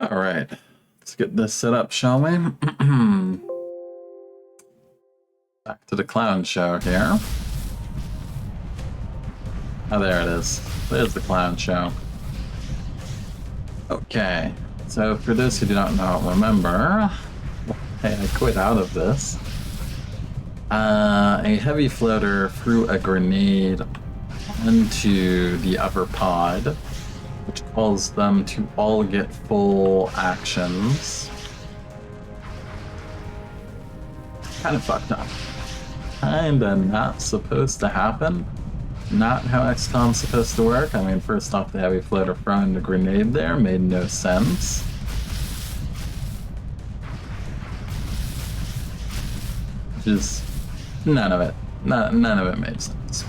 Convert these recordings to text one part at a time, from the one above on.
Alright, let's get this set up, shall we? Back to the Clownshow here. Oh, there it is. There's the Clownshow. Okay, so for those who do not know, remember, hey, I quit out of this. A heavy floater threw a grenade into the upper pod, which calls them to all get full actions. Kind of fucked up. Kinda not supposed to happen. Not how XCOM's supposed to work. I mean, first off, the heavy floater throwing the grenade there made no sense. Just none of it. None of it made sense.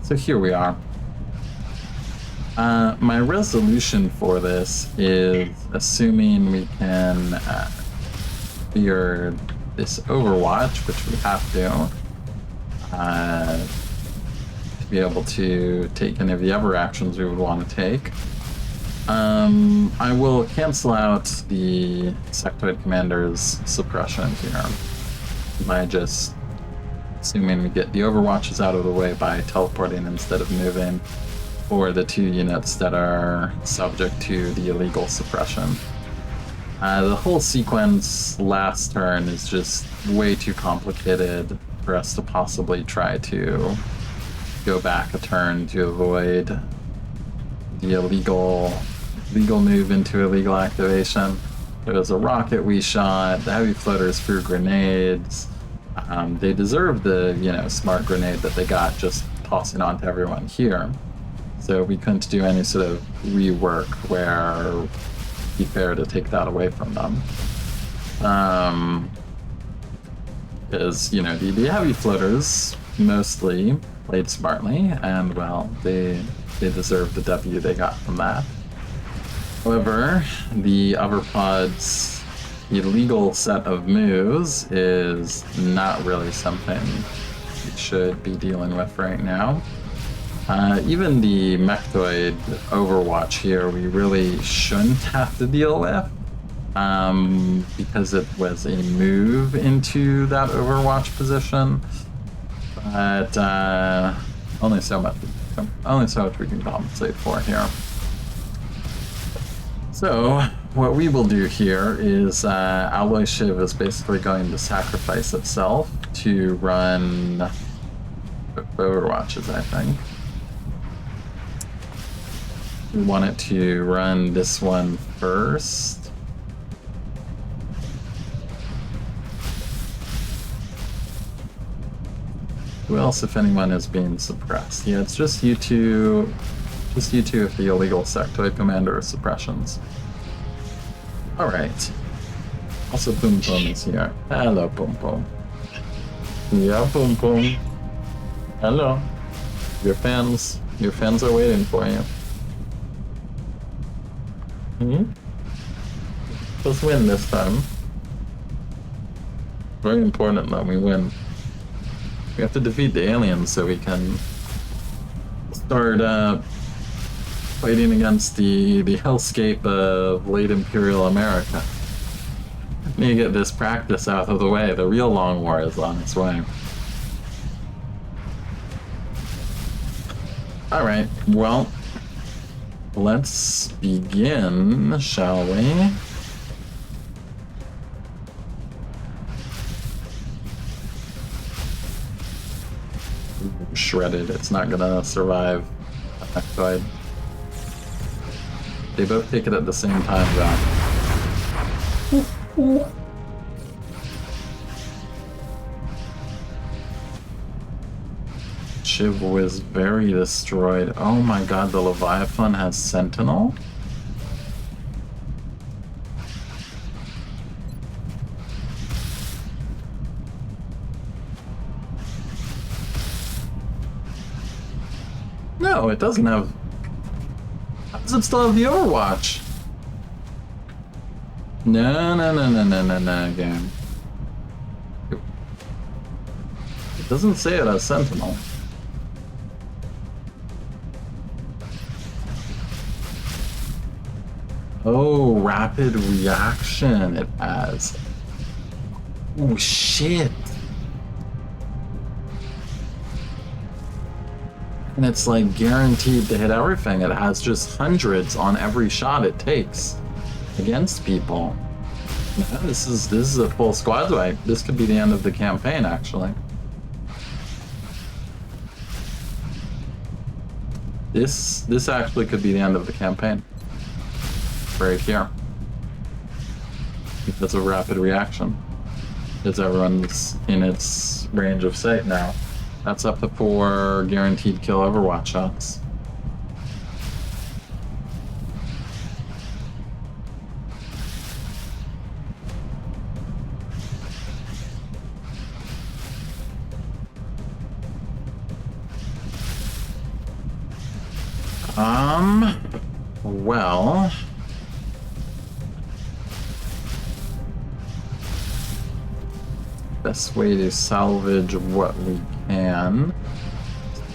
So here we are. My resolution for this is assuming we can clear this Overwatch, which we have to be able to take any of the other actions we would want to take. I will cancel out the Sectoid Commander's suppression here by just assuming we get the Overwatches out of the way by teleporting instead of moving, or the 2 units that are subject to the illegal suppression. The whole sequence last turn is just way too complicated for us to possibly try to go back a turn to avoid the illegal move into illegal activation. There was a rocket we shot, the heavy floaters threw grenades. They deserve the, smart grenade that they got just tossing onto everyone here. So we couldn't do any sort of rework where it'd be fair to take that away from them. Because, the heavy floaters mostly played smartly, and, well, they deserve the W they got from that. However, the other pod's illegal set of moves is not really something we should be dealing with right now. Even the Mechtoid Overwatch here, we really shouldn't have to deal with, because it was a move into that Overwatch position. But only so much we can compensate for here. So what we will do here is Alloy Shiv is basically going to sacrifice itself to run Overwatches, I think. We want it to run this one first. Who else, if anyone, is being suppressed? Yeah, it's just you two. Just you two with the illegal Sectoid Commander suppressions. Alright. Also, Boom Boom is here. Hello, Boom Boom. Yeah, Boom Boom. Hello. Your fans are waiting for you. Let's win this time. Very important that we win. We have to defeat the aliens so we can start fighting against the hellscape of late Imperial America. Need to get this practice out of the way. The real long war is on its way. Alright, well, let's begin, shall we? Shredded, it's not gonna survive a Mechtoid. They both take it at the same time, though. Shiv was very destroyed. Oh my god, the Leviathan has Sentinel? No, it doesn't have... How does it still have the Overwatch? No, game. It doesn't say it has Sentinel. Oh, rapid reaction it has. Oh, shit. And it's like guaranteed to hit everything. It has just hundreds on every shot it takes against people. Yeah, this is a full squad wipe. This could be the end of the campaign, actually. This actually could be the end of the campaign. Right here. Because of rapid reaction. Because everyone's in its range of sight now. That's up to 4 guaranteed kill Overwatch shots. Well... best way to salvage what we can.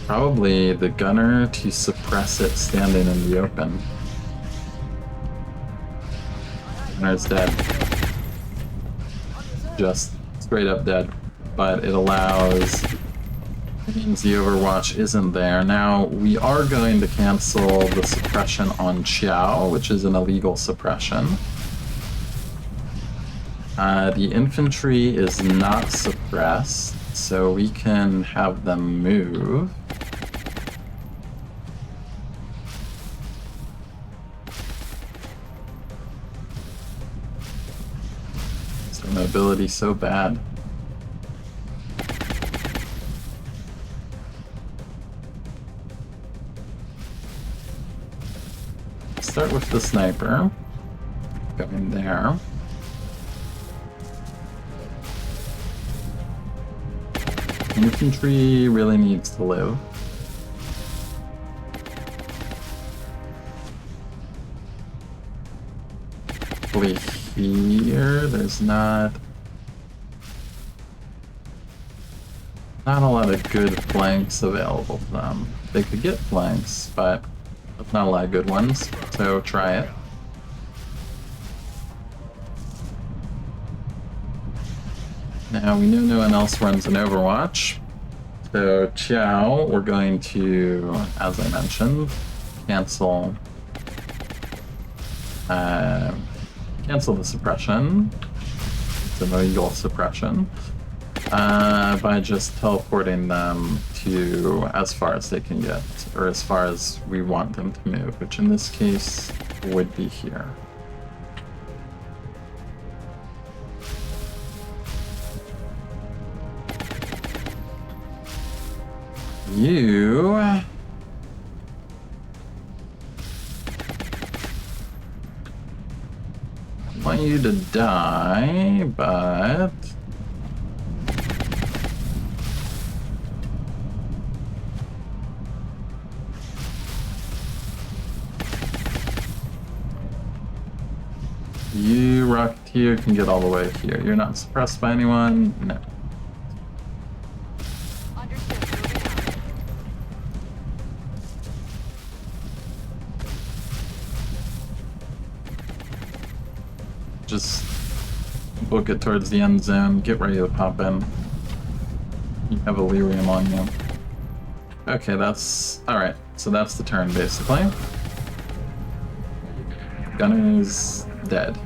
Probably the gunner to suppress it standing in the open. Gunner's dead. Just straight up dead. But it allows... it means the Overwatch isn't there. Now, we are going to cancel the suppression on Xiao, which is an illegal suppression. The infantry is not suppressed, so we can have them move. So mobility so bad. Start with the sniper. Going there. Infantry really needs to live. Hopefully here, there's not a lot of good flanks available to them. They could get flanks, but there's not a lot of good ones, so try it. Now, we know no one else runs an Overwatch, so Xiao, we're going to, as I mentioned, cancel the suppression, it's an illegal suppression, by just teleporting them to as far as they can get, or as far as we want them to move, which in this case would be here. You... I want you to die, but... you, Rocketeer, can get all the way here. You're not suppressed by anyone? No. Just book it towards the end zone, get ready to pop in. You have Illyrium on you. Okay, that's... alright, so that's the turn, basically. Gunner's dead.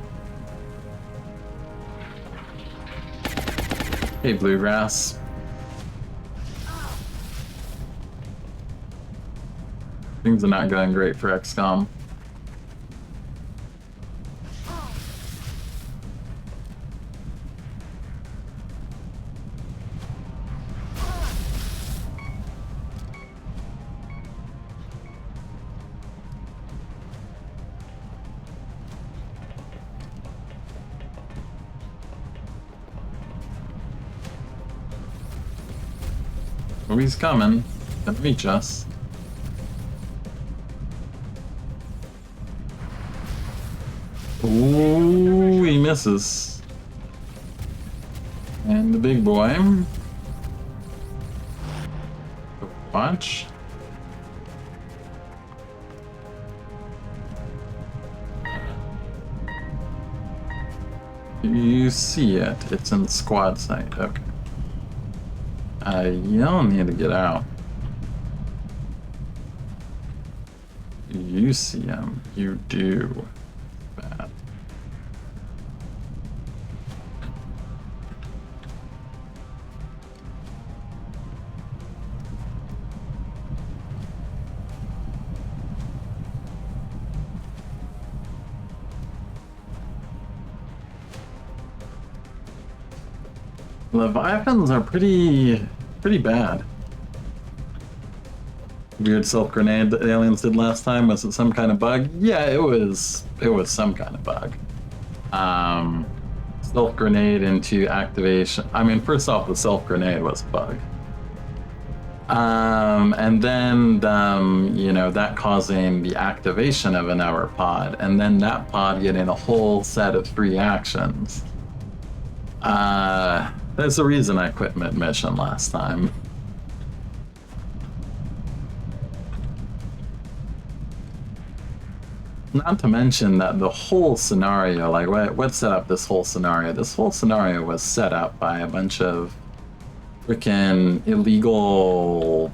Hey, Bluegrass. Things are not going great for XCOM. Oh, he's coming. Gonna reach us. Ooh, he misses. And the big boy. Watch. You see it. It's in squad sight. Okay. You don't need to get out. You see him. You do. Bad. Leviathans are pretty bad. Weird self-grenade that aliens did last time, was it some kind of bug? Yeah, it was some kind of bug. Self-grenade into activation. I mean, first off, the self-grenade was a bug. And then, you know, that causing the activation of another pod, and then that pod getting a whole set of 3 actions. There's a reason I quit mid-mission last time. Not to mention that the whole scenario, like what set up this whole scenario? This whole scenario was set up by a bunch of freaking illegal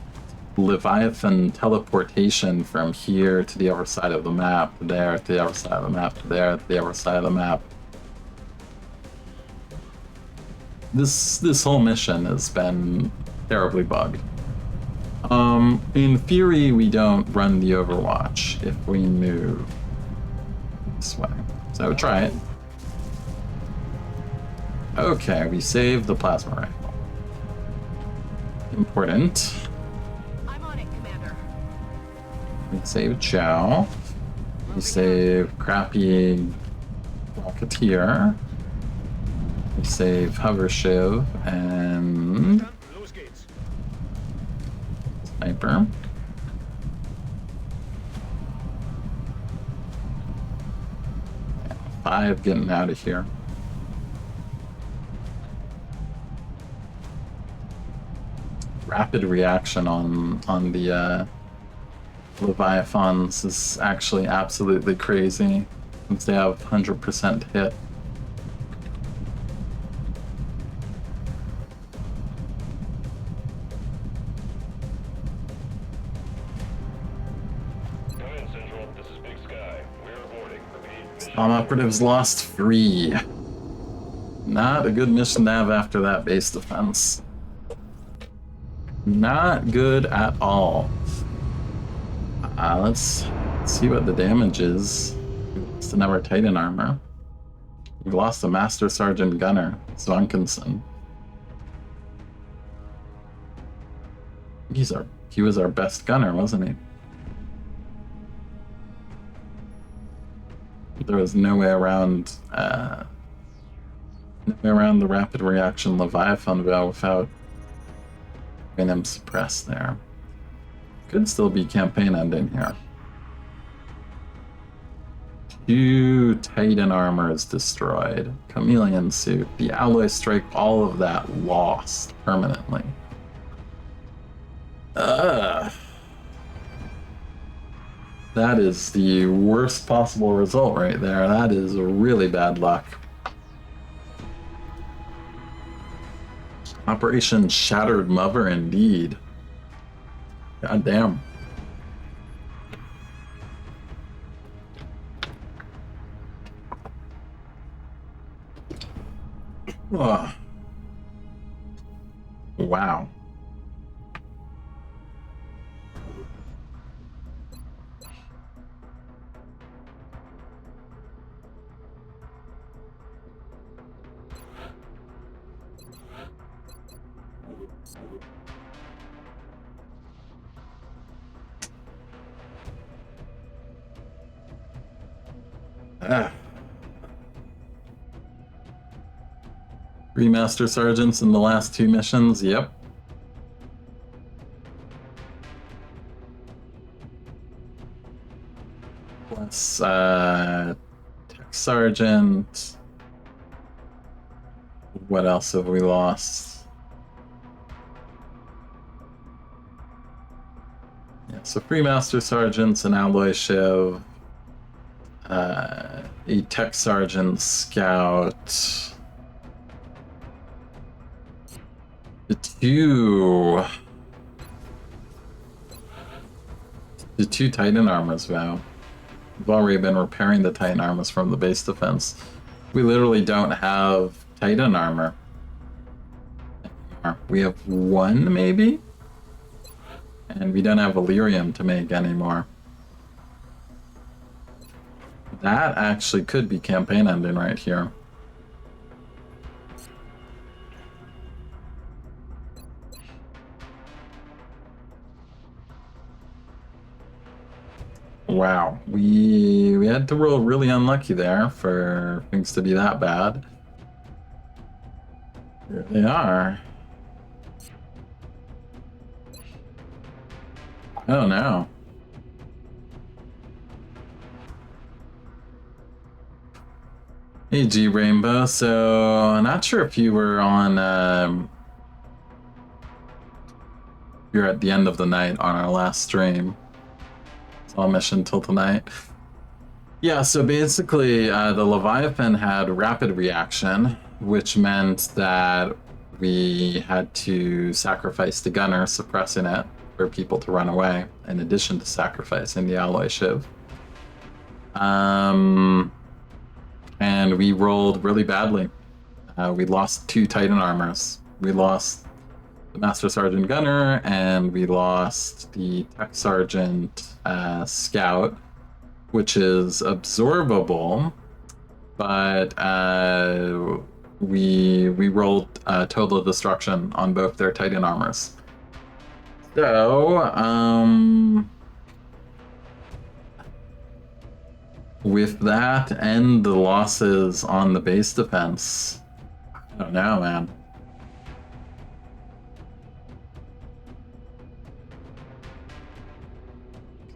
Leviathan teleportation from here to the other side of the map, to there, to the other side of the map, to there, to the other side of the map. This whole mission has been terribly bugged. In theory, we don't run the Overwatch if we move this way. So try it. Okay, we saved the plasma rifle. Important. I'm on it, Commander. We saved Chow. We saved crappy Rocketeer. We save Hover Shiv and Sniper. Yeah, 5 getting out of here. Rapid reaction on the Leviathans is actually absolutely crazy since they have 100% hit. Operatives lost 3. Not a good mission to have after that base defense. Not good at all. Let's see what the damage is. We lost another Titan armor. We lost a Master Sergeant Gunner, Svankinson. He was our best gunner, wasn't he? There was no way around the rapid reaction Leviathan without getting him suppressed there. Could still be campaign ending here. 2 Titan armors destroyed. Chameleon suit, the alloy strike, all of that lost permanently. That is the worst possible result right there. That is really bad luck. Operation Shattered Mother indeed. God damn. Oh. Wow. Remaster Sergeants in the last 2 missions, yep. Plus, Tech Sergeant. What else have we lost? Yeah, so 3 Master Sergeants, an Alloy Shiv, a tech sergeant scout. The two Titan armors, wow. We've already been repairing the Titan armors from the base defense. We literally don't have Titan armor anymore. We have one, maybe? And we don't have Illyrium to make anymore. That actually could be campaign ending right here. Wow, we had to roll really unlucky there for things to be that bad. Here they are. Oh no. Hey G Rainbow, so I'm not sure if you were on you're at the end of the night on our last stream. It's all mission till tonight. Yeah, so basically the Leviathan had rapid reaction, which meant that we had to sacrifice the gunner, suppressing it for people to run away, in addition to sacrificing the alloy shiv. And we rolled really badly. We lost 2 Titan armors. We lost the Master Sergeant Gunner, and we lost the Tech Sergeant Scout, which is absorbable, but we rolled total destruction on both their Titan armors. So, with that and the losses on the base defense, I don't know, man.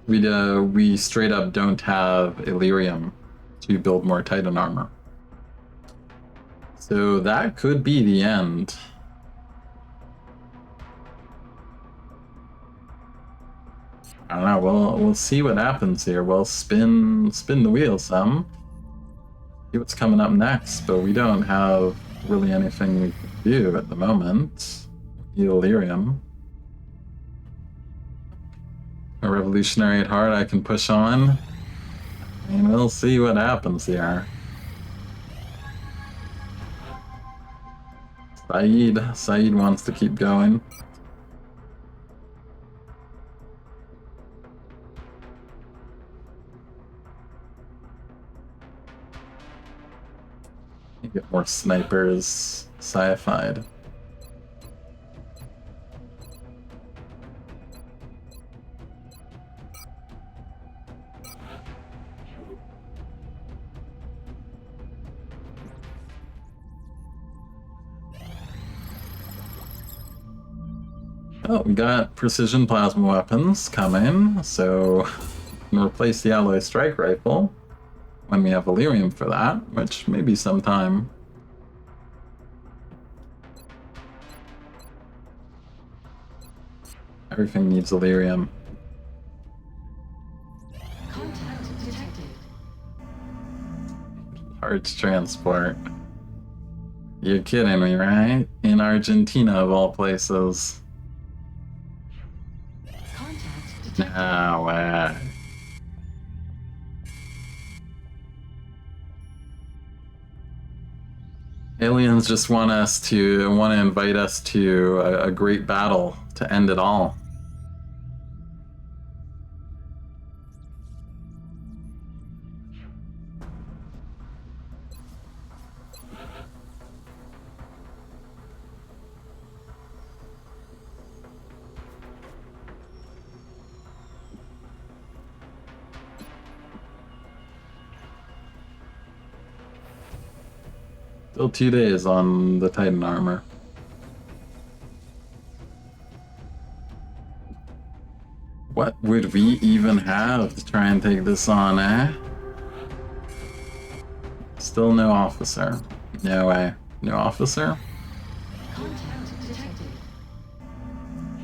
We straight up don't have Illyrium to build more Titan armor. So that could be the end. I don't know, we'll see what happens here. We'll spin the wheel some. See what's coming up next, but we don't have really anything we can do at the moment. Illyrium. A revolutionary at heart I can push on. And we'll see what happens here. Saeed wants to keep going. Get more snipers sci-fied. Oh, we got precision plasma weapons coming, so we can replace the alloy strike rifle when we have Illyrium for that, which may be sometime. Everything needs Illyrium. Contact detected. Large transport. You're kidding me, right? In Argentina, of all places. Contact detected. No way. Aliens just want to invite us to a great battle to end it all. Still 2 days on the Titan armor. What would we even have to try and take this on, eh? Still no officer. No way. No officer? Contact detected.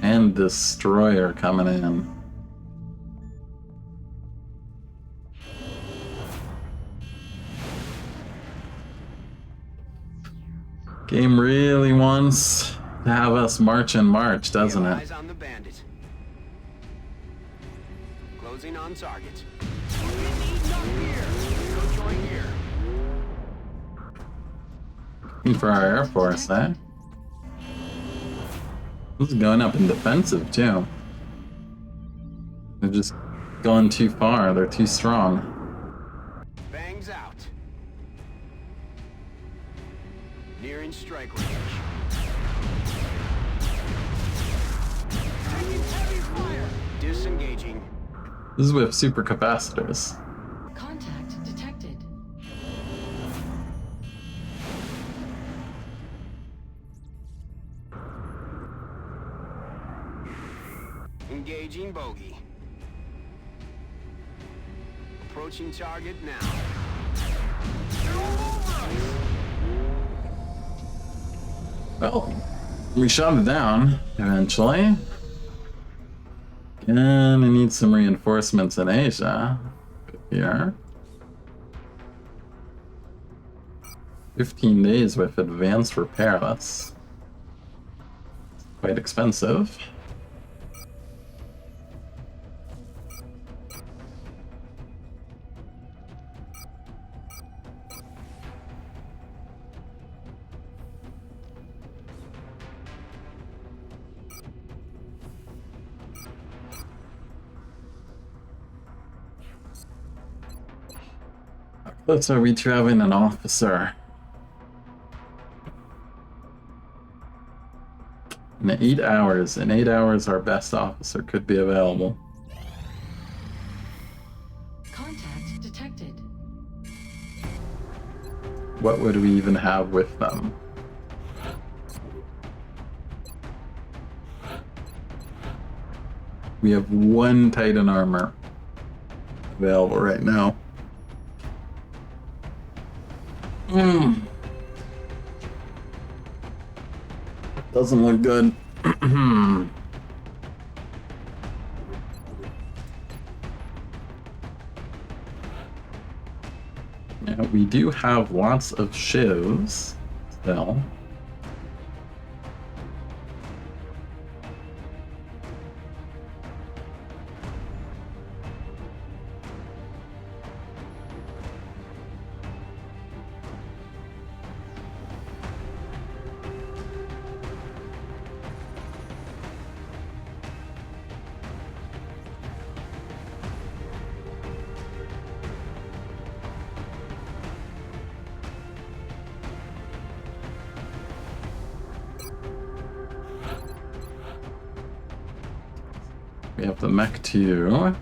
And destroyer coming in. Game really wants to have us march and march, doesn't it? Eyes on the bandit. Closing on target. Go join here. Looking for our Air Force, eh? This is going up in defensive, too. They're just going too far. They're too strong. Bangs out. Nearing strike range. Taking heavy fire. Disengaging. This is with supercapacitors. Contact detected. Engaging bogey. Approaching target now. They're all over us. Well, we shot it down eventually. And I need some reinforcements in Asia. Here. 15 days with advanced repair. That's quite expensive. Close are we to having an officer? In 8 hours. In 8 hours, our best officer could be available. Contact detected. What would we even have with them? We have 1 Titan armor available right now. Doesn't look good. Yeah, we do have lots of shivs still. We have the Mech 2. We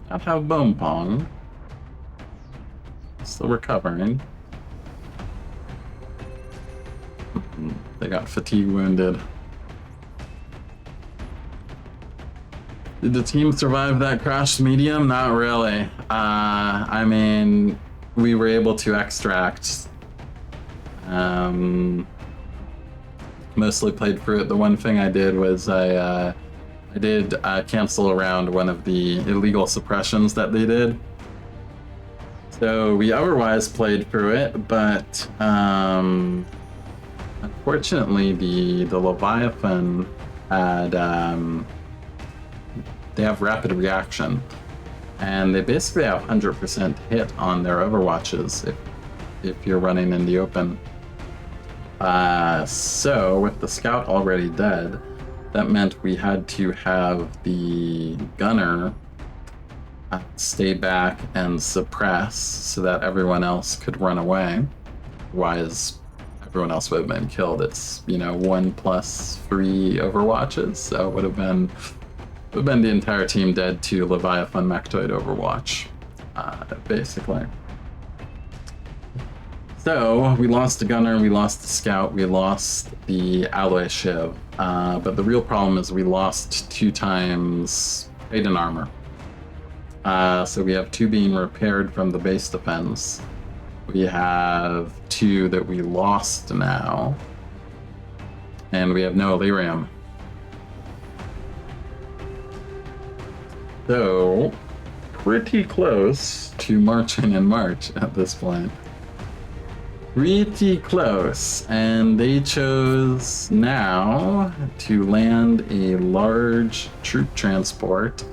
not have Bone Pong. Still recovering. They got fatigue wounded. Did the team survive that crashed medium? Not really. I mean, we were able to extract. Mostly played through it. The one thing I did was I did cancel around one of the illegal suppressions that they did. So we otherwise played through it, but unfortunately the Leviathan had they have rapid reaction, and they basically have 100% hit on their overwatches if you're running in the open. So with the scout already dead, that meant we had to have the gunner stay back and suppress so that everyone else could run away. Otherwise, everyone else would have been killed. It's, 1 plus 3 overwatches, so it would have been the entire team dead to Leviathan Mechtoid Overwatch, basically. So, we lost the gunner, we lost the scout, we lost the alloy shiv, but the real problem is we lost 2 times Titan armor. So we have 2 being repaired from the base defense. We have 2 that we lost now. And we have no Illyrium. So, pretty close to marching in March at this point. Pretty close. And they chose now to land a large troop transport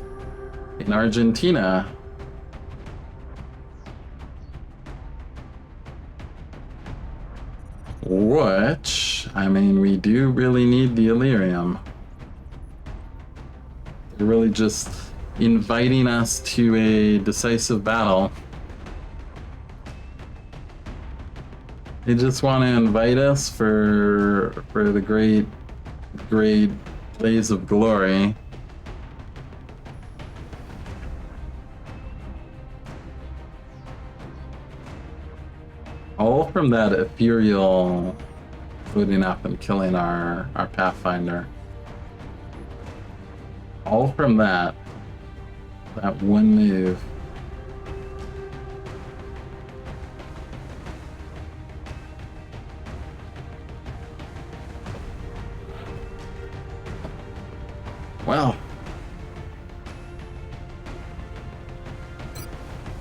in Argentina. Which, I mean, we do really need the Illyrium. They're really just inviting us to a decisive battle. They just want to invite us for the great blaze of glory. All from that Ethereal putting up and killing our Pathfinder. All from that one move. Well,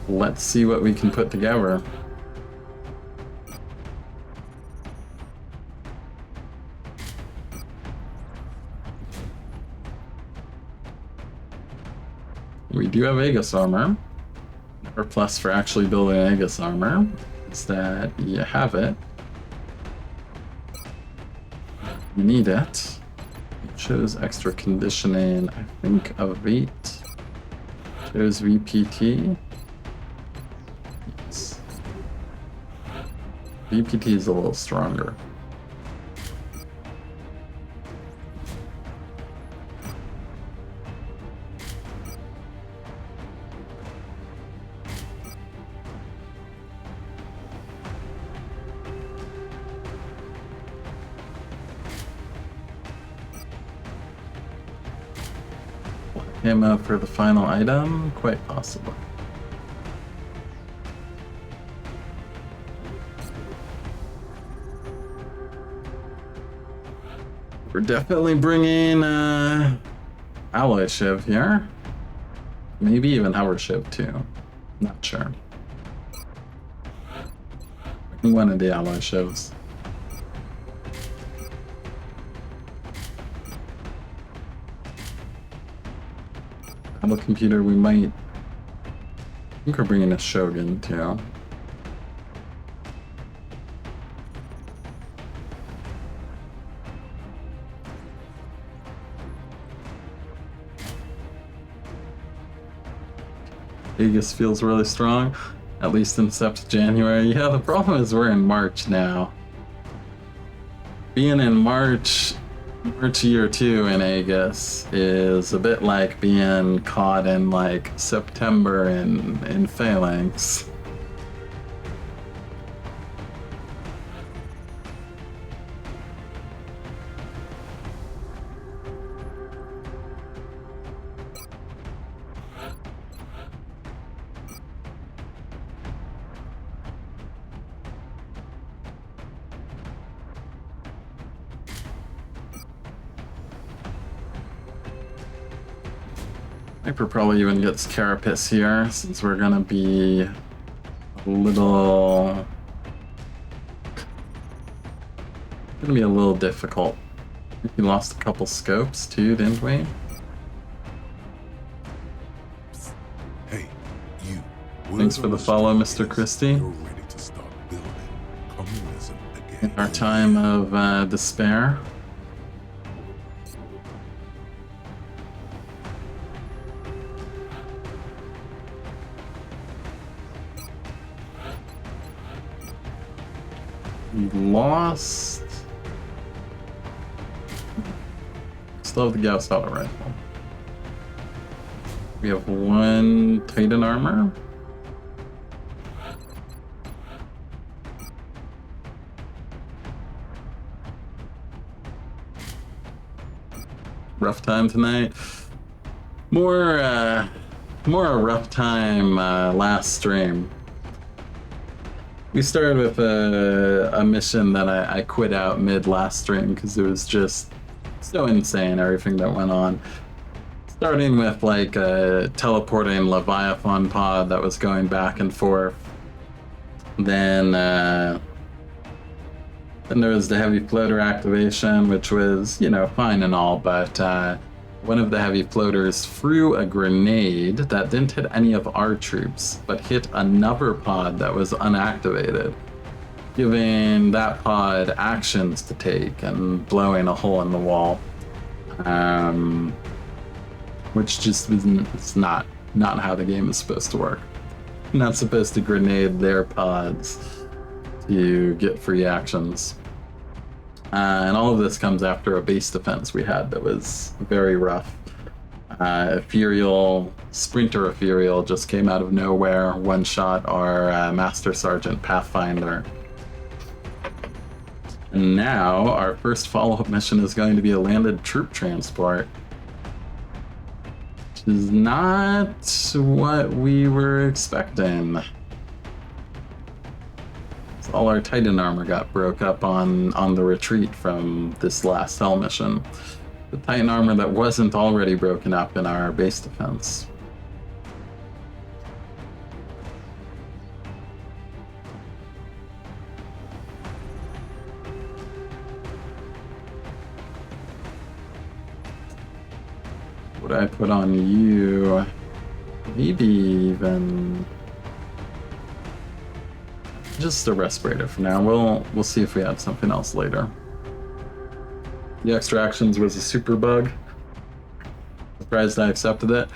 let's see what we can put together. We do have Aegis armor. Or plus for actually building Aegis armor is that you have it. You need it. It shows extra conditioning, I think, of 8. Shows VPT. Yes. VPT is a little stronger. Ammo for the final item? Quite possible. We're definitely bringing Alloy Shiv here. Maybe even Hover Shiv too. Not sure. One of the Alloy Shivs. Battle computer, we might. I think we're bringing a Shogun too. Aegis feels really strong, at least in January. Yeah, the problem is we're in March now. Being in March year 2 in Aegis is a bit like being caught in like September in Phalanx. Hyper probably even gets Carapace here, since we're gonna be a little... gonna be a little difficult. We lost a couple scopes too, didn't we? Hey, you. Thanks for the follow, Mr. Christie. You're ready to start building communism again. In our time of despair. We lost. Still have the Gauss auto rifle. We have 1 Titan armor. Rough time tonight. More a rough time last stream. We started with a mission that I quit out mid last stream because it was just so insane, everything that went on. Starting with like a teleporting Leviathan pod that was going back and forth. Then there was the heavy floater activation, which was, you know, fine and all, but one of the heavy floaters threw a grenade that didn't hit any of our troops, but hit another pod that was unactivated, giving that pod actions to take and blowing a hole in the wall. Which just isn't, it's not how the game is supposed to work. You're not supposed to grenade their pods to get free actions. And all of this comes after a base defense we had that was very rough. Sprinter Ethereal just came out of nowhere, one shot our Master Sergeant Pathfinder. And now our first follow-up mission is going to be a landed troop transport. Which is not what we were expecting. All our Titan armor got broke up on the retreat from this last Hell mission. The Titan armor that wasn't already broken up in our base defense. What I put on you? Maybe even just a respirator for now. We'll see if we add something else later. The extractions was a super bug. Surprised I accepted it.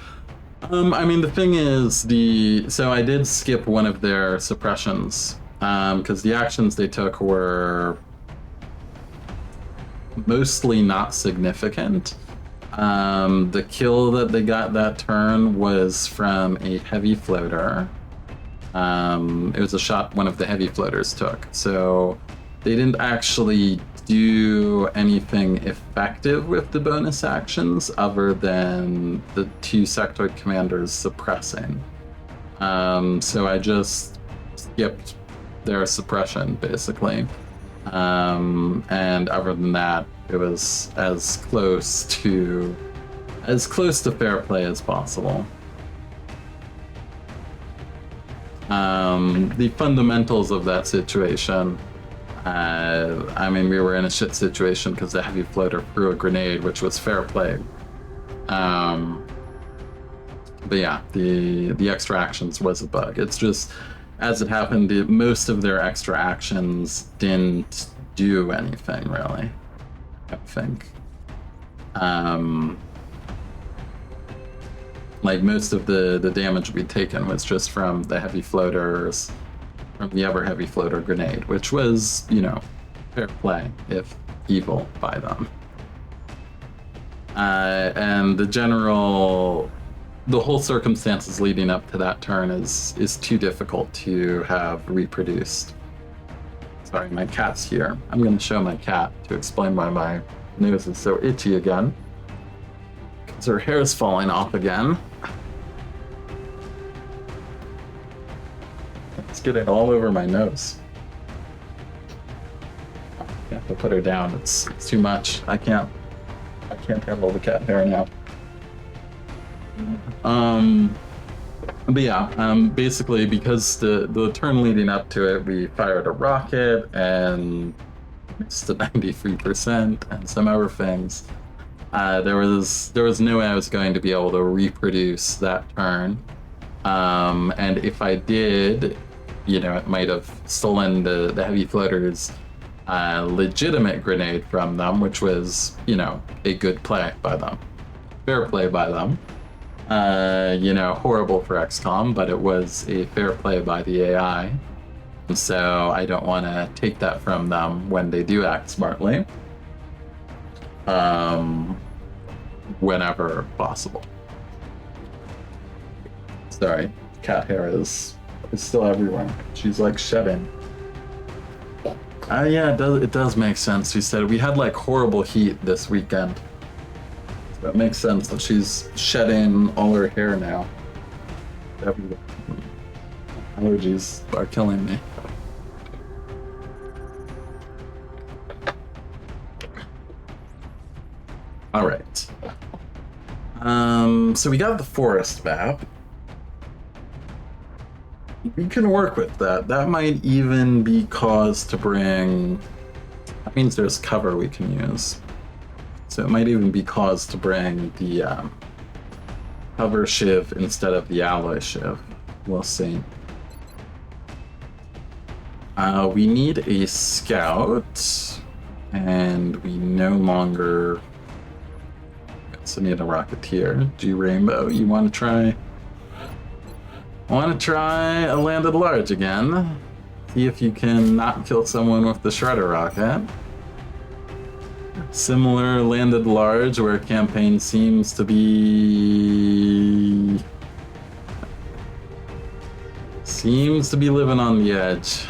I mean, the thing is, so I did skip one of their suppressions because the actions they took were mostly not significant. The kill that they got that turn was from a heavy floater. It was a shot one of the heavy floaters took. So they didn't actually do anything effective with the bonus actions other than the two sectoid commanders suppressing. So I just skipped their suppression, basically. And other than that, it was as close to fair play as possible. The fundamentals of that situation, I mean, we were in a shit situation because the heavy floater threw a grenade, which was fair play. But yeah, the extra actions was a bug. It's just, as it happened, most of their extra actions didn't do anything, really, I think. Like, most of the damage we'd taken was just from the heavy floaters, from the other heavy floater grenade, which was, you know, fair play, if evil by them. And the whole circumstances leading up to that turn is too difficult to have reproduced. Sorry, my cat's here. I'm going to show my cat to explain why my nose is so itchy again. Because her hair is falling off again. It's getting all over my nose. I have to put her down. It's too much. I can't handle the cat hair now. But yeah, basically because the turn leading up to it, we fired a rocket and missed a 93% and some other things. There was no way I was going to be able to reproduce that turn. And if I did, you know, it might have stolen the heavy floaters' legitimate grenade from them, which was, you know, a good play by them. Fair play by them. You know, horrible for XCOM, but it was a fair play by the AI. So I don't want to take that from them when they do act smartly. Whenever possible. Sorry, cat hair is still everywhere. She's like shedding. Yeah, it does make sense. She said we had like horrible heat this weekend. So it makes sense that she's shedding all her hair now. Everywhere. Allergies are killing me. All right. So we got the forest map. We can work with that. That might even be cause to bring... That means there's cover we can use. So it might even be cause to bring the cover shiv instead of the alloy shiv. We'll see. We need a scout, and we no longer also need a rocketeer. G Rainbow, you want to try? Want to try a landed large again? See if you can not kill someone with the shredder rocket. Similar landed large where campaign seems to be living on the edge.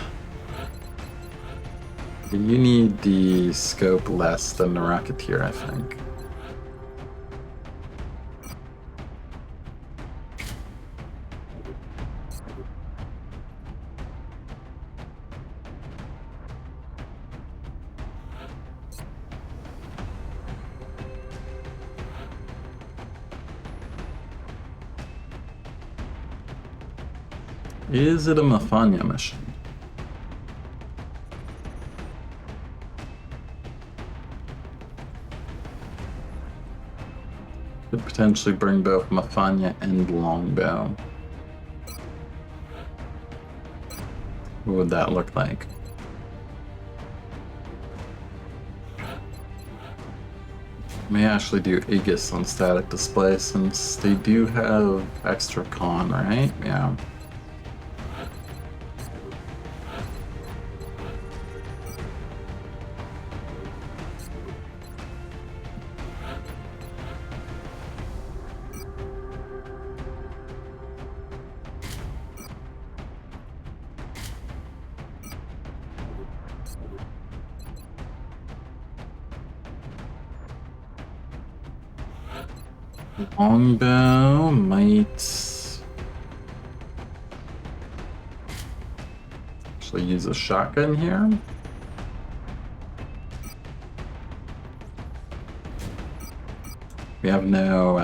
You need the scope less than the rocketeer, I think. Is it a Mafania mission? Could potentially bring both Mafania and Longbow. What would that look like? May actually do Aegis on static display since they do have extra con, right? Yeah. Longbow might actually use a shotgun here. We have no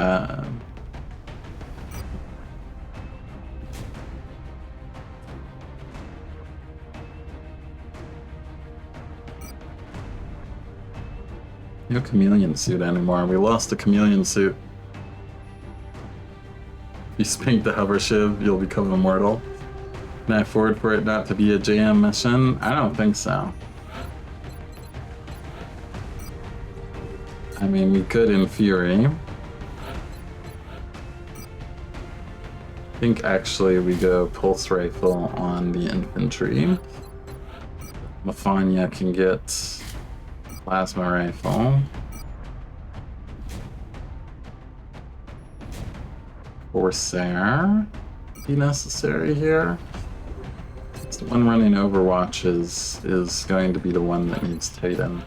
no chameleon suit anymore. We lost the chameleon suit. If you spank the hover shiv, you'll become immortal. Can I afford for it not to be a JM mission? I don't think so. I mean, we could in theory. I think actually we go pulse rifle on the infantry. Mafania can get plasma rifle. Corsair be necessary here. The one running Overwatch is going to be the one that needs Titan.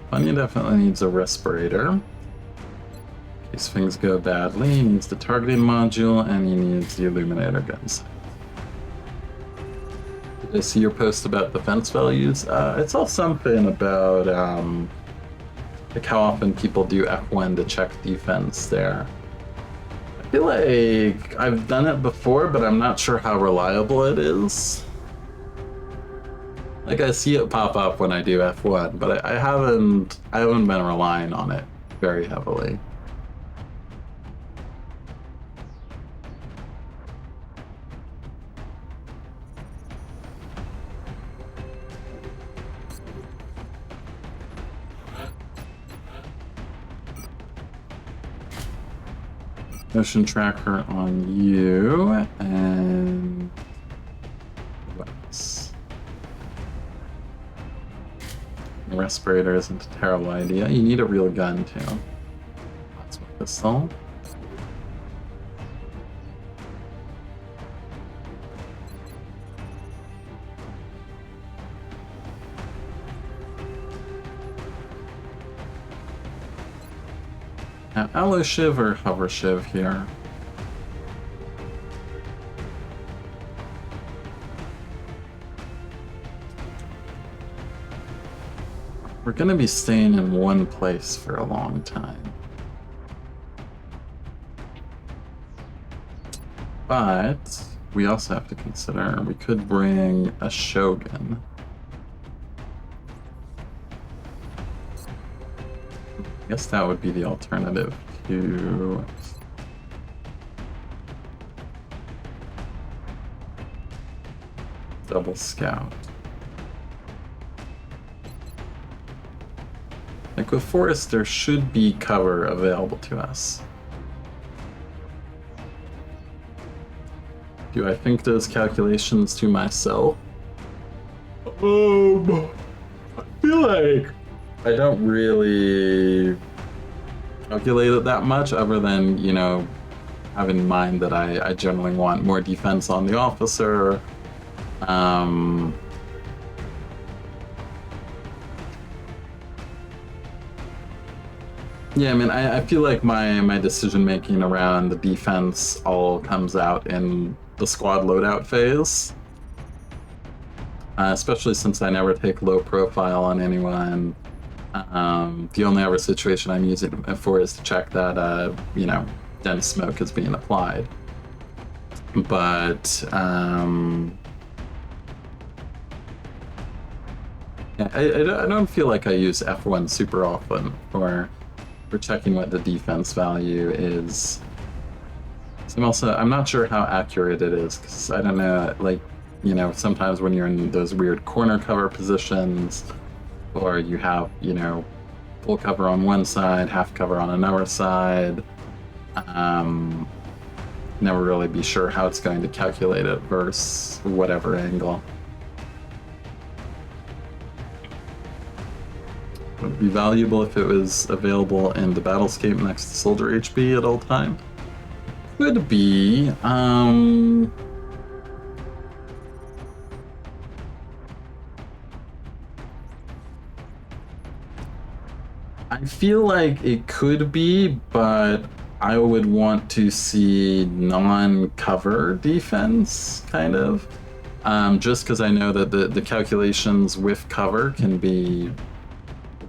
Bunny definitely needs a respirator. In case things go badly, he needs the targeting module and he needs the illuminator guns. Did I see your post about defense values? It's all something about like how often people do F1 to check defense there. I feel like I've done it before, but I'm not sure how reliable it is. Like I see it pop up when I do F1, but I haven't been relying on it very heavily. Motion tracker on you, and what else? The respirator isn't a terrible idea. You need a real gun too. Plasma pistol. Allo Shiv or Hover Shiv here? We're gonna be staying in one place for a long time. But we also have to consider we could bring a Shogun. I guess that would be the alternative to Double Scout. Like with Forest, there should be cover available to us. Do I think those calculations to myself? I feel like I don't really calculate it that much, other than, you know, have in mind that I generally want more defense on the officer. Yeah, I mean, I feel like my decision making around the defense all comes out in the squad loadout phase. Especially since I never take low profile on anyone. The only other situation I'm using it for is to check that, you know, dense smoke is being applied. But, yeah, I don't feel like I use F1 super often for checking what the defense value is. So I'm not sure how accurate it is, because I don't know, like, you know, sometimes when you're in those weird corner cover positions, or you have, you know, full cover on one side, half cover on another side, never really be sure how it's going to calculate it versus whatever angle. It would be valuable if it was available in the battlescape next to soldier HP at all time. Could be. I feel like it could be, but I would want to see non-cover defense, kind of. Just because I know that the calculations with cover can be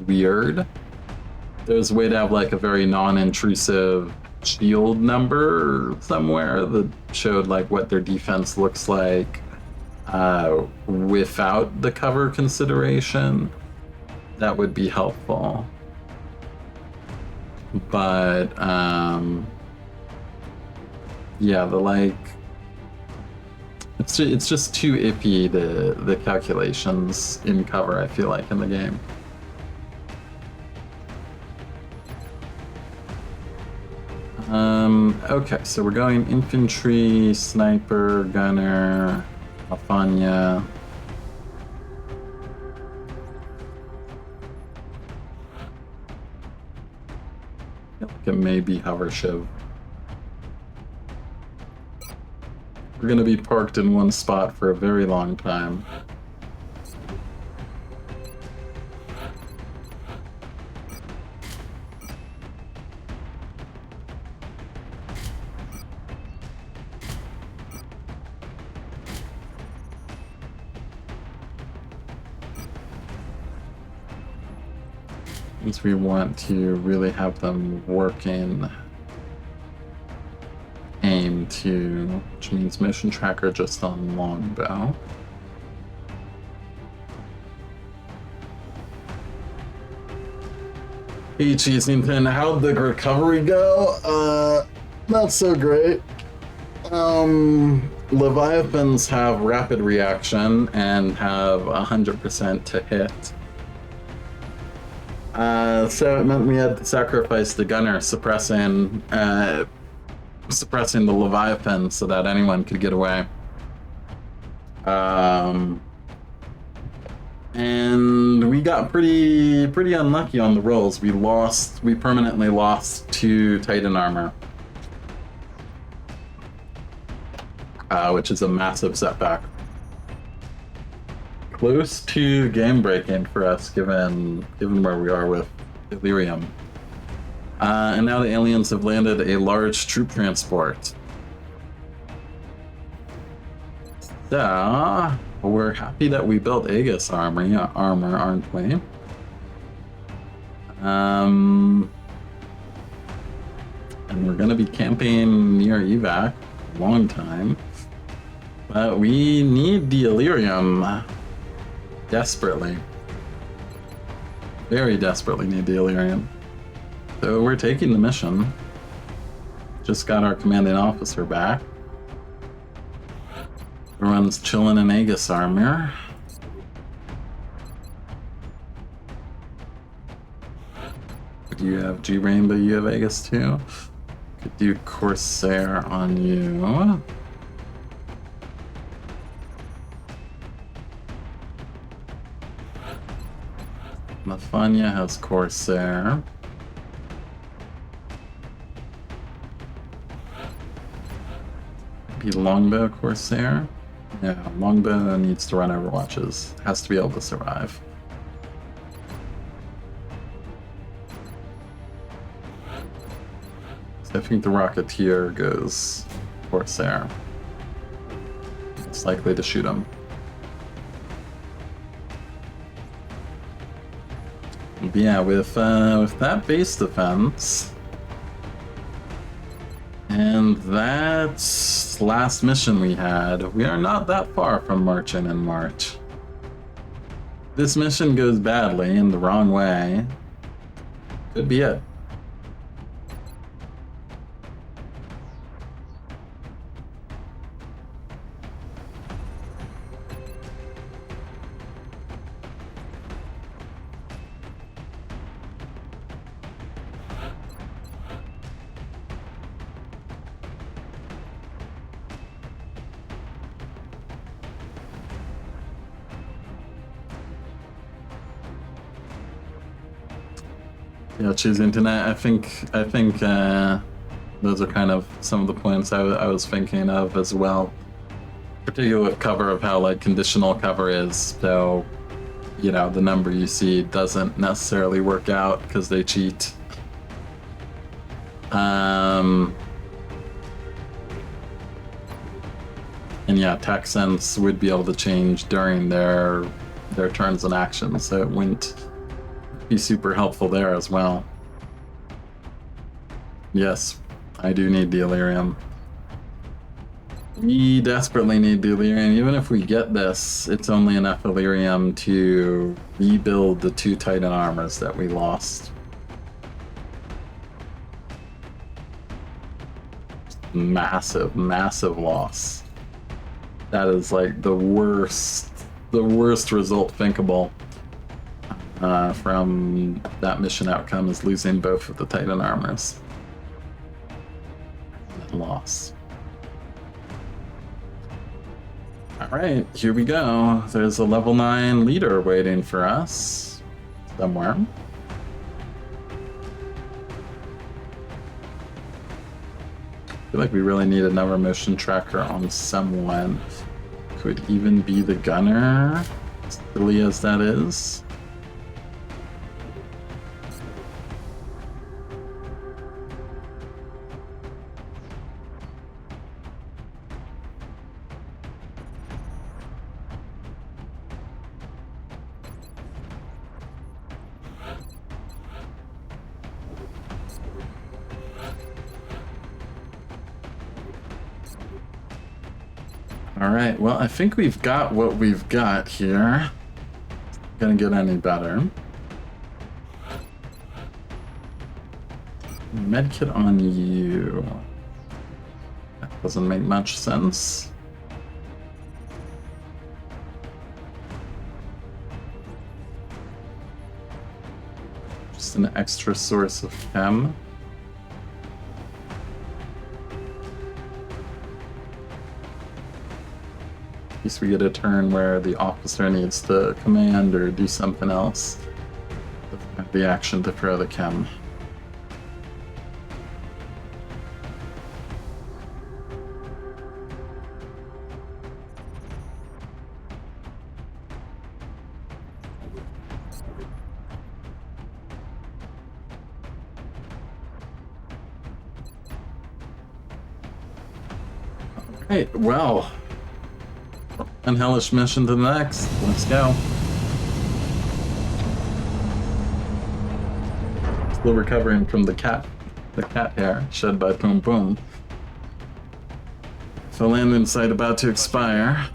weird. There's a way to have like a very non-intrusive shield number somewhere that showed like what their defense looks like without the cover consideration. That would be helpful. But yeah, the like it's just too iffy, the calculations in cover, I feel like, in the game. Okay, so we're going infantry, sniper, gunner, Alfanya. I feel like it may be hover shiv. We're gonna be parked in one spot for a very long time. Since we want to really have them working aim to, which means motion tracker just on longbow. Hey Cheesington, how'd the recovery go? Not so great. Leviathans have rapid reaction and have 100% to hit. So it meant we had to sacrifice the gunner, suppressing the Leviathan so that anyone could get away. And we got pretty unlucky on the rolls. We permanently lost 2 Titan armor. Which is a massive setback. Close to game breaking for us, given where we are with Delirium. And now the aliens have landed a large troop transport. So, we're happy that we built Aegis armor, aren't we? And we're gonna be camping near evac a long time. But we need the Illyrium desperately. Very desperately need the Illyrium. So we're taking the mission. Just got our commanding officer back. Everyone's chilling in Aegis armor. Do you have G Rainbow? You have Aegis too? Could do Corsair on you. Mafanya has Corsair. Maybe Longbow Corsair? Yeah, Longbow needs to run Overwatches. Has to be able to survive. So I think the Rocketeer goes Corsair. It's likely to shoot him. But yeah, with that base defense and that last mission we had, we are not that far from marching in March. This mission goes badly in the wrong way. Could be it. Yeah, choose internet. I think those are kind of some of the points I was thinking of as well. Particularly with cover of how like conditional cover is. So, you know, the number you see doesn't necessarily work out because they cheat. And yeah, attack sense would be able to change during their turns and actions, so it wouldn't be super helpful there as well. Yes, I do need the Illyrium. We desperately need the Illyrium. Even if we get this, it's only enough Illyrium to rebuild the 2 Titan armors that we lost. Massive, massive loss. That is like the worst result thinkable. From that mission outcome is losing both of the Titan armors. Loss. Alright, here we go. There's a level 9 leader waiting for us somewhere. I feel like we really need another motion tracker on someone. Could even be the gunner, as silly as that is. Alright, well, I think we've got what we've got here. Gonna get any better. Medkit on you. That doesn't make much sense. Just an extra source of chem. At least we get a turn where the officer needs to command or do something else. The action to throw the chem. Hey, well, and hellish mission to the next. Let's go. Still recovering from the cat hair shed by Boom Boom. So landing site about to expire.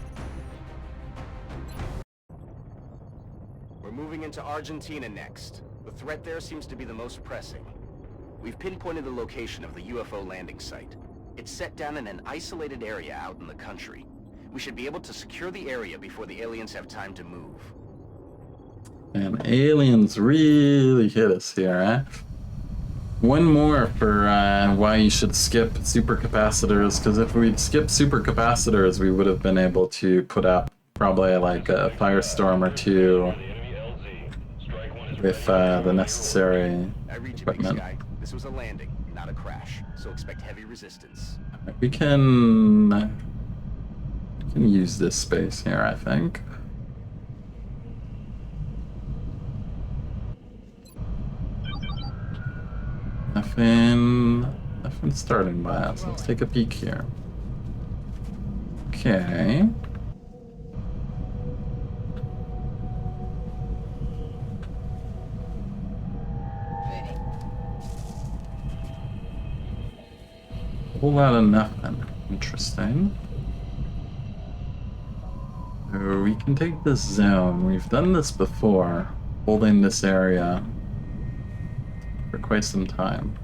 We're moving into Argentina next. The threat there seems to be the most pressing. We've pinpointed the location of the UFO landing site. It's set down in an isolated area out in the country. We should be able to secure the area before the aliens have time to move. And aliens really hit us here, eh? One more for why you should skip supercapacitors, because if we'd skipped supercapacitors, we would have been able to put up probably like a firestorm or two with the necessary I read you, Big equipment. Sky. This was a landing, not a crash, so expect heavy resistance. We can use this space here, I think. Nothing starting by us. Let's take a peek here. Okay. A whole lot of nothing. Interesting. So we can take this zone. We've done this before, holding this area for quite some time.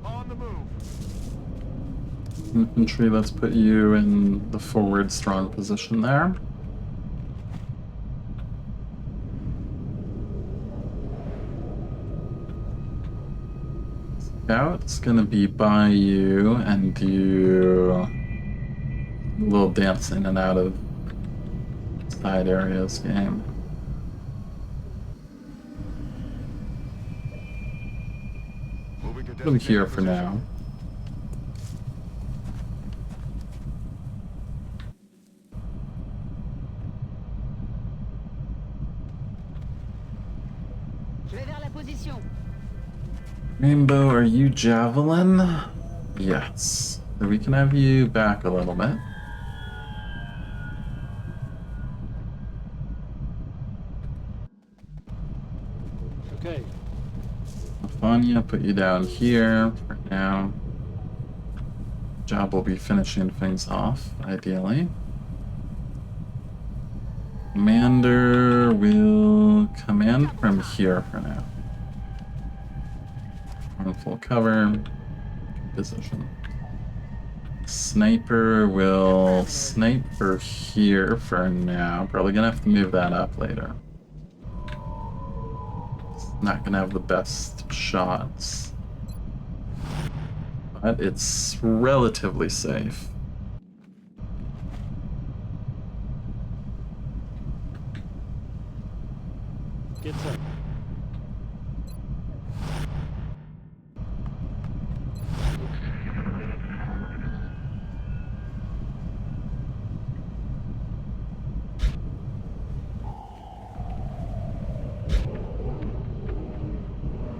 On the move. Infantry, let's put you in the forward strong position there. Scout's gonna be by you and do a little dance in and out of side areas game. Moving to Put him here for now. Je vais vers la position. Rainbow, are you Javelin? Yes. So we can have you back a little bit. Okay. Afania, put you down here for now. Job will be finishing things off, ideally. Commander will command from here for now. On full cover. Position. Sniper will snipe for here for now. Probably gonna have to move that up later. Not gonna have the best shots, but it's relatively safe. Get set.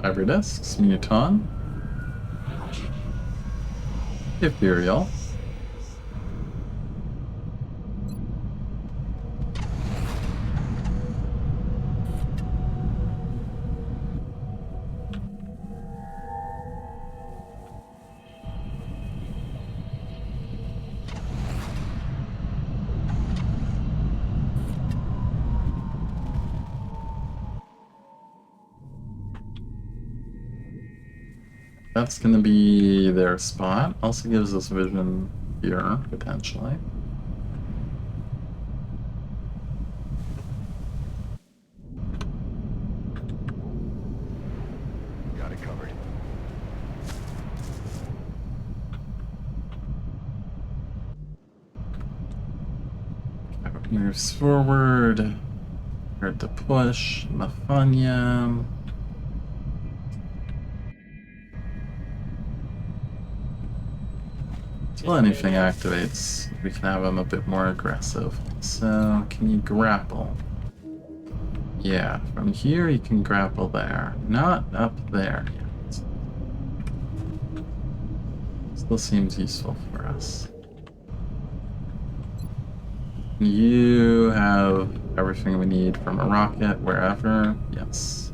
Cyber discs, Muton, Ethereal, that's gonna be their spot. Also gives us vision here, potentially. moves forward. Hard to push. Mafanya. Until anything activates, we can have him a bit more aggressive. So, can you grapple? Yeah, from here you can grapple there. Not up there yet. Still seems useful for us. You have everything we need from a rocket, wherever. Yes.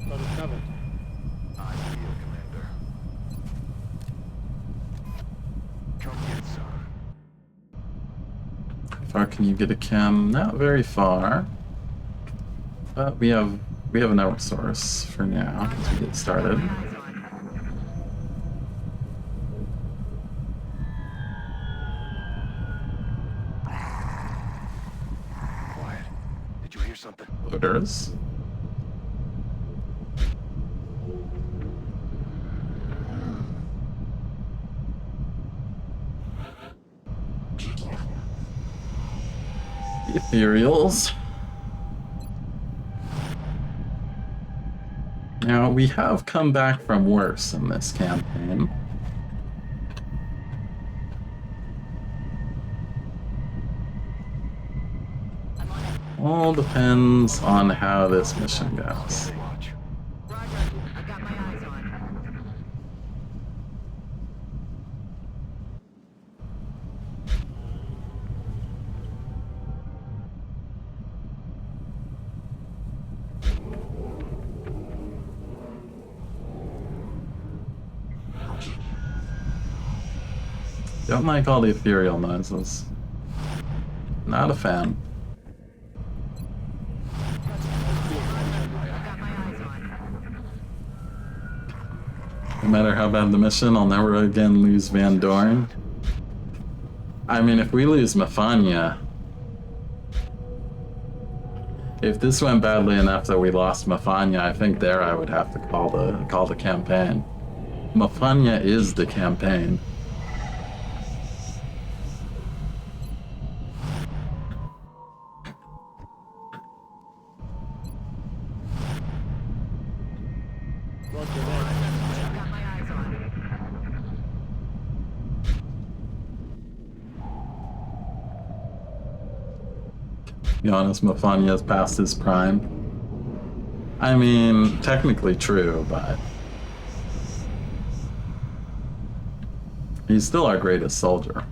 Got it covered. I feel, Commander. Come get some. How far can you get a chem? Not very far. But we have an outsource for now as we get started. Quiet. Did you hear something? Loaders. The Ethereals. Now, we have come back from worse in this campaign. All depends on how this mission goes. Watch. Roger. I've got my eyes on. Don't like all the ethereal noises. Not a fan. No matter how bad the mission, I'll never again lose Van Dorn. I mean, if we lose Mafanya... If this went badly enough that we lost Mafanya, I think there I would have to call the campaign. Mafanya is the campaign. Roger that. I've got my eyes on. To be honest, Mafanya's past his prime. I mean, technically true, but... he's still our greatest soldier.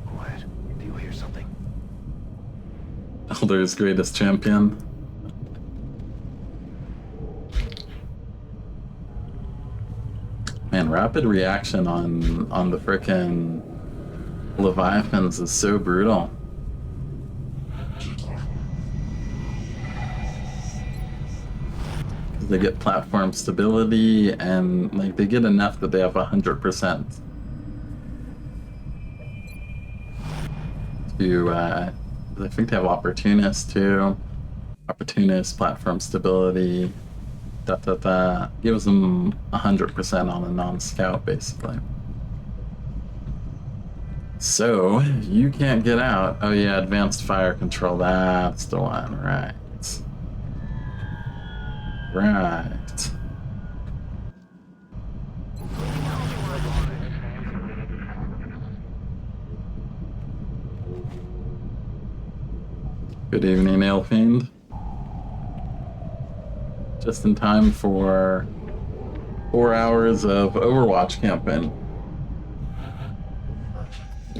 Quiet. Do you hear something? Elder's greatest champion. Man, rapid reaction on the frickin' Leviathans is so brutal. They get platform stability and like they get enough that they have 100% to I think they have opportunist too. Opportunist, platform stability, gives them 100% on a non-scout basically. So you can't get out. Oh yeah, advanced fire control, that's the one, right. Right. Good evening, Fiend. Just in time for 4 hours of Overwatch campaign.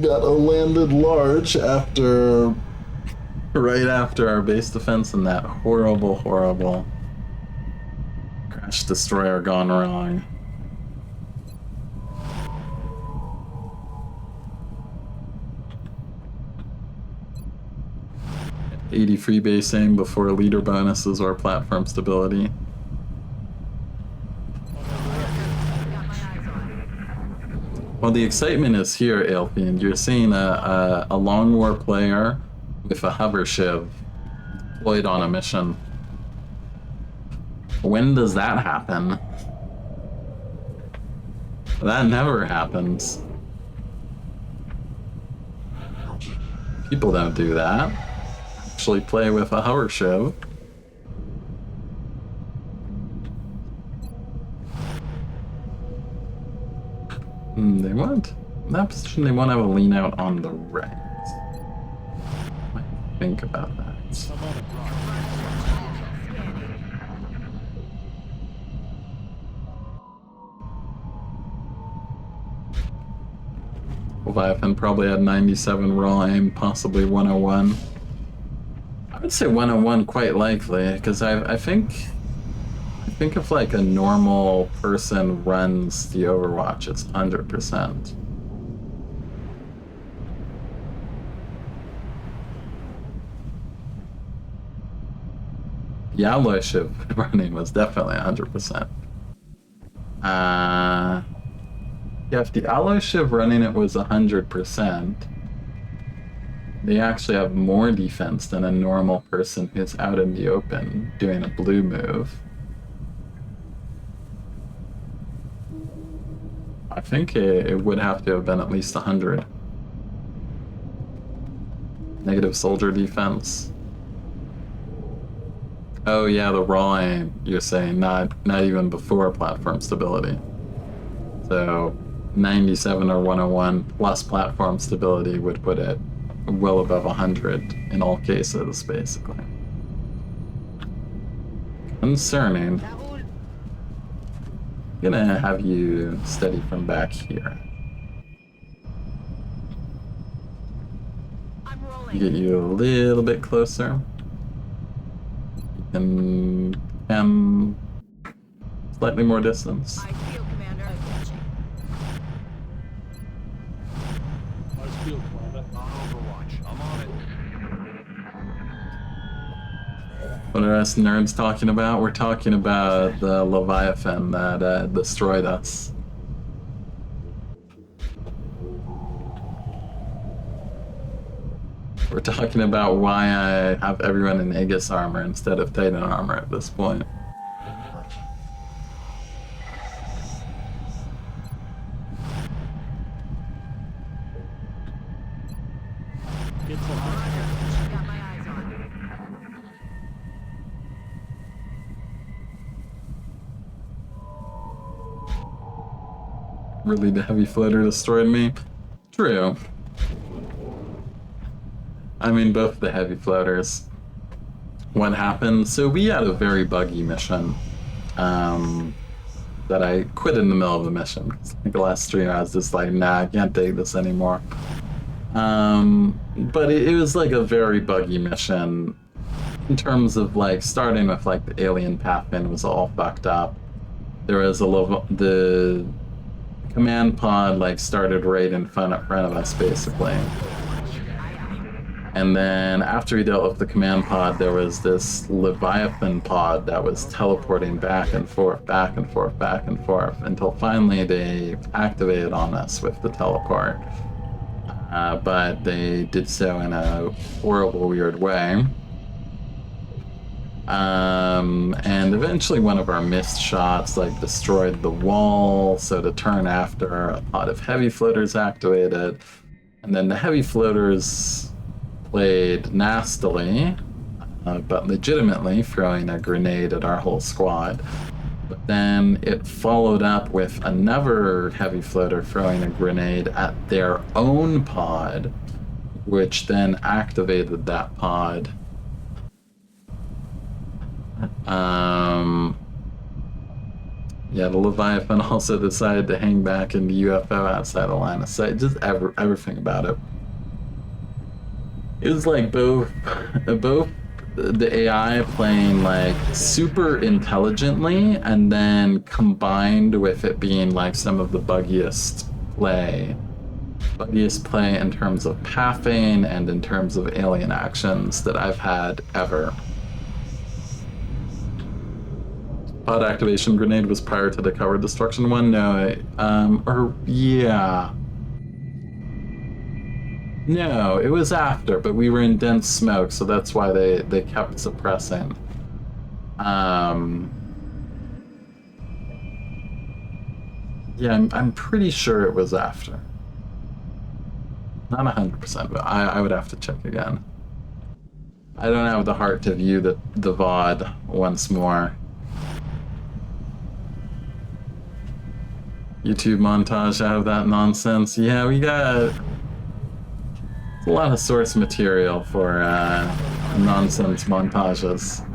Got a landed large right after our base defense and that horrible Crash Destroyer gone wrong. 80 freebasing before leader bonuses or platform stability. Got my eyes on. Well, the excitement is here, Aelfiend. You're seeing a Long War player with a hover shiv deployed on a mission. When does that happen? That never happens. People don't do that. Actually play with a hover shiv. They want in that position. They want to have a lean out on the right. Might think about that. I'm on it. Leviathan probably had 97 raw aim, possibly 101. I would say 101 quite likely, because I think if like a normal person runs the Overwatch, it's 100%. The alloy ship running was definitely 100%. Yeah, if the alloy shiv running it was 100%, they actually have more defense than a normal person who's out in the open doing a blue move. I think it would have to have been at least 100. Negative soldier defense. Oh yeah, the raw aim, you're saying, not even before platform stability. So 97 or 101 plus platform stability would put it well above 100 in all cases, basically. Concerning. I'm gonna have you steady from back here. I'm rolling. Get you a little bit closer. You can slightly more distance. I feel, Commander. Attention. Nice field, Commander. On Overwatch. I'm on it. What are us nerds talking about? We're talking about the Leviathan that destroyed us. We're talking about why I have everyone in Aegis armor instead of Titan armor at this point. Get some. Got my eyes on. Really, the heavy floater destroyed me? True. I mean, both the heavy floaters. What happened? So we had a very buggy mission that I quit in the middle of the mission. I think the last stream I was just like, nah, I can't take this anymore. But it was like a very buggy mission in terms of like starting with like the alien pathfin was all fucked up. There was the command pod like started right in front of us basically. And then after we dealt with the command pod, there was this Leviathan pod that was teleporting back and forth, back and forth, back and forth, until finally they activated on us with the teleport. But they did so in a horrible, weird way. And eventually one of our missed shots like destroyed the wall, so to turn after, a pod of heavy floaters activated. And then the heavy floaters played nastily, but legitimately, throwing a grenade at our whole squad. But then it followed up with another heavy floater throwing a grenade at their own pod, which then activated that pod. Yeah, the Leviathan also decided to hang back in the UFO outside the line of sight. Just everything about it. It was like both the AI playing like super intelligently, and then combined with it being like some of the buggiest play funniest play in terms of pathing and in terms of alien actions that I've had ever. Pod activation grenade was prior to the cover destruction one? No, yeah. No, it was after, but we were in dense smoke, so that's why they kept suppressing. Yeah, I'm pretty sure it was after. Not 100%, but I would have to check again. I don't have the heart to view the VOD once more. YouTube montage out of that nonsense. Yeah, we got a lot of source material for nonsense montages.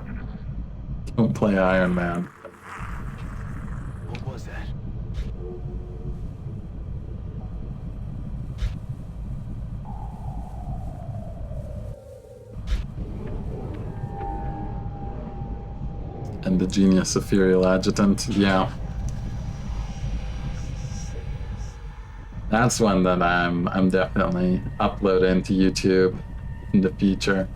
Don't play Iron Man. What was that? And the genius Ethereal Adjutant, yeah. That's one that I'm definitely uploading to YouTube in the future.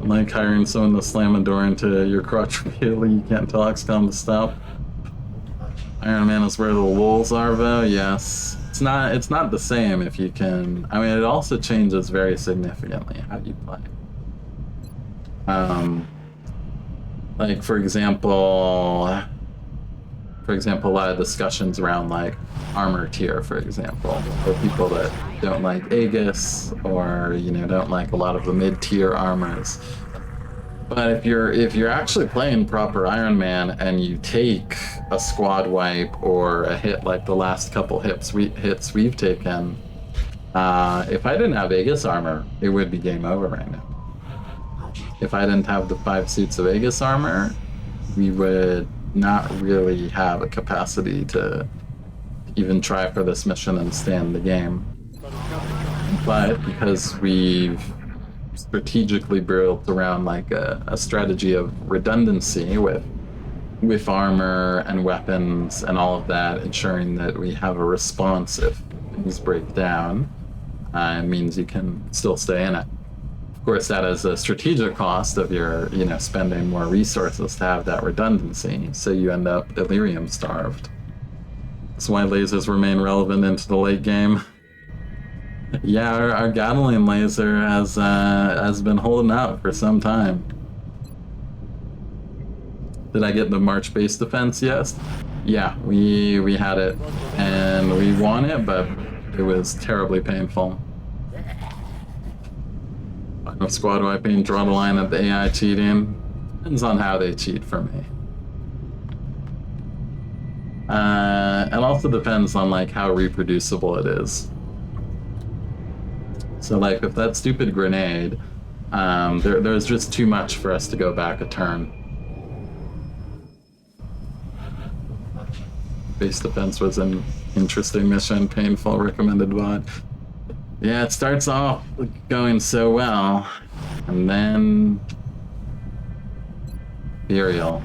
Like hiring someone to slam a door into your crotch repeatedly, you can't tell XCOM to stop. Iron Man is where the lulz are, though. Yes, it's not the same if you can. I mean, it also changes very significantly how you play. Like for example, a lot of discussions around like armor tier, for example, for people that don't like Aegis or don't like a lot of the mid-tier armors. But if you're actually playing proper Iron Man and you take a squad wipe or a hit like the last couple hits we've taken, if I didn't have Aegis armor, it would be game over right now. If I didn't have the 5 suits of Aegis armor, we would not really have a capacity to even try for this mission and stay in the game. But because we've strategically built around like a strategy of redundancy with armor and weapons and all of that, ensuring that we have a response if things break down, it means you can still stay in it. Of course, that is a strategic cost of your, spending more resources to have that redundancy, so you end up Illyrium starved. That's why lasers remain relevant into the late game. Yeah, our Gatling laser has been holding out for some time. Did I get the March base defense? Yes. Yeah, we had it, and we won it, but it was terribly painful. No squad wiping, draw the line at the AI cheating. Depends on how they cheat for me. It also depends on like how reproducible it is. So like with that stupid grenade, there's just too much for us to go back a turn. Base defense was an interesting mission, painful, recommended VOD. Yeah, it starts off going so well, and then Ethereal.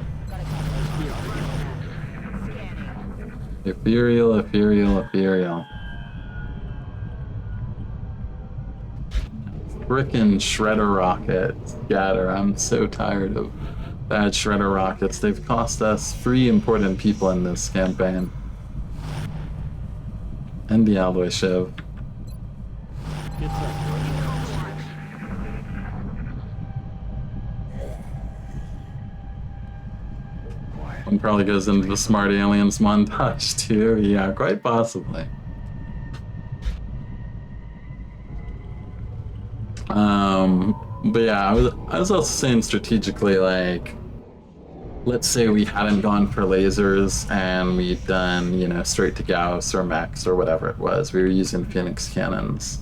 Ethereal. Frickin' shredder rocket scatter. I'm so tired of bad shredder rockets. They've cost us 3 important people in this campaign. And the alloy shiv. Get that. One probably goes into the smart aliens montage too. Yeah, quite possibly. But yeah, I was also saying strategically, like, let's say we hadn't gone for lasers and we'd done, straight to Gauss or Max or whatever it was. We were using Phoenix cannons.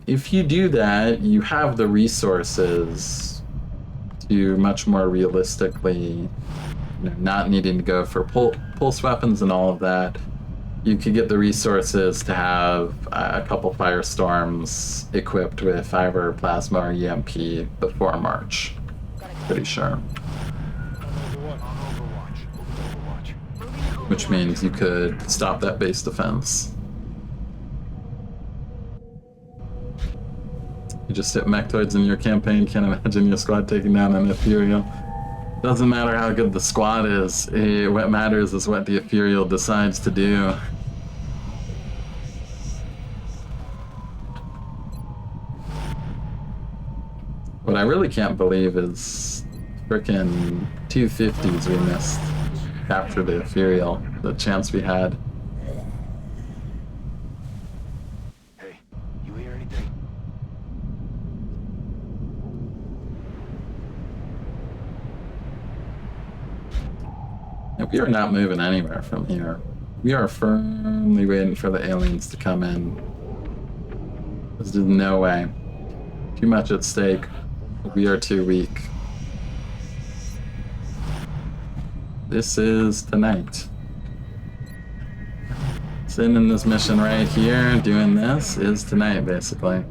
If you do that, you have the resources to much more realistically, not needing to go for pulse weapons and all of that, you could get the resources to have a couple firestorms equipped with fiber, plasma, or EMP before March. Pretty sure. Which means you could stop that base defense. You just hit mechtoids in your campaign, can't imagine your squad taking down an Ethereal. Doesn't matter how good the squad is, what matters is what the Ethereal decides to do. What I really can't believe is frickin' 250s we missed after the Ethereal, the chance we had. Hey, you hear anything? And we are not moving anywhere from here. We are firmly waiting for the aliens to come in. There's just no way. Too much at stake. We are too weak. This is tonight. Sitting in this mission right here, doing this, is tonight, basically.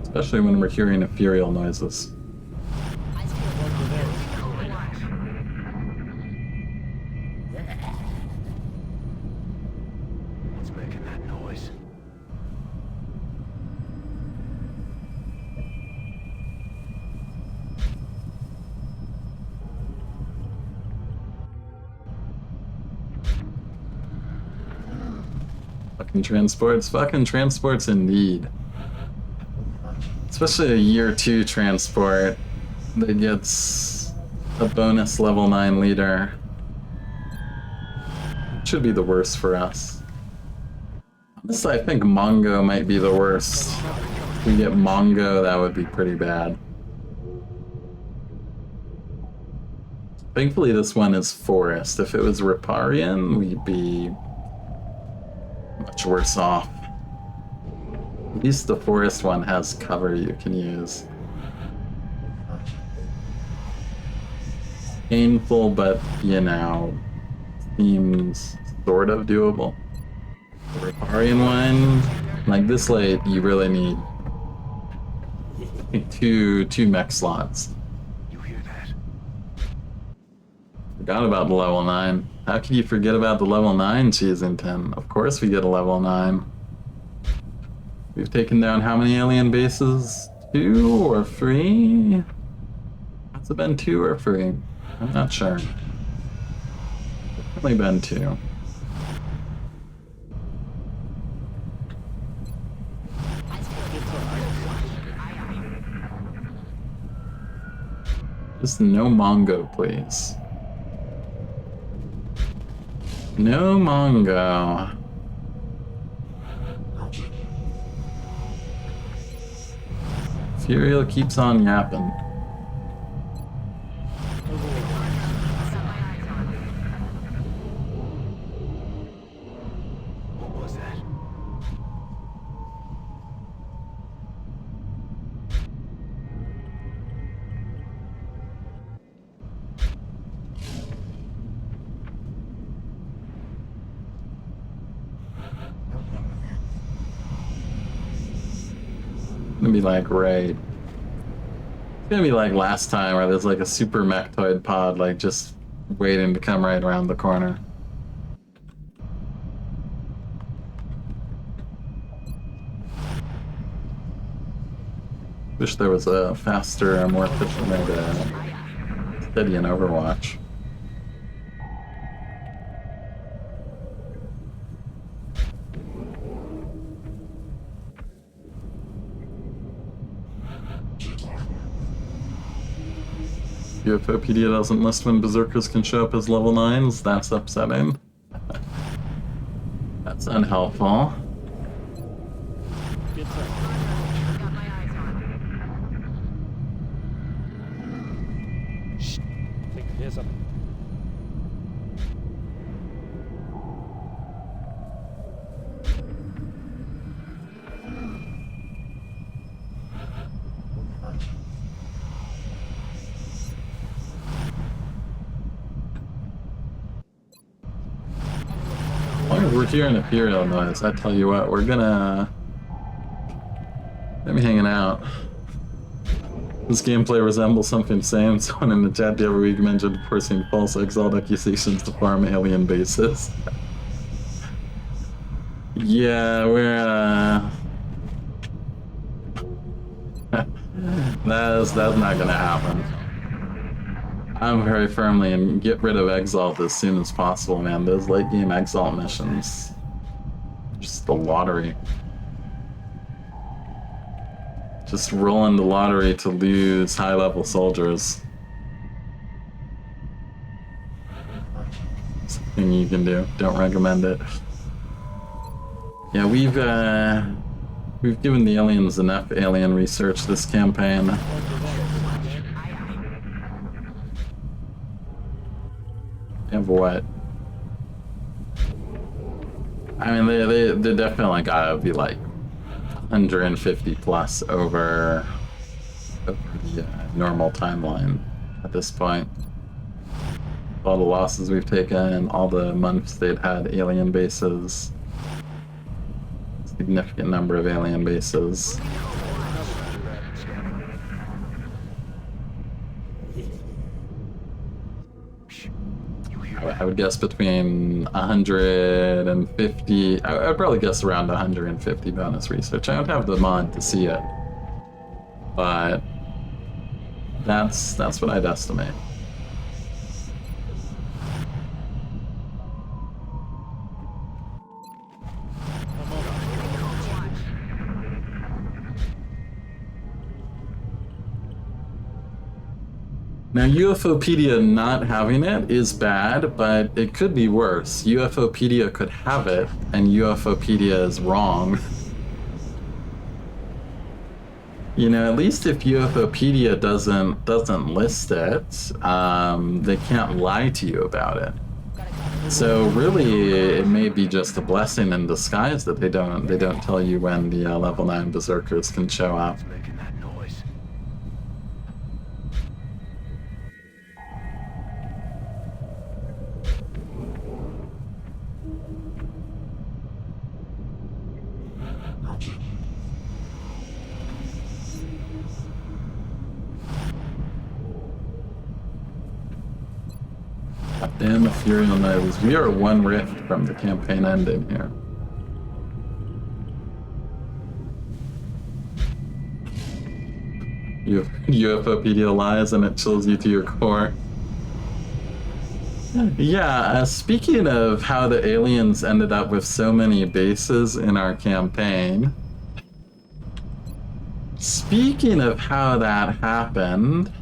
Especially when we're hearing ethereal noises. What's making that noise? Fucking transports indeed. Especially a year 2 transport that gets a bonus level 9 leader. Should be the worst for us. Honestly, I think Mongo might be the worst. If we get Mongo, that would be pretty bad. Thankfully, this one is Forest. If it was Riparian, we'd be much worse off. At least the Forest one has cover you can use. Painful, but, you know, seems sort of doable. The Riparian one, like this late, you really need two mech slots. You hear that? Forgot about the level 9. How can you forget about the level 9 Cheesington? Of course we get a level 9. We've taken down how many alien bases? 2 or 3? Has it been 2 or 3? I'm not sure. Definitely been 2. Just no Mongo, please. No Mongo. Furiel keeps on yapping. What was that? Gonna be like right. It's gonna be like last time where there's like a super mechtoid pod like just waiting to come right around the corner. Wish there was a faster, more efficient way to steady an Overwatch. UFOpedia doesn't list when berserkers can show up as level 9s. That's upsetting. That's unhelpful. Get some. Got my eyes on. Shh. Think here's a. we're hearing Ethereal noise, I tell you what, we're gonna be hanging out. This gameplay resembles something same. Someone in the chat the other week mentioned forcing false exalt accusations to farm alien bases. Yeah, we're that's not gonna happen. I'm very firmly in get rid of exalt as soon as possible, man. Those late game exalt missions, just the lottery. Just rolling the lottery to lose high-level soldiers. Something you can do. Don't recommend it. Yeah, we've given the aliens enough alien research this campaign. Of what? I mean, they definitely gotta be like 150 plus over the normal timeline at this point. All the losses we've taken, all the months they'd had alien bases, significant number of alien bases. I would guess between 150, I'd probably guess around 150 bonus research. I don't have the mod to see it, but that's what I'd estimate. Now, UFOpedia not having it is bad, but it could be worse. UFOpedia could have it, and UFOpedia is wrong. You know, at least if UFOpedia doesn't list it, they can't lie to you about it. So really, it may be just a blessing in disguise that they don't tell you when the level 9 berserkers can show up. Damn Ethereal Nobles. We are one rift from the campaign ending here. UFOpedia lies and it chills you to your core. Yeah, speaking of how the aliens ended up with so many bases in our campaign, speaking of how that happened,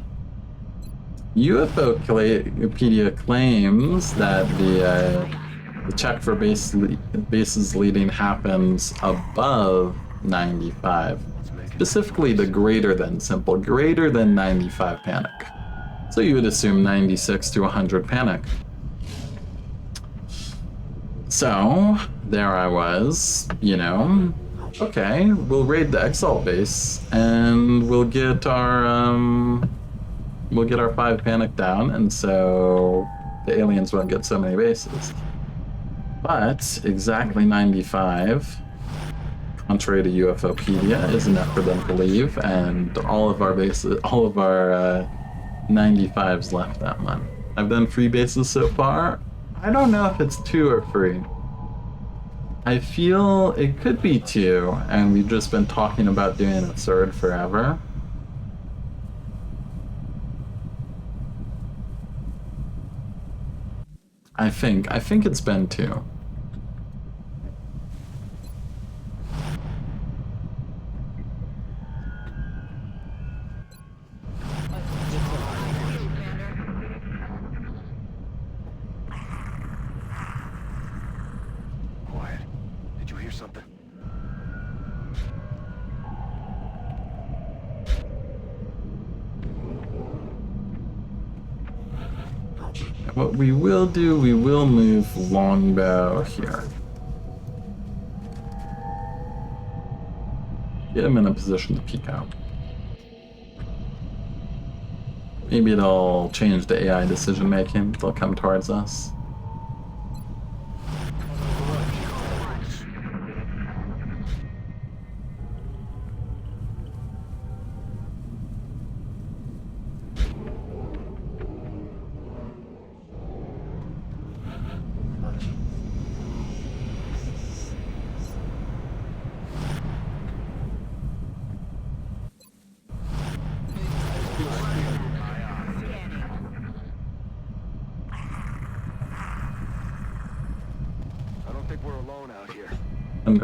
UFOpedia claims that the check for bases leading happens above 95. Specifically the greater than symbol, greater than 95 panic. So you would assume 96 to 100 panic. So there I was, you know, okay, we'll raid the Exalt base and we'll get our 5 panic down, and so the aliens won't get so many bases. But exactly 95, contrary to UFOpedia, is enough for them to leave, and all of our 95s left that month. I've done 3 bases so far. I don't know if it's 2 or 3. I feel it could be 2, and we've just been talking about doing a 3rd forever. I think it's been 2. Quiet. Did you hear something? What we will do, we will move Longbow here. Get him in a position to peek out. Maybe it'll change the AI decision making. They'll come towards us.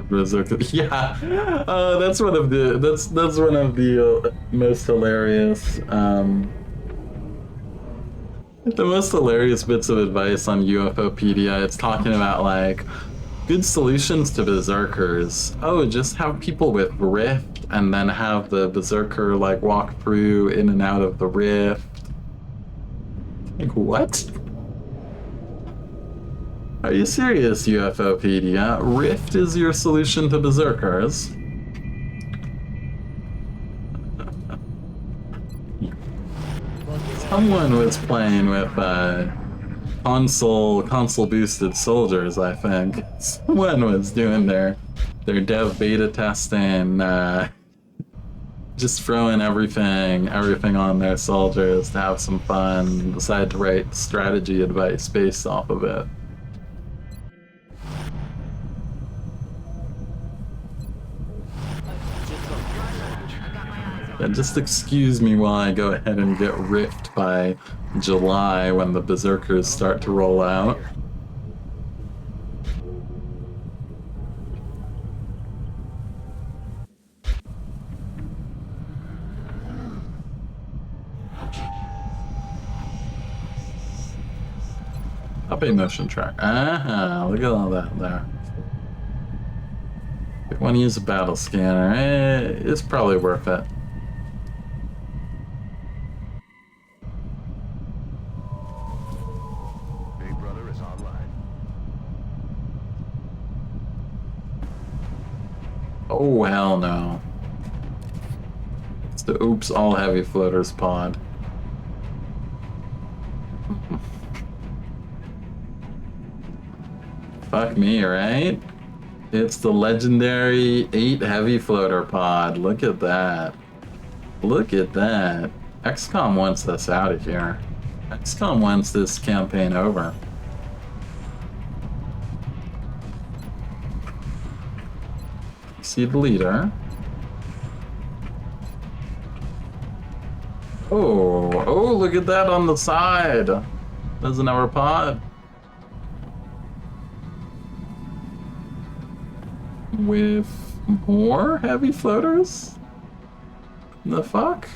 Berserker. Yeah, that's one of the that's one of the most hilarious the most hilarious bits of advice on UFOpedia. It's talking about like good solutions to berserkers. Oh, just have people with rift, and then have the berserker like walk through in and out of the rift. Like what? Are you serious, UFOpedia? Rift is your solution to berserkers? Someone was playing with console boosted soldiers, I think. Someone was doing their dev beta testing, just throwing everything on their soldiers to have some fun, and decide to write strategy advice based off of it. Yeah, just excuse me while I go ahead and get riffed by July when the berserkers start to roll out. Up a motion track. Look at all that there. If you want to use a battle scanner, it's probably worth it. Oh, hell no. It's the Oops All Heavy Floaters pod. Fuck me, right? It's the legendary 8 Heavy Floater pod. Look at that. Look at that. XCOM wants us out of here. XCOM wants this campaign over. See the leader. Oh, look at that on the side. Doesn't have a pod. With more heavy floaters? The fuck?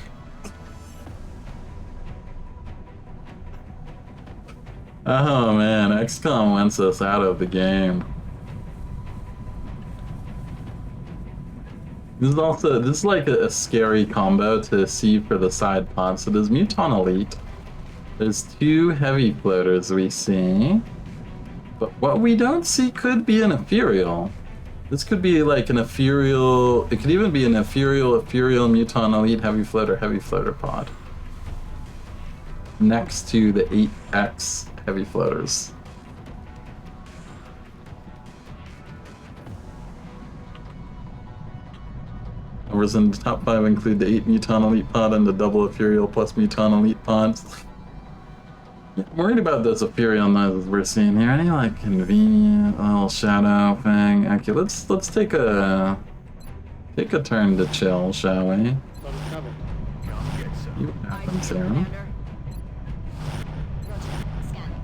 Oh man, XCOM wants us out of the game. This is like a scary combo to see for the side pod. So there's Muton Elite. There's 2 heavy floaters we see. But what we don't see could be an Ethereal. This could be like an Ethereal, it could even be an Ethereal Muton Elite heavy floater pod. Next to the 8X heavy floaters. Numbers in the top 5 include the 8 Muton Elite pod and the double Ethereal plus Muton Elite pods. Yeah, I'm worried about those Ethereal noises we're seeing here. Any like convenient little shadow thing? Okay, let's take a turn to chill, shall we? I'm coming. See what happens here. Commander. Roger. Scanning.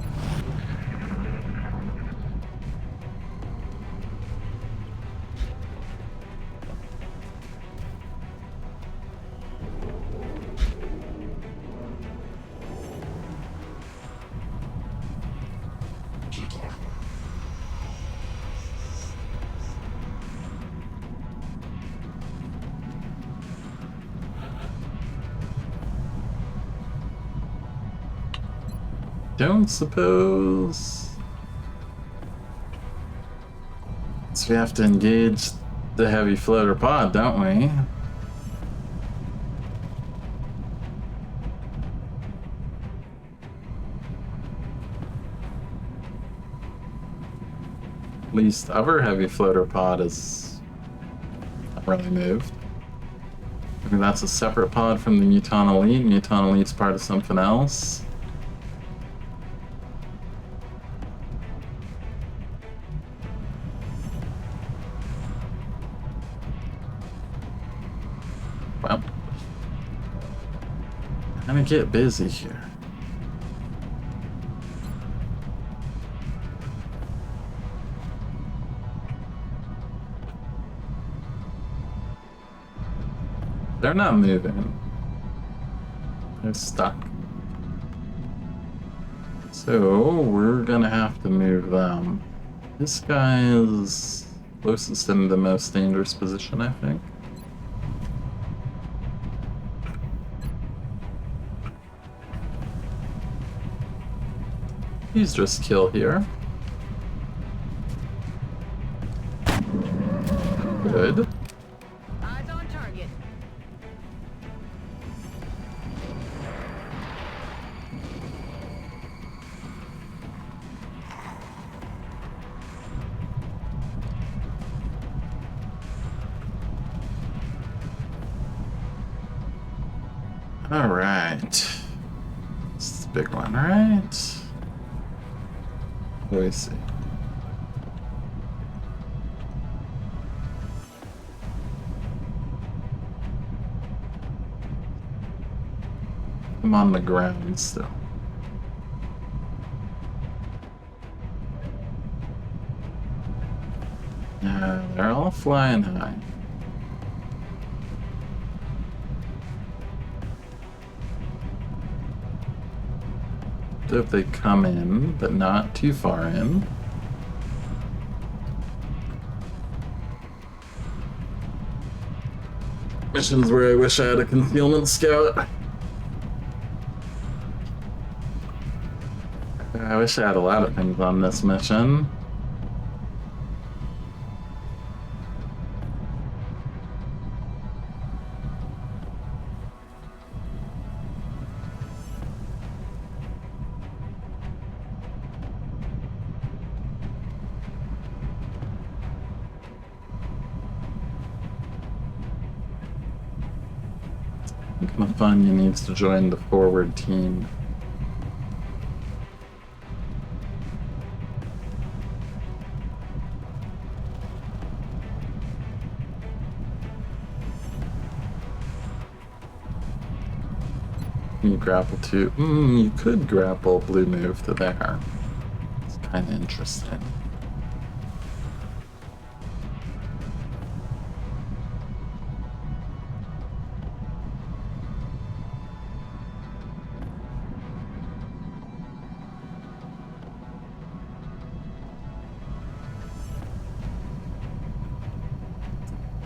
Don't suppose. So we have to engage the heavy floater pod, don't we? At least our heavy floater pod is not really moved. Maybe that's a separate pod from the Muton Elite. Muton Elite's part of something else. Well, I'm gonna get busy here. They're not moving. They're stuck. So we're gonna have to move them. This guy is closest in the most dangerous position, I think. He's just kill here. Good. Eyes on target. All right. This is the big one, right? Let me see. I'm on the ground still. Yeah, they're all flying high. So if they come in, but not too far in. Missions where I wish I had a concealment scout. I wish I had a lot of things on this mission. I think Mafanya needs to join the forward team. Can you grapple to? You could grapple blue move to there. It's kind of interesting.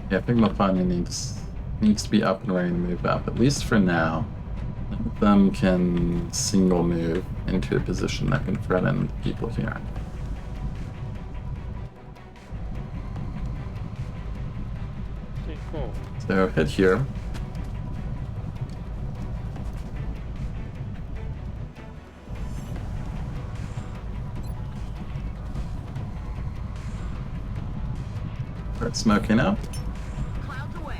Yeah, I think Mafanya needs to be up and ready to move up, at least for now. None of them can single move into a position that can threaten people here. Okay, cool. So hit here. Start smoking up. Clouds away.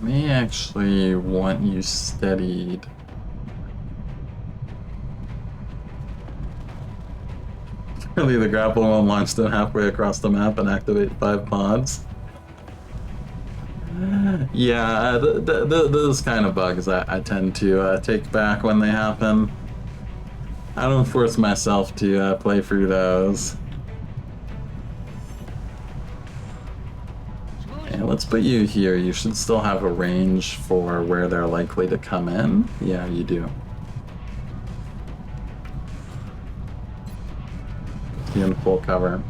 May actually want you steadied. Really, the grapple won't launch them halfway across the map and activate 5 pods. Yeah, those kind of bugs I tend to take back when they happen. I don't force myself to play through those. Okay, let's put you here. You should still have a range for where they're likely to come in. Yeah, you do. You in full cover.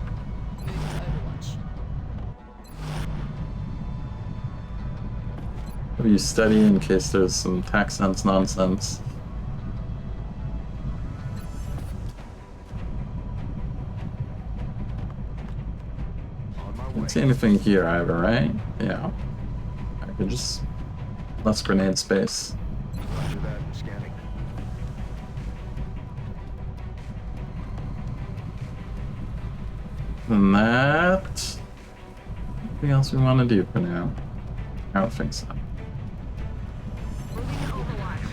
Have you steady in case there's some tax sense nonsense? Don't see anything here either, right? Yeah. I could just less grenade space. Roger that. Scanning. And that. Anything else we want to do for now? I don't think so. Moving to Overwatch.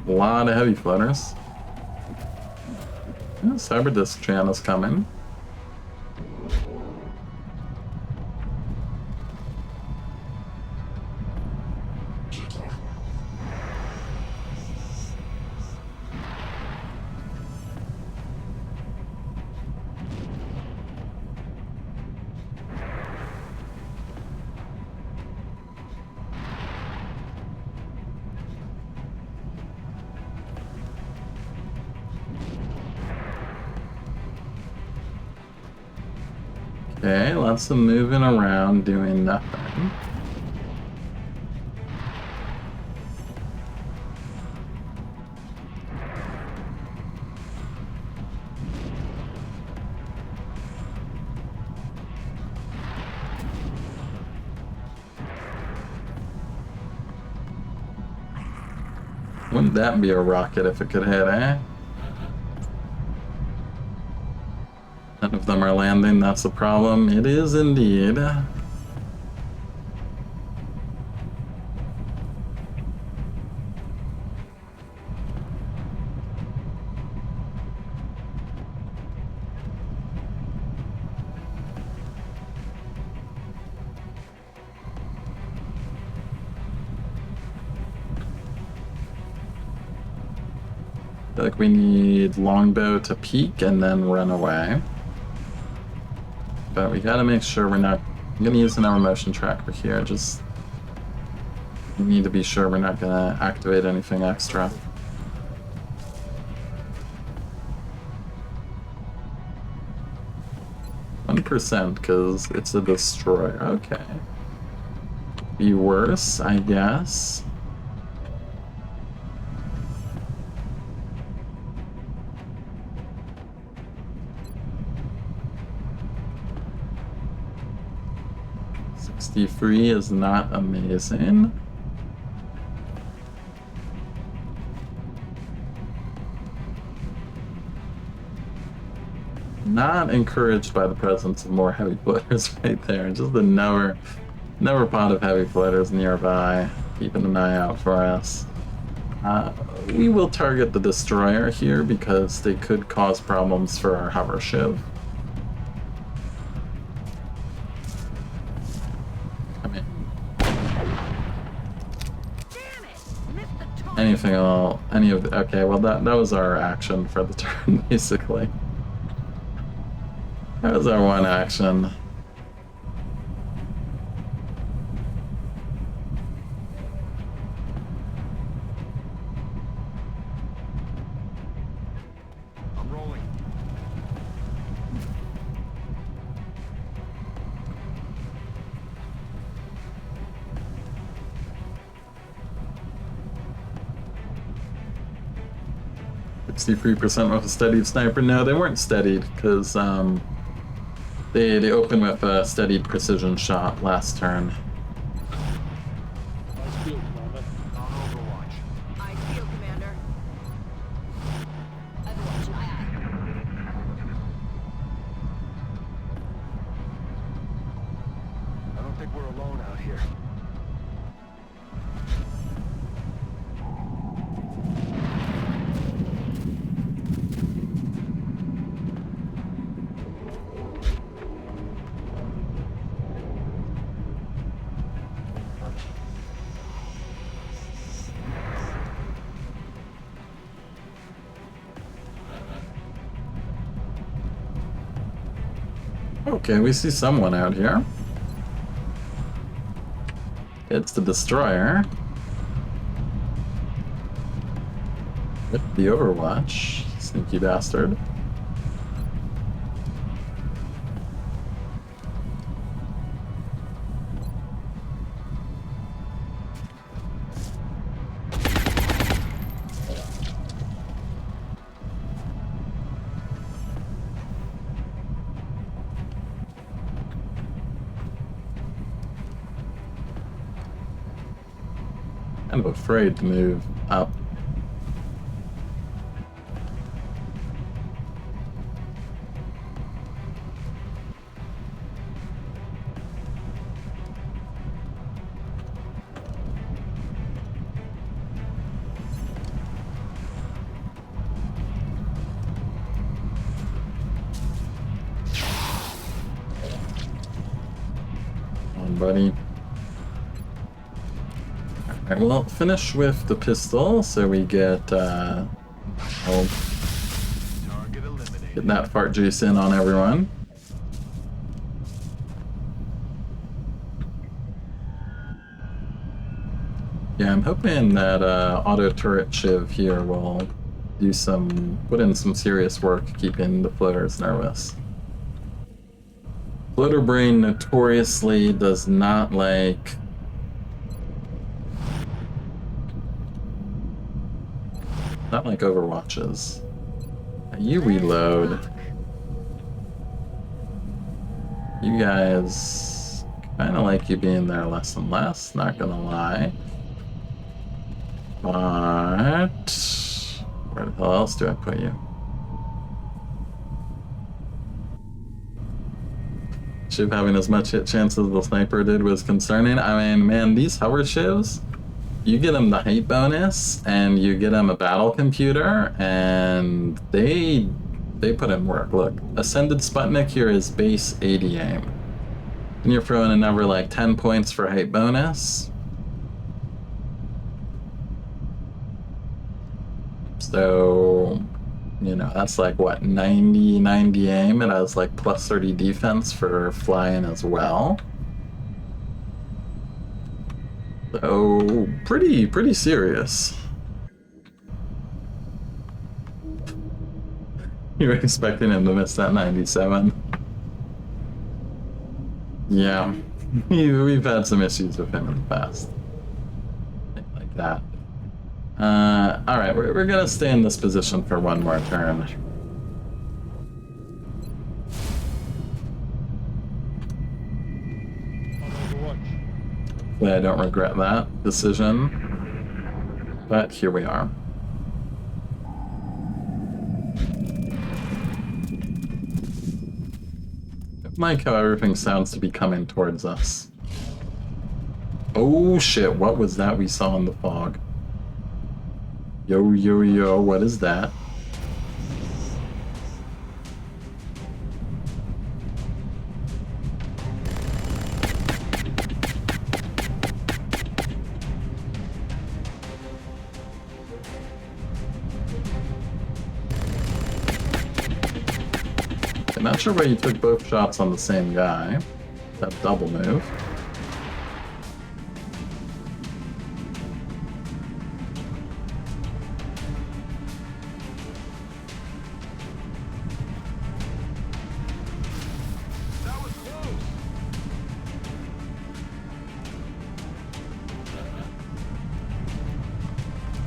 A lot of heavy flutters. Yeah, Cyber Disc Jan is coming. Okay, lots of moving around doing nothing. Wouldn't that be a rocket if it could hit, eh? None of them are landing, that's the problem. It is indeed. I feel like we need Longbow to peek and then run away. But we gotta make sure we're not... I'm gonna use another motion tracker here, just... We need to be sure we're not gonna activate anything extra. %, because it's a destroyer. Okay. Be worse, I guess. Free is not amazing. Not encouraged by the presence of more heavy floaters right there. Just the never pot of heavy floaters nearby, keeping an eye out for us. We will target the destroyer here because they could cause problems for our hover shiv. Anything at all, okay, well that was our action for the turn, basically. That was our one action. I'm rolling. %, with a steadied sniper. No, they weren't steadied because they opened with a steadied precision shot last turn. Nice field, Commander. On Overwatch. I feel, Commander. Overwatch, I don't think we're alone out here. Okay, we see someone out here. It's the destroyer. With the Overwatch. Sneaky bastard. Kind of afraid to move up. on, buddy. Alright, well, finish with the pistol so we get, get that fart juice in on everyone. Yeah, I'm hoping that auto turret Shiv here will put in some serious work keeping the floaters nervous. Floater brain notoriously does not like overwatches. You reload. You guys kind of like you being there less and less, not gonna lie. But where the hell else do I put you? Shiv having as much hit chance as the sniper did was concerning. I mean, man, these hover shivs, you get them the height bonus, and you get them a battle computer, and they put in work. Look, Ascended Sputnik here is base 80 aim. And you're throwing a number like 10 points for height bonus. So, you know, that's like, what, 90 aim? It has like plus 30 defense for flying as well. So, pretty serious. You were expecting him to miss that 97. Yeah, we've had some issues with him in the past. Like that. Alright, we're gonna stay in this position for one more turn. I don't regret that decision, but here we are. I like how everything sounds to be coming towards us. Oh shit, what was that we saw in the fog? Yo, what is that? I'm not sure why you took both shots on the same guy. That double move.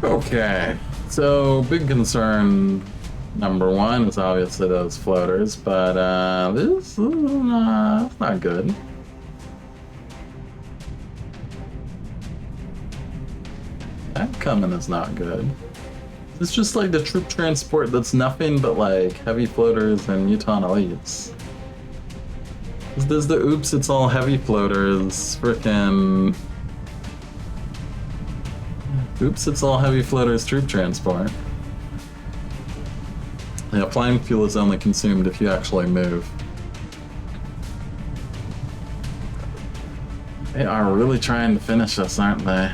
Okay, so big concern number one is obviously those floaters, but this is not good. That coming is not good. It's just like the troop transport that's nothing but like heavy floaters and Utah elites. There's the oops, it's all heavy floaters, frickin'. Oops, it's all heavy floaters troop transport. Yeah, flying fuel is only consumed if you actually move. They are really trying to finish us, aren't they?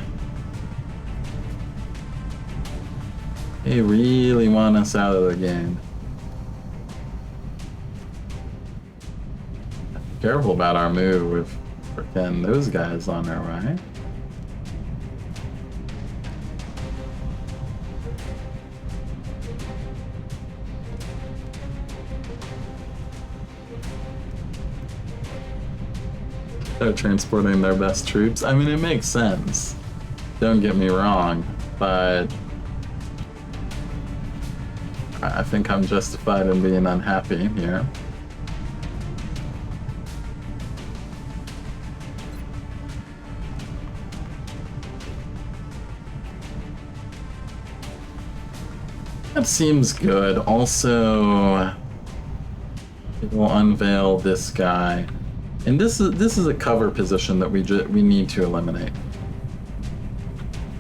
They really want us out of the game. Be careful about our move with frickin' those guys on our right. They're transporting their best troops. I mean, it makes sense. Don't get me wrong, but I think I'm justified in being unhappy here. That seems good. Also, it will unveil this guy. And this is a cover position that we need to eliminate.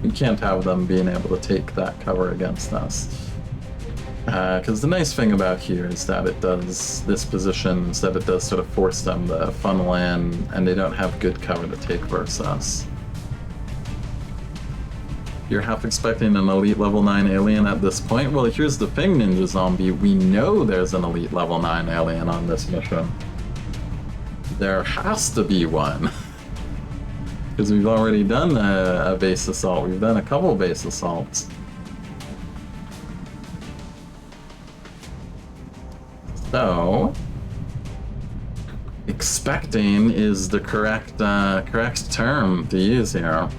We can't have them being able to take that cover against us. Because the nice thing about here is that it does this position, is that it does sort of force them to funnel in, and they don't have good cover to take versus us. You're half expecting an elite level 9 alien at this point? Well, here's the thing, Ninja Zombie. We know there's an elite level 9 alien on this mission. There has to be one. Because we've already done a base assault. We've done a couple base assaults. So, expecting is the correct term to use here.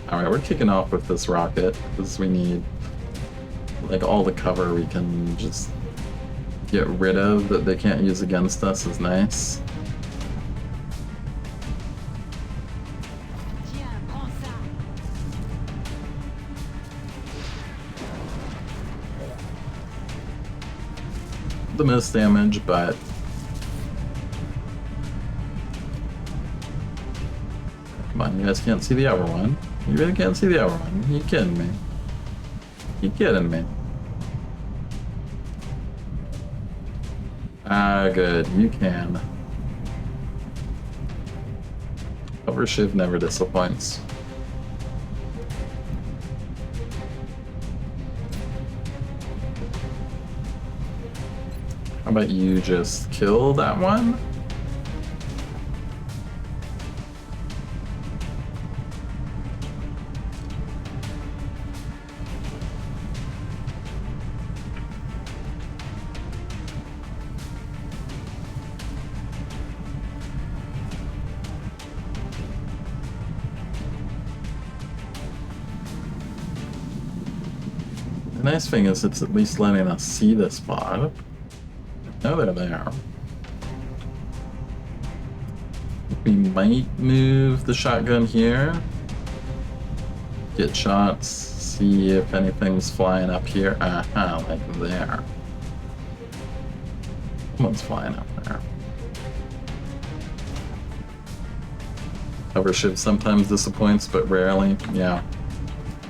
Alright, we're kicking off with this rocket, because we need, like, all the cover we can just get rid of that they can't use against us is nice. The miss damage, but come on, you guys can't see the other one. You really can't see the other one. You kidding me? You kidding me? Ah, good. You can. Cover Shiv never disappoints. How about you just kill that one? The nice thing is it's at least letting us see this spot. Oh, they're there. We might move the shotgun here. Get shots, see if anything's flying up here. Aha, like there. Someone's flying up there. Hover Shiv sometimes disappoints, but rarely. Yeah.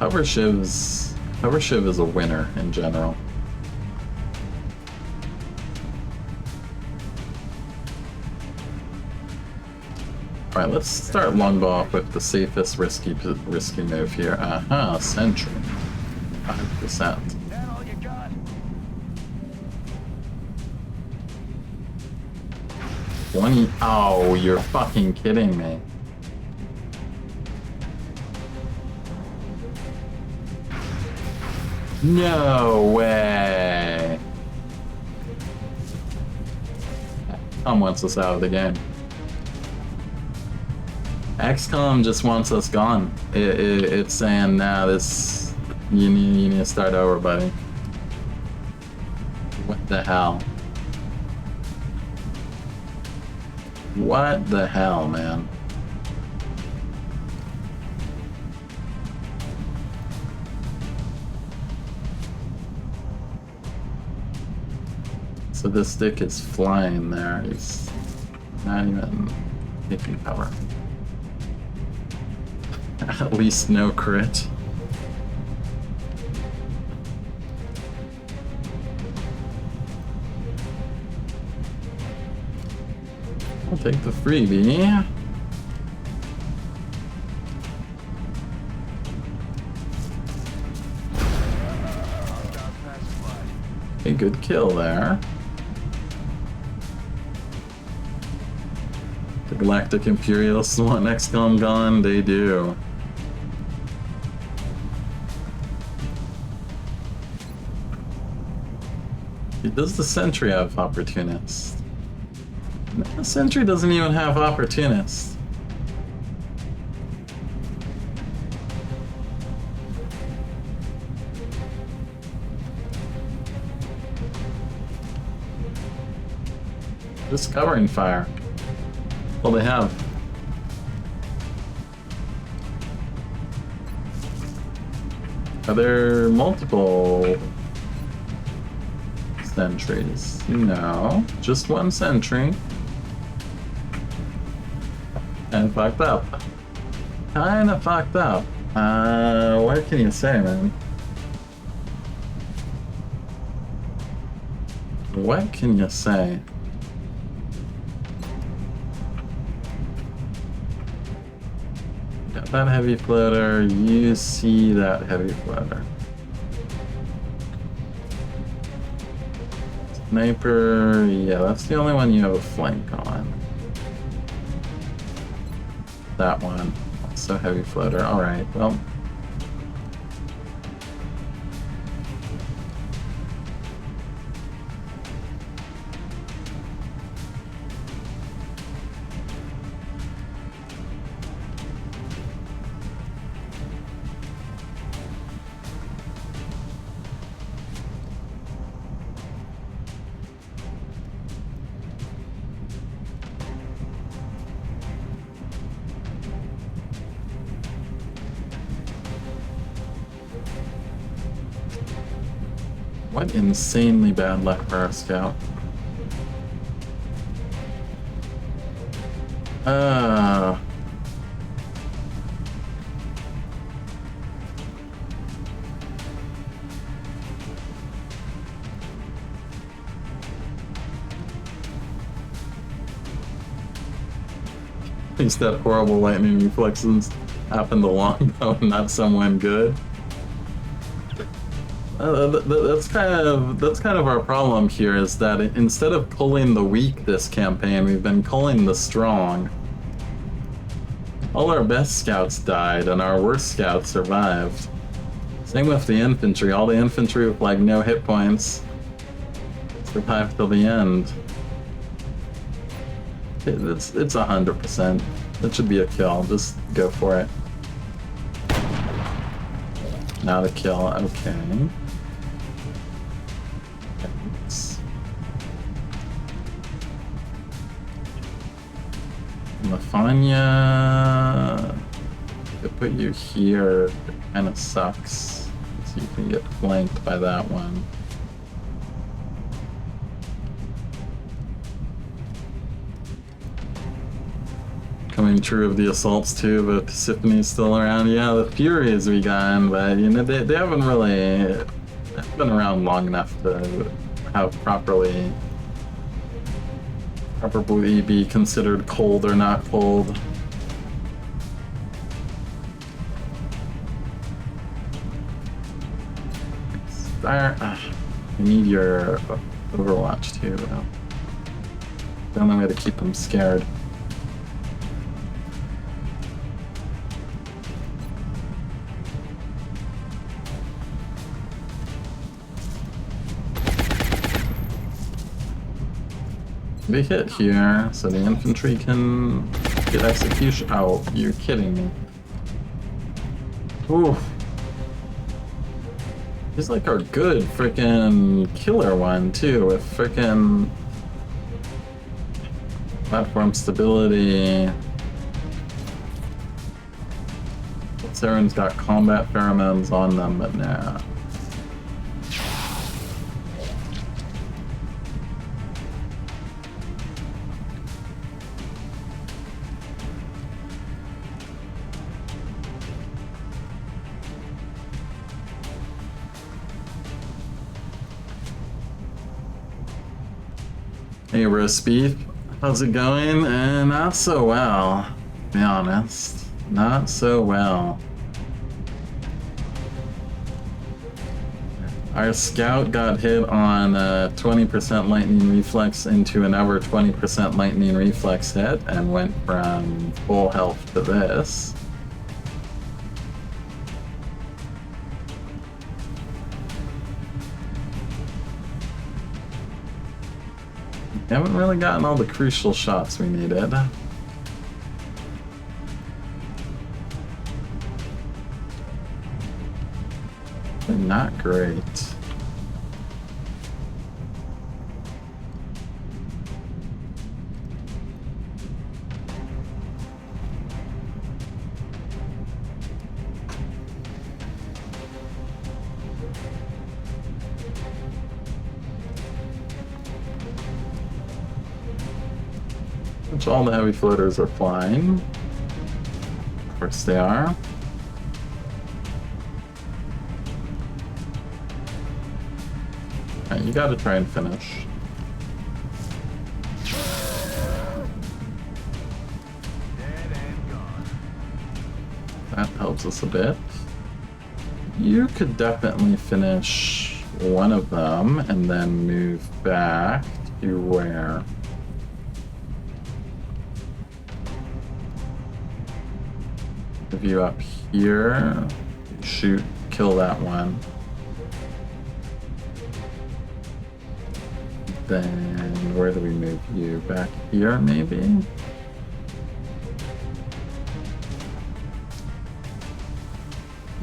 Hover Shiv is a winner in general. Alright, let's start longbow off with the safest risky move here. Aha, sentry. 5%. That all you got? 20. Oh, you're fucking kidding me. No way. XCOM wants us out of the game. XCOM just wants us gone. It's saying, nah, this, you need to start over, buddy. What the hell? What the hell, man? So this stick is flying there. He's not even taking cover. At least no crit. I'll take the freebie. A good kill there. The Galactic Imperialists want XCOM gone? They do. Does the sentry have opportunist? No, the sentry doesn't even have opportunist. Just covering fire. Well, they have. Are there multiple sentries? No, just one sentry. And fucked up. Kinda fucked up. What can you say, man? What can you say? Got that heavy floater, you see that heavy floater. Sniper, yeah, that's the only one you have a flank on. That one, also heavy floater, alright, well. What insanely bad luck for our scout. At least that horrible lightning reflexes happened to Longbow, not someone good. That's kind of our problem here, is that instead of culling the weak this campaign, we've been culling the strong. All our best scouts died, and our worst scouts survived. Same with the infantry. All the infantry with like no hit points survived till the end. It's 100%. That should be a kill. Just go for it. Not a kill. Okay. Lafanya, to put you here kind of sucks, so you can get flanked by that one. Coming true of the assaults too, but Persephone's still around. Yeah, the Furies we got, but you know they haven't really been around long enough to have properly be considered cold or not cold. I need your Overwatch too, though. The only way to keep them scared. Be hit here, so the infantry can get execution. Oh, you're kidding me. Ooh. He's like our good frickin' killer one, too, with frickin' platform stability. Saren's got combat pheromones on them, but nah. Hey, roast beef, how's it going? Not so well, to be honest. Not so well. Our scout got hit on a 20% lightning reflex into another 20% lightning reflex hit and went from full health to this. We haven't really gotten all the crucial shots we needed. They're not great. Which all the heavy floaters are flying. Of course they are. you gotta try and finish. That helps us a bit. You could definitely finish one of them and then move back to where? If you up here, shoot, kill that one. Then where do we move you? Back here, maybe?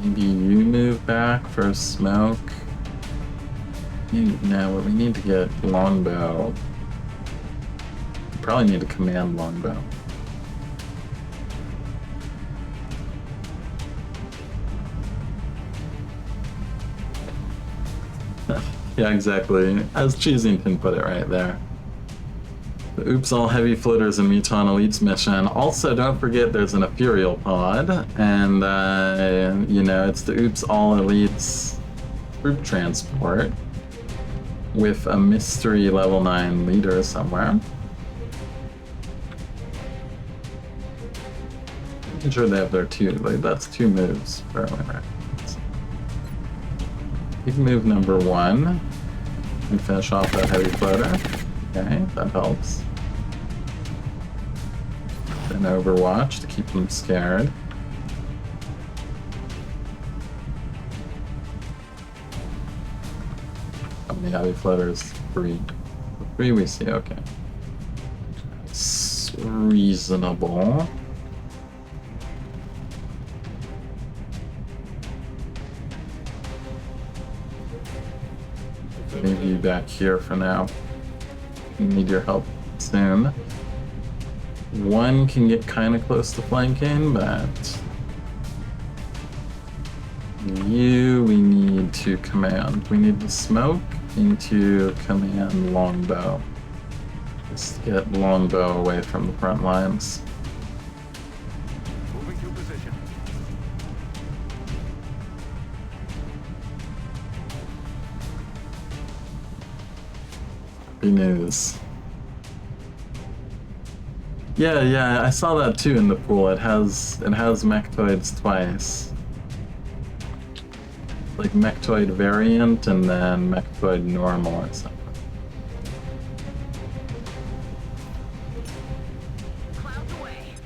Maybe you move back for smoke. No, we need to get longbow. We probably need to command longbow. Yeah, exactly. As Cheesington put it right there. The Oops All Heavy Floaters and Muton Elites mission. Also, don't forget there's an Ethereal pod, and you know, it's the Oops All Elites troop transport with a mystery level 9 leader somewhere. I'm sure they have their two, like, that's 2 moves for right. Big move number 1. And finish off that heavy floater. Okay, that helps. Then Overwatch to keep them scared. How many heavy floaters? 3. 3 we see, okay. It's reasonable. Maybe back here for now. We need your help soon. One can get kind of close to flanking, but you we need to command. We need to smoke into command longbow. Just get longbow away from the front lines. Moving to position. Happy news. Yeah, I saw that too in the pool. It has mechtoids twice. Like mechtoid variant and then mechtoid normal or something. Clouds away.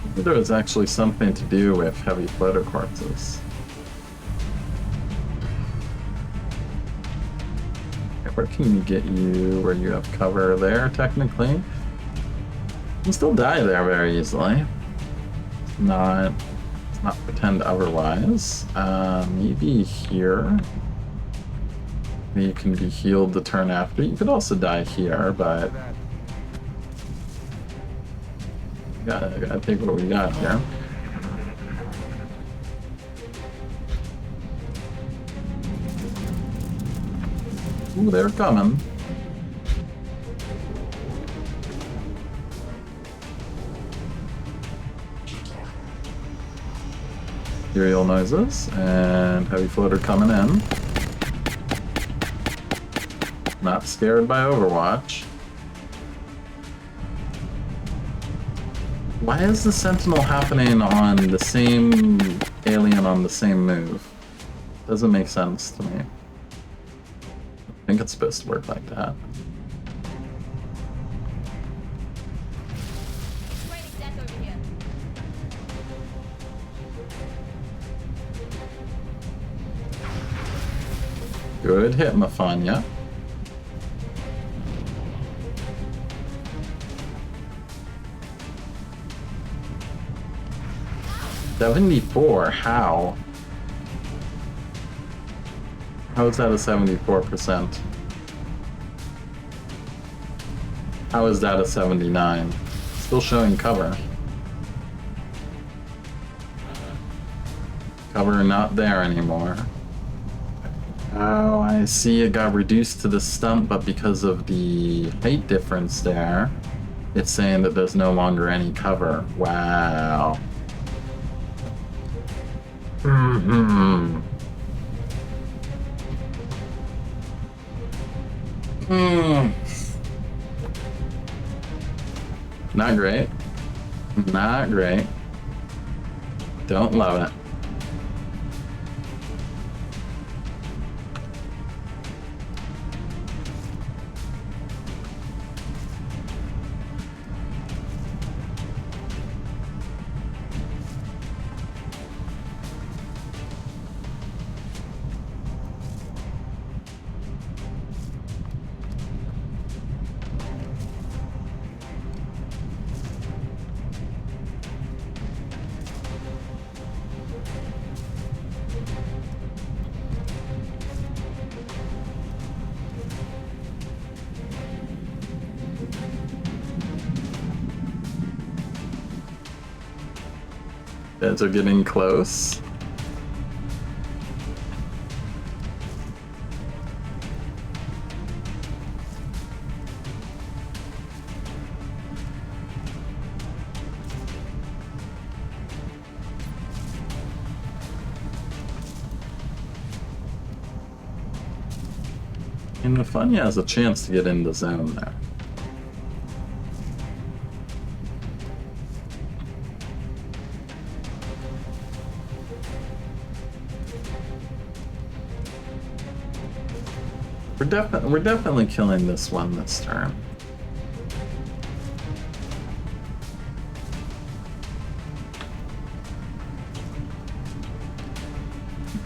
Maybe there was actually something to do with heavy floater corpses. Where can we get you where you have cover there, technically? You can still die there very easily. Let's not pretend otherwise. Maybe here. Maybe you can be healed the turn after. You could also die here, but gotta take what we got here. Ooh, they're coming. Ethereal noises and heavy floater coming in. Not scared by Overwatch. Why is the Sentinel happening on the same alien on the same move? Doesn't make sense to me. I think it's supposed to work like that. Raining death over here. Good hit, Mafanya. $74, how? How is that a 74%? How is that a 79? Still showing cover. Cover not there anymore. Oh, I see it got reduced to the stump, but because of the height difference there, it's saying that there's no longer any cover. Wow. Hmm. Not great. Not great. Don't love it. Guys are getting close. And Rafania has a chance to get into zone there. We're definitely killing this one this turn.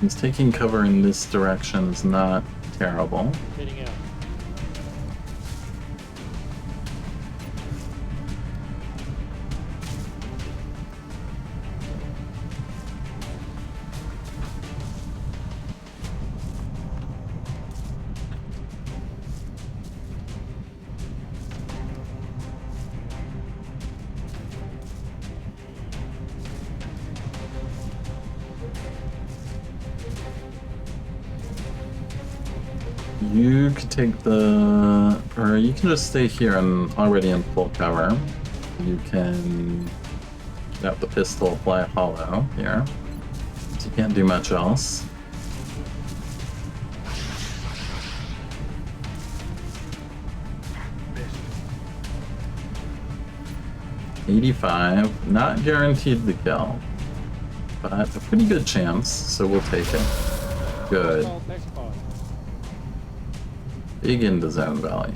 He's taking cover in this direction is not terrible. Heading out. You could take the, or you can just stay here and already in full cover. You can get out the pistol, fly hollow here. So you can't do much else. $85, not guaranteed the kill, but a pretty good chance, so we'll take it. Good. Oh, next part. Big into zone valley.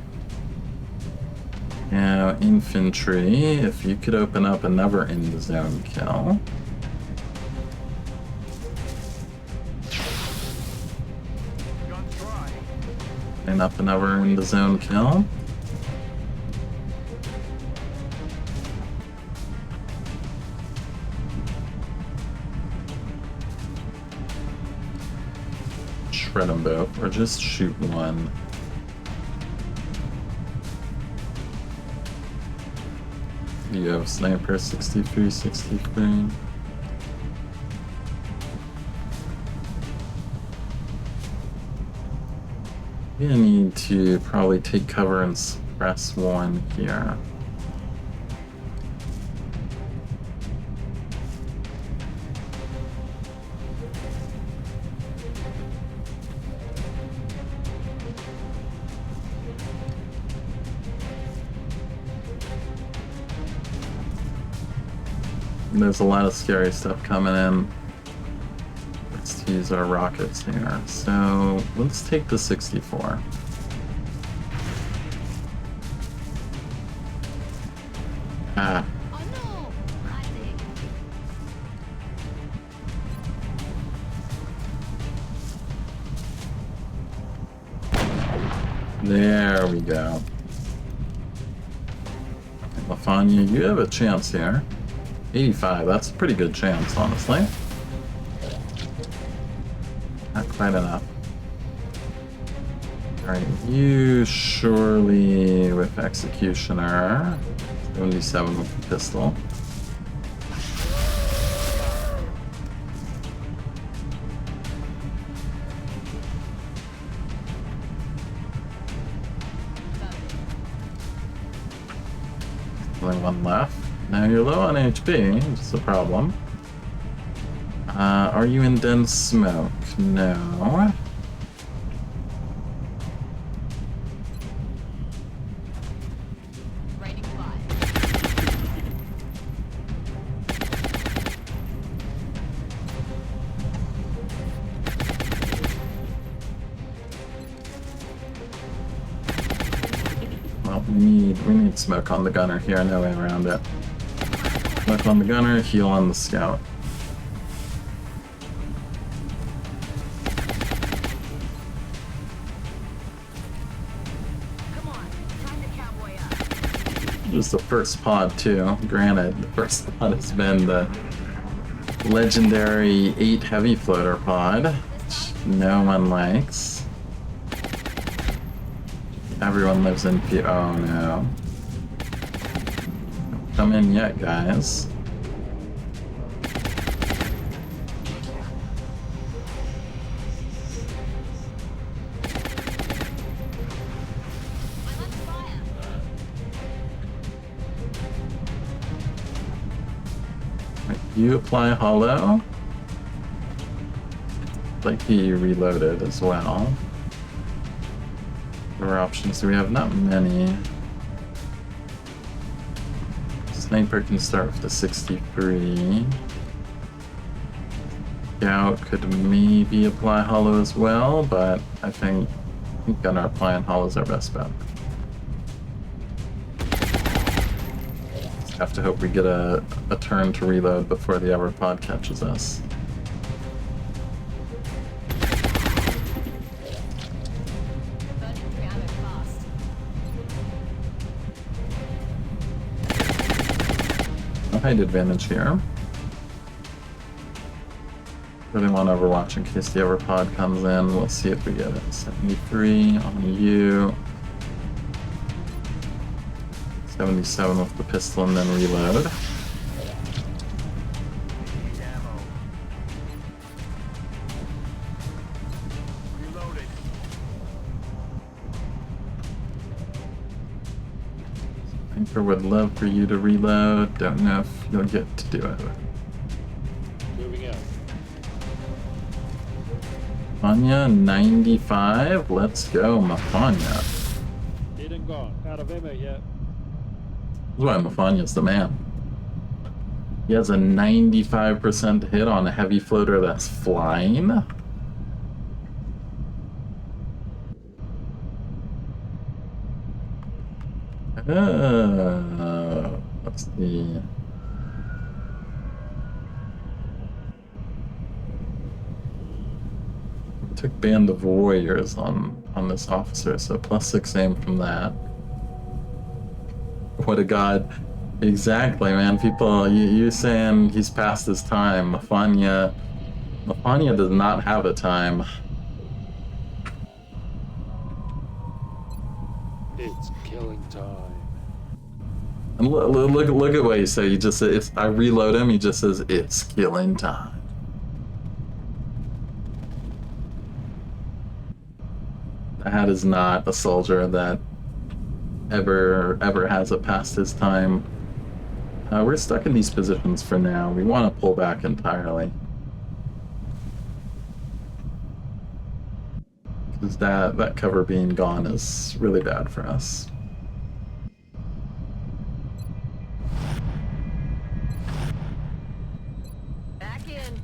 Now, infantry, if you could open up another in the zone kill. Open up another in the zone kill. Shred them both, or just shoot one. You have sniper 63, 63. You need to probably take cover and suppress one here. There's a lot of scary stuff coming in. Let's use our rockets here. So let's take the 64. Ah. Oh no! I think. There we go. Lafanya, you have a chance here. 85, that's a pretty good chance, honestly. Not quite enough. Alright, you surely with Executioner. 77 with the pistol. Only one left. Now you're low on HP, which is a problem. Are you in dense smoke? No. Writing fly. Well, we need smoke on the gunner here, no way around it. Smoke on the gunner, heal on the scout. Come on, time to cowboy up. Just the first pod too. Granted, the first pod has been the legendary 8 heavy floater pod, which no one likes. Everyone lives in oh no. Don't come in yet, guys. I'm on fire. You apply hollow. Like he reloaded as well. What options do we have? Not many. Sniper can start with the 63. Scout could maybe apply hollow as well, but I think gunner applying hollow is our best bet. Just have to hope we get a turn to reload before the other pod catches us. Burning through ammo fast. No height advantage here. Really want Overwatch in case the other pod comes in. We'll see if we get it. 73 on you. 77 with the pistol and then reload. Need ammo. Reloaded. Anchor would love for you to reload. Don't know if you'll get to do it. Moving out. Mafanya, 95. Let's go, Mafanya. Dead and gone. Out of ammo yet. That's why Mafanya's the man. He has a 95% hit on a heavy floater that's flying. Let's see. Took Band of Warriors on this officer, so +6 aim from that. What a god. Exactly, man. People, you saying he's past his time. Mafanya does not have a time. It's killing time. And look at what he said. He just said, I reload him, he just says, it's killing time. That is not a soldier that ever has it past his time. We're stuck in these positions for now. We want to pull back entirely. Because that cover being gone is really bad for us. Back in.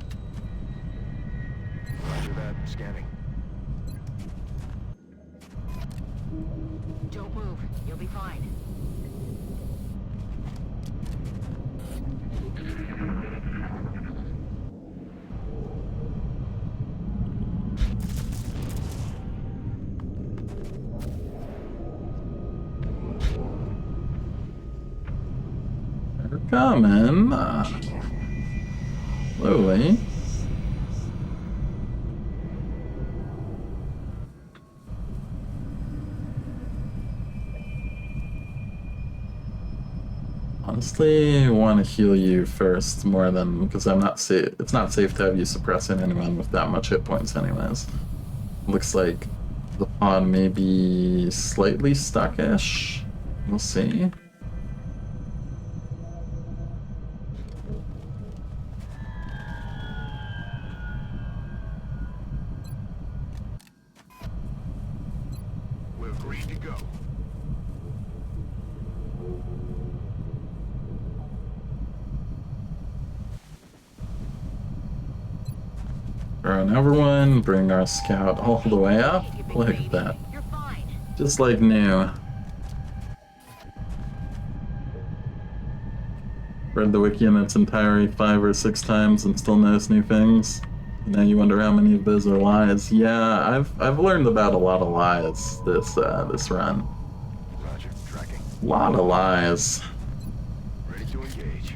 Roger that. Scanning. Don't move. You'll be fine. They're coming. Slowly. Honestly, I want to heal you first more than because I'm not safe. It's not safe to have you suppressing anyone with that much hit points, anyways. Looks like the pod may be slightly stuckish. We'll see. Green to go. Run everyone, bring our scout all the way up. You big Look baby. at that. You're fine. Just like new. Read the wiki in its entirety 5 or 6 times and still notice new things. Now you wonder how many of those are lies. Yeah, I've learned about a lot of lies this run. Roger, tracking. A lot of lies. Ready to engage.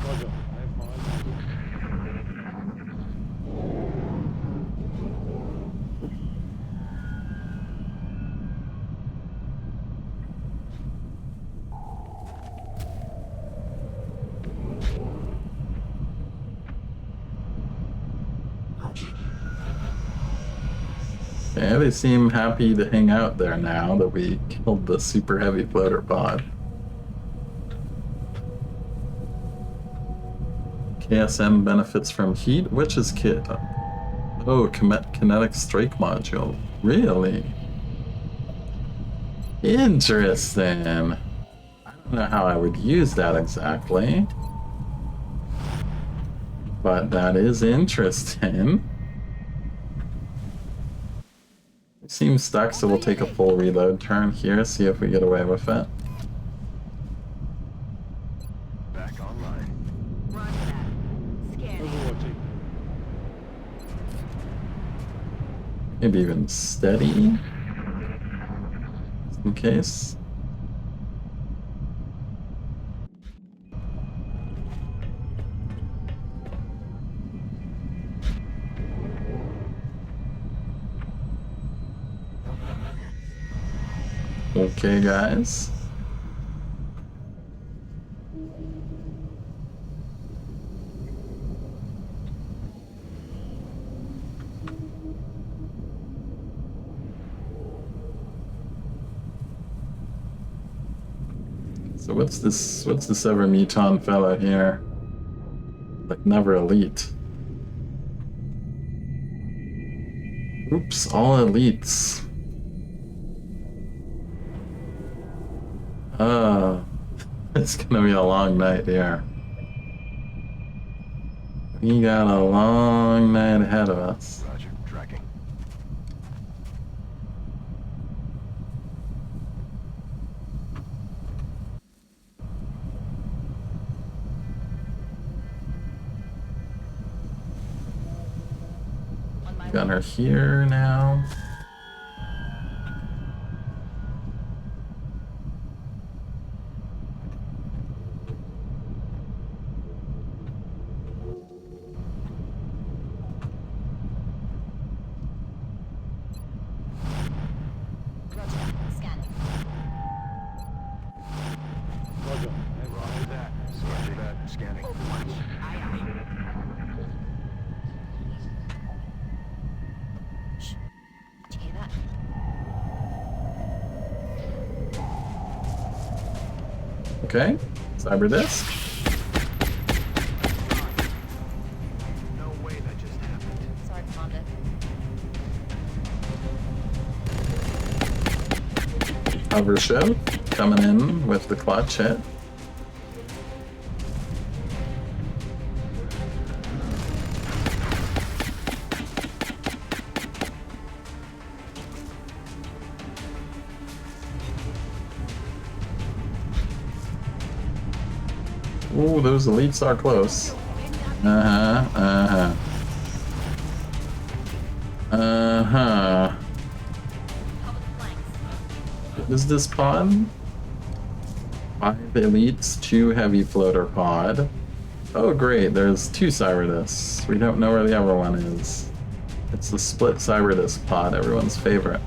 Roger. I have mine. Yeah, they seem happy to hang out there now that we killed the super heavy floater pod. KSM benefits from heat? Which is kinetic strike module. Really? Interesting. I don't know how I would use that exactly. But that is interesting. It seems stuck, so we'll take a full reload turn here, see if we get away with it. Back online. Roger that. Scanning. Overwatching. Maybe even steady. Just in case. Okay, guys. So what's this Evermeton fella here? Like never elite. Oops, all elites. It's gonna be a long night here. We got a long night ahead of us. Roger, tracking. On my Got way. her here now. Roger. Scanning. Roger. Roger that. Roger that. Scanning. Overwatch. Aye, aye. Shh. Did you hear that? Okay, cyber disc. No way that just happened. Sorry, Commander. Hover ship coming in with the clutch hit. Ooh, those elites are close. Uh-huh. Cover the flanks. What is this pod? 5 elites, 2 heavy floater pod. Oh great, there's 2 Cyberdiscs. We don't know where the other one is. It's the split Cyberdisc pod, everyone's favorite.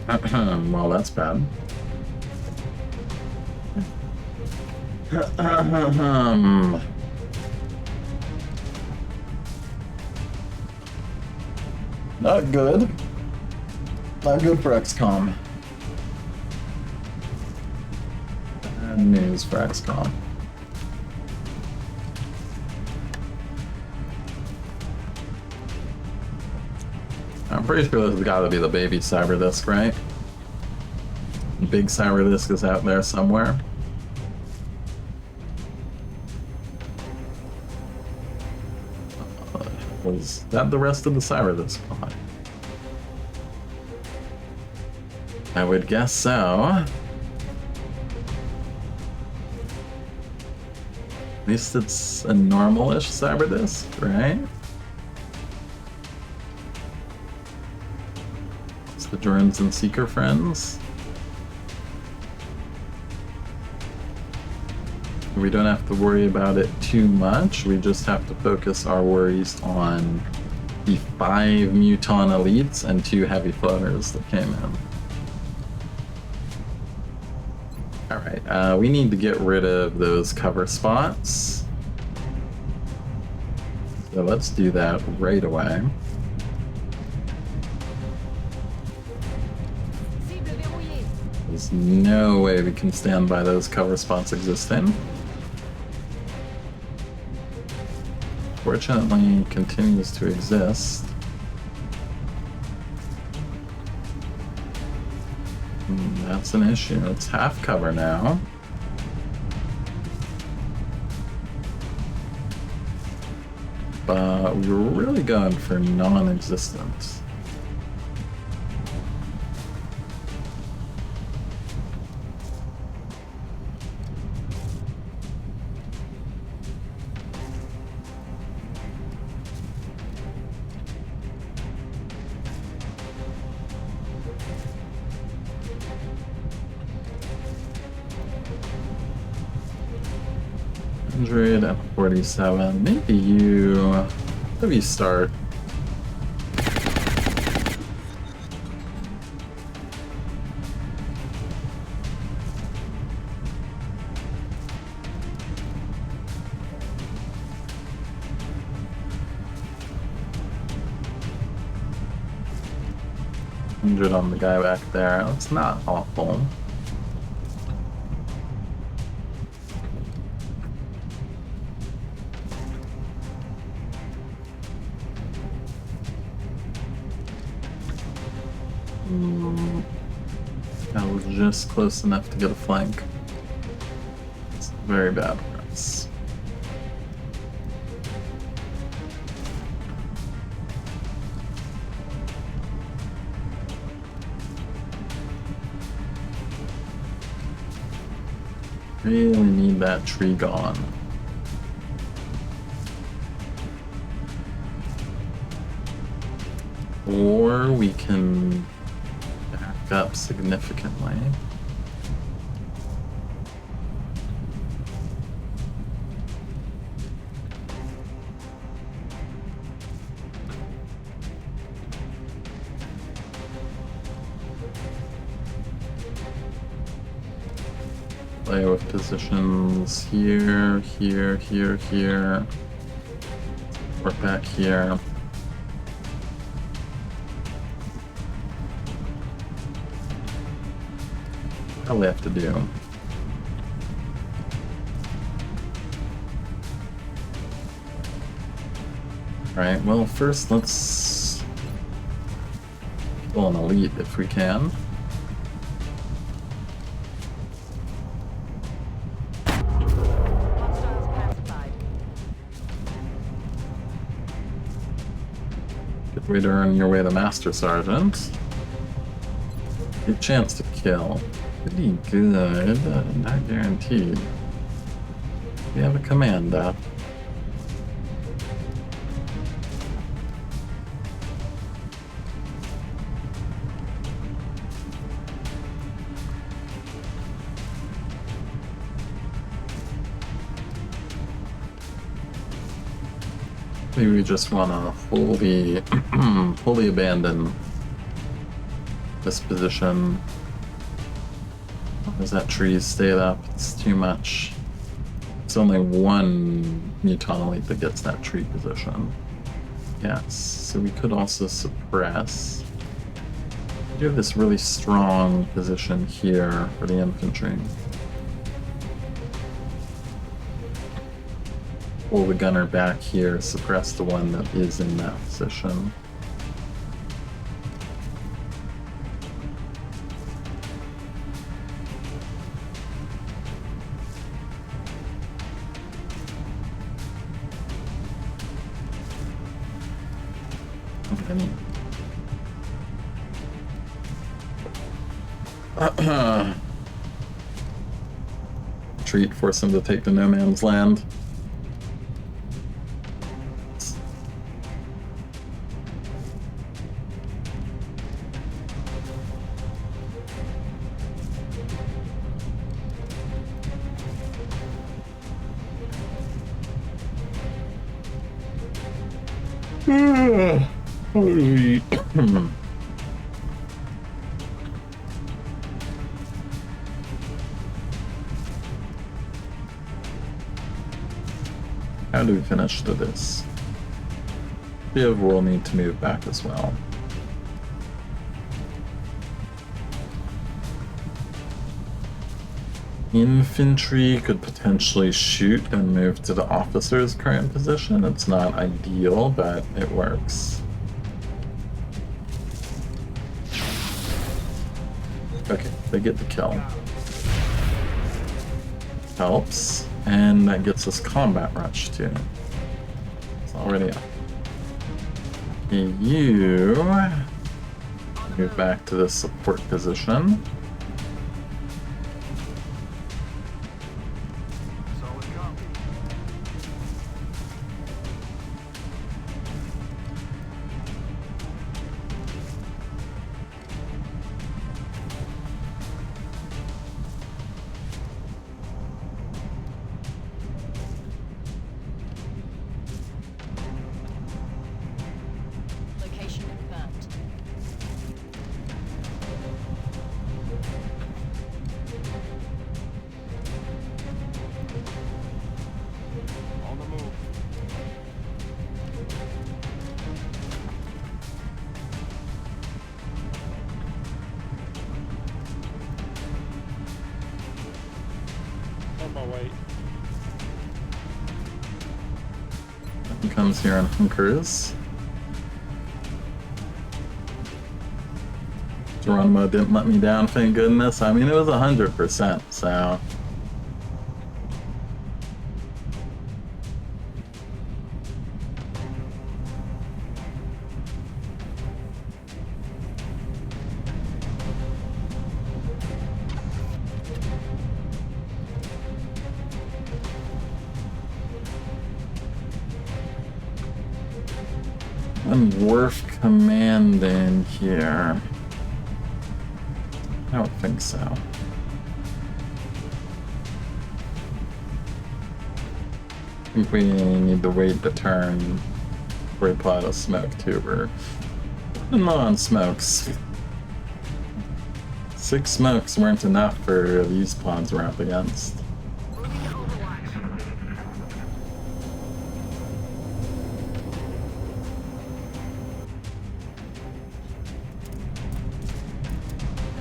Well, that's bad. Not good. Not good for XCOM. Bad news for XCOM. I'm pretty sure this has got to be the baby cyber disc, right? Big cyber disc is out there somewhere. Was that the rest of the cyber disc? I would guess so. At least it's a normal-ish cyber disc, right? It's the drones and seeker friends. We don't have to worry about it too much. We just have to focus our worries on the 5 Muton elites and 2 heavy floaters that came in. Alright, we need to get rid of those cover spots. So let's do that right away. Cible verrouillée. There's no way we can stand by those cover spots existing. Fortunately, continues to exist. That's an issue. It's half cover now. But we were really going for non-existent. And 47. Maybe start. On the guy back there. That's not awful. That was just close enough to get a flank. It's very bad for us. Really need that tree gone. Or we can back up significantly. Play with positions here, here, here, here. Or back here. Probably have to do. Alright, well first let's kill an elite if we can. Hostiles pacified. Good way to earn your way to Master Sergeant. Good chance to kill. Pretty good, not guaranteed. We have a command up. Maybe we just want to fully abandon this position. As that tree stayed up, it's too much. It's only one Muton elite that gets that tree position. Yes, so we could also suppress. We do have this really strong position here for the infantry. Pull the gunner back here, suppress the one that is in that position. Any? Treat, force him to take the no man's land. How do we finish to this? Viv will need to move back as well. Infantry could potentially shoot and move to the officer's current position. It's not ideal, but it works. Okay, they get the kill. Helps. And that gets us combat rush too. It's already up. Okay, you move back to the support position. Location confirmed. On the move. On my way. He comes here and hunkers. Geronimo didn't let me down, thank goodness. I mean, it was 100%, so. And worth commanding here. I don't think so. I think we need to wait the turn for a plot of smoke too. We're low on smokes. 6 smokes weren't enough for these pods we're up against.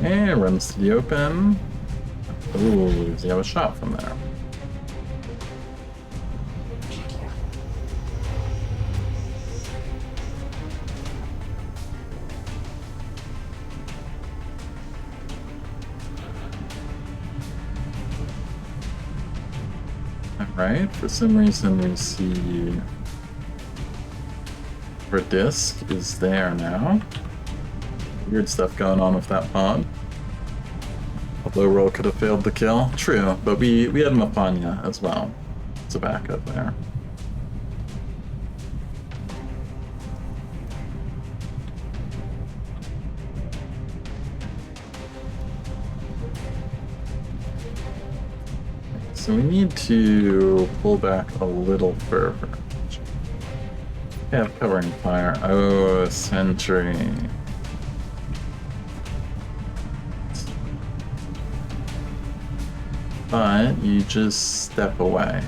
Okay, runs to the open. Ooh, does he have a shot from there? Alright, for some reason we see our disc is there now. Weird stuff going on with that pod. Although roll could have failed the kill. True, but we had Mafanya as well. It's a backup there. So we need to pull back a little further. Yeah, covering fire. Oh, sentry. But you just step away.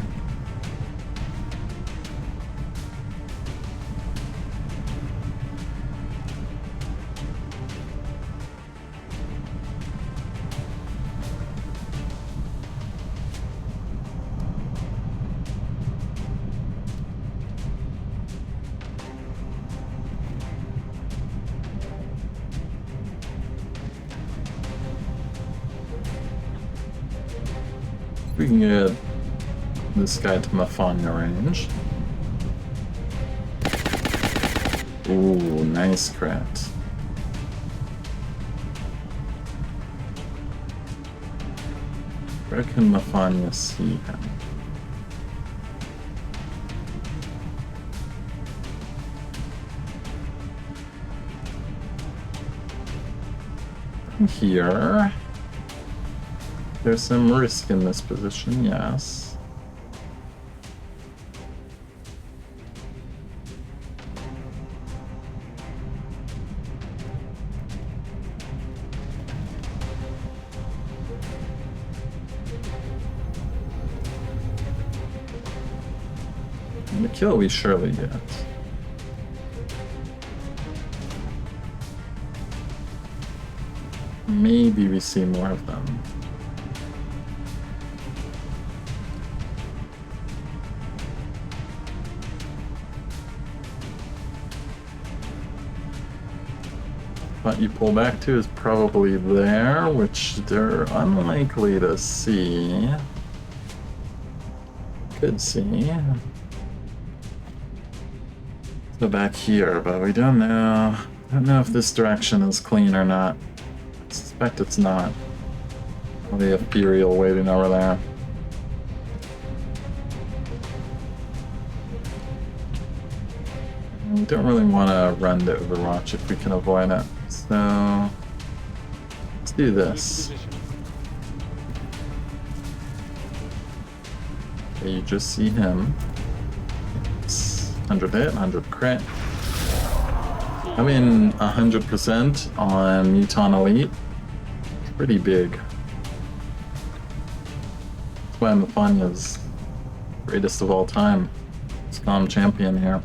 We can get this guy to Mafanya range. Ooh, nice crit. Where can Mafanya see him? From here. There's some risk in this position, yes. The kill we surely get. Maybe we see more of them. What you pull back to is probably there, which they're unlikely to see. Could see. So back here, but we don't know. I don't know if this direction is clean or not. I suspect it's not. The Ethereal waiting over there. We don't really want to run to Overwatch if we can avoid it. So let's do this. Okay, you just see him. 100 hit, 100 crit. I mean, 100% on Muton Elite. Pretty big. That's why Mafanya's greatest of all time. XCOM champion here.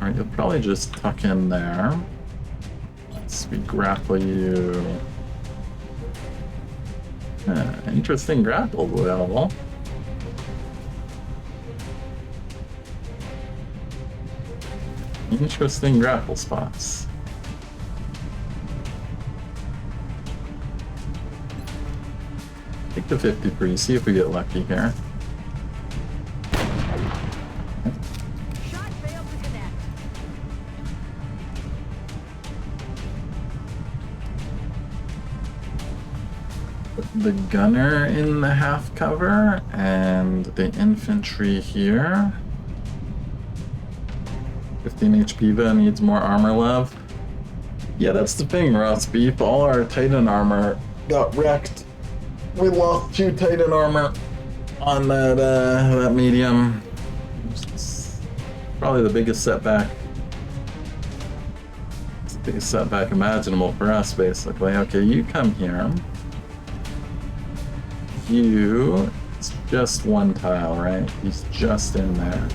Alright, you'll probably just tuck in there. Let's we grapple you. Interesting grapple level. Interesting grapple spots. Take the 53, see if we get lucky here. Shot failed to connect. Put the gunner in the half cover and the infantry here. 15 HP Viva needs more armor love. Yeah, that's the thing, Ross Beef. All our Titan armor got wrecked. We lost 2 Titan armor on that medium. It's probably the biggest setback. It's the biggest setback imaginable for us, basically. Okay, you come here. You, it's just one tile, right? He's just in there.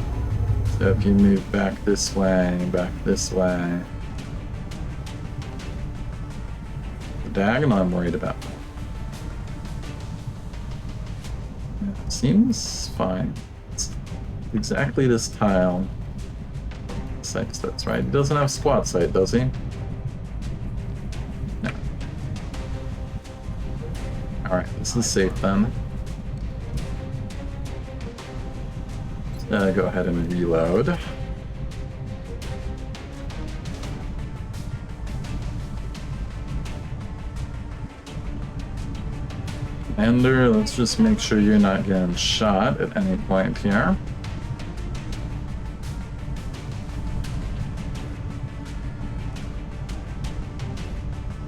So if you move back this way, the diagonal I'm worried about. It seems fine. It's exactly this tile. Sight sets, right? He doesn't have squat sight, does he? No. Alright, this is safe then. Go ahead and reload. Commander, let's just make sure you're not getting shot at any point here.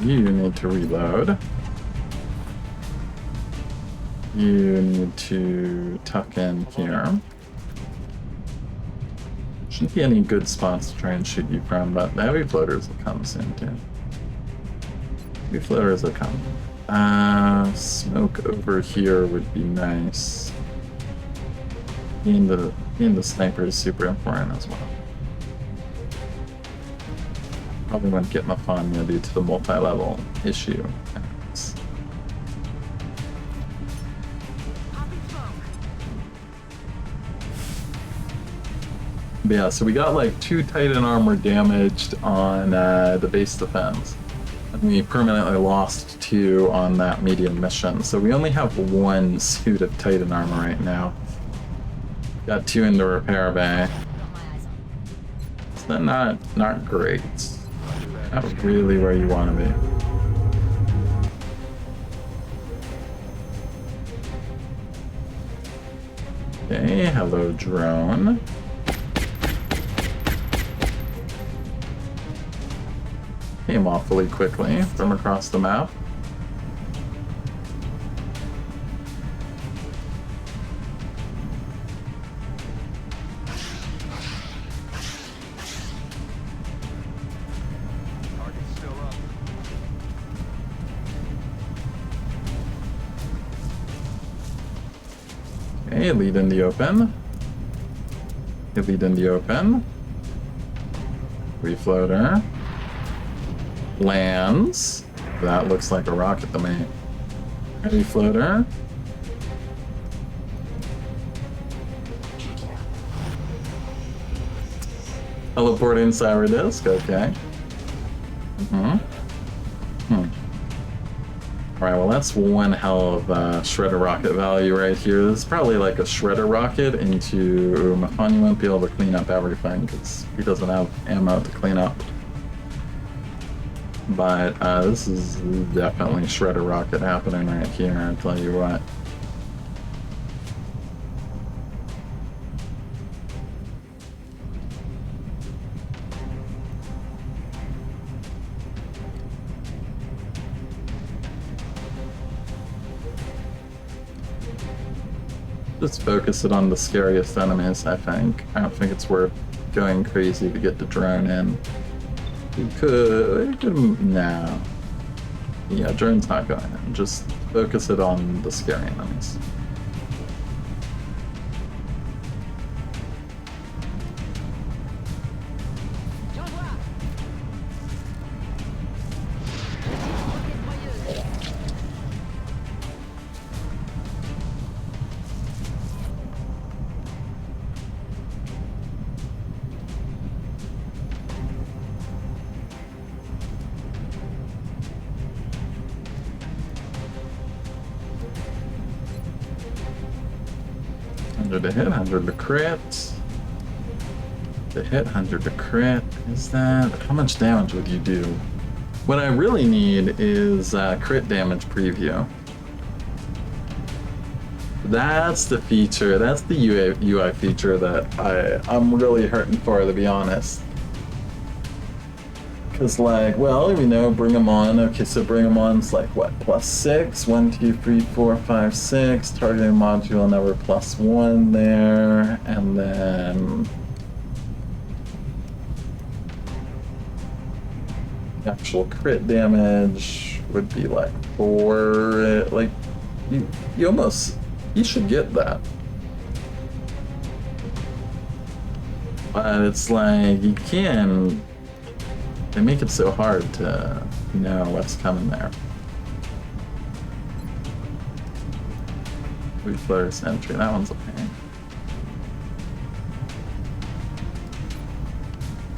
You need to reload. You need to tuck in here. Shouldn't be any good spots to try and shoot you from, but the heavy floaters will come soon too. Heavy floaters will come. Smoke over here would be nice. Being the sniper is super important as well. Probably won't get Mafanya due to the multi-level issue. But yeah, so we got like 2 Titan armor damaged on the base defense. And we permanently lost 2 on that medium mission. So we only have 1 suit of Titan armor right now. Got 2 in the repair bay. Got my eyes on. then not great. Not really where you want to be. Okay, hello drone. Came awfully quickly from across the map. Target's still up. Okay, lead in the open. Okay, lead in the open. Refloater. Lands. That looks like a rocket to me. Refloater. Teleporting Sour Disc, okay. Alright, well that's one hell of a shredder rocket value right here. This is probably like a shredder rocket into Mafan. You won't be able to clean up everything because he doesn't have ammo to clean up. But this is definitely shredder rocket happening right here, I'll tell you what. Just focus it on the scariest enemies, I think. I don't think it's worth going crazy to get the drone in. You could, no. Yeah, drone's not going in. Just focus it on the scary enemies. To hit, 100 to crit. To hit, 100 to crit. Is that... how much damage would you do? What I really need is crit damage preview. That's the feature, that's the UI feature that I'm really hurting for, to be honest. Because, like, well, we know bring them on. Okay, so bring them on is like what? +6? 1, 2, 3, 4, 5, 6. Targeting module number +1 there. And then actual crit damage would be like 4. Like, you almost, you should get that. But it's like, you can. They make it so hard to know what's coming there. Refloater Sentry, that one's a pain.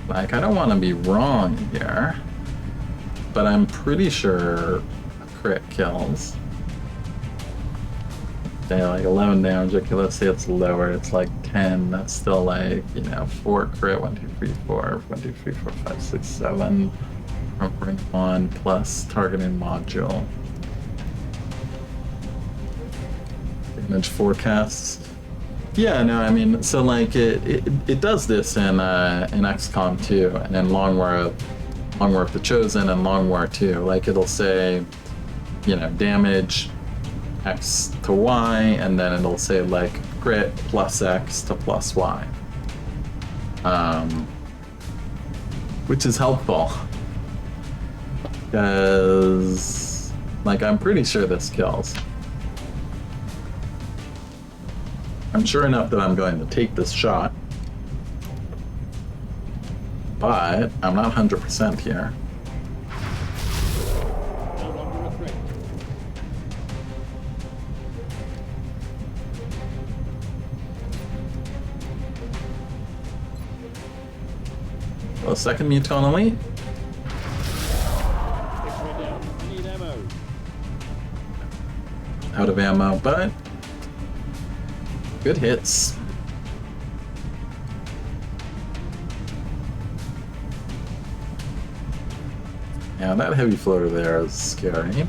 Like, I don't want to be wrong here, but I'm pretty sure a crit kills. Okay, like 11 damage, okay, let's say it's lower, it's like 10, that's still like, you know, 4 crit, 1, 2, 3, 4, 1, 2, 3, 4, 5, 6, 7, from bring on plus targeting module. Damage forecasts. Yeah, no, I mean, so like it does this in XCOM 2, and in Long War of the Chosen and Long War 2. Like, it'll say, you know, damage X to Y, and then it'll say like crit +X to +Y, which is helpful because, like, I'm pretty sure this kills. I'm sure enough that I'm going to take this shot, but I'm not 100% here. Well, second Muton Elite. Out of ammo, but good hits. Yeah, that heavy floater there is scary.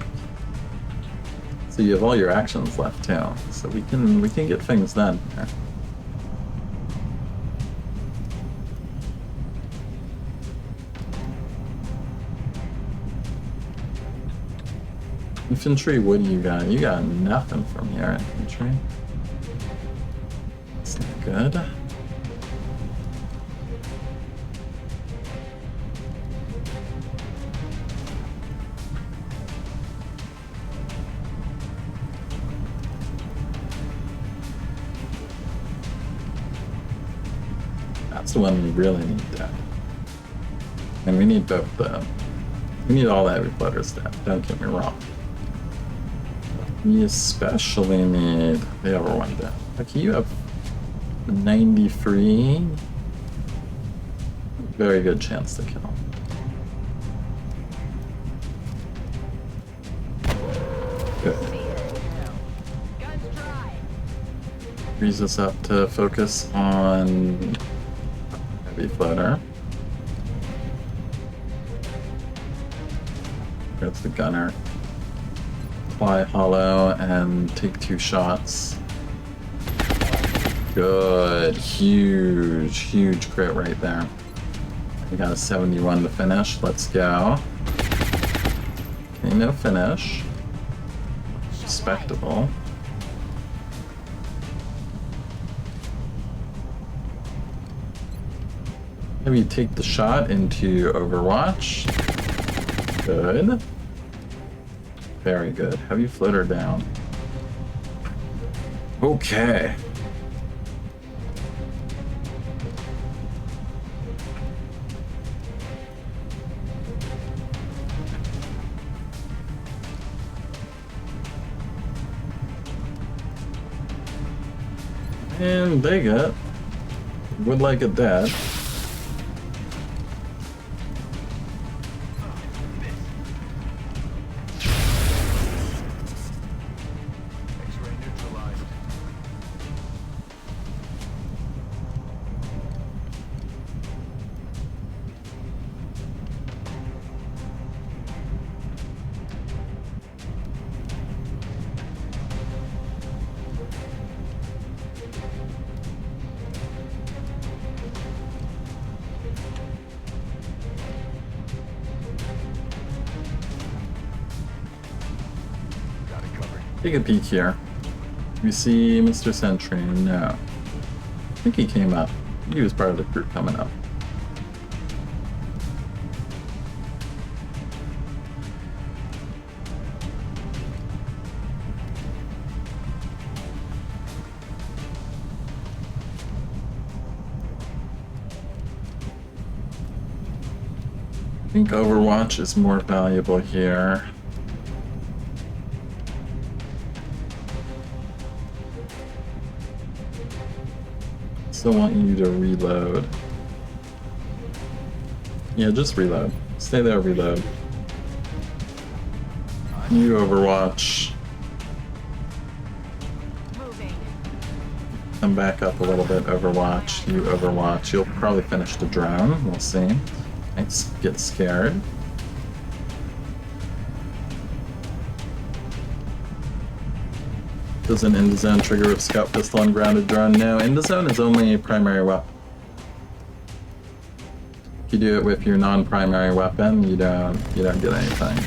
So you have all your actions left too, so we can get things done here. Infantry, what do you got? You got nothing from here, infantry. It's not good. That's the one we really need dead. And we need both the... We need all the heavy floaters dead, don't get me wrong. We especially need the other one dead. Okay, you have 93. Very good chance to kill. Good. Guns dry. Frees us up to focus on heavy floater. There's the gunner. Fly hollow and take 2 shots. Good. Huge crit right there. We got a 71 to finish. Let's go. Okay, no finish. Respectable. Maybe take the shot into Overwatch. Good. Very good. Heavy floater down. Okay. And they get would like it dead. Take a peek here. We see Mr. Sentry. No. I think he came up. He was part of the group coming up. I think Overwatch is more valuable here. Still want you to reload. Yeah, just reload. Stay there, reload. You Overwatch. Moving. Come back up a little bit, Overwatch. You Overwatch. You'll probably finish the drone. We'll see. Might get scared. Does an end zone trigger with scout pistol on grounded drone? No, end zone is only a primary weapon. If you do it with your non-primary weapon, you don't get anything.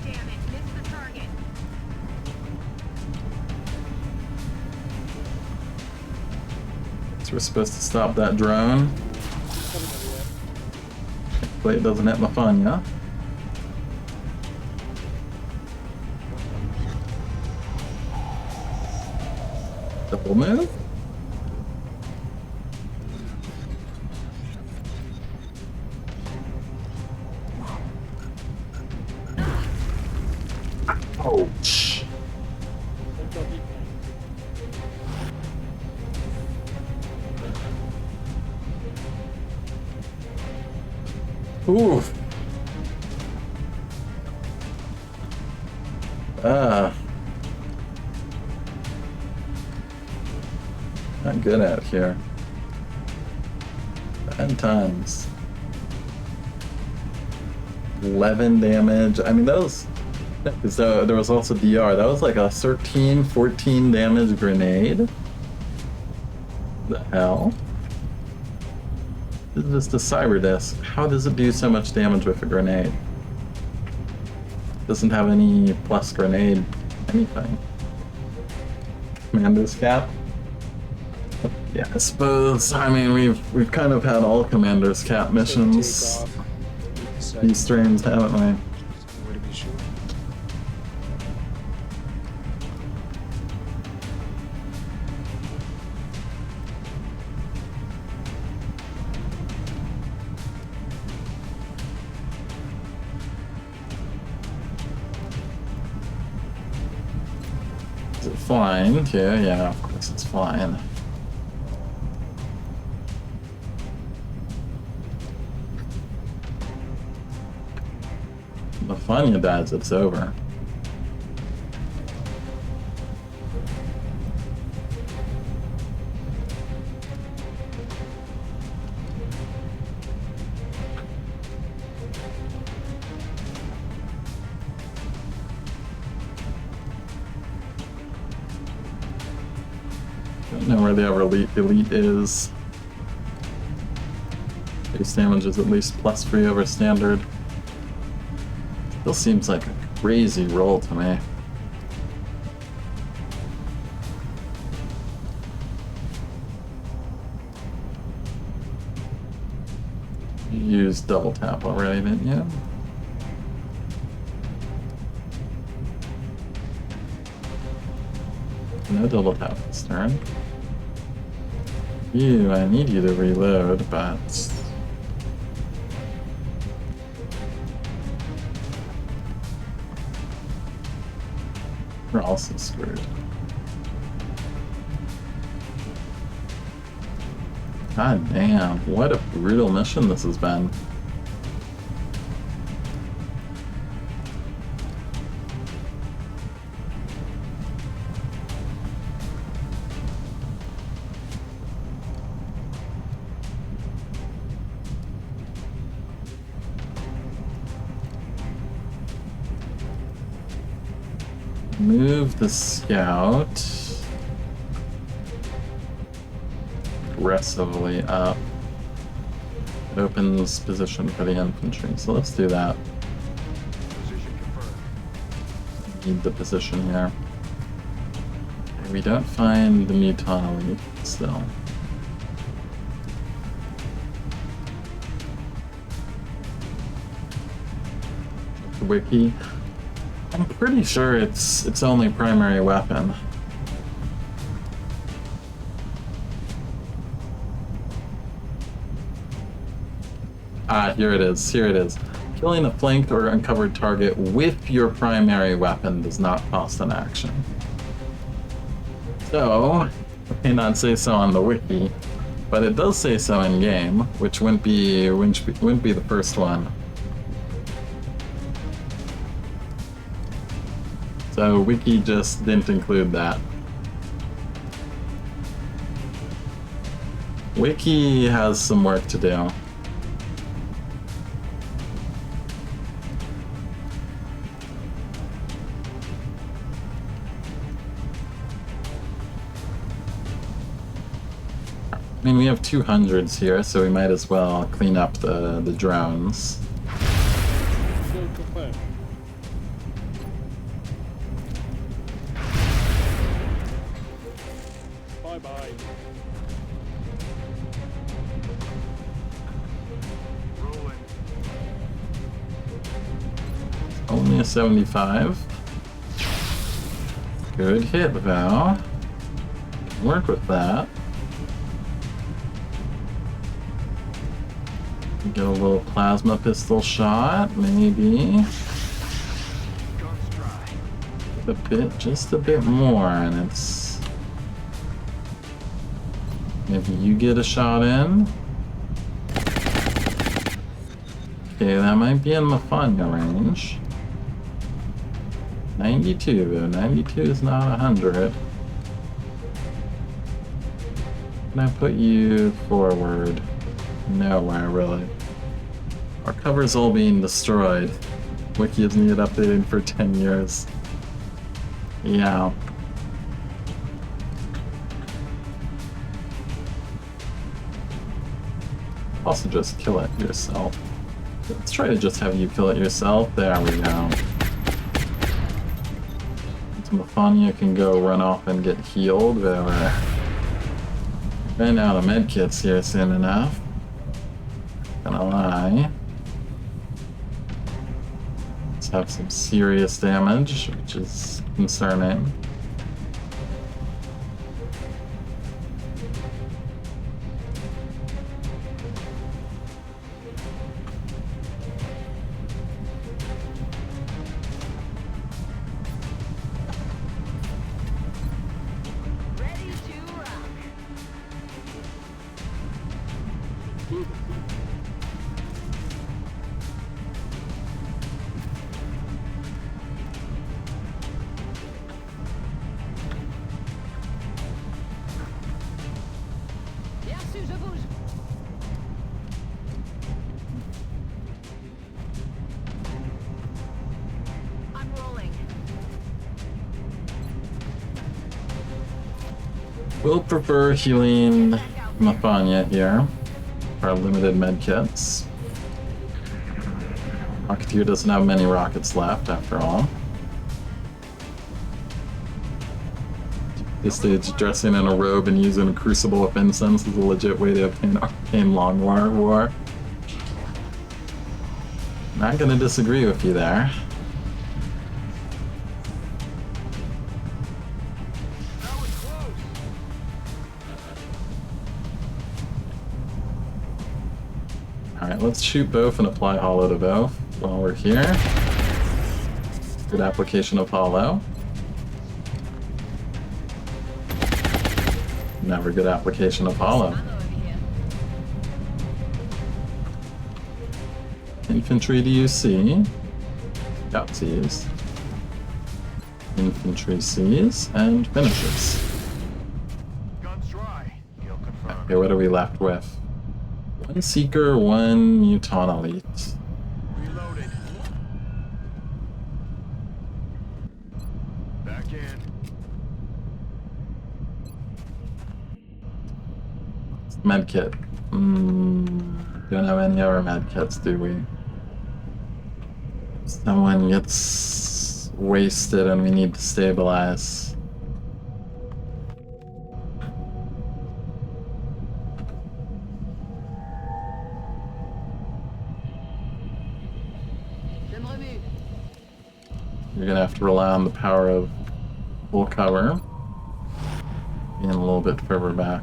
Damn it, missed the target. So we're supposed to stop that drone. Hopefully it doesn't hit my phone, yeah? Double move? Ouch! Ooh. Ah. Not good out here. 10 times. 11 damage. I mean, that was... So there was also DR. That was like a 13, 14 damage grenade. The hell? This is just a cyber disc. How does it do so much damage with a grenade? Doesn't have any plus grenade anything. Commander's cap? Yeah, I suppose. I mean, we've kind of had all Commander's cap missions these streams, haven't we? Where to be sure. Is it flying? Yeah, of course it's flying. The fun you dies, it's over. Don't know where the other elite is. Base damage is at least +3 over standard. Still seems like a crazy roll to me. You used double tap already, didn't you? No double tap this turn. I need you to reload, but... we're also screwed. God damn, what a brutal mission this has been. Move the scout aggressively up. It opens position for the infantry, so let's do that. Position confirmed. Need the position here. Okay, we don't find the Muton elite still. The wiki. I'm pretty sure it's its only primary weapon. Ah, here it is. Here it is. Killing a flanked or uncovered target with your primary weapon does not cost an action. So, it may not say so on the wiki, but it does say so in game, which wouldn't be the first one. So wiki just didn't include that. Wiki has some work to do. I mean, we have 200s here, so we might as well clean up the drones. Still confirmed. Bye-bye. Rolling. Only a 75. Good hit, Val. Work with that. Get a little plasma pistol shot, maybe. Guns dry. Just a bit more, and it's... maybe you get a shot in. Okay, that might be in Mafania range. 92, though. 92 is not 100. Can I put you forward? Nowhere, really. Our cover's all being destroyed. Wiki has needed updating for 10 years. Yeah. Also just kill it yourself. Let's try to just have you kill it yourself. There we go. Mafania can go run off and get healed. But we're running out of medkits here soon enough. Gonna lie. Let's have some serious damage, which is concerning. Ready to rock. Bien sûr, je bouge. I'm rolling. We'll prefer healing Mafania here for our limited medkits. Rocketeer doesn't have many rockets left, after all. This stage, dressing in a robe and using a crucible of incense is a legit way to obtain arcane long war. Not gonna disagree with you there. Alright, let's shoot both and apply hollow to both while we're here. Good application of hollow. Never good application of hollow. I'm over here. Infantry do you see? Scout sees. Infantry sees and finishes. Guns dry. Kill confirmed. Okay, what are we left with? One Seeker, one Muton Elite. Reloaded. Back in. Medkit. Don't have any other medkits, do we? Someone gets wasted and we need to stabilize. Je me remue. You're gonna have to rely on the power of full cover. Being a little bit further back.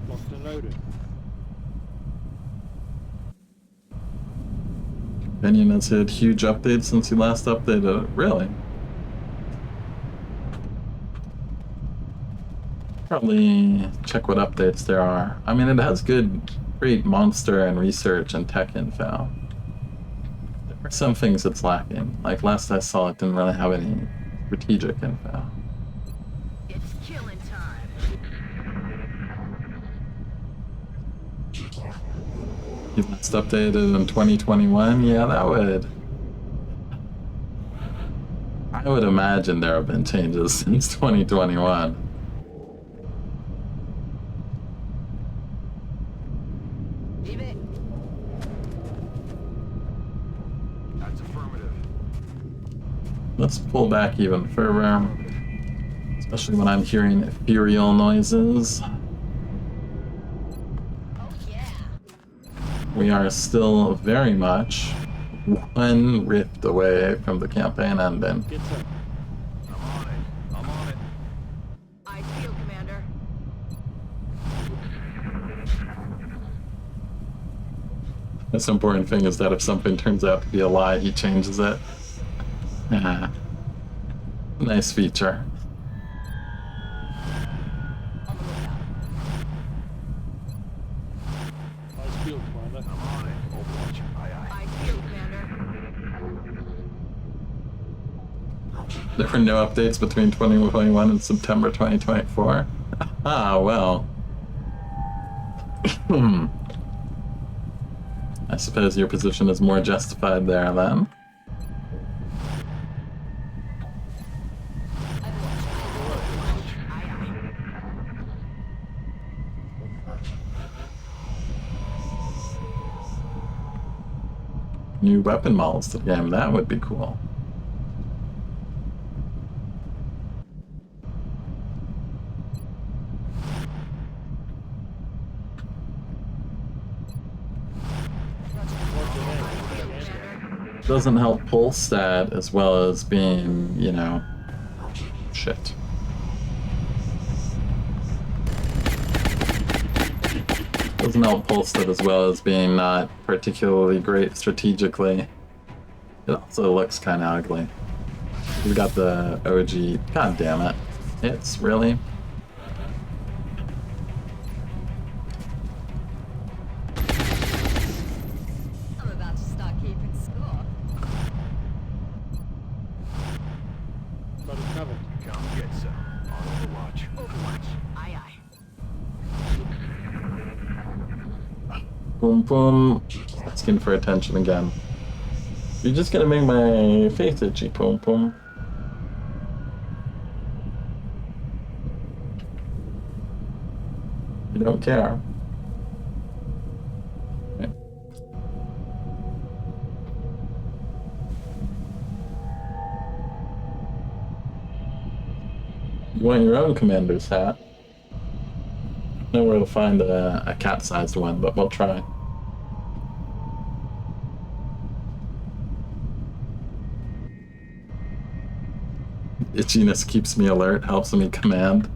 Locked and loaded. Opinion has had huge updates since you last updated it. Really? Probably check what updates there are. I mean, it has great monster and research and tech info. There are some things it's lacking. Like last I saw, it didn't really have any strategic info. It's killing time. You last updated in 2021? Yeah, that would. I would imagine there have been changes since 2021. J'y vais. That's affirmative. Let's pull back even further, especially when I'm hearing ethereal noises. Oh yeah. We are still very much one rift away from the campaign ending. Get some. I'm on it. I'm on it. I feel, Commander. This important thing is that if something turns out to be a lie, he changes it. Nice feature. Commander. I'm on it. Overwatch. Aye, aye. I feel, Commander. There were no updates between 2021 and September 2024. Ah, well. I suppose your position is more justified there then. New weapon models to the game, that would be cool. Doesn't help pull stat as well as being, you know, shit. Doesn't help pull stat as well as being not particularly great strategically. It also looks kind of ugly. We've got the OG. God damn it! It's really. I'm about to start keeping score. Got it covered. Come get some. On Overwatch. Overwatch. Aye, aye. Boom boom. Asking for attention again. You're just gonna make my face itchy, boom boom. You don't care. Okay. You want your own commander's hat? I know where to find a cat-sized one, but we'll try. Itchiness keeps me alert, helps me command.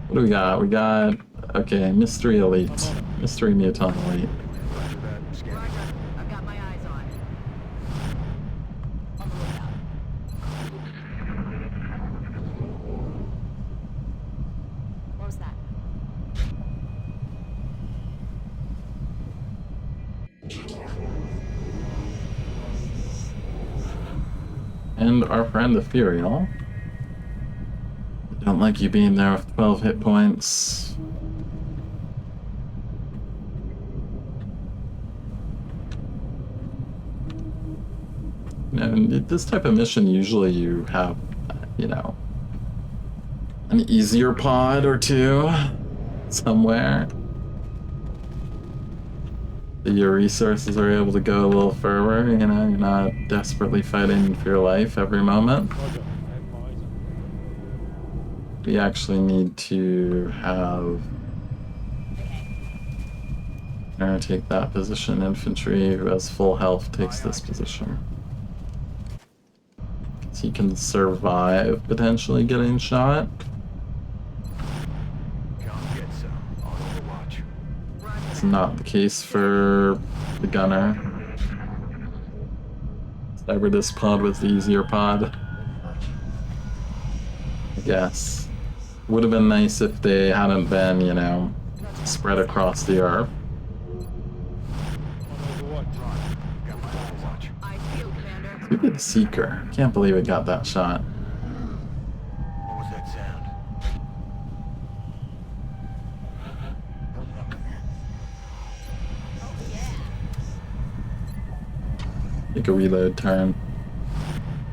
What do we got? We got, okay, Mystery Elite. Mystery Mutant Elite. Roger that. Scan. Roger. I've got my eyes on. On the lookout. What was that? And our friend Ethereal. Don't like you being there with 12 hit points. And this type of mission, usually you have, you know, an easier pod or two somewhere. Your resources are able to go a little further, you know, you're not desperately fighting for your life every moment. Roger. I have my eyes on. We actually need to have take that position. Infantry who has full health takes this position. So he can survive potentially getting shot. Come get some. On Overwatch. It's not the case for the gunner. Cyberdisc pod was the easier pod. I guess. Would have been nice if they hadn't been, you know, spread across the earth. On Overwatch. Got my Overwatch. I feel, Commander. Who did Seeker? Can't believe it got that shot. What was that sound? Oh, yeah. Take a reload turn.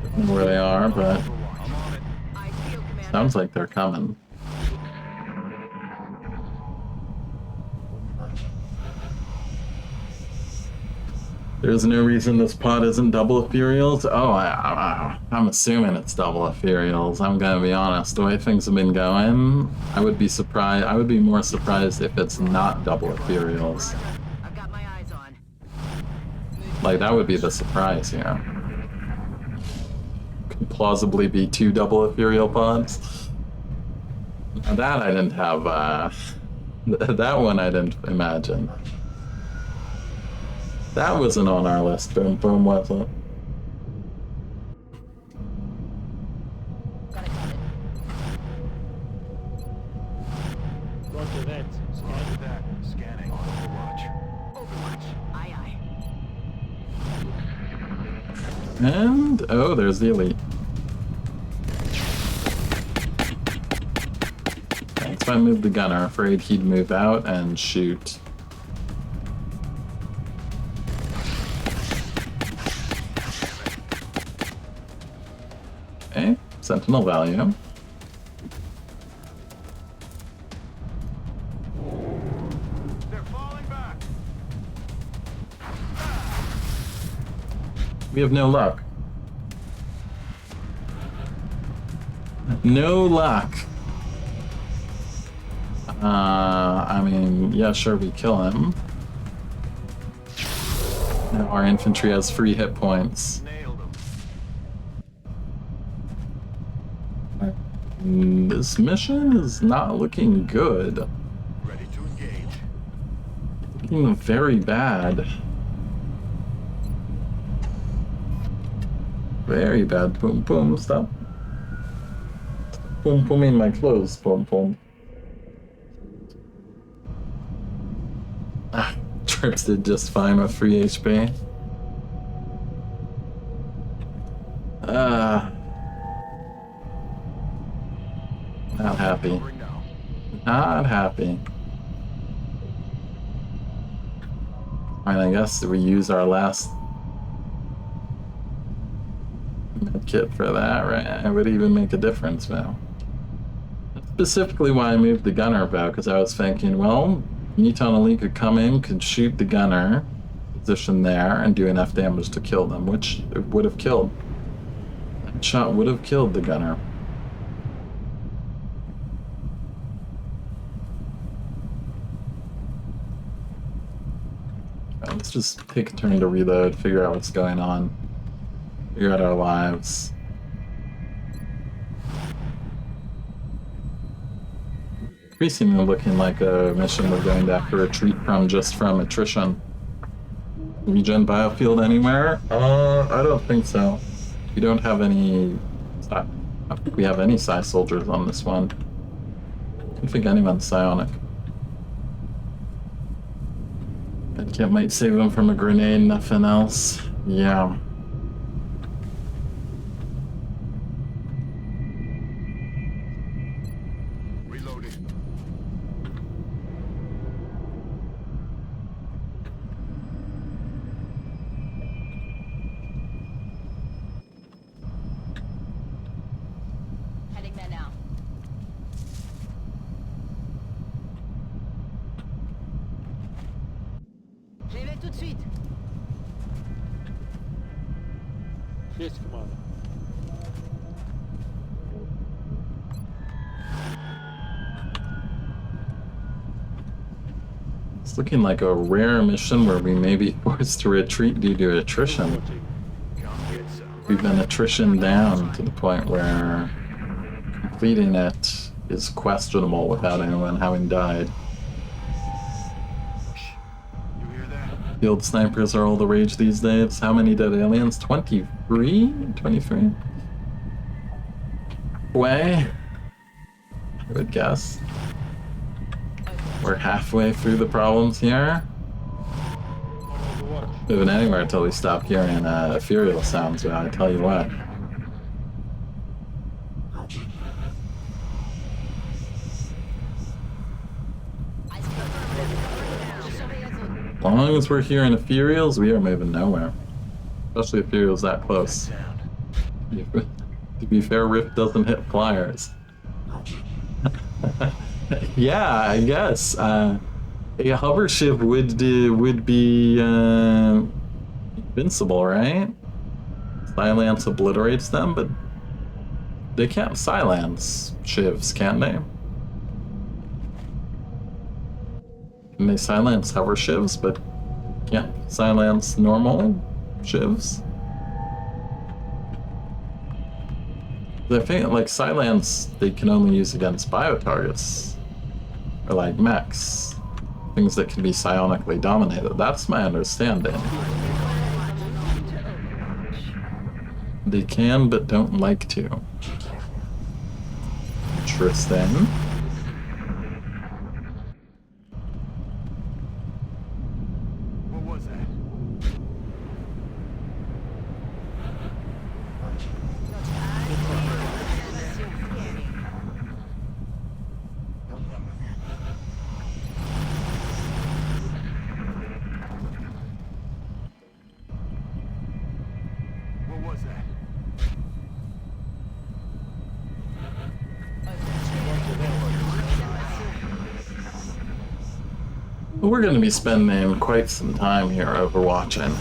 Don't know where they are, but I'm on it. I feel, Commander. sounds like they're coming. There's no reason this pod isn't double Ethereals. Oh, I'm assuming it's double Ethereals. I'm gonna be honest. The way things have been going, I would be surprised. I would be more surprised if it's not double Ethereals. Roger. I've got my eyes on. Like, that would be the surprise here. Could plausibly be 2 double Ethereal pods. Now that I didn't have, that one I didn't imagine. That wasn't on our list, boom boom, was it? Got it covered. Roger. Roger that. Roger that. Scanning. Overwatch. Overwatch. Aye, aye. And, oh, there's the elite. Thanks, I moved the gunner. Afraid he'd move out and shoot. Okay, sentinel value. They're falling back. We have no luck. No luck. I mean, yeah, sure, we kill him. Now our infantry has 3 hit points. Nailed them. This mission is not looking good. Ready to engage. Looking very bad. Very bad. Boom, boom, stop. Boom, boom in my clothes. Boom, boom. Ah, Trips did just fine with 3 HP. Not happy. Covering now. Not happy. Alright, I guess we use our last med kit for that, right? It would even make a difference now. That's specifically why I moved the gunner about, because I was thinking, well, Neton Elite could come in, could shoot the gunner, position there, and do enough damage to kill them, which it would have killed. That shot would have killed the gunner. Let's just take a turn to reload, figure out what's going on, figure out our lives. Increasingly looking like a mission we're going to have to retreat from just from attrition. Regen biofield anywhere? I don't think so. We don't have any... I don't think we have any Psi soldiers on this one. I don't think anyone's psionic. Medkit might save them from a grenade, nothing else. Yeah. Reloading. Heading there now. J'y vais tout de suite. Yes, Commander. It's looking like a rare mission where we may be forced to retreat due to attrition. Reporting. Come get some. We've been attrition down to the point where completing it is questionable without anyone having died. You hear that? Field snipers are all the rage these days. How many dead aliens? 23? 23? Way? I would guess. We're halfway through the problems here. Overwatch. Moving anywhere until we stop hearing ethereal sounds, but I tell you what. As long as we're hearing ethereals, we are moving nowhere. Especially ethereals that close. To be fair, Rift doesn't hit flyers. Yeah, I guess. A hover ship would be invincible, right? Silence obliterates them, but they can't silence shivs, can they? Can they silence hover shivs, but can't silence normal shivs? I think, like, silence they can only use against bio-targets. Or, like, mechs. Things that can be psionically dominated. That's my understanding. They can, but don't like to. Interesting. But we're going to be spending quite some time here overwatching.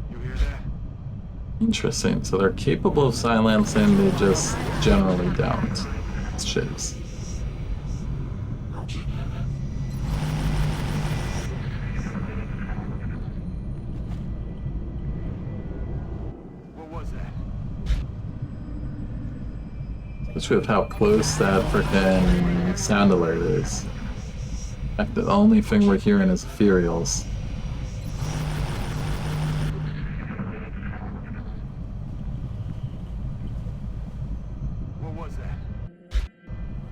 You hear that? Interesting. So they're capable of silencing, they just generally don't. It's shiz. What was that? Especially with how close that frickin' sound alert is. In fact, the only thing we're hearing is ethereals. What was that?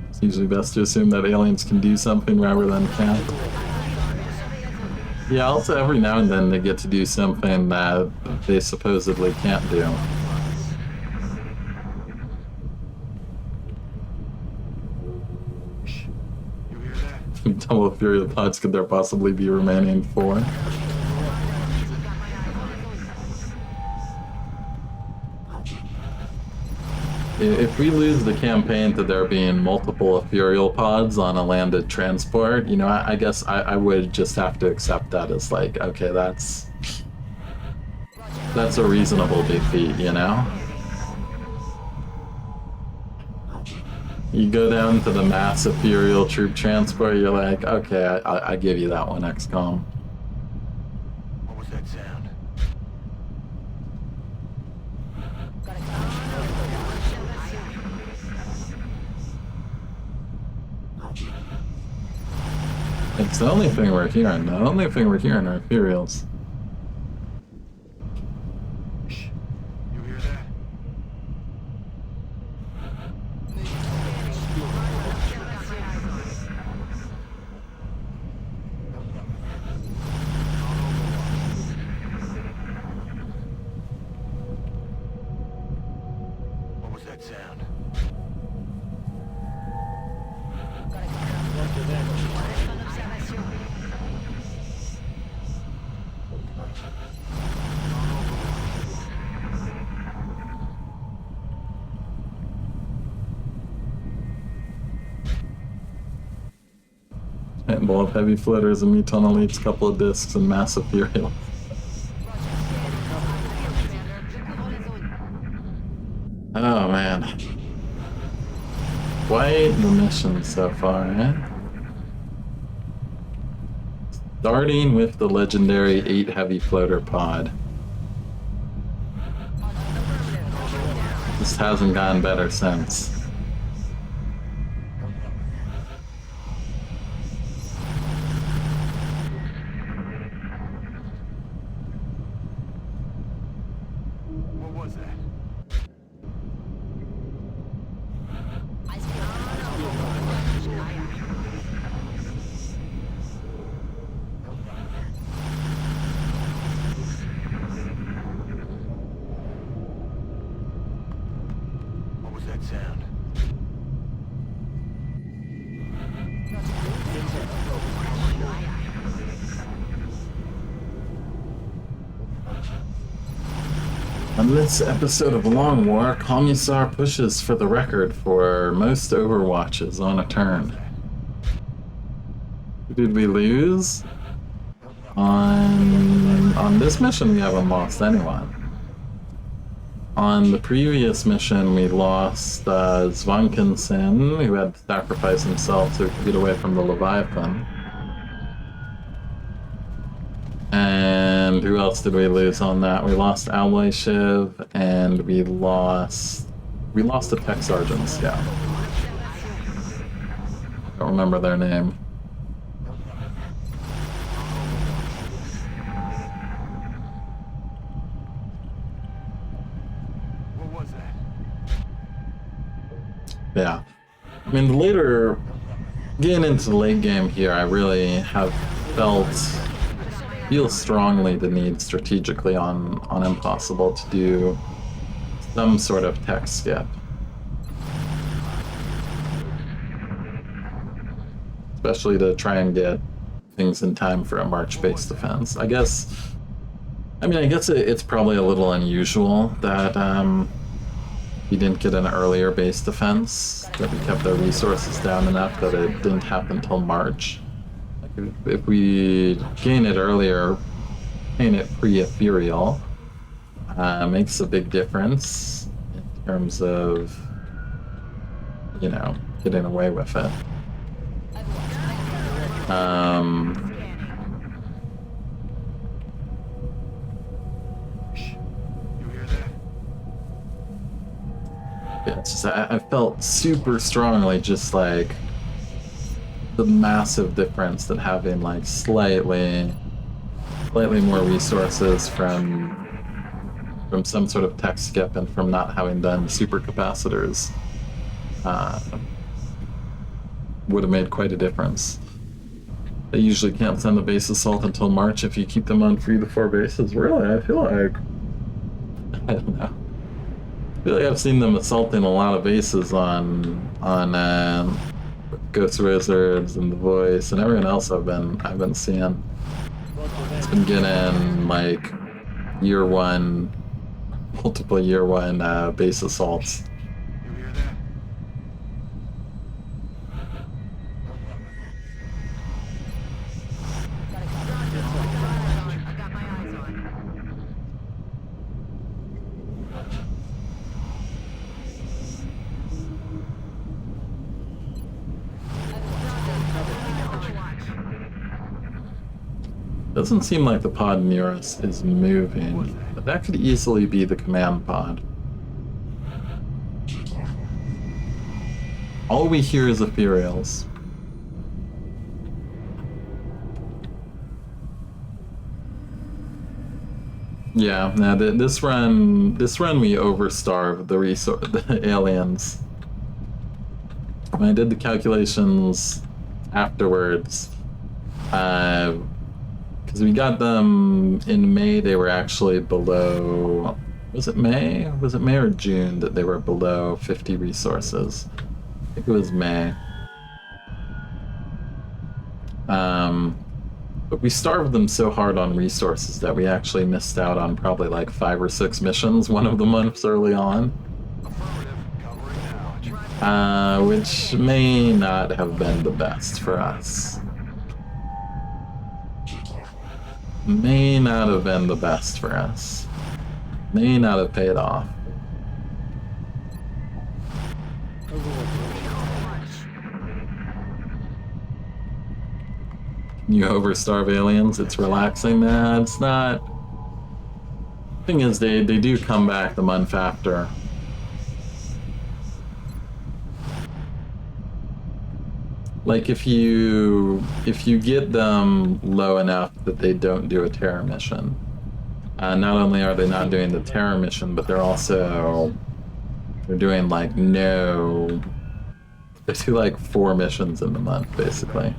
It's usually best to assume that aliens can do something rather than can't. Yeah, also every now and then they get to do something that they supposedly can't do. You hear that? Double ethereal pods could there possibly be remaining for? If we lose the campaign to there being multiple ethereal pods on a landed transport, you know, I guess I would just have to accept that as like, okay, that's a reasonable defeat, you know? You go down to the mass ethereal troop transport, you're like, okay, I give you that one, XCOM. What was that sound? It's the only thing we're hearing. The only thing we're hearing are ethereals. You hear that? What was that sound? Handful of heavy floaters and Meton elites, couple of discs, and mass ethereal. Oh man. Quite the mission so far, eh? Starting with the legendary 8 heavy floater pod. Just hasn't gotten better since. What was that? What was that sound? On this episode of Long War, Commissar pushes for the record for most overwatches on a turn. Who did we lose? On this mission, we haven't lost anyone. On the previous mission, we lost Zvankinson, who had to sacrifice himself to get away from the Leviathan. And who else did we lose on that? We lost Alloy Shiv, and we lost a tech sergeant scout. Don't remember their name. What was that? Yeah. I mean, getting into the late game here, I really have feel strongly the need strategically on Impossible to do some sort of tech skip. Especially to try and get things in time for a March-based defense. I guess it's probably a little unusual that we didn't get an earlier base defense, that we kept our resources down enough that it didn't happen until March. Like if we gain it earlier, gain it pre-Ethereal, makes a big difference in terms of, you know, getting away with it. Yeah, it's just, I felt super strongly just like the massive difference that having like slightly more resources from some sort of tech skip and from not having done supercapacitors would have made quite a difference. They usually can't send the base assault until March if you keep them on 3 to 4 bases. Really, I feel like, I don't know. I feel like I've seen them assaulting a lot of bases on Ghost Wizards and The Voice and everyone else I've been seeing. It's been getting like multiple year one base assaults. Doesn't seem like the pod near us is moving, but that could easily be the command pod. All we hear is Ethereals. Yeah, now this run we overstarved the aliens. When I did the calculations afterwards, because we got them in May, they were actually below. Was it May? Was it May or June that they were below 50 resources? I think it was May. But we starved them so hard on resources that we actually missed out on probably like 5 or 6 missions one of the months early on. Which may not have been the best for us. May not have been the best for us. May not have paid off. You overstarve aliens, it's relaxing. Nah, it's not. Thing is, they do come back the month after. Like if you get them low enough that they don't do a terror mission, not only are they not doing the terror mission, but they're doing like they do like 4 missions in the month basically.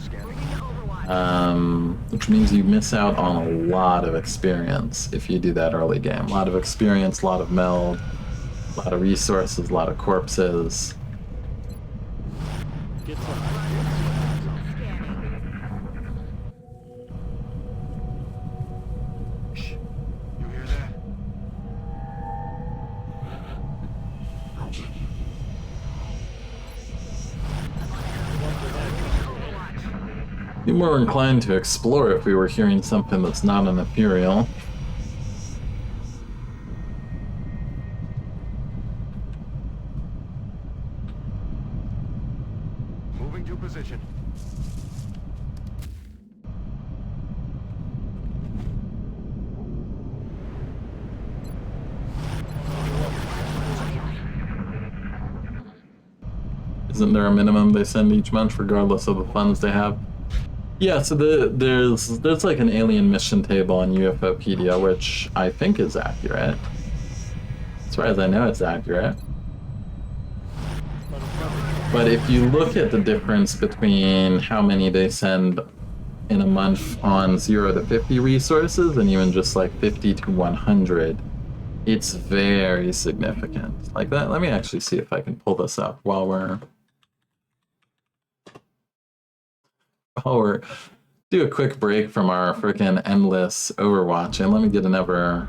Which means you miss out on a lot of experience if you do that early game. A lot of experience, a lot of meld, a lot of resources, a lot of corpses. Be more inclined to explore if we were hearing something that's not an Ethereal. Moving to position. Isn't there a minimum they send each month regardless of the funds they have? Yeah, so there's like an alien mission table on UFOpedia, which I think is accurate. As far as I know, it's accurate. But if you look at the difference between how many they send in a month on 0 to 50 resources and even just like 50 to 100, it's very significant. Like that, let me actually see if I can pull this up while we're do a quick break from our freaking endless Overwatch, and let me get another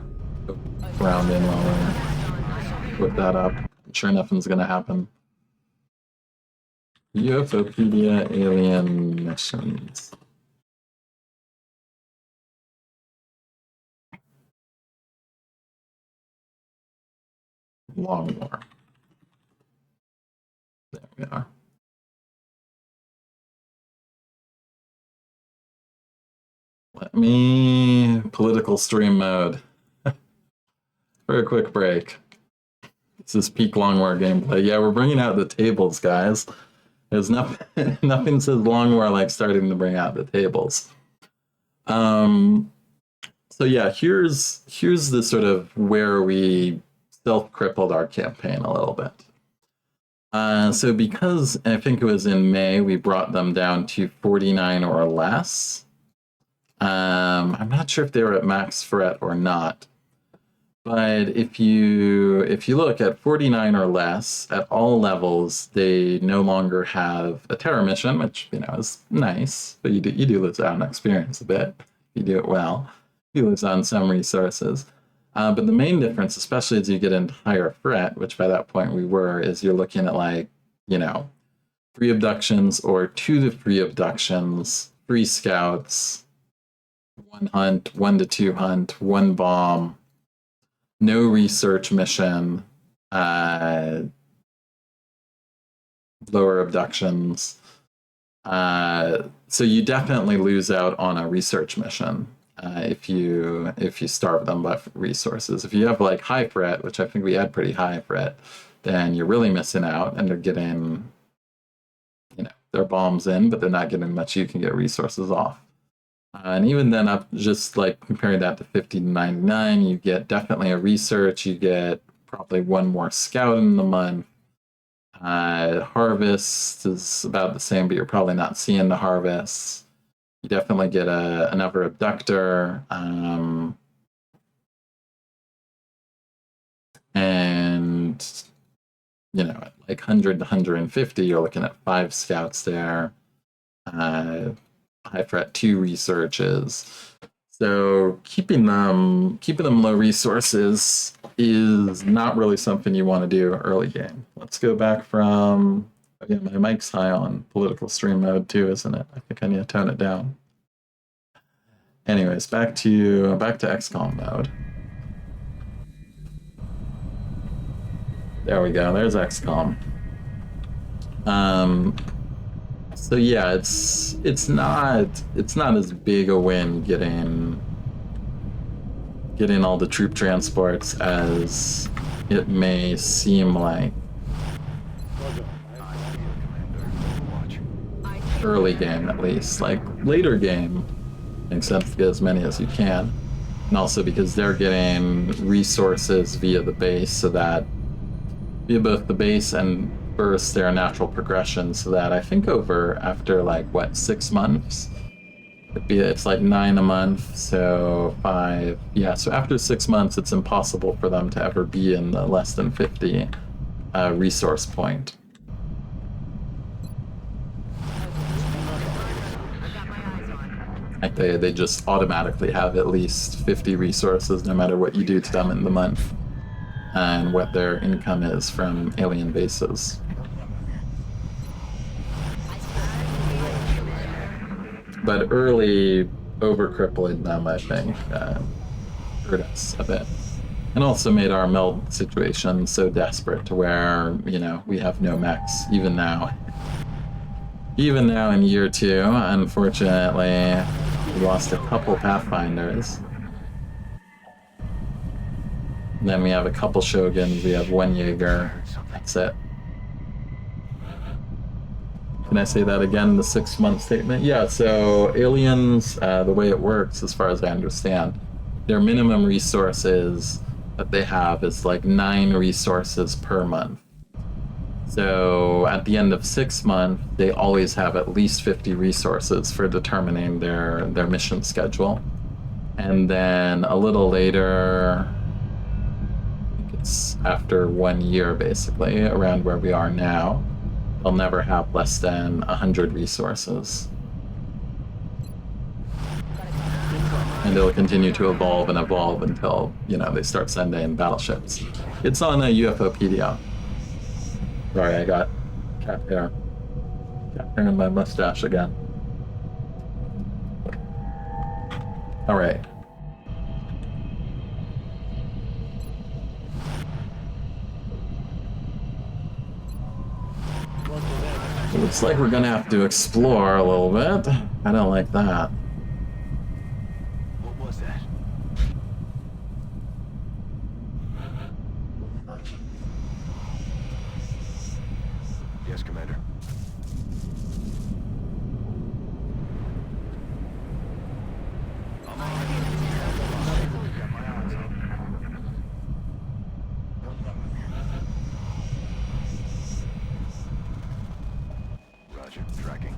round in while we whip that up. sure nothing's gonna happen. UFOpedia alien missions. Long War. There we are. Let me political stream mode for a quick break. This is peak Long War gameplay. Yeah, we're bringing out the tables, guys. There's nothing, nothing says Long War like starting to bring out the tables. So yeah, here's the sort of where we self-crippled our campaign a little bit. So because I think it was in May, we brought them down to 49 or less. I'm not sure if they were at max threat or not. But if you look at 49 or less at all levels, they no longer have a terror mission, which is nice, but you do lose out on experience a bit. You do it well. You lose on some resources. But the main difference, especially as you get into higher threat, which by that point we were, is you're looking at 3 abductions or 2 to 3 abductions, 3 scouts, 1 hunt, 1 to 2 hunt, 1 bomb. No research mission, lower abductions. So you definitely lose out on a research mission if you starve them by resources. If you have high threat, which I think we had pretty high threat, then you're really missing out, and they're getting their bombs in, but they're not getting much you can get resources off. And even then, up just comparing that to 50 to 99, you get definitely a research. You get probably 1 more scout in the month. Harvest is about the same, but you're probably not seeing the harvest. You definitely get another abductor. And, at 100 to 150, you're looking at 5 scouts there. High threat 2 researches. So keeping them low resources is not really something you want to do early game. Let's go back from, again, my mic's high on political stream mode too, isn't it? I think I need to tone it down. Anyways, back to XCOM mode. There we go, there's XCOM. So yeah, it's not as big a win getting all the troop transports as it may seem like. Early game, at least. Later game, makes sense to get as many as you can, and also because they're getting resources via the base, so that via both the base and burst their natural progression, so that I think after 6 months, it's 9 a month, so 5, yeah, so after 6 months it's impossible for them to ever be in the less than 50 resource point. They just automatically have at least 50 resources no matter what you do to them in the month and what their income is from alien bases. But early over-crippling them, I think, hurt us a bit. And also made our meld situation so desperate to where, we have no mechs, even now. Even now in year 2, unfortunately, we lost a couple Pathfinders. Then we have a couple Shoguns, we have 1 Jaeger, that's it. Can I say that again, the 6-month statement? Yeah, so aliens, the way it works, as far as I understand, their minimum resources that they have is 9 resources per month. So at the end of 6 months, they always have at least 50 resources for determining their mission schedule. And then a little later, I think it's after 1 year basically, around where we are now, they'll never have less than 100 resources. And it'll continue to evolve and evolve until, they start sending battleships. It's on a UFOpedia. Sorry, I got cat hair. Cat hair in my mustache again. Alright. Looks like we're gonna have to explore a little bit. I don't like that. What was that? Yes, Commander. Roger, tracking.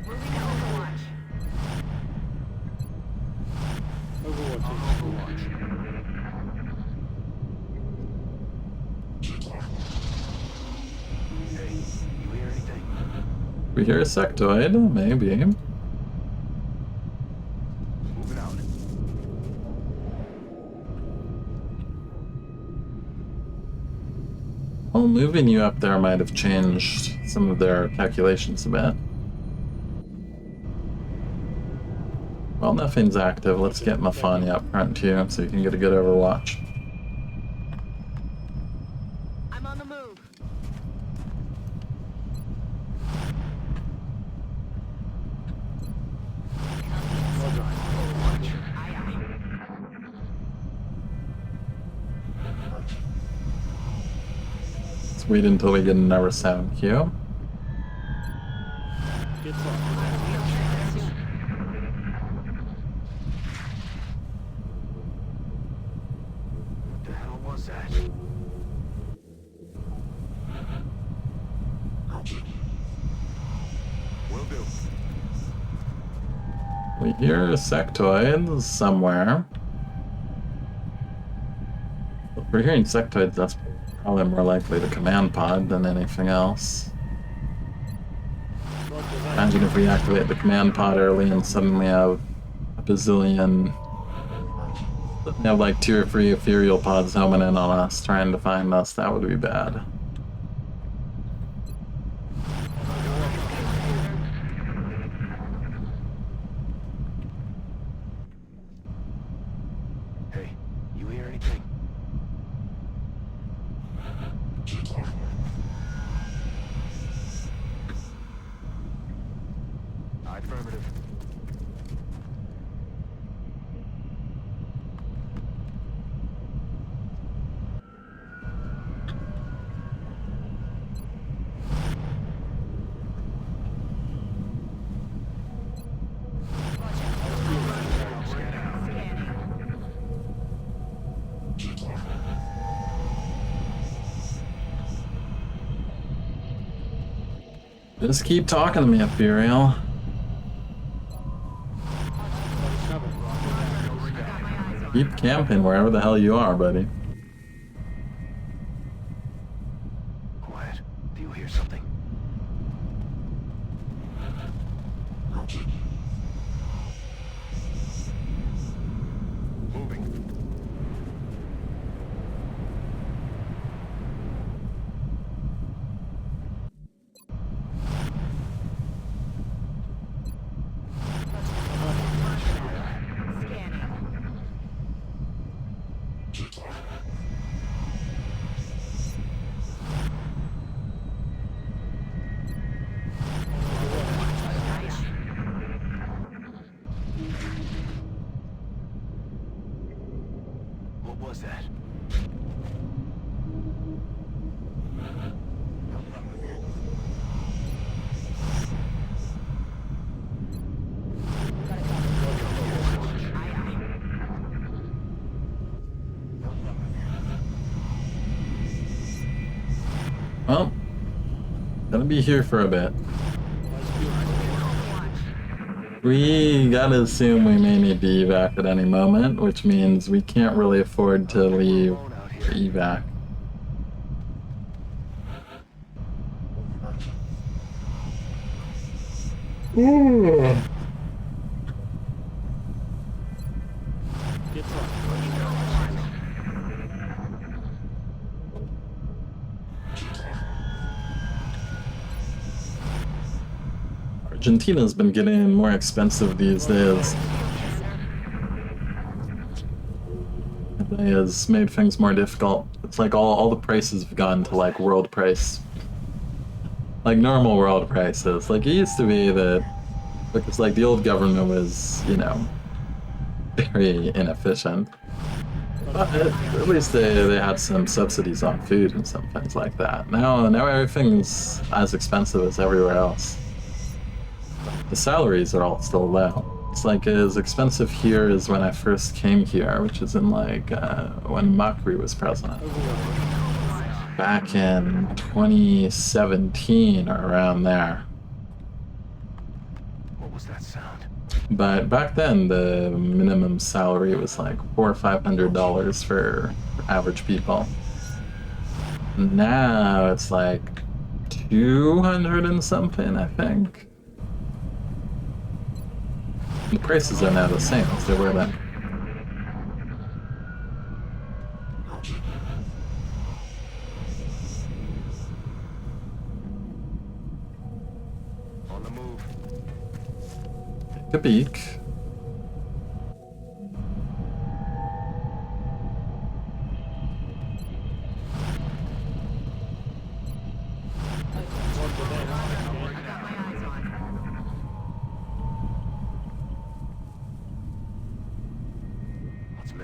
Moving to Overwatch. Overwatch. Hey, you hear anything? We hear a sectoid, maybe. Moving out. Well, moving you up there might have changed some of their calculations a bit. Well, nothing's active. Let's get Mafani up front too, so you can get a good overwatch. I'm on the move. Overwatch. Aye, aye. Let's wait until we get another sound cue. Get off. What the hell was that? Will do. We hear a sectoid somewhere. If we're hearing sectoids, that's probably more likely the command pod than anything else. Roger that. Imagine if we activate the command pod early and suddenly have a bazillion, have like 2 or 3 ethereal pods homing in on us, trying to find us. That would be bad. Hey, you hear anything? Affirmative. Just keep talking to me, Ethereal. Keep camping wherever the hell you are, buddy. Quiet. Do you hear something? Moving. What was that? Well, gonna be here for a bit. We gotta assume we may need to evac at any moment, which means we can't really afford to leave Alone out for here. evac. Argentina's been getting more expensive these days. It has made things more difficult. It's like all the prices have gone to like world price. Like normal world prices. Like it used to be that, because like the old government was, you know, very inefficient. But at least they had some subsidies on food and some things like that. Now everything's as expensive as everywhere else. The salaries are all still low. It's like as expensive here as when I first came here, which is in like when Macri was president. Back in 2017 or around there. What was that sound? But back then the minimum salary was like $400 or $500 for average people. Now it's like 200 and something, I think. The prices are now the same as they were then. On the move. Take a peek.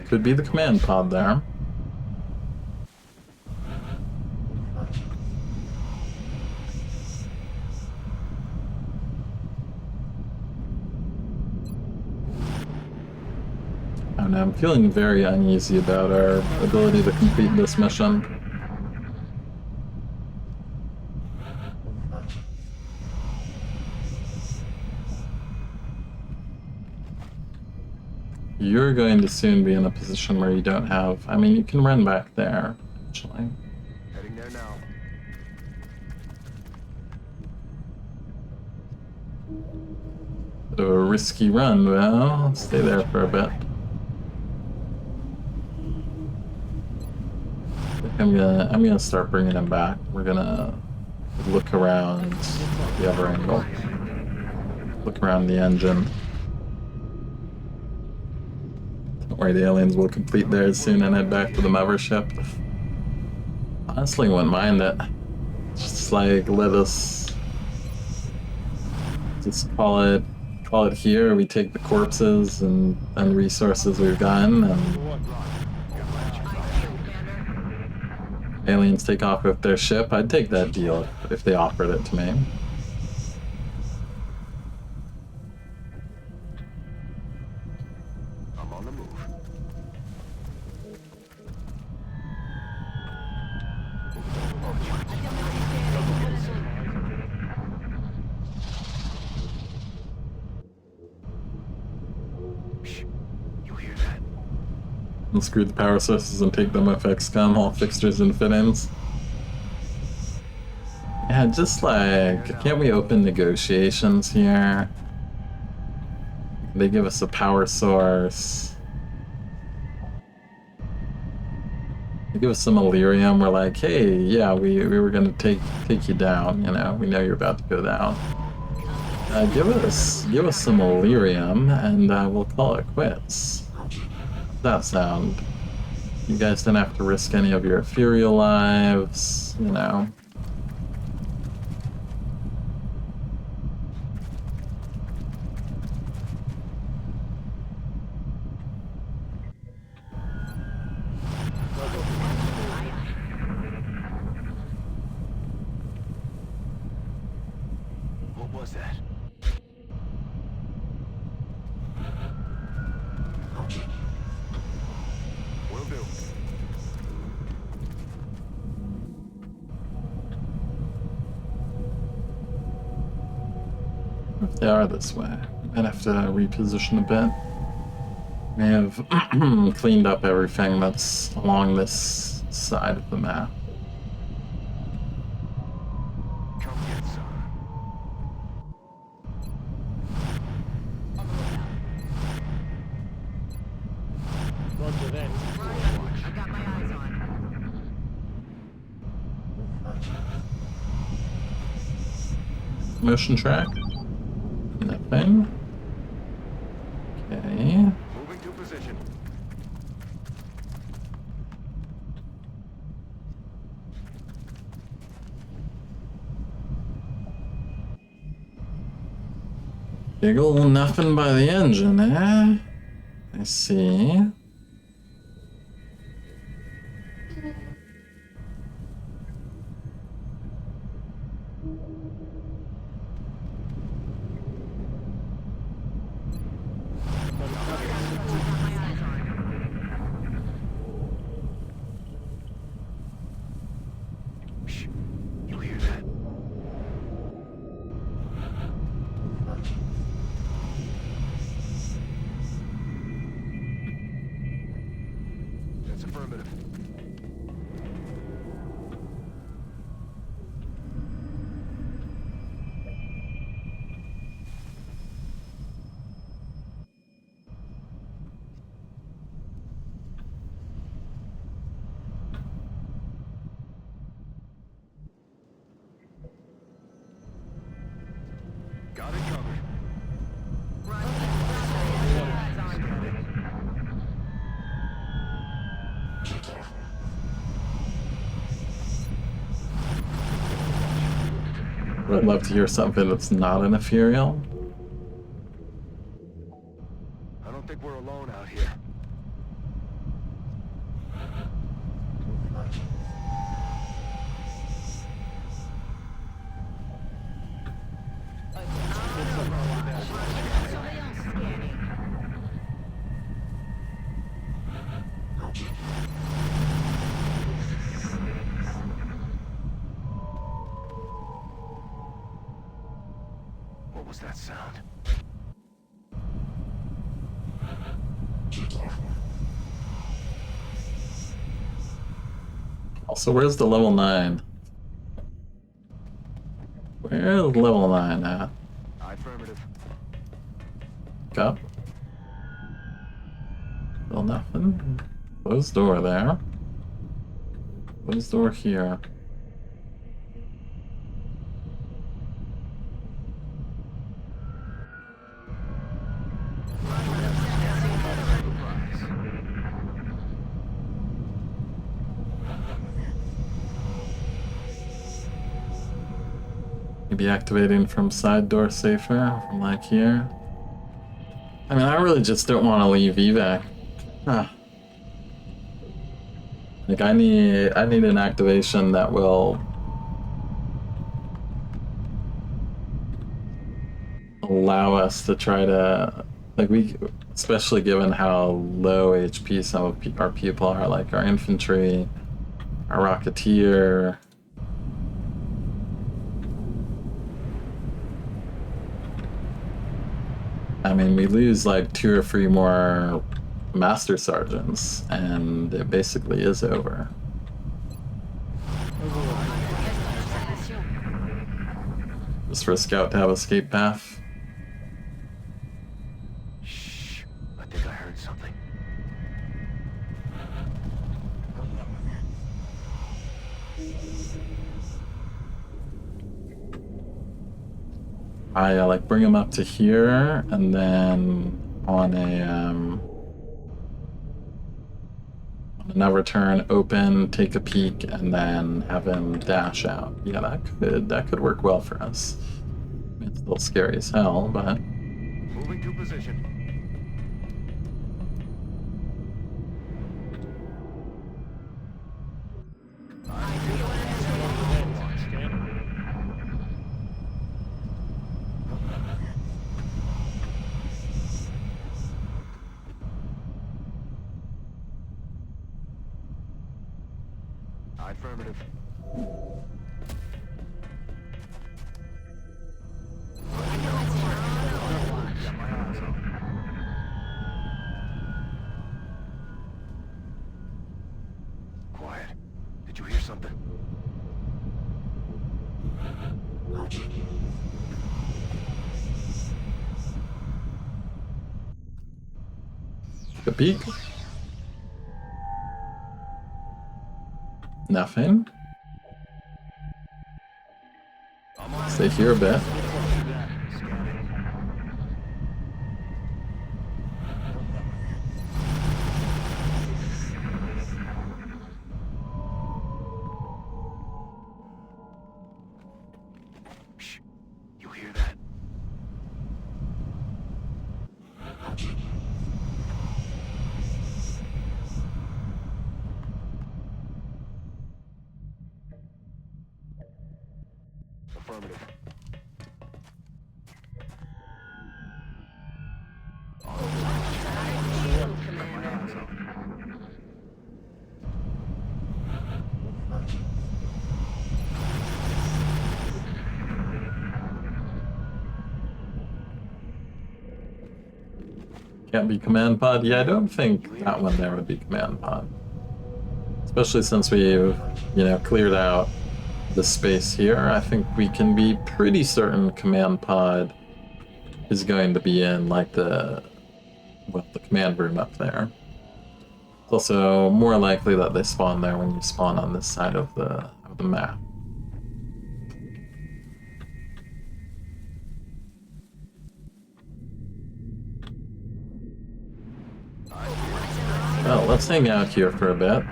Could be the command pod there. I don't know, I'm feeling very uneasy about our ability to complete this mission. You're going to soon be in a position where you don't have... I mean, you can run back there, actually. Heading there now. Bit of a risky run, well, stay there for a bit. I'm gonna start bringing him back. We're gonna look around the other angle. Look around the engine. Don't worry, the aliens will complete theirs soon and head back to the mothership. Honestly, wouldn't mind it. Just like let us just call it here. We take the corpses and resources we've gotten, and aliens take off with their ship. I'd take that deal if they offered it to me. I'm on the move. Shh. You hear that? Unscrew the power sources and take them with XCOM, all fixtures and fittings. Yeah, just like, can't we open negotiations here? They give us a power source. They give us some Illyrium. We're like, hey, yeah, we were gonna take you down. You know, we know you're about to go down. Give us some Illyrium, and we'll call it quits. That sound. You guys don't have to risk any of your ethereal lives, you know. What was that? Will do. If they are this way, might have to reposition a bit. May have cleaned up everything that's along this side of the map. Come get some. Roger that. I got my eyes on. Motion track? Nothing. Okay. Moving to position. Big ol' nothing by the engine, eh? I see. Shh. You hear that? That's affirmative. Got it covered. I'd love to hear something that's not an ethereal. I don't think we're alone out here. Surveillance scanning. What was that sound? Also, where's the level 9? Where's level 9 at? Affirmative. Up. Still nothing. Closed door there. Closed door here. Maybe activating from side door safer, from like here. I mean, I really just don't want to leave evac. Huh. Like I need an activation that will allow us to try to, like especially given how low HP some of our people are, like our infantry, our rocketeer. I mean, we lose like 2 or 3 more master sergeants, and it basically is over. Just for a scout to have escape path. Shh. I think I heard something. I like bring them up to here, and then on another turn, open, take a peek, and then have him dash out. Yeah, that could work well for us. It's still scary as hell, but Moving to position. Affirmative. Quiet. Did you hear something? the peek. Nothing. Stay here a bit. Affirmative. Can't be command pod? Yeah, I don't think that one there would be command pod. Especially since we've, cleared out the space here. I think we can be pretty certain command pod is going to be in, like, the command room up there. It's also more likely that they spawn there when you spawn on this side of the map. Well, let's hang out here for a bit.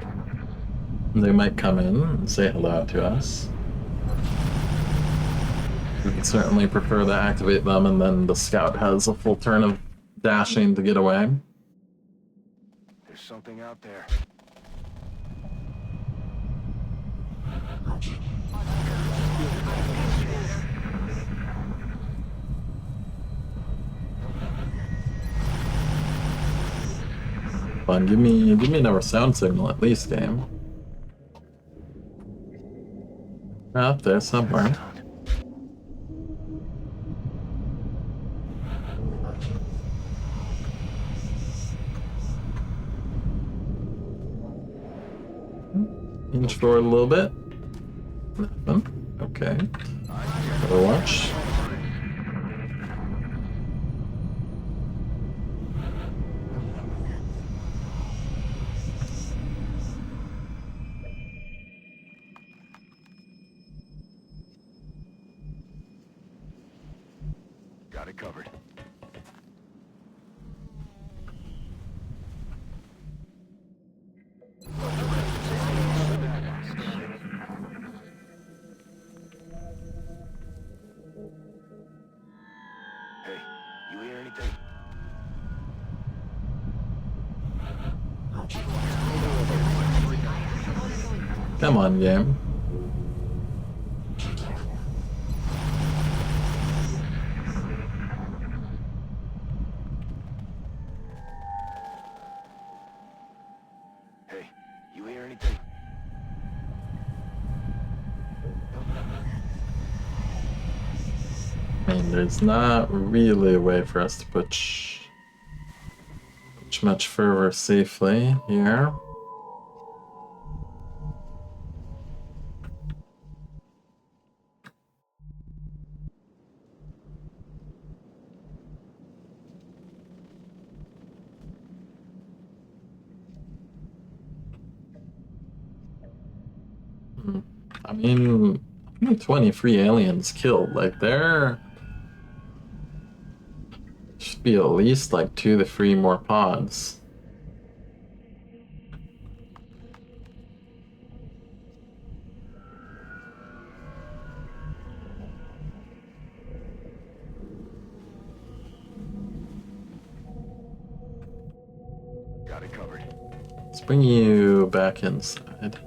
They might come in and say hello to us. We could certainly prefer to activate them, and then the scout has a full turn of dashing to get away. There's something out there. Come on, give me another sound signal at least, game. Up there somewhere. Inch forward a little bit. Nothing. Okay. Overwatch. Got it covered. Hey, you hear anything? Come on, game. Hey, you hear anything? I mean, there's not really a way for us to push much further safely here. I mean, only 23 aliens killed. Like, there should be at least like 2 to 3 more pods. Got it covered. Let's bring you back inside.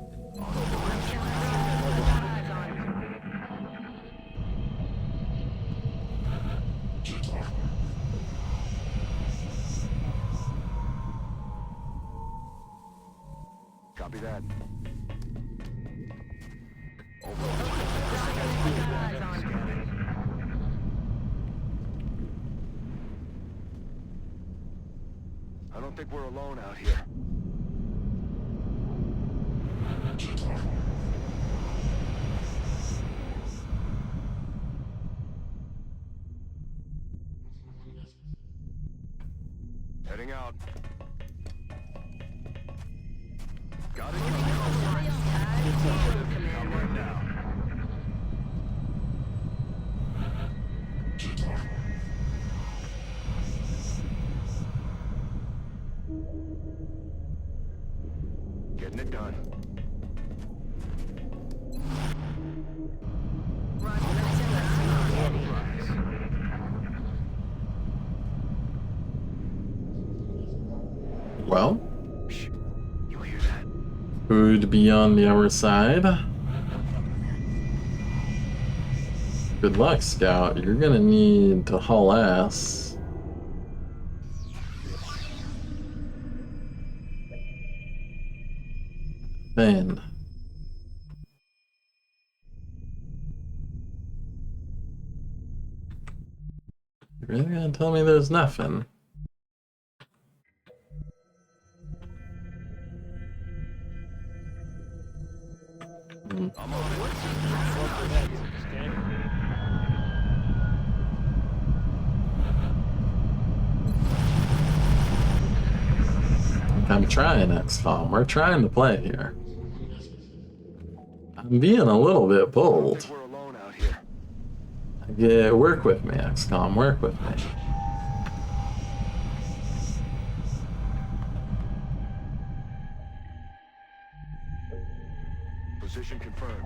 Copy that. I don't think we're alone out here. Heading out. Got it. Come right now. Getting it done. Well, Shh. You hear that? who'd be on the other side? Good luck, Scout. You're gonna need to haul ass. Man. You really gonna tell me there's nothing? I'm trying, XCOM. We're trying to play here. I'm being a little bit bold. We're alone out here. Yeah, work with me, XCOM. Work with me. Position confirmed.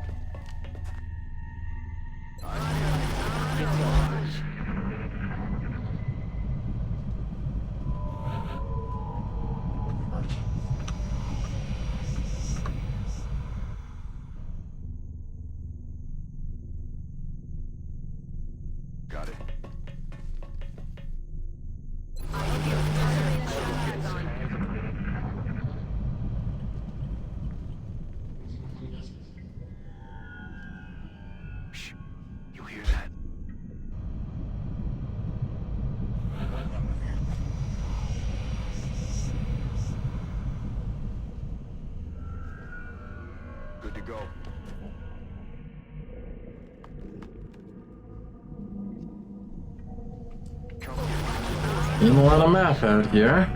Got it. Shh. You hear that? Good to go. Ain't a lot of map out here.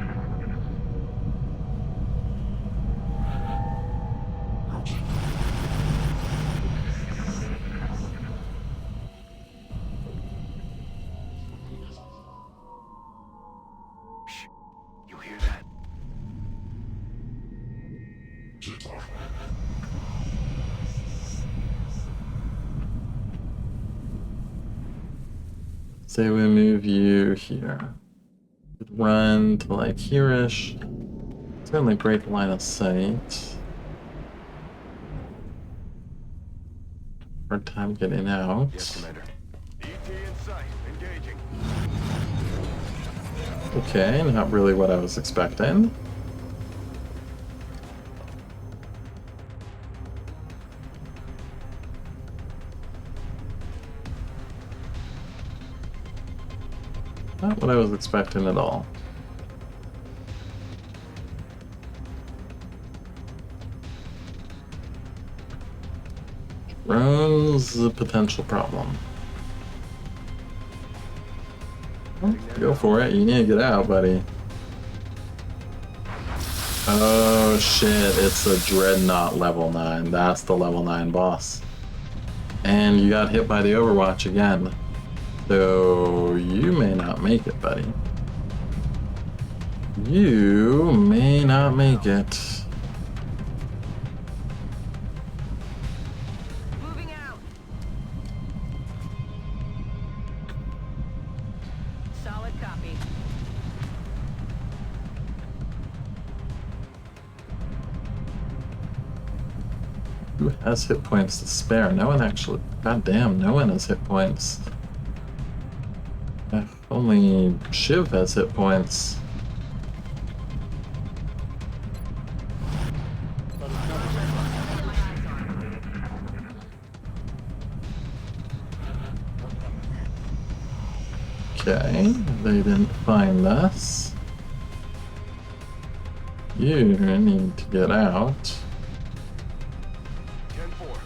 Shh. You hear that? Say we move you here. Could run to like here-ish. Certainly break line of sight. Hard time getting out. Yes, Commander. ET in sight. Engaging. Okay, not really what I was expecting. Not what I was expecting at all. Drone's a potential problem. Well, go for it. You need to get out, buddy. Oh shit, it's a Dreadnought level 9. That's the level 9 boss. And you got hit by the Overwatch again. So you may not make it, buddy. You may not make it. Moving out. Solid copy. Who has hit points to spare? No one actually. God damn, no one has hit points. Only Shiv has hit points. Okay, they didn't find us. You need to get out. 10-4.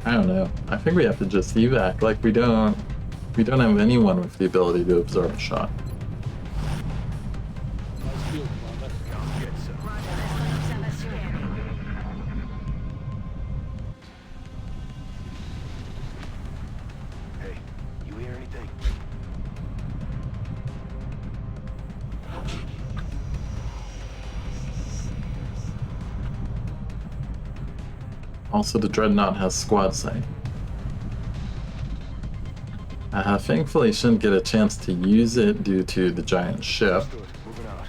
I don't know. I think we have to just evac. Like we don't have anyone with the ability to absorb a shot. Nice field, Commander. Come get some. Roger, S1E62. Hey, you hear anything? Also, the Dreadnought has squad sight. Thankfully, shouldn't get a chance to use it due to the giant ship. Understood. Moving out.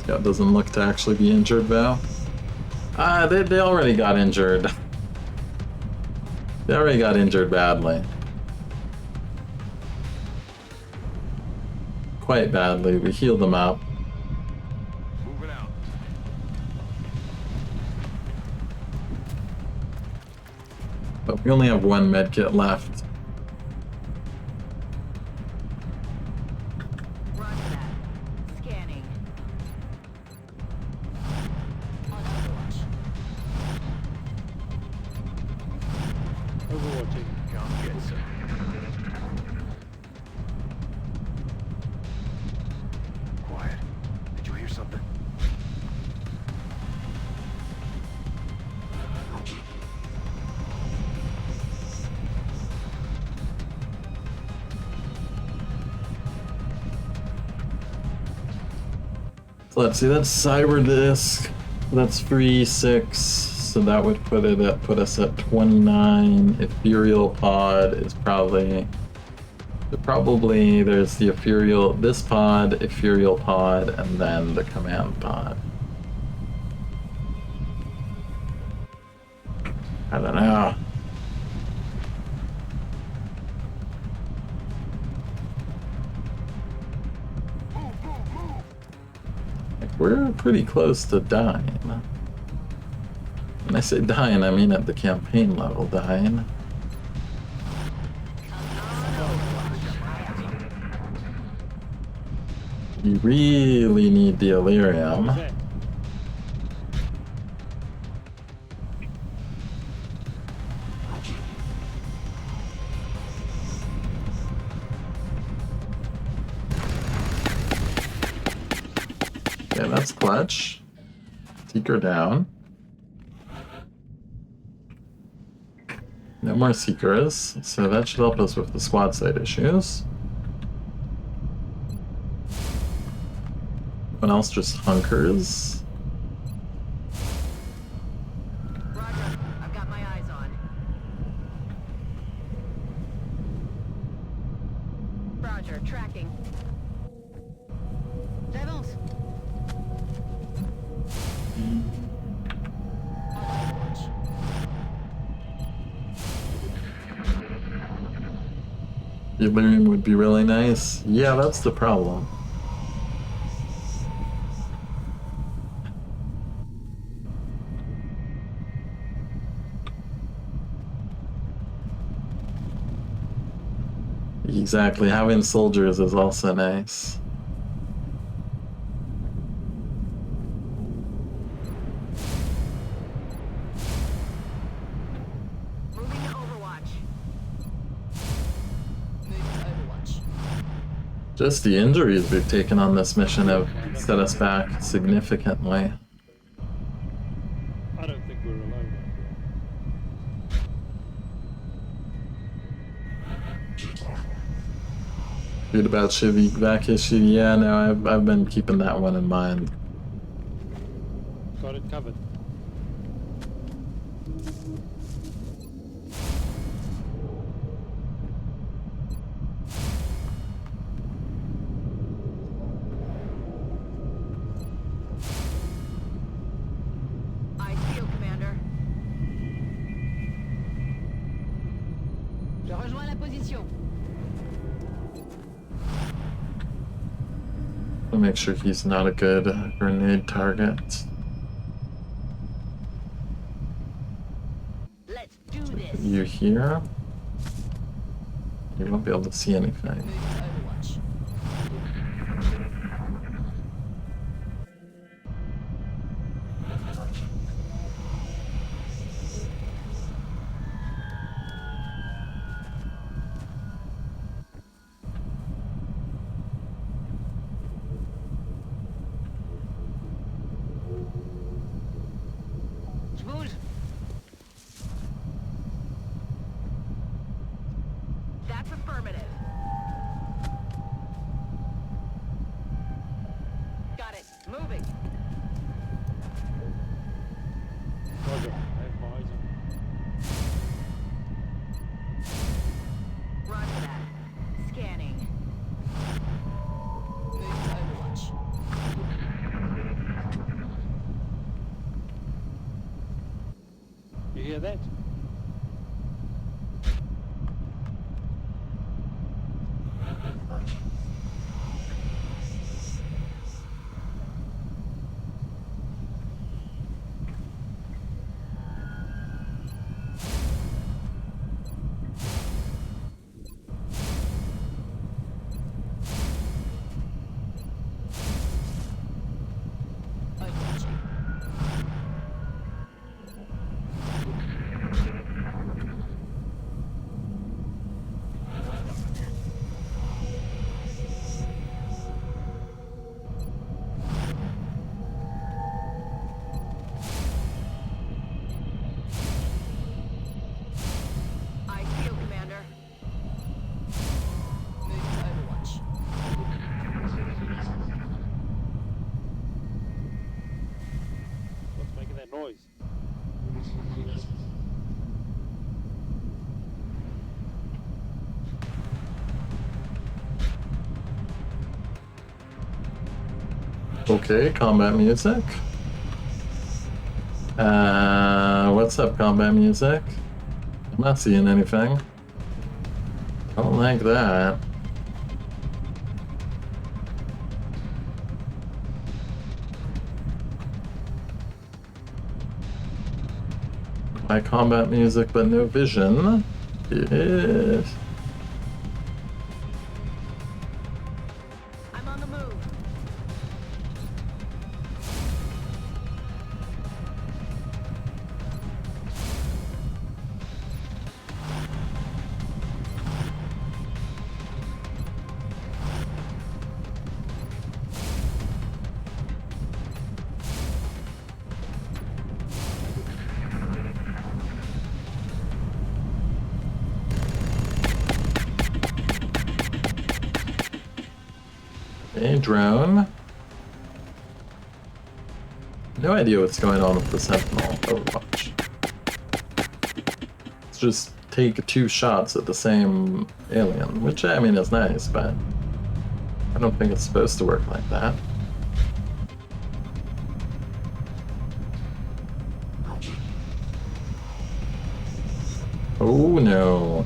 Yeah, it doesn't look to actually be injured though. They already got injured. They already got injured badly. Quite badly. We healed them up. Moving out. But we only have one medkit left. Roger that. Scanning. On Overwatch. Overwatching. Come get some. Quiet. Did you hear something? So let's see, that's Cyber Disc. That's 3-6. So that would put us at 29. Ethereal Pod is probably there's the this pod, Ethereal Pod, and then the Command Pod. I don't know. Like, we're pretty close to dying. When I say dying, I mean at the campaign level dying. You really need the What was Illyrium. that? Okay, that's clutch. Seeker down. No more Seekers, so that should help us with the squad side issues. Everyone else just hunkers. Roger. I've got my eyes on. Roger. Tracking. J'avance. The Illyrium would be really nice. Yeah, that's the problem. Exactly, having soldiers is also nice. Moving to Overwatch. Just the injuries we've taken on this mission have set us back significantly. I don't think we're alone. Read about Shivy back issue. Yeah, no, I've been keeping that one in mind. Got it covered. Eyes peeled, Commander. Je rejoins la position. I'll make sure he's not a good grenade target. Let's do this. You here? You won't be able to see anything. Move to Overwatch. Je bouge. That's affirmative. hear that? Overwatching. I feel, Commander. Moving to Overwatch. What's making that noise? Okay, combat music. What's up, combat music? I'm not seeing anything. Don't like that. My combat music, but no vision. Yes. I'm on the move. Okay, drone. No idea what's going on with the Sentinel Overwatch. Let's just take 2 shots at the same alien, which I mean is nice, but I don't think it's supposed to work like that. Oh no.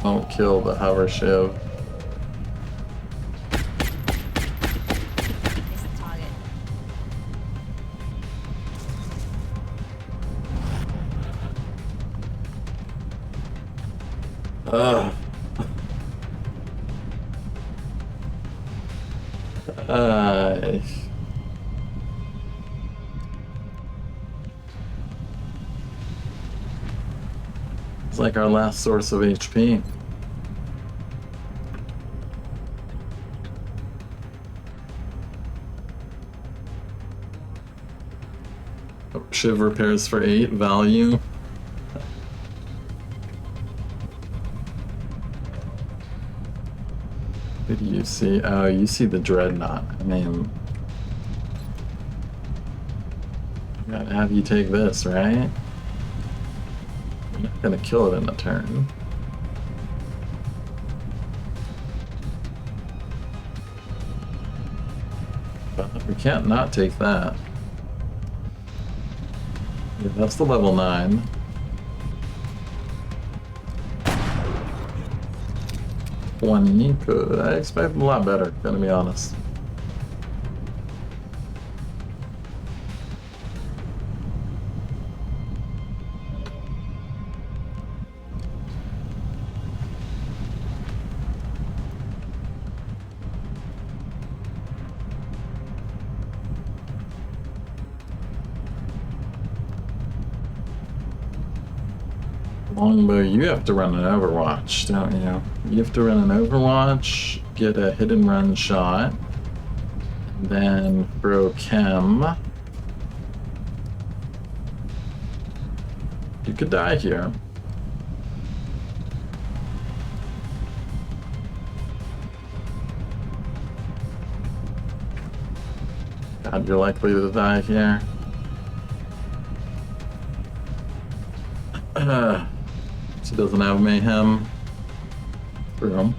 Don't kill the hover shiv. Miss the target. Ugh. It's like our last source of HP. Oh, Shiv repairs for 8 value. Who do you see? Oh, you see the Dreadnought. I mean, gotta have you take this, right? You're not gonna kill it in a turn. But we can't not take that. Yeah, that's the level 9. Good. I expected a lot better, gonna be honest. Longbow, you have to run an Overwatch, don't you? You have to run an Overwatch, get a hit and run shot, and then throw chem. You could die here. God, you're likely to die here. She doesn't have mayhem. Room.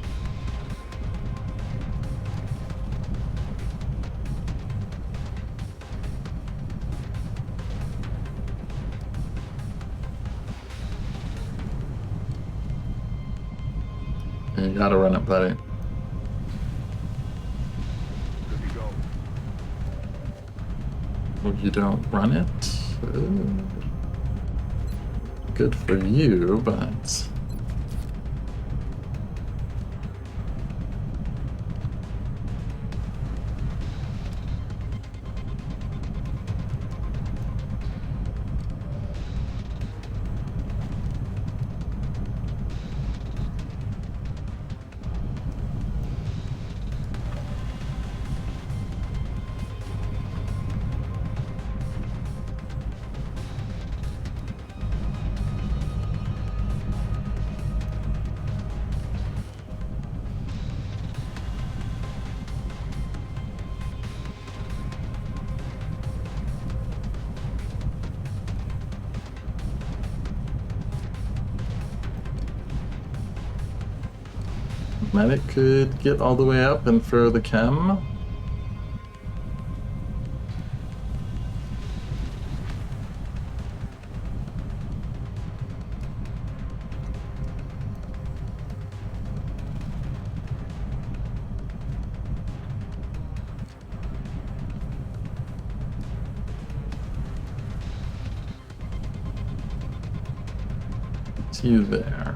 You gotta run it, buddy. Good to go. Well, you don't run it. Good for you, but medic could get all the way up and throw the chem. It's you there.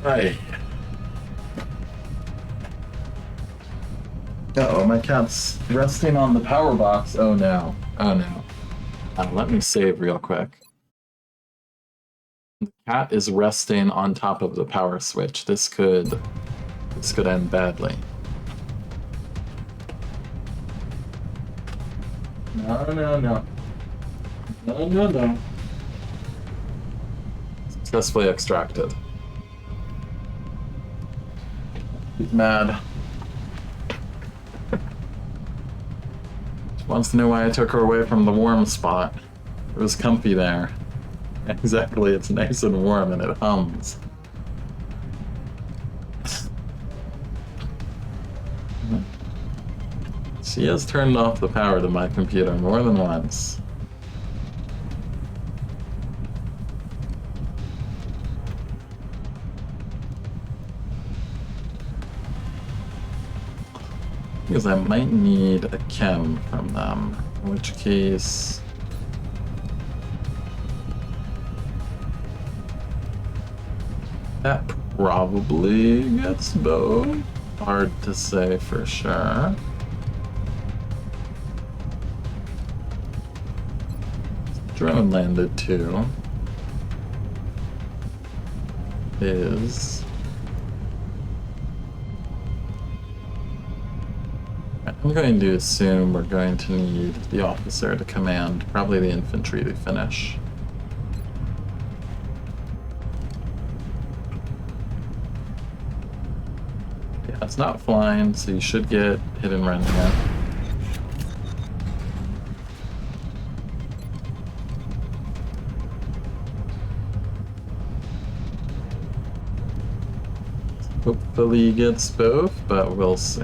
Hi. Uh-oh, my cat's resting on the power box. Oh no. Oh no. Let me save real quick. The cat is resting on top of the power switch. This could end badly. No, no, no. No, no, no. Successfully extracted. He's mad. She wants to know why I took her away from the warm spot. It was comfy there. Exactly, it's nice and warm and it hums. She has turned off the power to my computer more than once. Because I might need a chem from them, in which case... that probably gets both. Hard to say for sure. Drone landed too. I'm going to assume we're going to need the officer to command, probably the infantry to finish. Yeah, it's not flying, so you should get hit and run here. Hopefully gets both, but we'll see.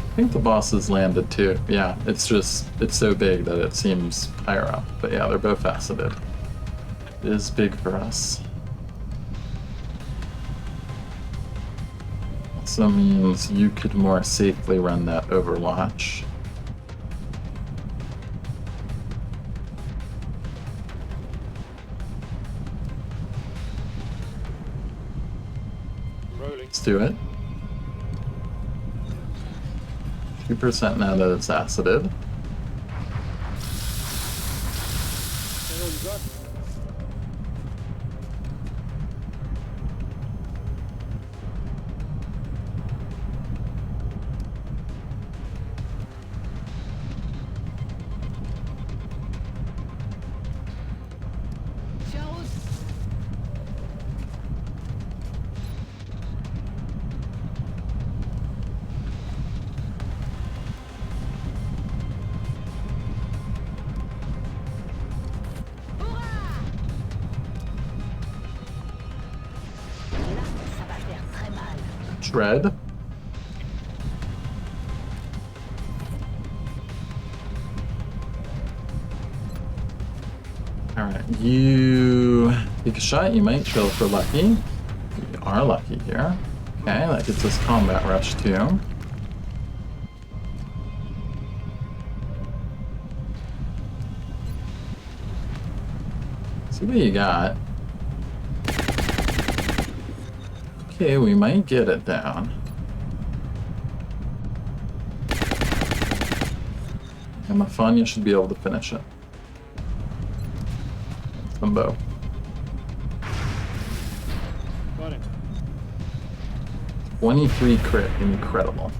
I think the boss has landed too. Yeah, it's so big that it seems higher up. But yeah, they're both faceted. It is big for us. Also means you could more safely run that Overwatch. Rolling. Let's do it. 2% now that it's acided. Hang on, you got. shred. Alright, you take a shot, you might chill for lucky. You are lucky here. Okay, that gets us combat rush too. See what you got. Okay, we might get it down. And Mafania should be able to finish it. Bow. Got him. 23 crit, incredible.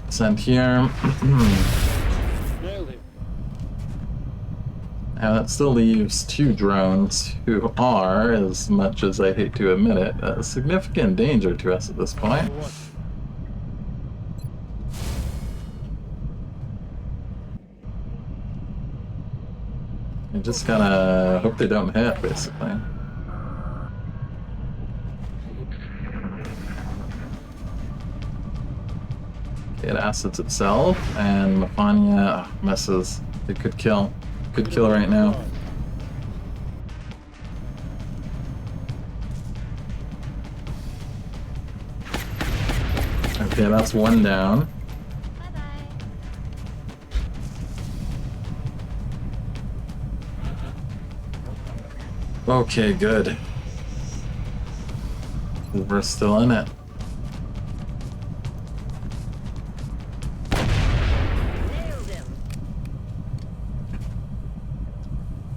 Sent here. Nailed him. Now that still leaves 2 drones who are, as much as I hate to admit it, a significant danger to us at this point. For what? You just gotta hope they don't hit, basically. Okay, it acids itself, and Mafania misses. It could kill. Could kill right now. Okay, that's 1 down. Okay, good. We're still in it. Nailed him.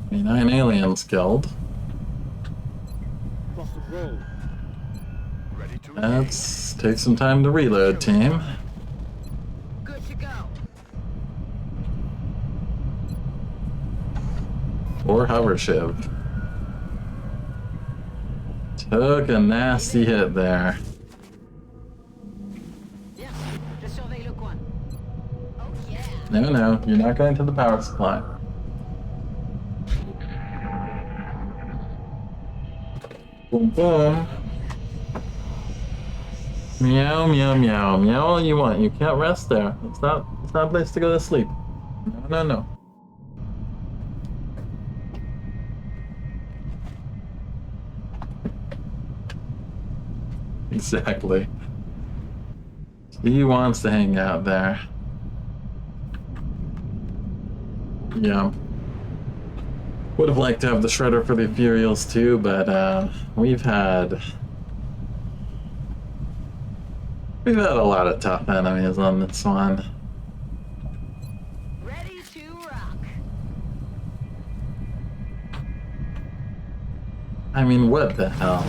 29 aliens killed. Rock and roll. Ready to Let's take some time to reload, team. Good to go. Or hover shiv. Took a nasty hit there. Bien. Je surveille le coin. Oh yeah. No, you're not going to the power supply. Boom, boom. Meow, meow, meow. Meow all you want. You can't rest there. It's not a place to go to sleep. No. Exactly. He wants to hang out there. Yeah. Would have liked to have the shredder for the Ethereals too, but we've had a lot of tough enemies on this one. Ready to rock. I mean, what the hell?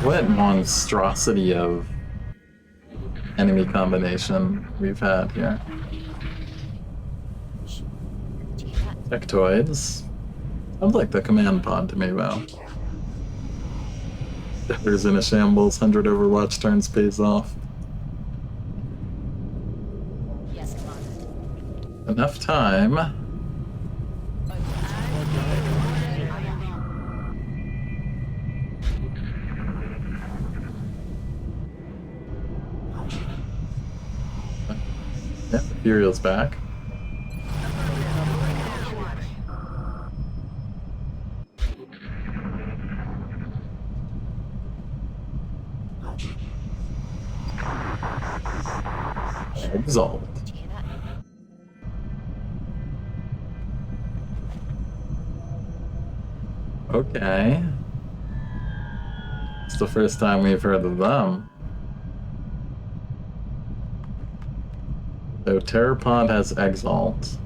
What monstrosity of enemy combination we've had here. Sectoids. Sounds like the command pod to me, though. Debtors in a shambles, 100 Overwatch turns pays off. Yes, Commander. Enough time. Yeah, Ethereal's back. Exalt. Okay. It's the first time we've heard of them. So Terrapod has Exalt.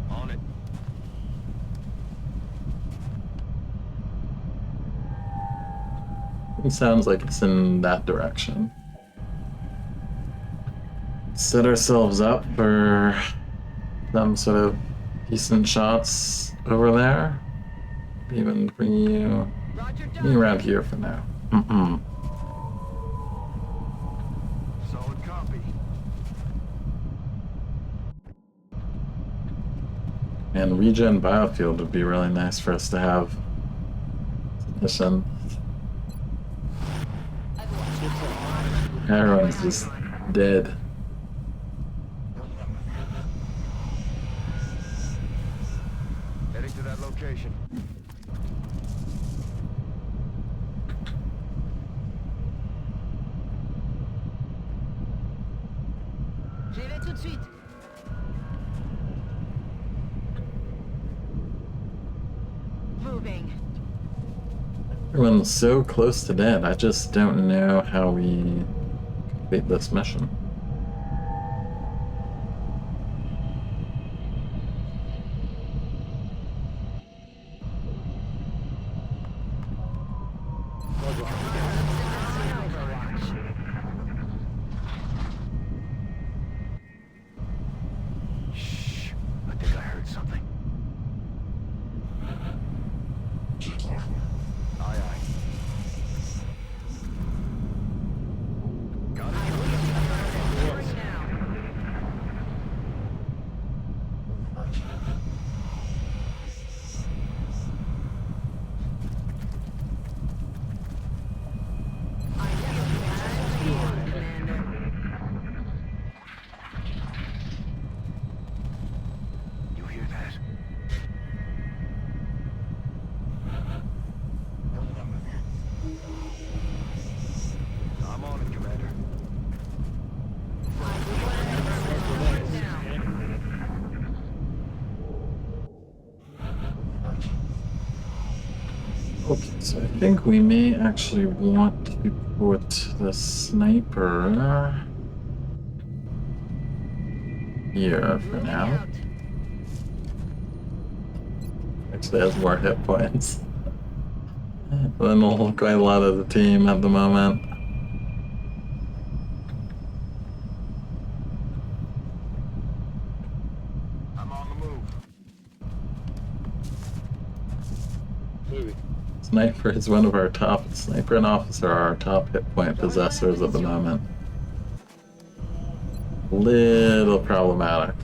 On it. It sounds like it's in that direction. Set ourselves up for some sort of decent shots over there. Even bring you Roger, me around here for now. Solid copy. And regen biofield would be really nice for us to have. mission. Everyone's just dead. Heading to that location. J'y vais tout de suite. Moving. Everyone's so close to dead. I just don't know how we complete this mission. Shh. I think I heard something. Aye, aye. Got it. You hear that? I'm on it, Commander. Okay, so I think we may actually want to put the sniper here for now. Actually has more hit points than quite a lot of the team at the moment. I'm on the move. Moving. Sniper is one of our top, sniper and officer are our top hit point possessors at the moment. Little problematic.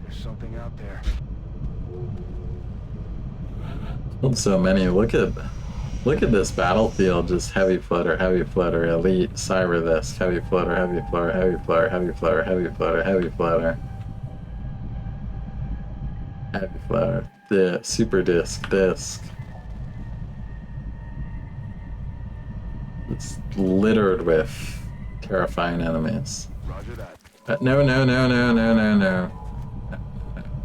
There's something out there. Killed so many. Look at this battlefield. Just heavy flutter, elite, cyber this, heavy flutter, heavy flutter, heavy flutter, heavy flutter, heavy flutter, heavy flutter, heavy flutter. The super disc. It's littered with terrifying enemies. Roger that. No.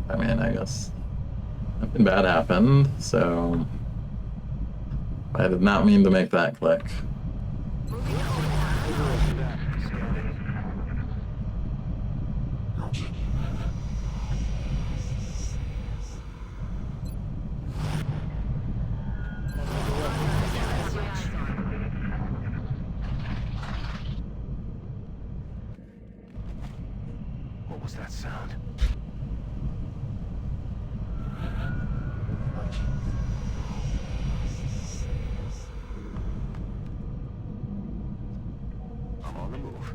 I mean, I guess nothing bad happened, so I did not mean to make that click. What was that sound? I'm on the move.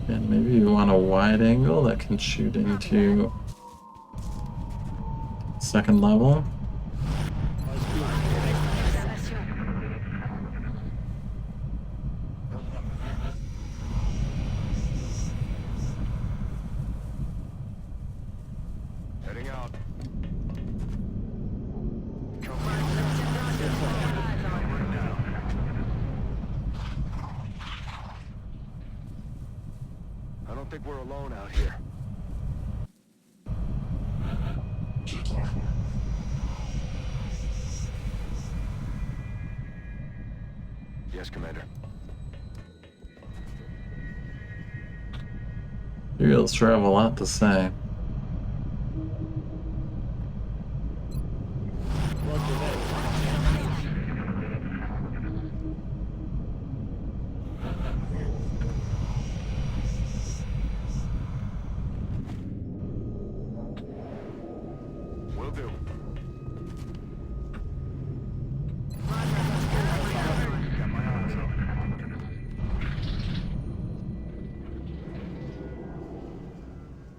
And maybe you want a wide angle that can shoot into second level. Heading out. I don't think we're alone out here. Yes, Commander. You sure have a lot to say. Will do.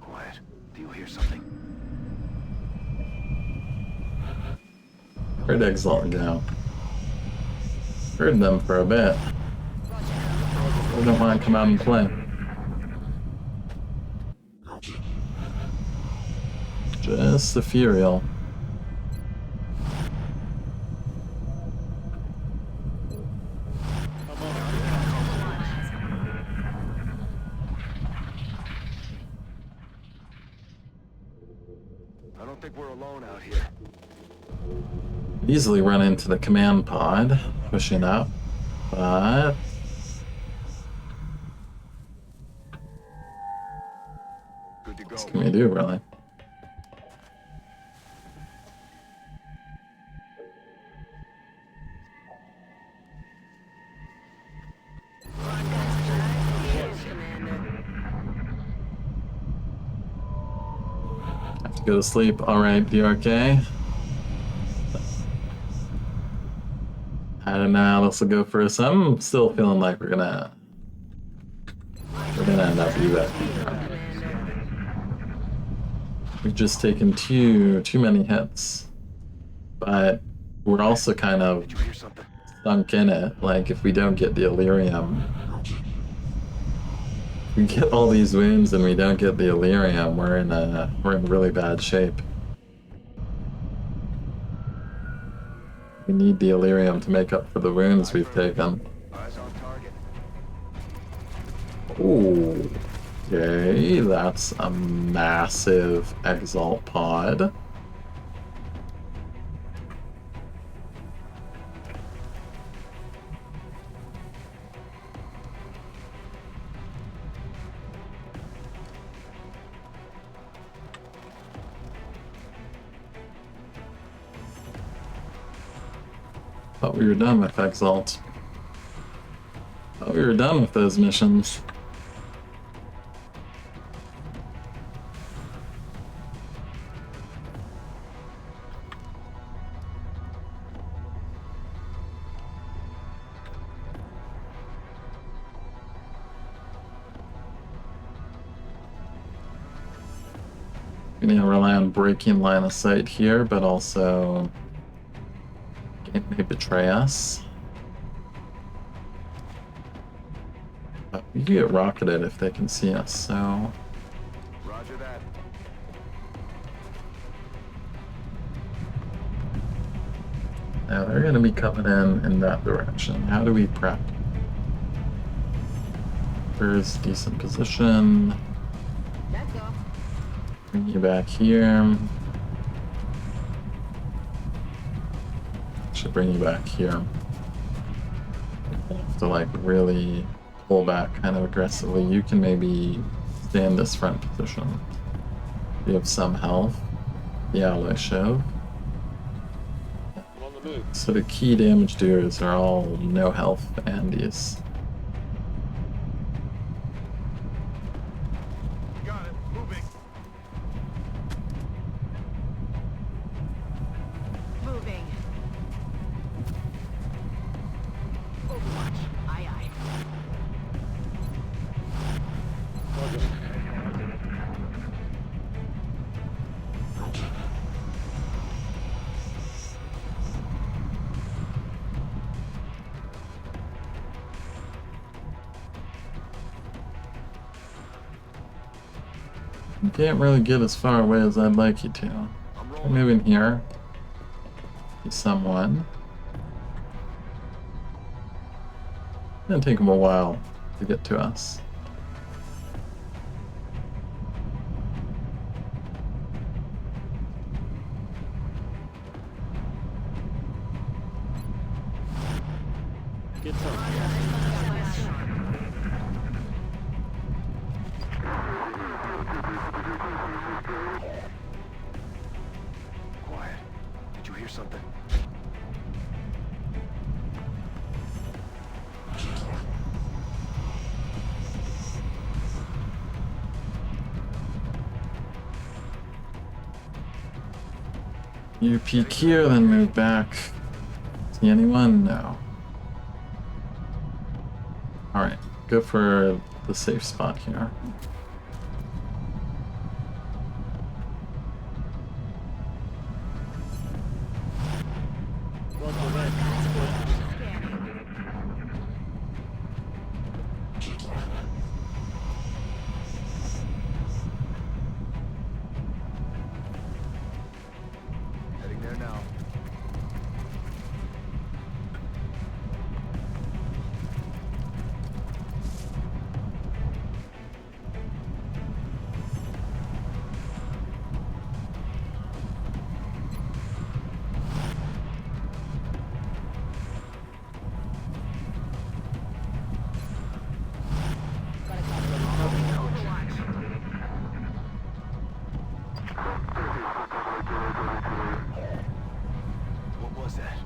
Quiet. Do you hear something? Where'd Exalt go? Heard them for a bit. We don't want to come out and play. Just Ethereal. I don't think we're alone out here. Easily run into the command pod, pushing up, but Good to go. what can we do, really? Have to go to sleep. Alright, BRK. I don't know how this will go for us. I'm still feeling like we're gonna end up even. We've just taken too many hits, but we're also kind of Did you hear something? sunk in it. Like if we don't get the Illyrium, we get all these wounds and we don't get the Illyrium, we're in really bad shape. We need the Illyrium to make up for the wounds we've taken. Eyes on target. Ooh, okay, that's a massive Exalt pod. Thought we were done with Exalt. Thought we were done with those missions. We need to rely on breaking line of sight here, but also it may betray us. But we can get rocketed if they can see us, so Roger that. now they're going to be coming in that direction. How do we prep? Where's decent position? Let's go. Bring you back here. Should bring you back here. Have to like really pull back kind of aggressively. You can maybe stay in this front position. You have some health. The ally shove. I'm on the move. So the key damage doers are all no health Andes. Got it. Moving. Moving. Overwatch. Aye, aye. Roger. You can't really get as far away as I'd like you to. I'm I'm rolling. moving here. See someone. It's gonna take them a while to get to us. Get some. Quiet. Did you hear something? You peek here, then move back. See anyone? No. Alright, go for the safe spot here. Heading there now. What was that?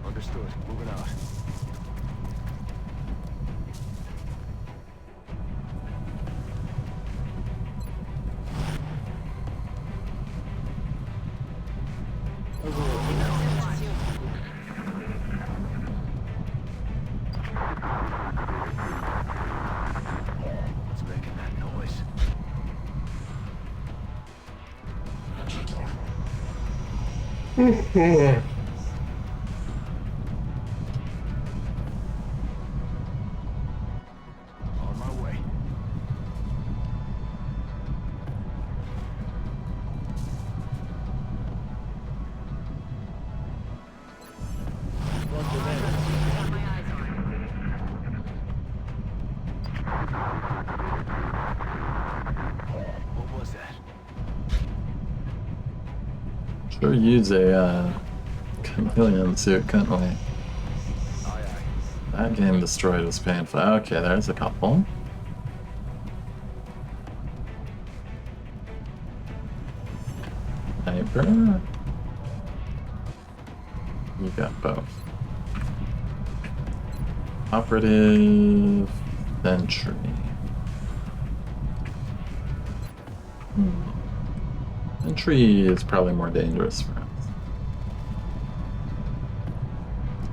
Understood. Moving out. What's making that noise? On my way. Got my eyes on. What was that? Sure use a chameleon suit, couldn't we? Aye, aye. That game destroyed was painful. Okay, there's a couple. Sniper. You got both. Operative Sentry. Sentry is probably more dangerous for us.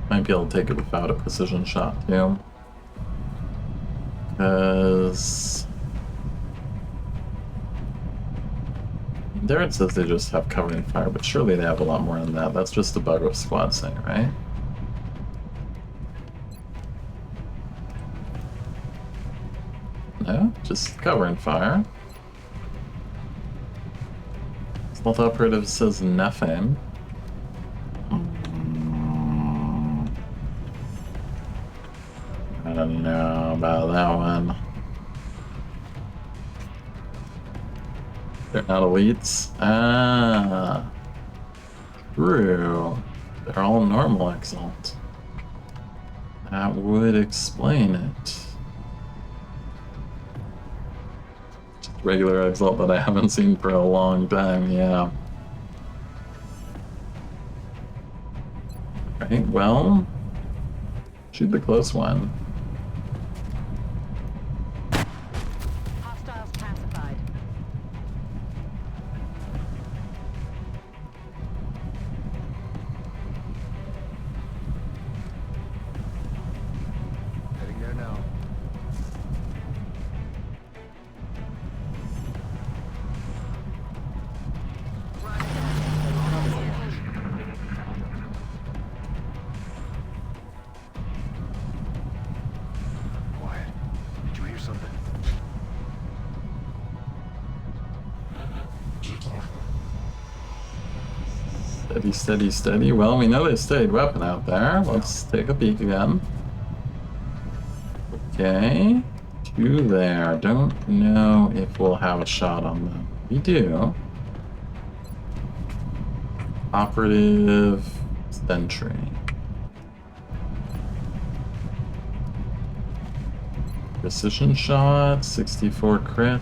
Might be able to take it without a precision shot too. Because there it says they just have covering fire, but surely they have a lot more than that. That's just a bug of squad saying, right? No, just covering fire. Stealth operative says nothing. I don't know about that one. They're not elites. Ah, true. They're all normal exalt. That would explain it. Regular exalt that I haven't seen for a long time, yeah. Right, well, shoot the close one. Hostiles classified. Heading there now. Quiet. Did you hear something? Steady, steady, steady. Well, we know they stayed weapon out there. Let's take a peek again. Okay. Two there. Don't know if we'll have a shot on them. We do. Operative Sentry. Precision shot, 64 crit.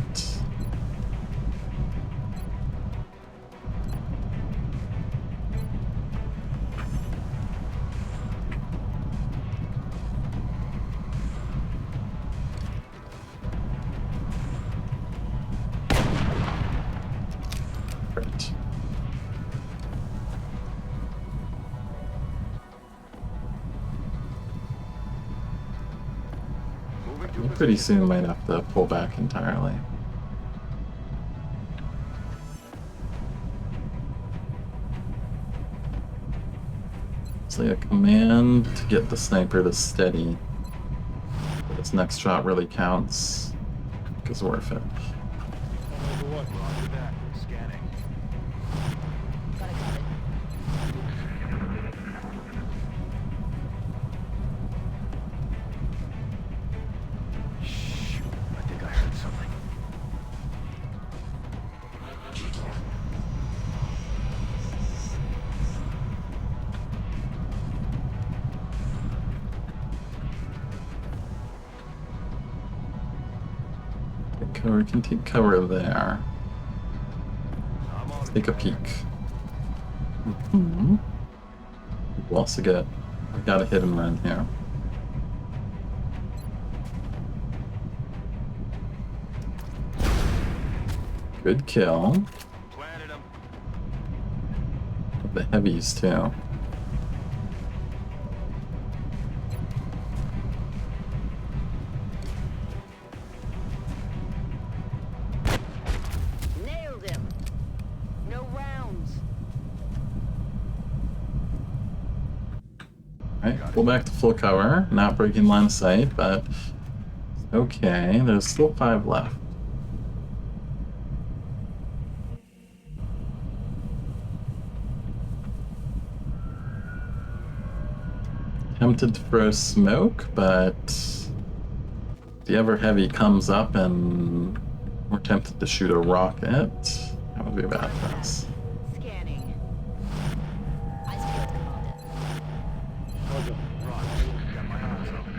We pretty soon might have to pull back entirely. It's like a command to get the sniper to steady. But this next shot really counts. I think it's worth it. Over what? Roger that. Scanning. Got it, got it. Shh. I think I heard something. We can take cover there. I'm on it. Take a peek. We'll also get... We got a hit and run here. Good kill. Planted him. The heavies too. Nailed him. No rounds. Alright, pull back to full cover. Not breaking line of sight, but okay. There's still 5 left. Tempted to throw smoke, but the ever heavy comes up and we're tempted to shoot a rocket. That would be bad for us. Scanning. Eyes peeled, Commander. Roger. Roger. Got my eyes open.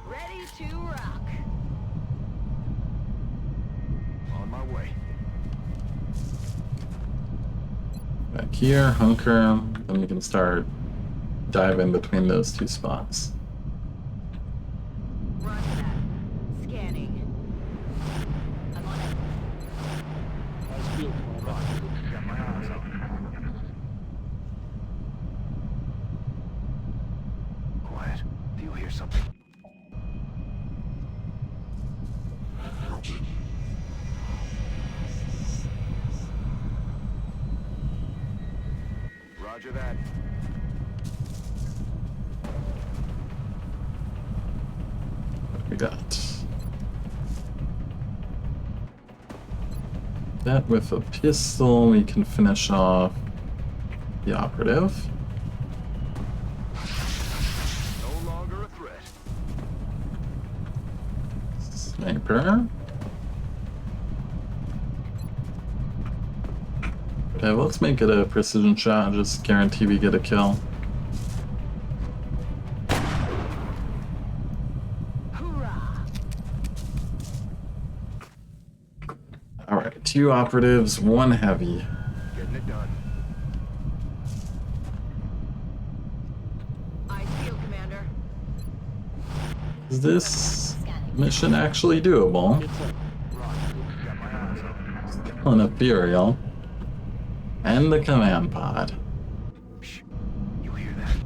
Ready to rock. On my way. Back here, hunker, then we can start diving between those 2 spots. Roger that. Scanning. I'm on it. Eyes peeled, Commander. Roger. Got my eyes open. Quiet. Do you hear something? Roger that. What we got? That with a pistol, we can finish off the operative. No longer a threat. Sniper. Okay, let's make it a precision shot and just guarantee we get a kill. Hoorah! Alright, 2 operatives, 1 heavy. Getting it done. Eyes peeled, Commander. Is this mission actually doable? It's up. Roger. Got my eyes open. An Ethereal. And the command pod. Shh. You hear that?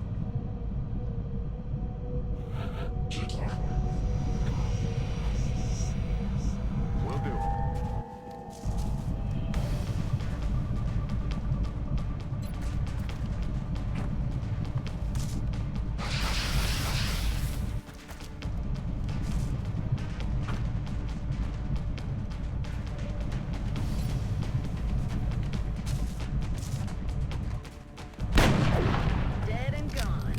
Will do. Dead and gone.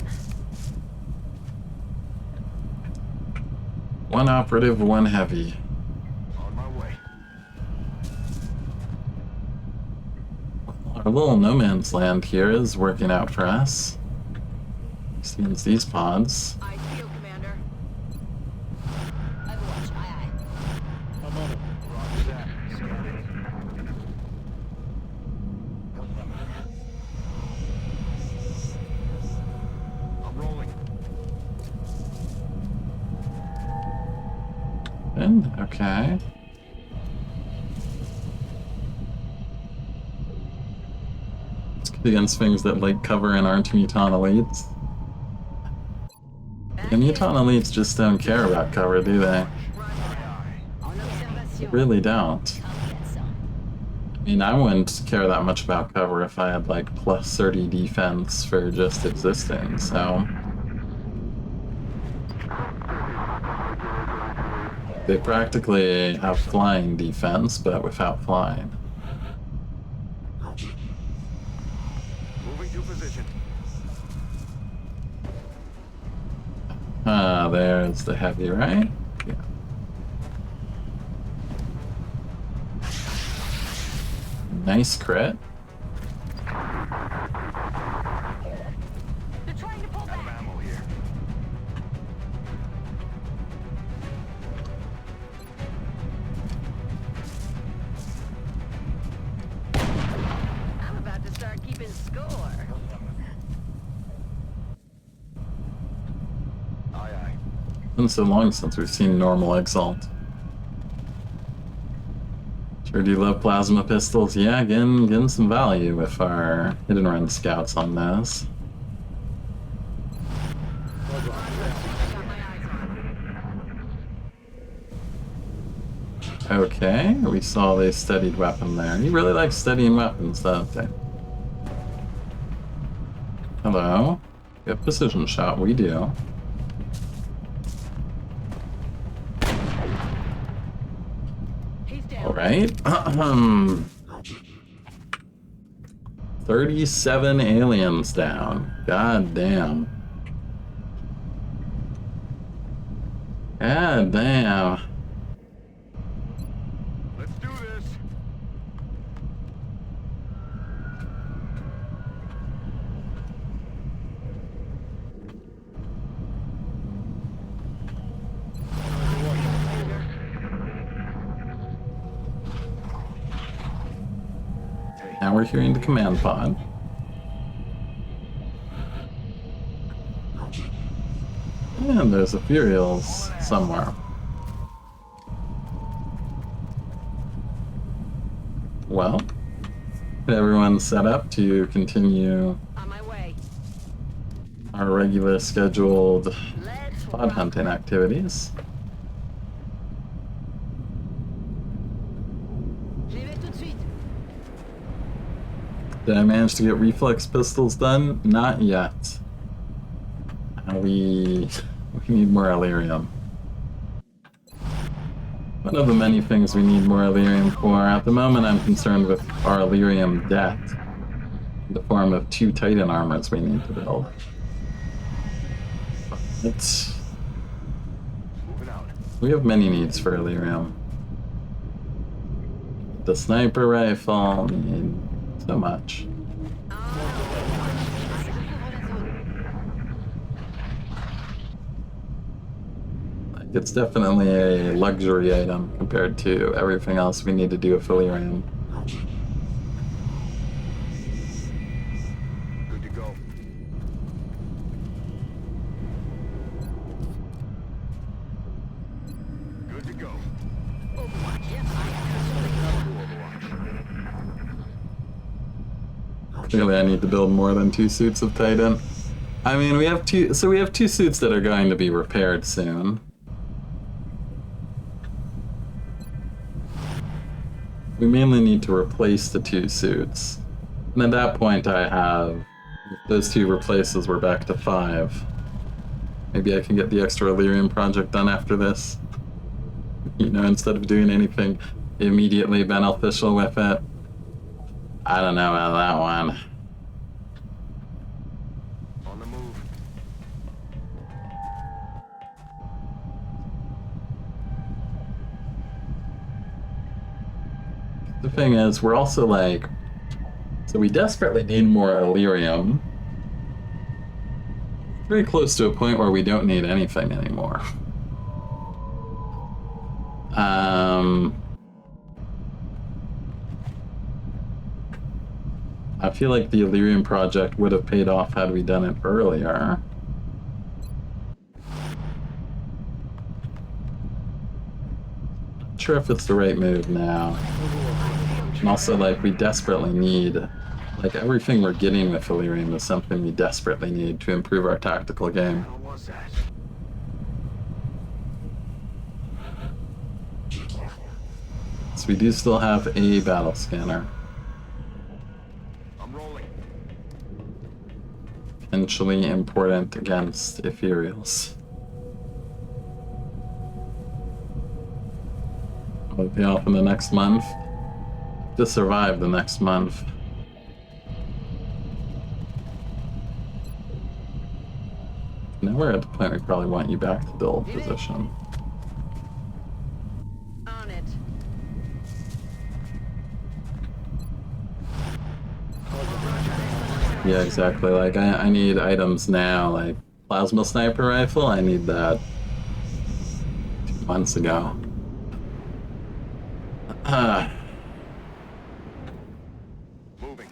1 operative, 1 heavy. On my way. Our little no man's land here is working out for us. Seems these pods. Eyes peeled, Commander. Overwatch, aye aye. I'm on it. Roger that. Scanning. I'm rolling. And, okay. It's good against things that like cover and aren't mutant elites. The mutant elites just don't care about cover, do they? They really don't. I mean, I wouldn't care that much about cover if I had like plus 30 defense for just existing, so. They practically have flying defense, but without flying. Moving to position. Ah, there's the heavy, right? Yeah. Nice crit. They're trying to pull back. Ammo here. I'm about to start keeping score. Aye, aye. It's been so long since we've seen normal Exalt. Sure do love plasma pistols. Yeah, getting some value with our hit and run scouts on those. Got my eyes on. Okay, we saw the steadied weapon there. You really like steadying weapons, don't they? Hello. We have precision shot, we do. He's down. Alright. 37 aliens down. God damn. God damn. Let's do this. Now we're hearing the command pod. And there's Ethereals somewhere. Well, everyone's set up to continue On my way. our regular scheduled Let's pod rock. hunting activities. J'y vais tout de suite. Did I manage to get reflex pistols done? Not yet. We need more Illyrium. One of the many things we need more Illyrium for. At the moment, I'm concerned with our Illyrium debt in the form of 2 Titan armors we need to build. It's... Moving out. We have many needs for Illyrium. The sniper rifle, need so much. It's definitely a luxury item compared to everything else we need to do with Illyrium. Good to go. Good to go. Clearly I need to build more than 2 suits of Titan. I mean, we have 2 suits that are going to be repaired soon. We mainly need to replace the 2 suits. And at that point I have... If those 2 replaces, we're back to 5. Maybe I can get the extra Illyrium project done after this. You know, instead of doing anything immediately beneficial with it. I don't know about that one. On the move. The thing is, we're also like... So we desperately need more Illyrium. Very close to a point where we don't need anything anymore. I feel like the Illyrium project would have paid off had we done it earlier. Not sure if it's the right move now. And also, like, we desperately need Like, everything we're getting with Illyrium is something we desperately need to improve our tactical game. What was that? So we do still have a battle scanner. I'm rolling. Potentially important against Ethereals. Will it pay off in the next month? To survive the next month. Now we're at the point we probably want you back to build position. On it. Yeah, exactly. Like, I need items now, like plasma sniper rifle, I need that 2 months ago. Moving.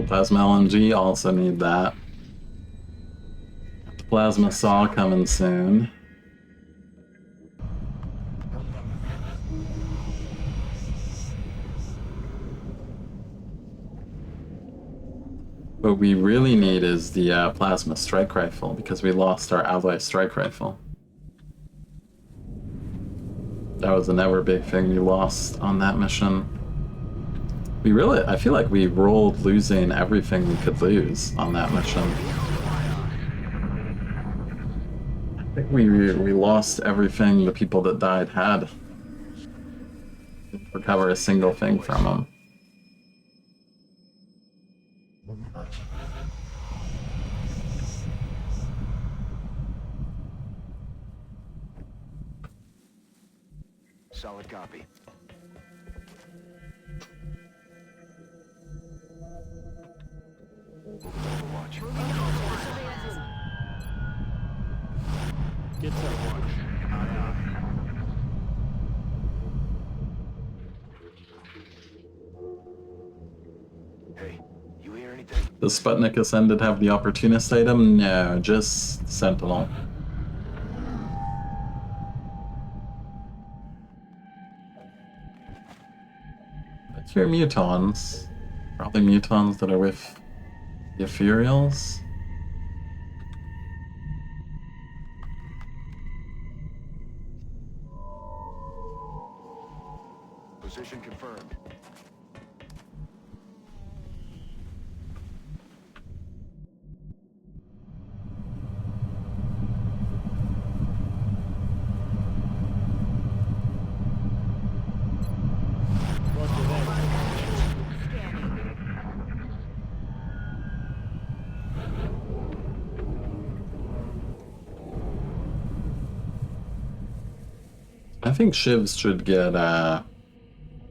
Plasma LNG, also need that. Plasma saw coming soon. What we really need is the plasma strike rifle, because we lost our ally strike rifle. That was another big thing we lost on that mission. We really, I feel like we rolled losing everything we could lose on that mission. I think we lost everything the people that died had. Didn't recover a single thing from them. Solid copy. Overwatch. Get that watch. Hey, you hear anything? Does Sputnik Ascended have the Opportunist item? No, just Sentinel. I hear mutons. Probably mutons that are with the Ethereals. Position confirmed. Roger that. Scanning. I think Shivs should get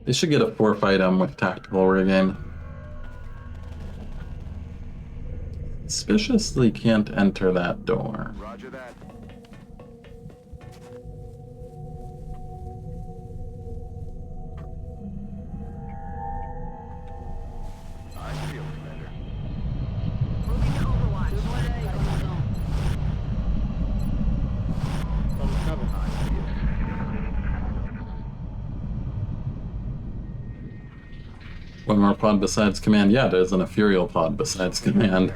they should get a 4th item with tactical rigging. Suspiciously can't enter that door. Roger that. I feel it, Commander. Moving to Overwatch. Cover, cover. One more pod besides command. Yeah, there's an ethereal pod besides command.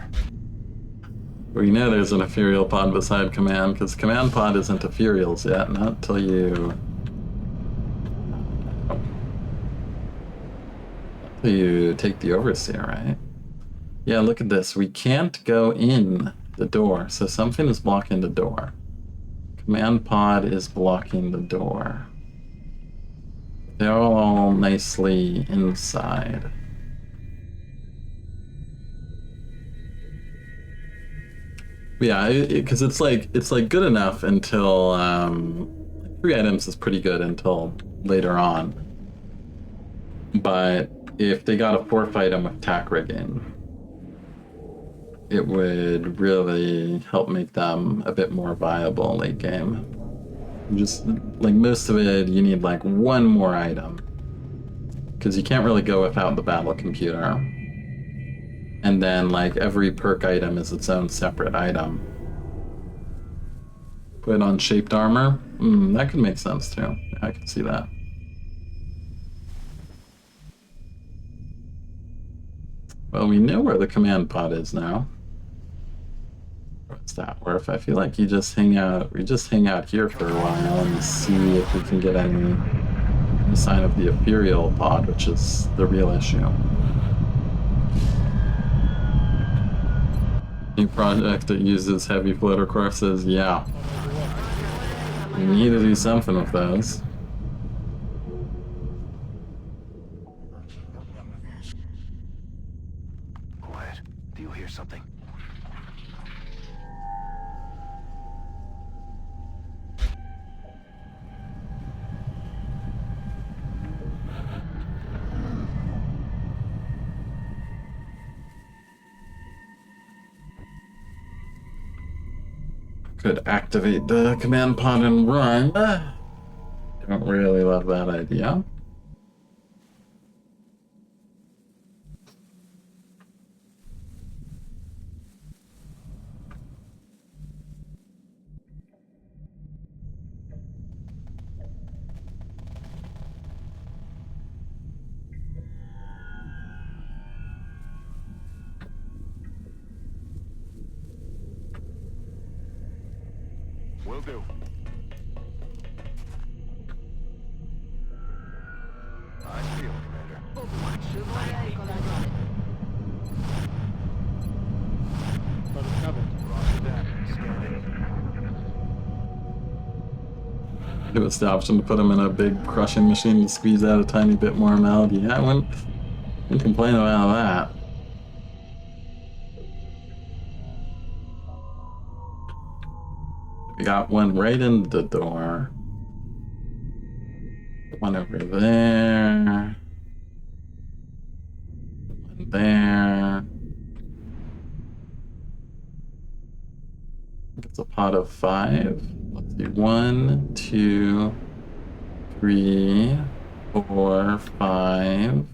We know there's an ethereal pod beside command, because command pod isn't ethereals yet, not till you... till you take the overseer, right? Yeah, look at this. We can't go in the door, so something is blocking the door. Command pod is blocking the door. They're all nicely inside. Yeah, because it's like good enough until 3 items is pretty good until later on. But if they got a 4th item with tack rigging, it would really help make them a bit more viable late game. Just like most of it, you need like 1 more item, because you can't really go without the battle computer. And then like every perk item is its own separate item. Put on shaped armor. That could make sense too. I can see that. Well, we know where the command pod is now. What's that? Or if I feel like we just hang out here for a while and see if we can get any sign of the Ethereal pod, which is the real issue. New project that uses heavy floater courses, yeah. We need to do something with those. Quiet. Do you hear something? Could activate the command pod and run. Don't really love that idea. Will do. I feel, Commander. But it's covered. Roger that. Scanning. Give us the option to put them in a big crushing machine to squeeze out a tiny bit more melody. Yeah, I wouldn't complain about that. We got one right in the door. One over there. One there. It's a pot of 5. Let's see. 1, 2, 3, 4, 5.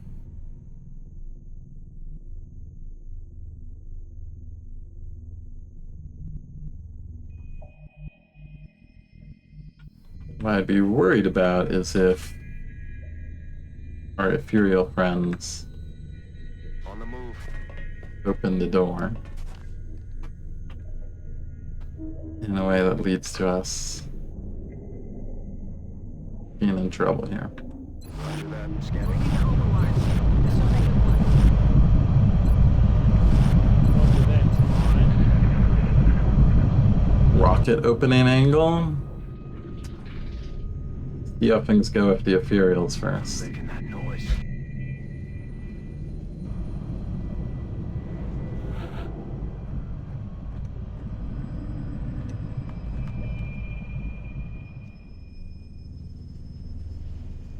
What I'd be worried about is if our ethereal friends On the move. open the door in a way that leads to us being in trouble here. Roger that. Scanning. Roger that. Fine. Rocket opening angle. See how things go with the ethereals first. Making that noise.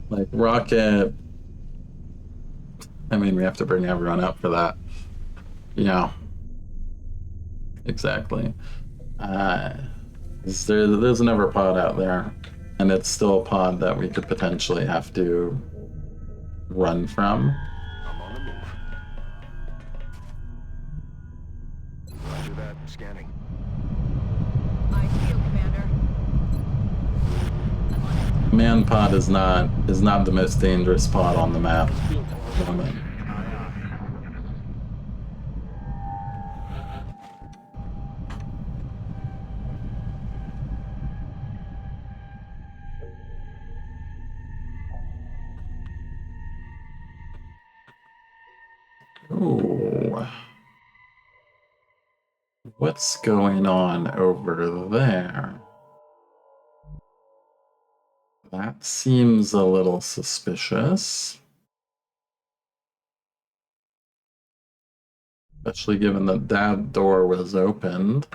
Like rocket. I mean, we have to bring everyone up for that. Yeah. Exactly. There's another pod out there, and it's still a pod that we could potentially have to run from. I'm on the move. Roger that. Scanning. I feel, Commander. I'm on it. Man pod is not the most dangerous pod on the map. at the moment. Ooh. What's going on over there? That seems a little suspicious. Especially given that that door was opened.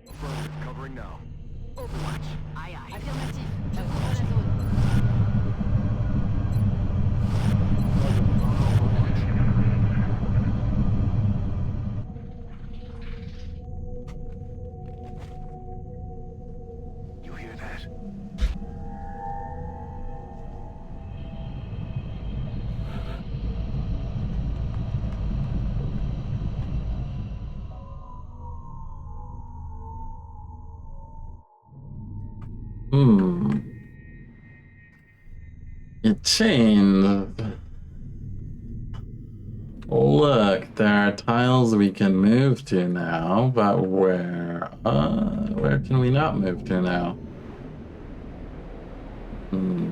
Affirmative. Covering now. Overwatch. Aye, aye. Affirmative. J'apprends la zone. You hear that? Hmm. It changed. Look, there are tiles we can move to now, but where can we not move to now? Hmm.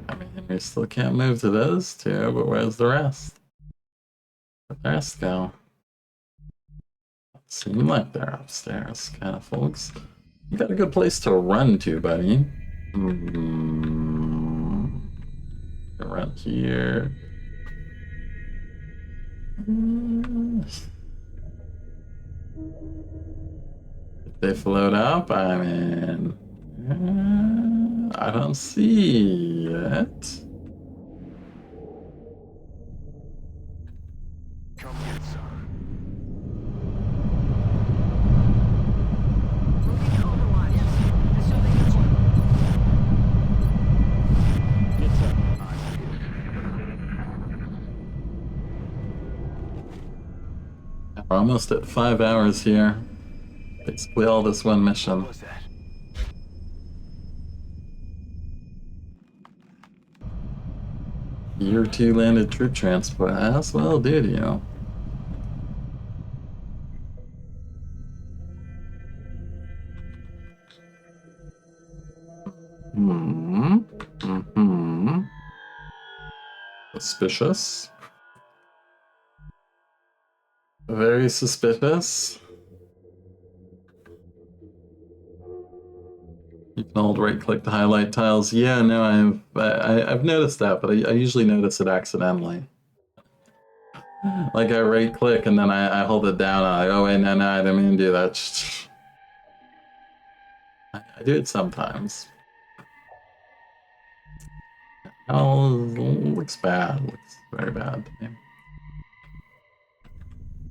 I mean, we still can't move to those two, but where's the rest? Where'd the rest go? Seem like they're upstairs, kind of folks. You got a good place to run to, buddy. Around here. If they float up, I mean, I don't see it. Come get some. Moving to Overwatch. Assuming it's Get up. We're almost at 5 hours here. Basically all this one mission. What was that? Year 2 landed troop transport. As well did you. Suspicious. Very suspicious. You can hold right click to highlight tiles. Yeah, no, I've noticed that, but I usually notice it accidentally. Like I right click and then I hold it down and I go, oh wait, no, I didn't mean to do that. I do it sometimes. Oh, looks bad. Looks very bad to me.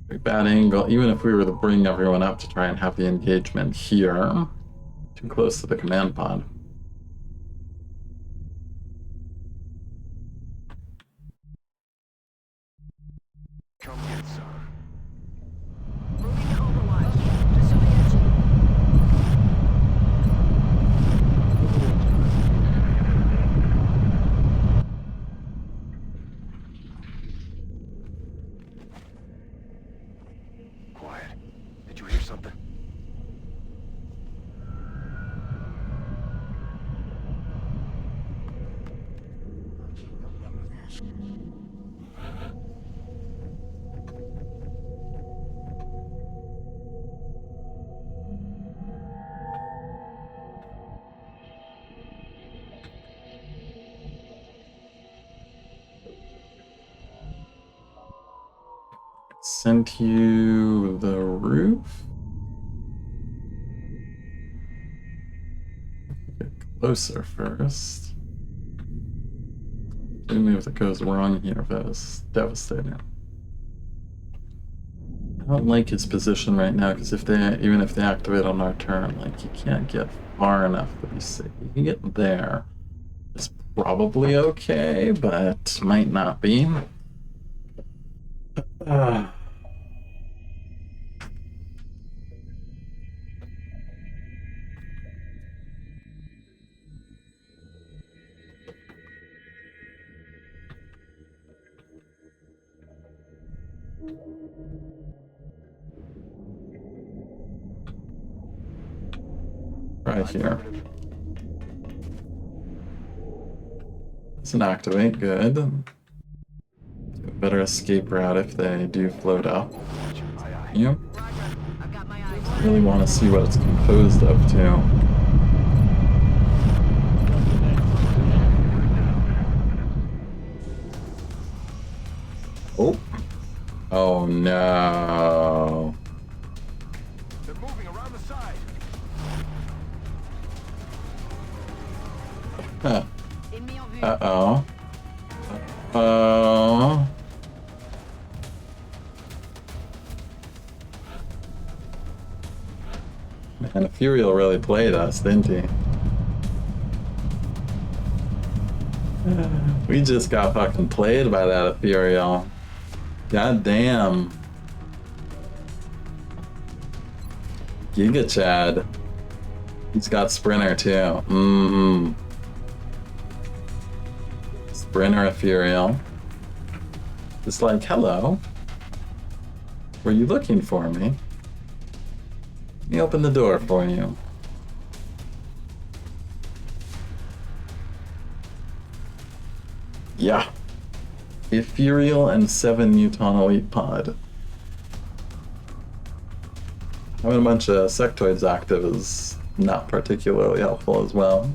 Very bad angle. Even if we were to bring everyone up to try and have the engagement here, too close to the command pod. Come get some. moving to Overwatch. Assuming it's Quiet. Did you hear something? Sent you the roof. Get closer first. Any move that goes wrong here, that is devastating. I don't like his position right now because even if they activate on our turn, like you can't get far enough to be safe. You can get there. It's probably okay, but might not be. Right here. Doesn't activate, good. Do a better escape route if they do float up. You Roger. I've got my eyes. really want to see what it's composed of too. Oh. Oh no. They're moving around the side. Huh. Ennemi en vue. Uh-oh. Oh. Man, Ethereal really played us, didn't he? We just got fucking played by that Ethereal. God damn. Giga Chad. He's got Sprinter too. Mm-hmm. Sprinter Ethereal. It's like, hello. Were you looking for me? Let me open the door for you. Yeah. Ethereal and 7 Muton Elite Pod. Having a bunch of sectoids active is not particularly helpful as well.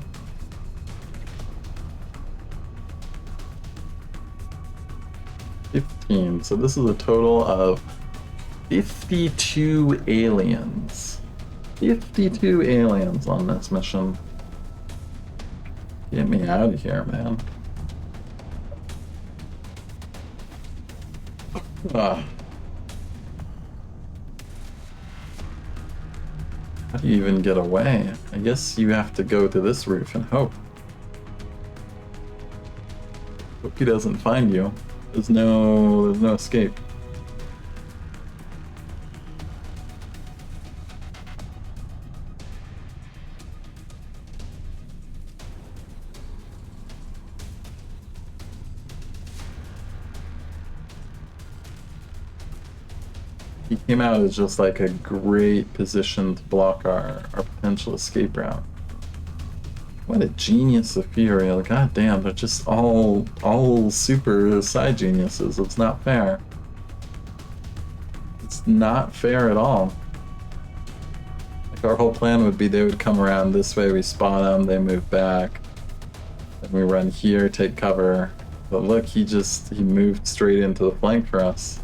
So this is a total of 52 aliens. 52 aliens on this mission. Get me out of here, man. Ah. How do you even get away? I guess you have to go to this roof and hope. Hope he doesn't find you. There's no escape. He came out as just like a great position to block our potential escape route. What a genius Ethereal. God damn, they're just all super side geniuses. It's not fair. It's not fair at all. Like our whole plan would be they would come around this way, we spot them, they move back. Then we run here, take cover. But look, he moved straight into the flank for us.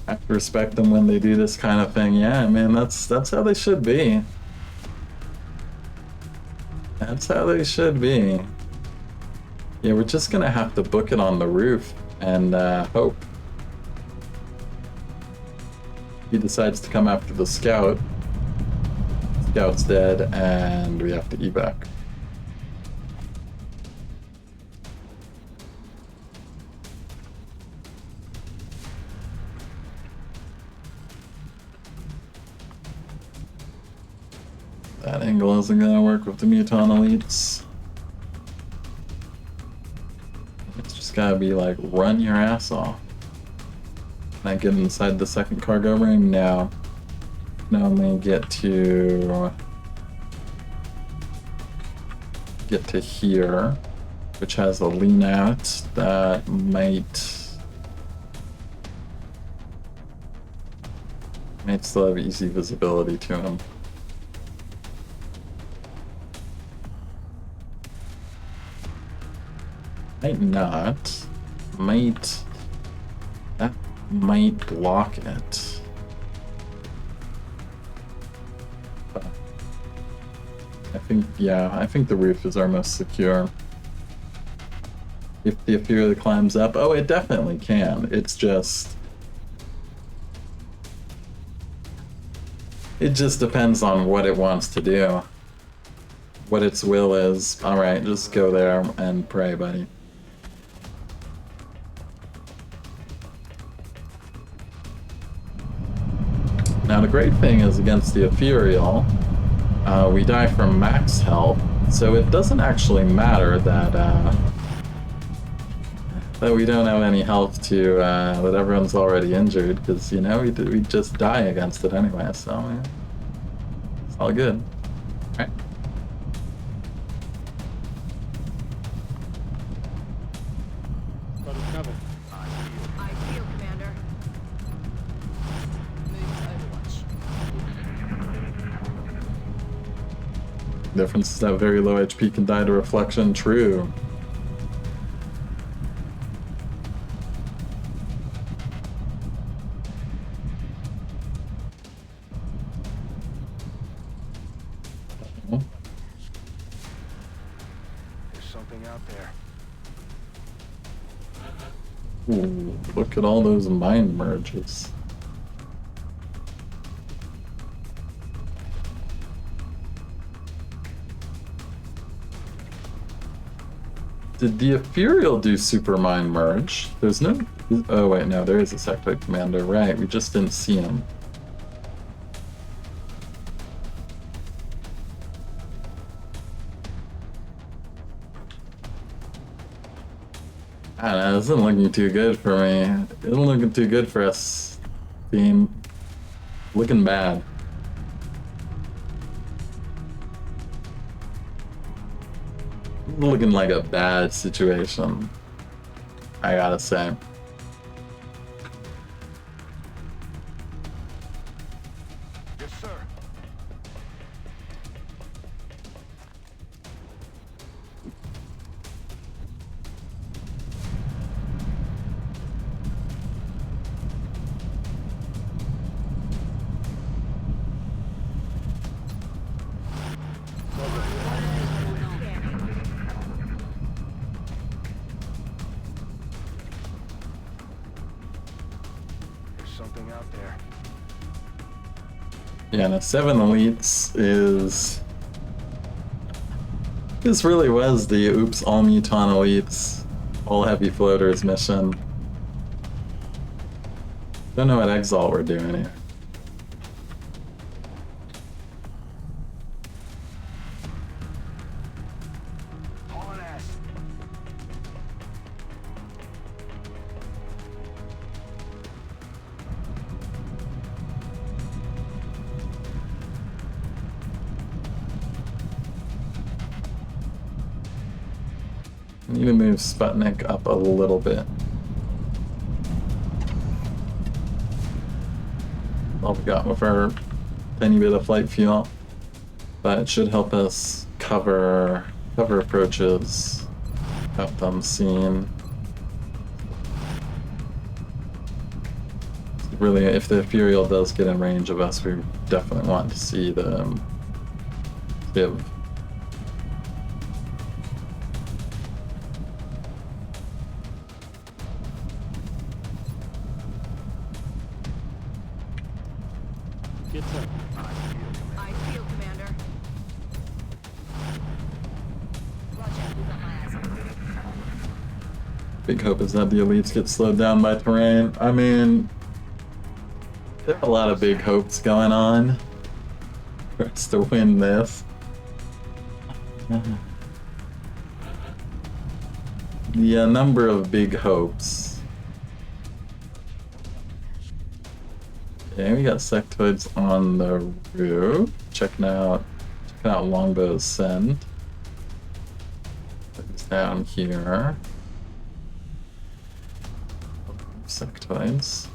I have to respect them when they do this kind of thing. Yeah, man, that's how they should be. That's how they should be. Yeah, we're just gonna have to book it on the roof and hope. He decides to come after the scout. Scout's dead, and we have to evac. That angle isn't gonna work with the Muton elites. It's just gotta be like, run your ass off. Can I get inside the second cargo ring? No. Can only get to here, which has a lean out that might still have easy visibility to him. Might not. That might block it. But I think the roof is our most secure. If the Ethereal climbs up, oh, it definitely can. It just depends on what it wants to do. What its will is. Alright, just go there and pray, buddy. Now the great thing is against the Ethereal, we die from max health, so it doesn't actually matter that we don't have any health to that everyone's already injured, because you know we just die against it anyway, so yeah, it's all good. All right. Got it covered. I feel, Commander. Difference is that very low HP can die to reflection. True. There's something out there. Ooh, look at all those mind merges. Did the Ethereal do Super Mind Merge? There's no... Oh wait, no, there is a Sectoid Commander. Right, we just didn't see him. I don't know, this isn't looking too good for me. It isn't looking too good for us, team. Looking bad. Looking like a bad situation, I gotta say. Yes, sir. There's something out there. Yeah, no, 7 elites is... This really was the oops, all muton elites, all heavy floaters mission. Don't know what exalt we're doing here. Hauling ass. Need to move Sputnik up a little bit. All we got with our tiny bit of flight fuel, but it should help us cover approaches, without them seen. Really, if the Ethereal does get in range of us, we definitely want to see them give. Get up. I feel, Commander. Roger, we got my eyes on you. Big hope is that the elites get slowed down by terrain. I mean, there are a lot of big hopes going on for us to win this. The number of big hopes. Okay, we got sectoids on the roof. Checking out Longbow's send. It's down here. Sectoids.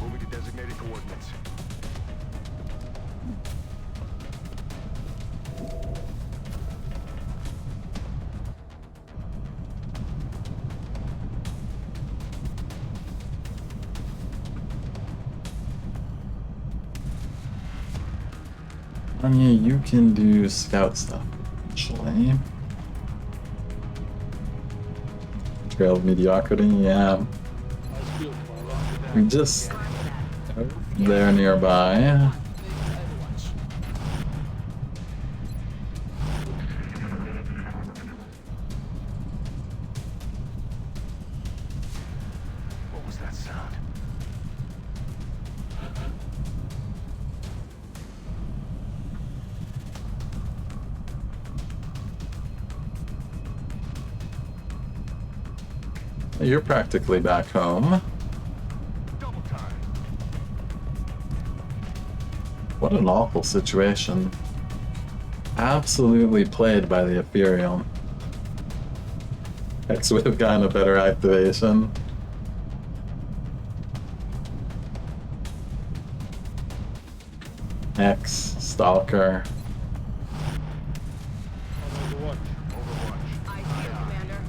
Moving to designated coordinates. I mean, you can do scout stuff, actually. Trail of mediocrity, yeah. I feel for We just there nearby. What was that sound? You're practically back home. Double time. What an awful situation. Absolutely played by the Ethereal. X would have gotten a better activation. X, Stalker. Overwatch. Overwatch. I feel, Commander.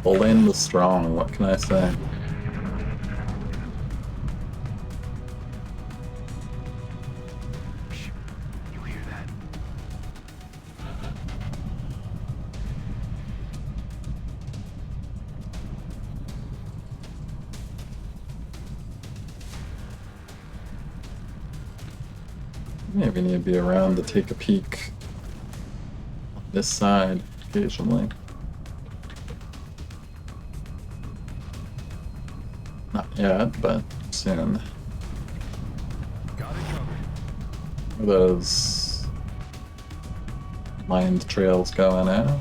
Pull in the strong, what can I say? Shh. You hear that? Maybe need to be around to take a peek on this side occasionally. Not yet, but soon. Got it covered. Where are those mined trails going out?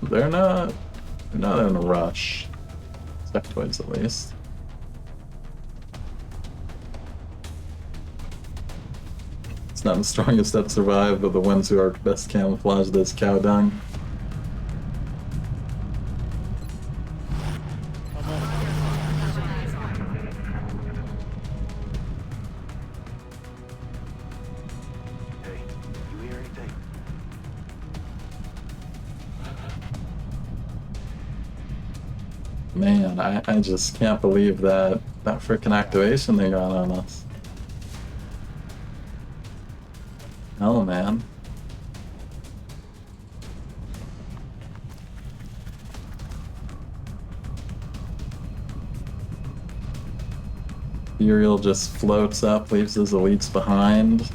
They're not in a rush. Sectoids at least. It's not the strongest that survive, but the ones who are best camouflaged as cow dung. I'm on. Hey, you hear anything? Man, I just can't believe that freaking activation they got on us. Hell, man. Ethereal just floats up, leaves his elites behind.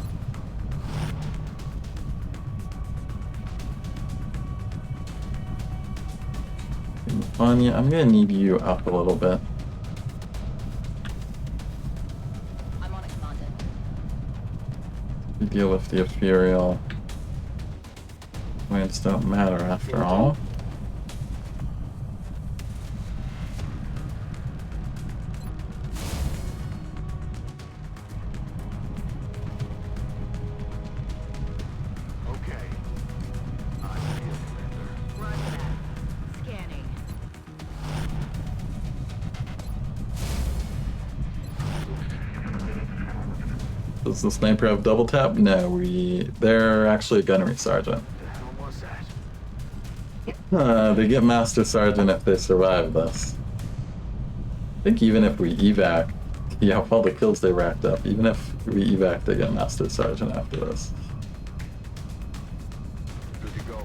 Anya, I'm gonna need you up a little bit. I'm on it, Commander. We deal with the Ethereal. Points don't matter after all. Okay. I'm here, Commander. Roger that. Scanning. Does the sniper have double tap? No, they're actually a gunnery sergeant. The hell was that? They get master sergeant if they survive this. I think even if we evac, yeah, of all the kills they racked up, even if we evac, they get master sergeant after this. Good to go.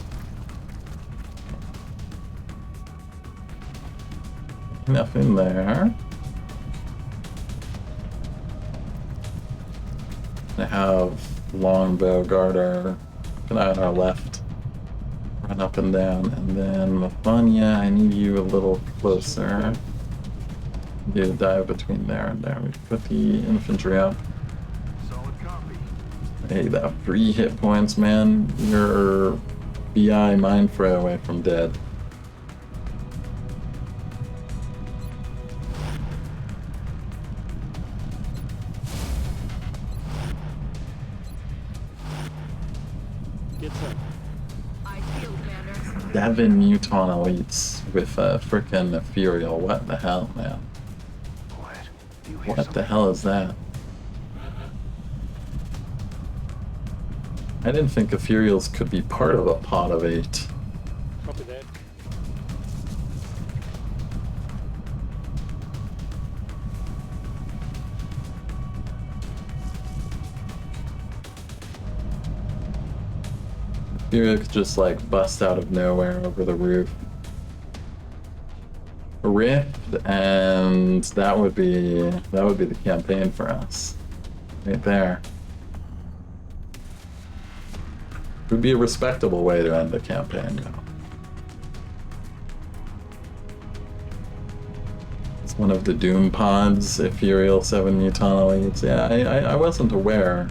Nothing there. I have longbow guarder on our left. Run up and down, and then Mafania, I need you a little closer. Do a dive between there and there. We put the infantry up. Solid copy. Hey, that 3 hit points, man. You're BI mind fray away from dead. Get some. I feel, Commander. 7 Muton elites with a frickin' Ethereal. What the hell, man? Quiet. Do you hear What the something? hell is that? I didn't think Ethereals could be part of a pod of 8. Copy that. Ethereal could just like bust out of nowhere over the roof. A rift, and that would be the campaign for us. Right there. It would be a respectable way to end the campaign, you know. It's one of the Doom pods, Ethereal 7 Muton elites. Yeah, I wasn't aware.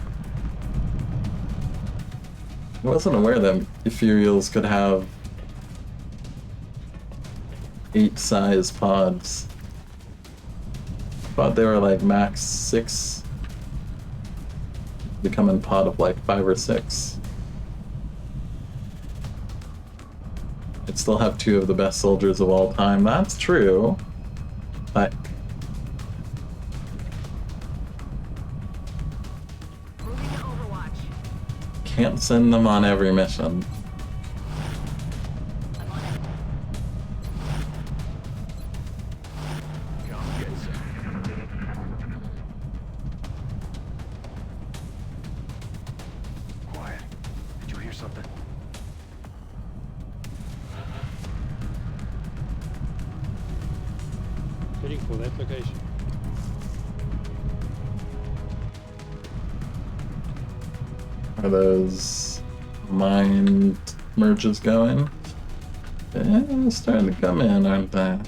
I wasn't aware that Ethereals could have 8 size pods. I thought they were like max 6. Becoming pod of like 5 or 6. I'd still have 2 of the best soldiers of all time. That's true. But Moving to Overwatch. can't send them on every mission. I'm on it. Come get some. Quiet. Did you hear something? Heading for that location. Are those mind merges going? Yeah, they're starting to come in, aren't they?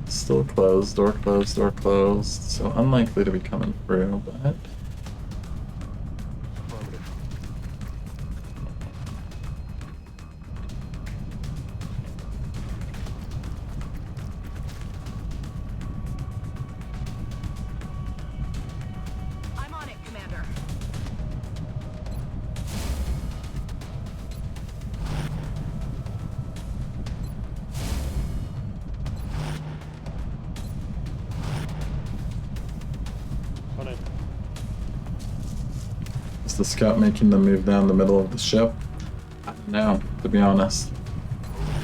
Still closed, door closed, door closed. So unlikely to be coming through, but Affirmative. I'm on it, Commander. On it. is the scout making the move down the middle of the ship? I don't know, to be honest.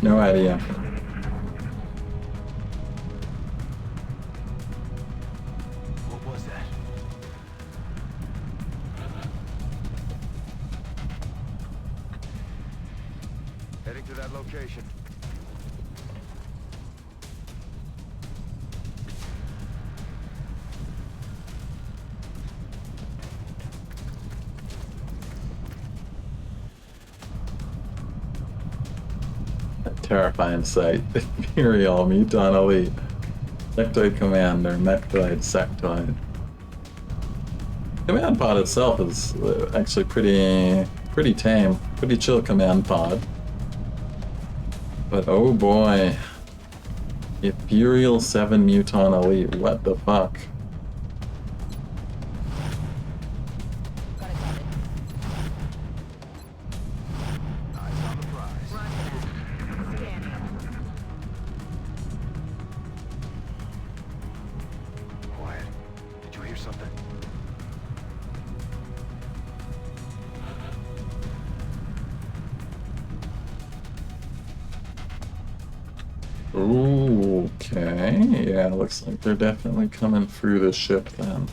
No idea. What was that? Heading to that location. Terrifying sight. Ethereal, Muton Elite. Sectoid Commander, Mectoid, Sectoid. Command pod itself is actually pretty tame. Pretty chill command pod. But oh boy. Ethereal 7 Muton Elite, what the fuck? Got it covered. Eyes on the prize. Roger that. Scanning. Quiet. Did you hear something? Ooh, okay. Yeah, looks like they're definitely coming through the ship then.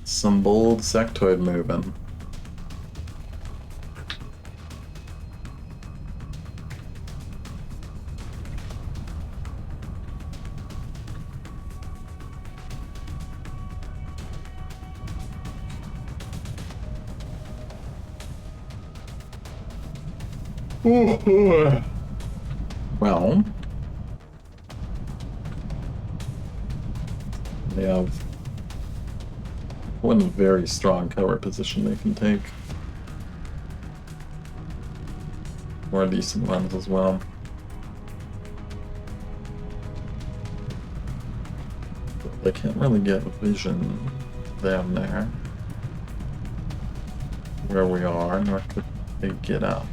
Some bold sectoid moving. Well, they have one very strong cover position they can take. More decent ones as well. But they can't really get vision down there where we are, nor could they get up.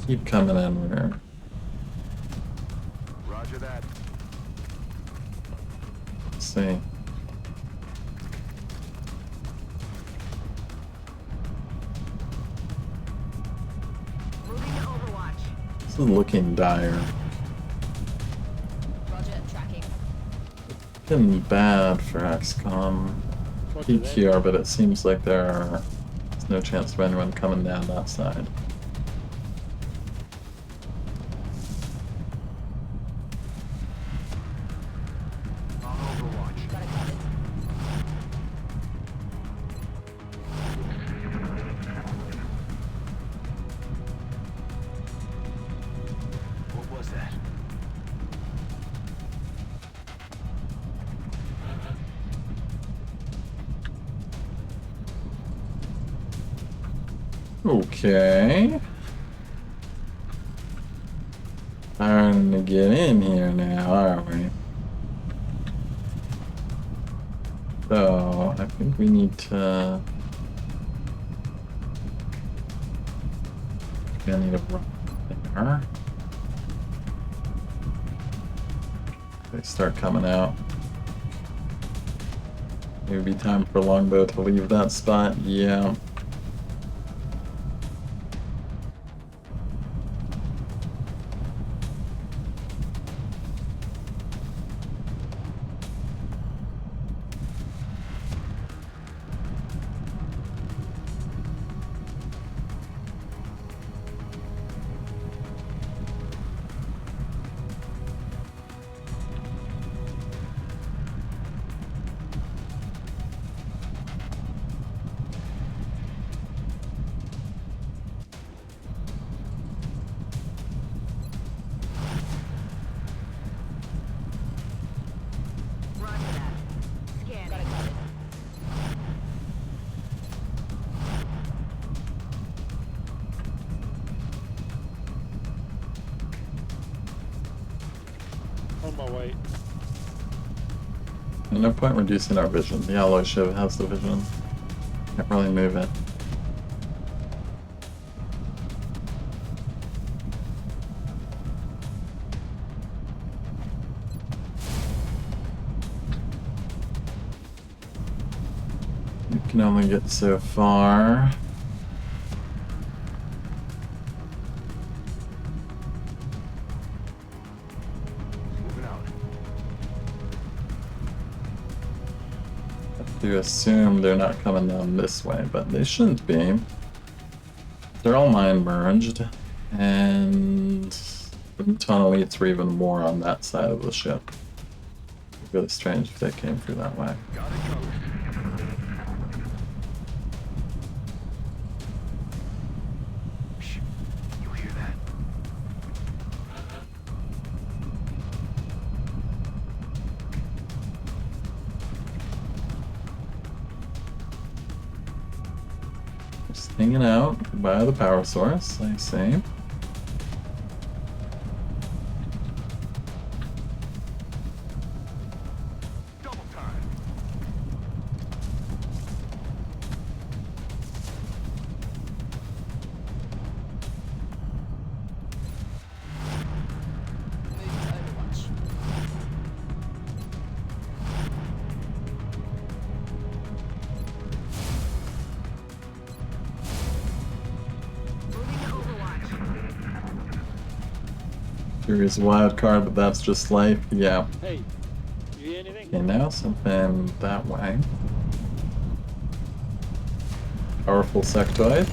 Keep coming in there. Roger that. Let's see. Moving to Overwatch. This is looking dire. Roger, tracking. Looking bad for XCOM. Peak here, but it seems like there's no chance of anyone coming down that side. On Overwatch. Got it covered. What was that? Okay. Trying to get in here now, aren't we? So, I think we need to... I need to run there. They start coming out. Maybe time for Longbow to leave that spot. Yeah. on my way. No point reducing our vision. The alloy shiv has the vision. Can't really move it. You can only get so far. Moving out. To assume they're not coming down this way, but they shouldn't be. They're all mine merged, and the tunnel elites were even more on that side of the ship. It'd be really strange if they came through that way. Got it covered. Shh. You hear that? Just hanging out by the power source, I see. Double time. Moving to Overwatch. Curious wild card, but that's just life. Yeah. Hey, you hear anything? Okay, now something that way. Powerful sectoid.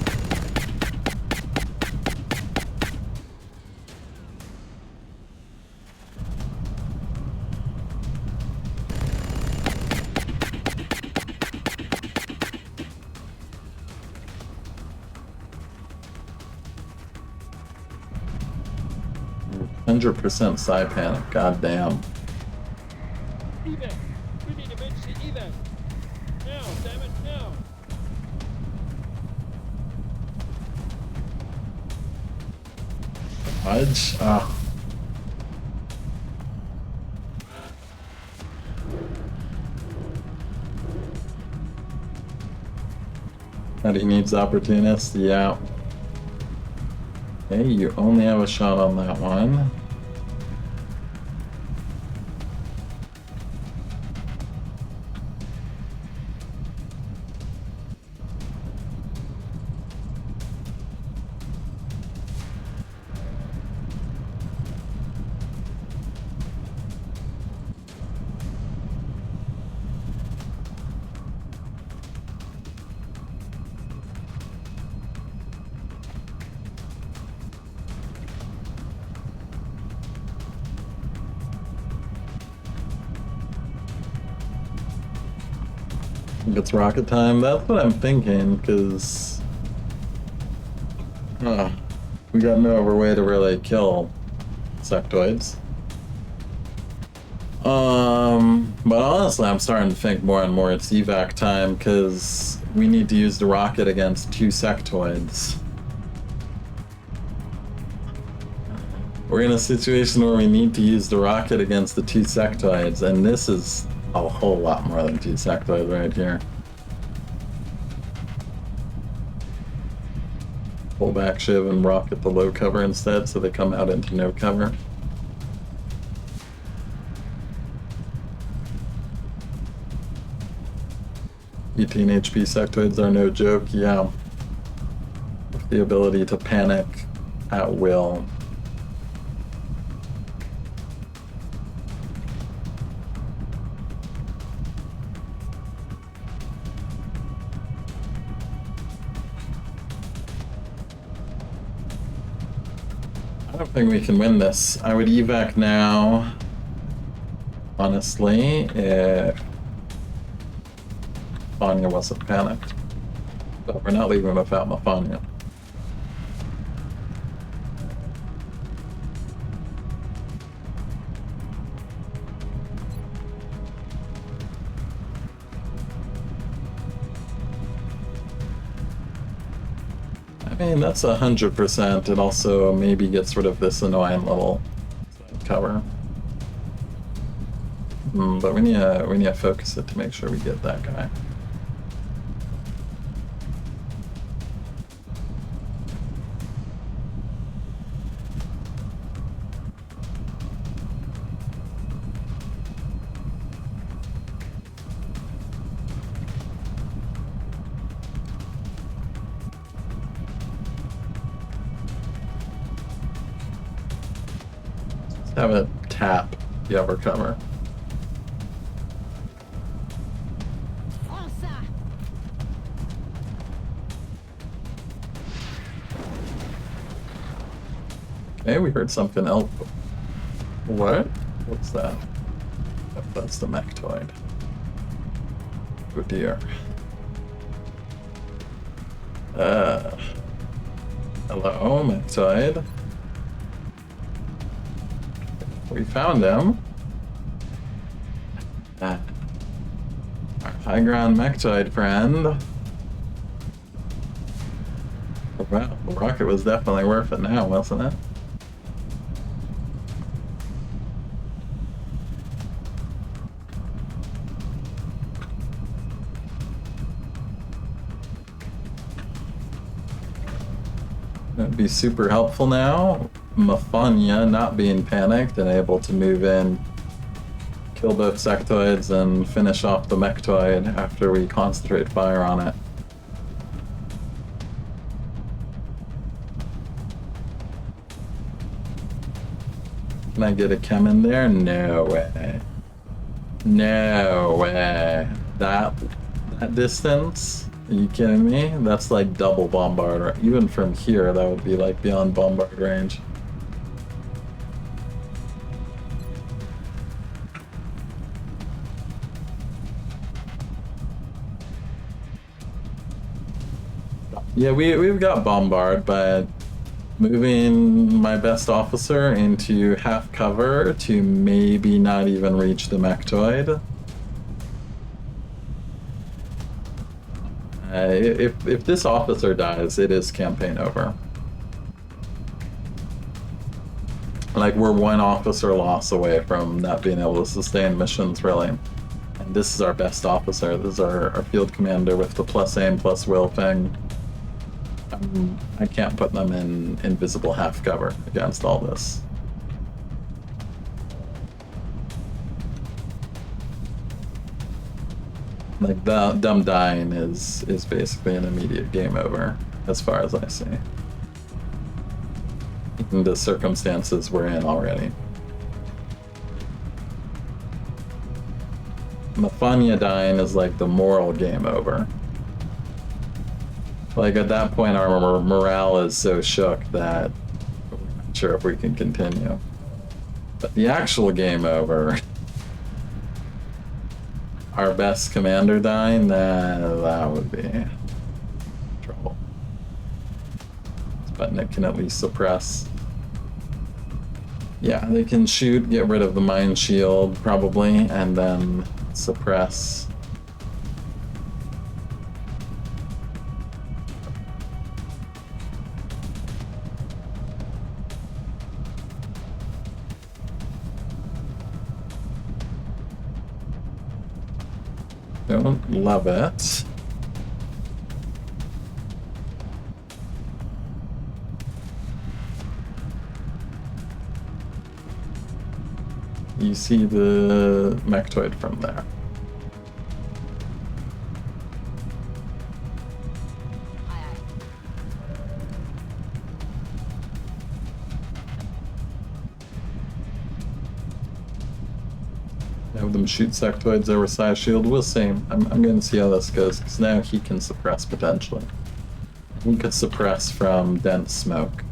%, psi panic. Goddamn. Evac! We need emergency evac! Now, damn it, now! Fudge. Ah. That he needs opportunists. Yeah. Hey, you only have a shot on that one. Think it's rocket time? That's what I'm thinking, because we got no other way to really kill sectoids. But honestly, I'm starting to think more and more it's evac time, because we need to use the rocket against 2 sectoids. We're in a situation where we need to use the rocket against the 2 sectoids, and this is a whole lot more than 2 sectoids right here. Pull back shiv and rocket the low cover instead, so they come out into no cover. 18 HP sectoids are no joke, yeah. With the ability to panic at will. I don't think we can win this. I would evac now, honestly, if Fanya wasn't panicked. But we're not leaving without Mafanya. I mean, that's 100%. It also maybe gets rid of this annoying little cover. But we need to focus it to make sure we get that guy. Have it tap the upper cover. Okay, we heard something else. What? What's that? Oh, that's the mechtoid. Oh dear. Hello, mechtoid. We found him. Our high ground mechtoid friend. Well, the rocket was definitely worth it now, wasn't it? That'd be super helpful now. Mafanya not being panicked and able to move in, kill both sectoids, and finish off the mechtoid after we concentrate fire on it. Can I get a chem in there? No way. No way. That distance? Are you kidding me? That's like double bombard. Even from here, that would be like beyond bombard range. Yeah, we've got bombard, but moving my best officer into half cover to maybe not even reach the mechtoid. If this officer dies, it is campaign over. Like, we're one officer loss away from not being able to sustain missions, really. And this is our best officer. This is our field commander with the plus aim, plus will thing. I can't put them in invisible half cover against all this. Like, them dying is basically an immediate game over, as far as I see. In the circumstances we're in already. Mafanya dying is like the moral game over. Like, at that point our morale is so shook that we're not sure if we can continue. But the actual game over, our best commander dying, that would be trouble. But it can at least suppress. Yeah, they can shoot, get rid of the mine shield, probably, and then suppress. Don't love it. You see the mechtoid from there. Have them shoot sectoids over size shield. We'll see. I'm going to see how this goes, because now he can suppress potentially. He could suppress from dense smoke.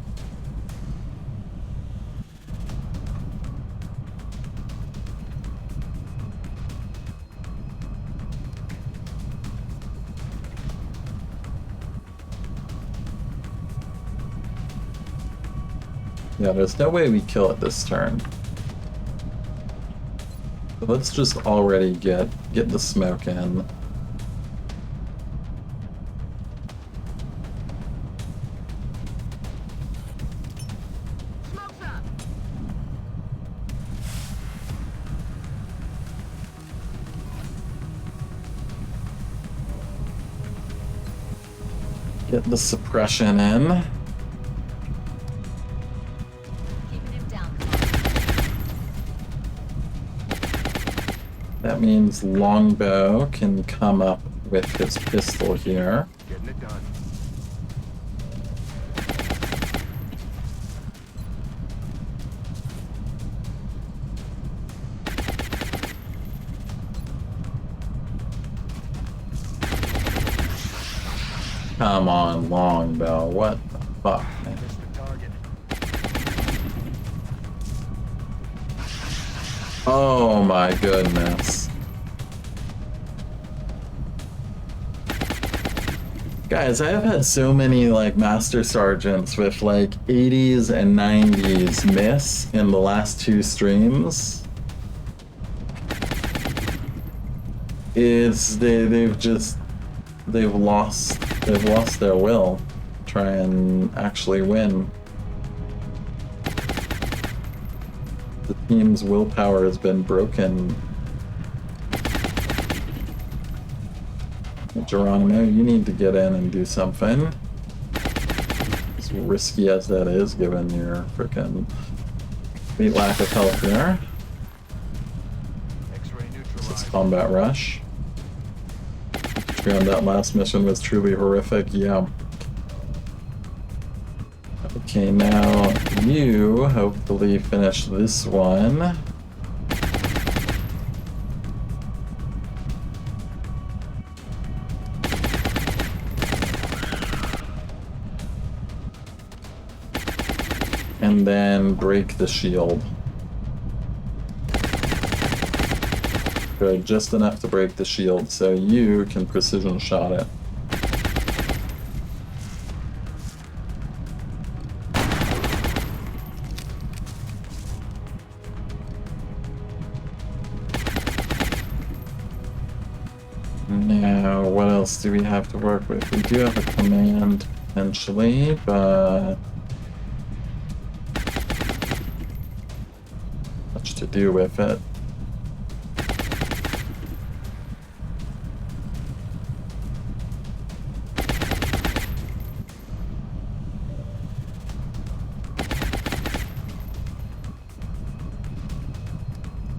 Yeah, there's no way we kill it this turn. So let's just already get the smoke in. Smoke's up. Get the suppression in. Keeping him down. That means Longbow can come up with his pistol here. Getting it done. Come on, Longbow. What the fuck, man? Missed the target. Oh my goodness. Guys, I have had so many like Master Sergeants with like 80s and 90s miss in the last 2 streams. They've lost their will to try and actually win. The team's willpower has been broken. Geronimo, you need to get in and do something. As risky as that is, given your frickin' complete lack of health there. X-ray This neutralized. combat rush. And that last mission was truly horrific, yeah. Okay, now you hopefully finish this one. And then break the shield. Good, just enough to break the shield so you can precision shot it. Now, what else do we have to work with? We do have a command, potentially, but much to do with it.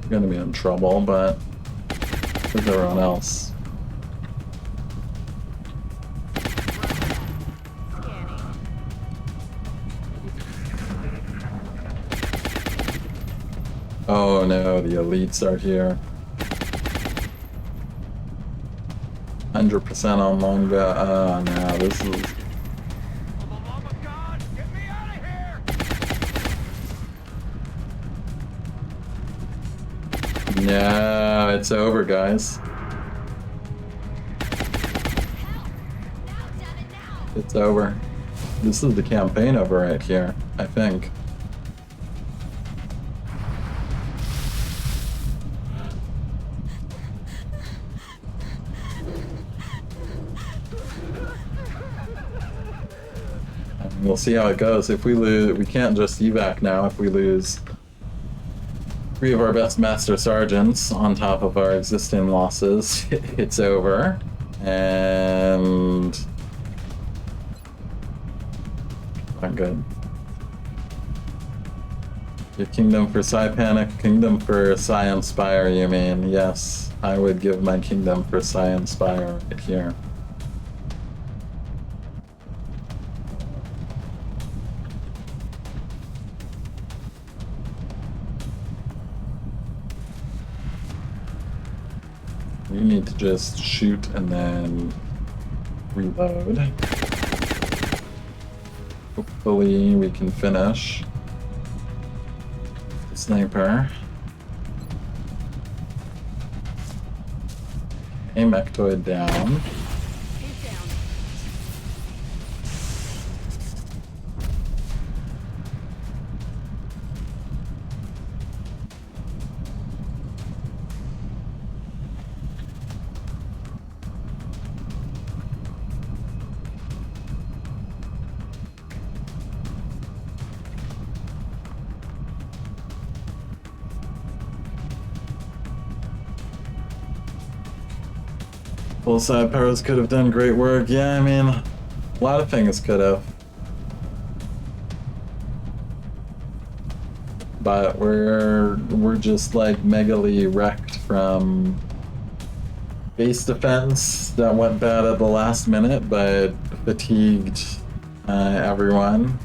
We're gonna be in trouble, but with everyone else. Scanning. Oh no, the elites are here. 100% on Longbow. Oh no, this is... For the love of God, get me out of here! No, it's over, guys. Help! Now, damn it, now! It's over. This is the campaign over right here, I think. We'll see how it goes. If we lose, we can't just evac now. If we lose 3 of our best Master Sergeants on top of our existing losses, it's over. And... not good. Your kingdom for Psy Panic, kingdom for Psy Inspire, you mean? Yes, I would give my kingdom for Psy Inspire right here. You need to just shoot and then reload. Hopefully we can finish the sniper. Amectoid down. He's down. Full side powers could have done great work. Yeah, I mean, A lot of things could have. But we're just like megally wrecked from base defense that went bad at the last minute, but fatigued everyone.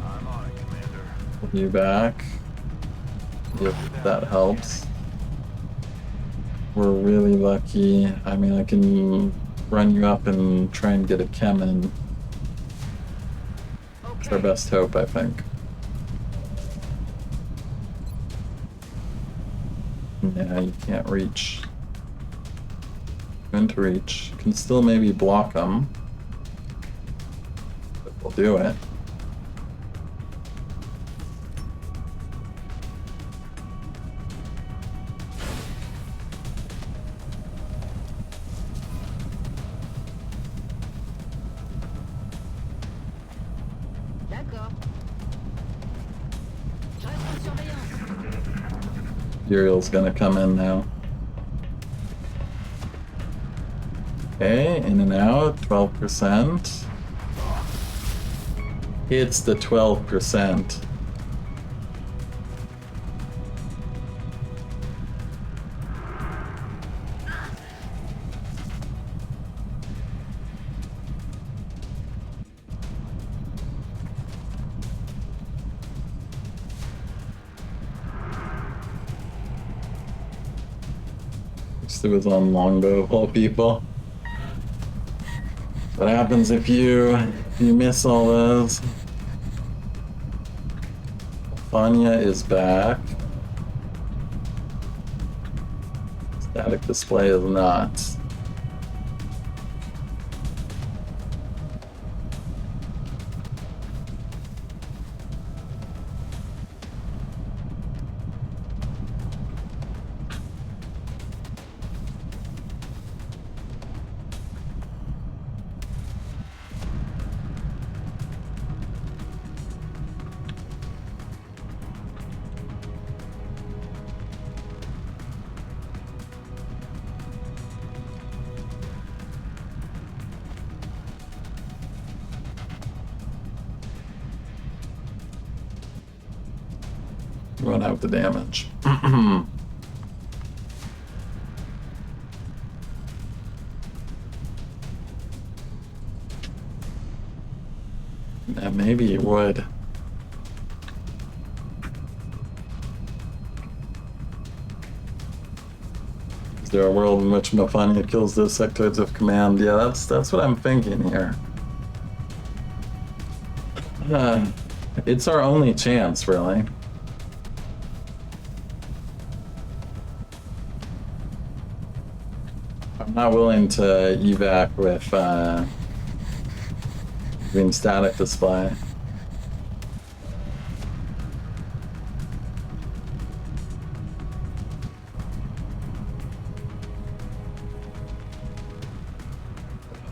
I'm on it, Commander. You back, if that helps. We're really lucky. I mean, I can run you up and try and get a chem in. It's our best hope, I think. Yeah, you can't reach. Going to reach. Can still maybe block them. But we'll do it. D'accord. Je reste en surveillance. Uriel's gonna come in now. Okay, in and out, 12%. It's the 12%. It was on longbow of all people. What happens if you miss all those? Fanya is back. Static display is not. Run out the damage. Yeah, maybe you would. Is there a world in which Mafania kills those sectoids of command? Yeah, that's what I'm thinking here. It's our only chance, really. I'm not willing to evac with green static display.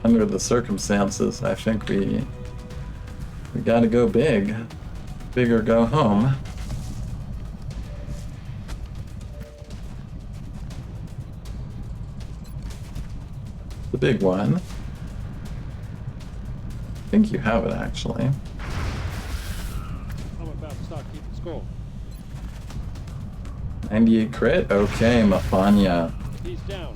Under the circumstances, I think we gotta go big. Big or go home. The big one. I think you have it, actually. I'm about to start keeping score. 98 crit? Okay, Mafania. He's down.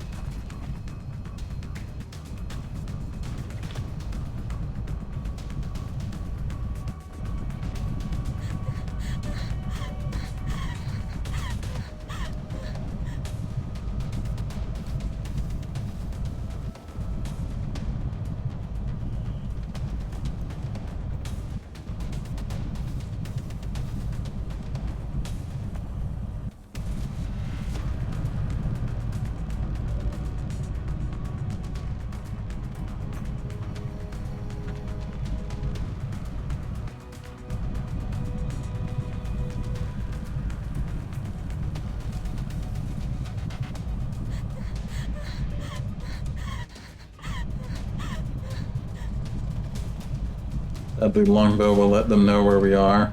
That big longbow will let them know where we are.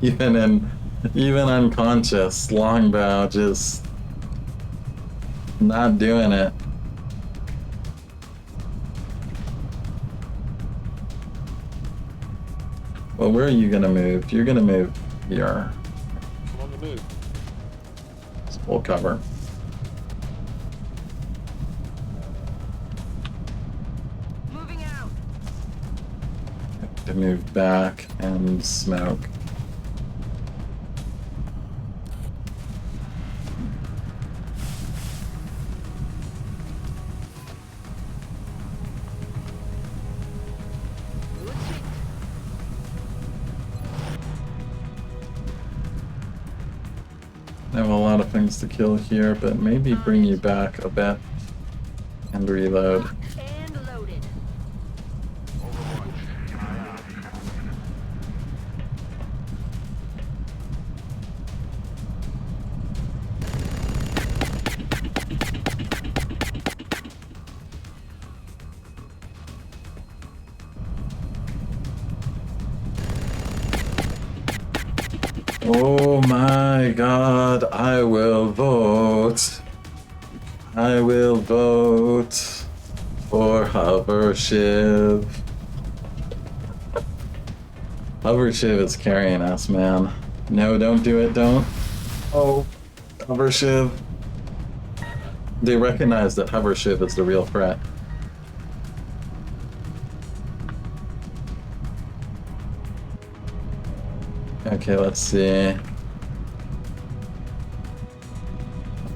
even unconscious, Longbow just not doing it. Well, where are you gonna move? You're gonna move here. I'm on the move. It's full cover. Moving out. To move back and smoke. I have a lot of things to kill here, but maybe bring you back a bit and reload. And loaded. Overwatch. Aye, aye. Oh my god, I will vote. I will vote for Hover Shiv. Hover Shiv is carrying us, man. No, don't do it, don't. Oh, Hover Shiv. They recognize that Hover Shiv is the real threat. Okay, let's see.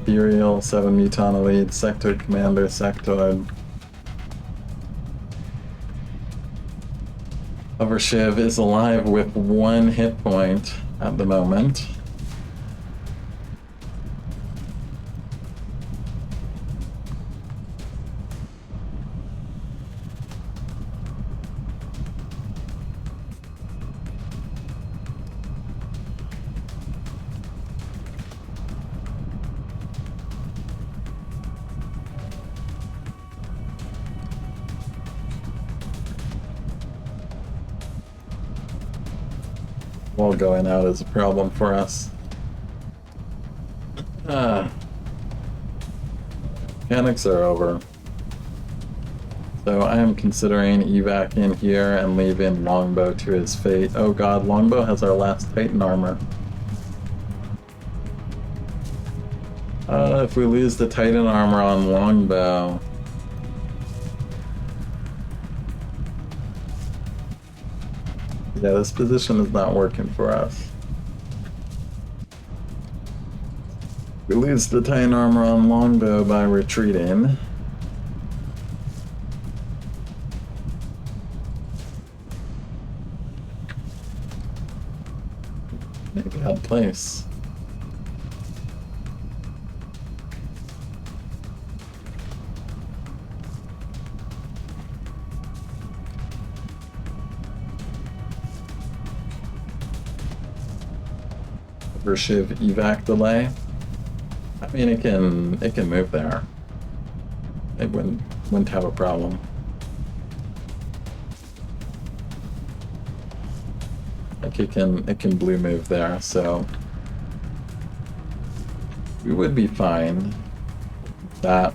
Ethereal, 7 Muton Elite, Sectoid Commander, Sectoid. Hover Shiv is alive with 1 hit point at the moment. Wall going out is a problem for us. Mechanics are over. So I am considering evac in here and leaving Longbow to his fate. Oh god, Longbow has our last Titan armor. If we lose the Titan armor on Longbow... Yeah, this position is not working for us. We lose the Titan armor on Longbow by retreating. Maybe bad place. Shiv evac delay. I mean, it can move there. It wouldn't have a problem. Like it can blue move there, so we would be fine with that.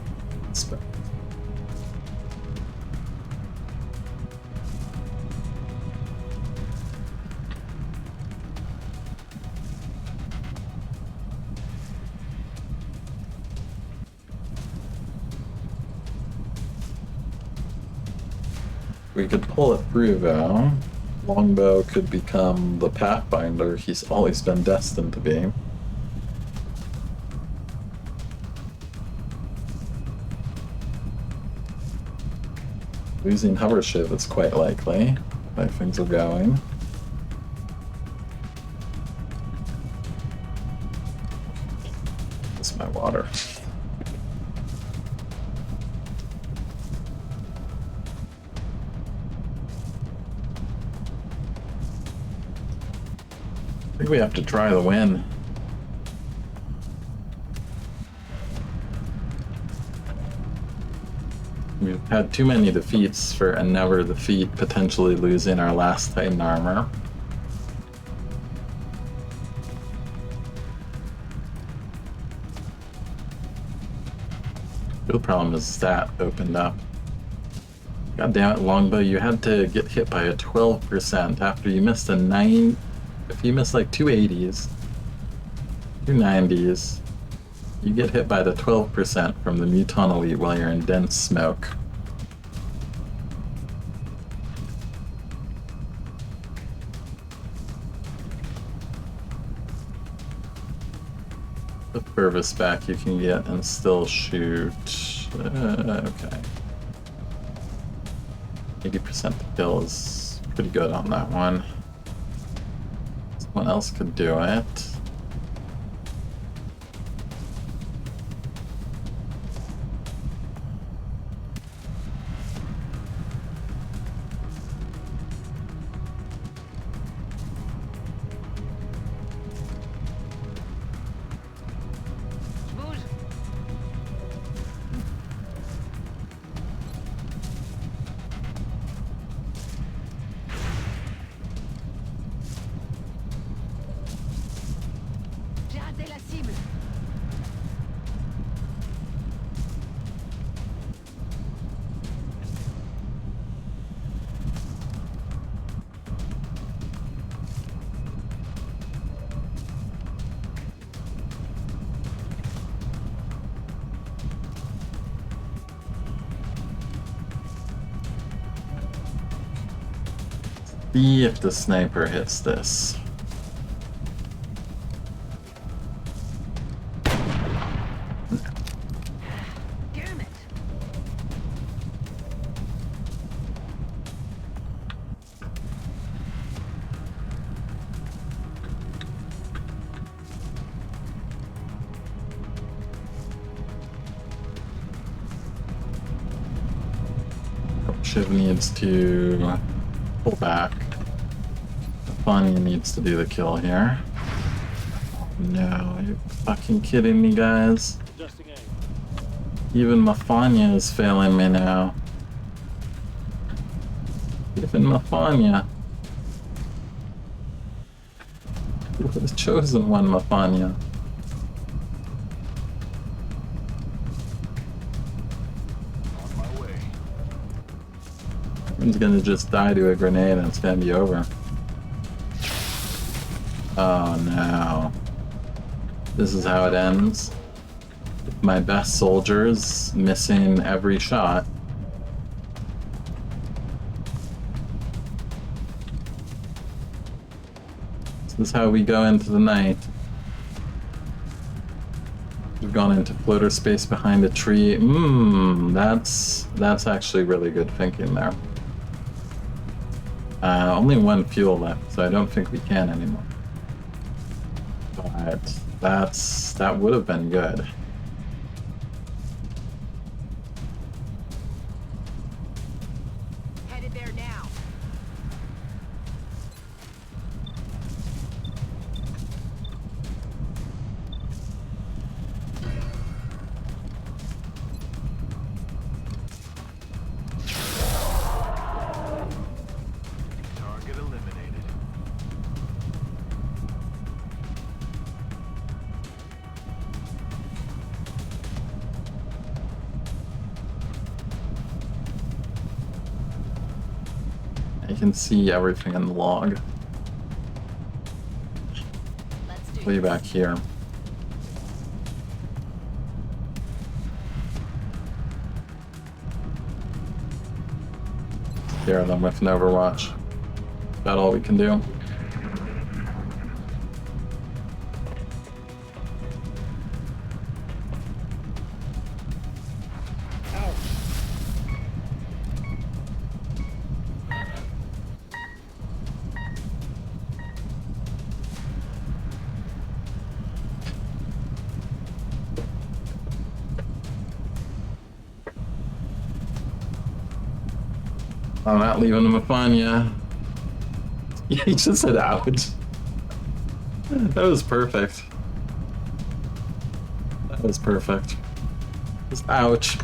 We could pull it through though. Longbow could become the Pathfinder he's always been destined to be. Losing Hover Shiv is quite likely, the way things are going. That's my water. I think we have to try the win. We've had too many defeats for a never defeat, potentially losing our last Titan armor. The real problem is that opened up. God damn it, Longbow, you had to get hit by a 12% after you missed a 9. If you miss like 280s, 290s, you get hit by the 12% from the Muton Elite while you're in dense smoke. The furthest back you can get and still shoot. Okay. 80% to kill is pretty good on that one. Someone else could do it. J'ai raté la cible. See if the sniper hits this. Damn it. Shiv needs to pull back. Funny needs to do the kill here. No, are you fucking kidding me, guys? Adjusting aim. Even Mafanya is failing me now. Even Mafanya. You would have chosen one Mafanya. On my way. He's gonna just die to a grenade and it's gonna be over. Oh no. This is how it ends. My best soldiers missing every shot. This is how we go into the night. We've gone into floater space behind a tree. That's actually really good thinking there. Only one fuel left, so I don't think we can anymore. But that would have been good. Headed there now. Target eliminated. I can see everything in the log. Let's do Way this. back here. Scare them with an Overwatch. About all we can do. I'm not leaving him a Fanya. He just said ouch. That was perfect. That was perfect. Just ouch.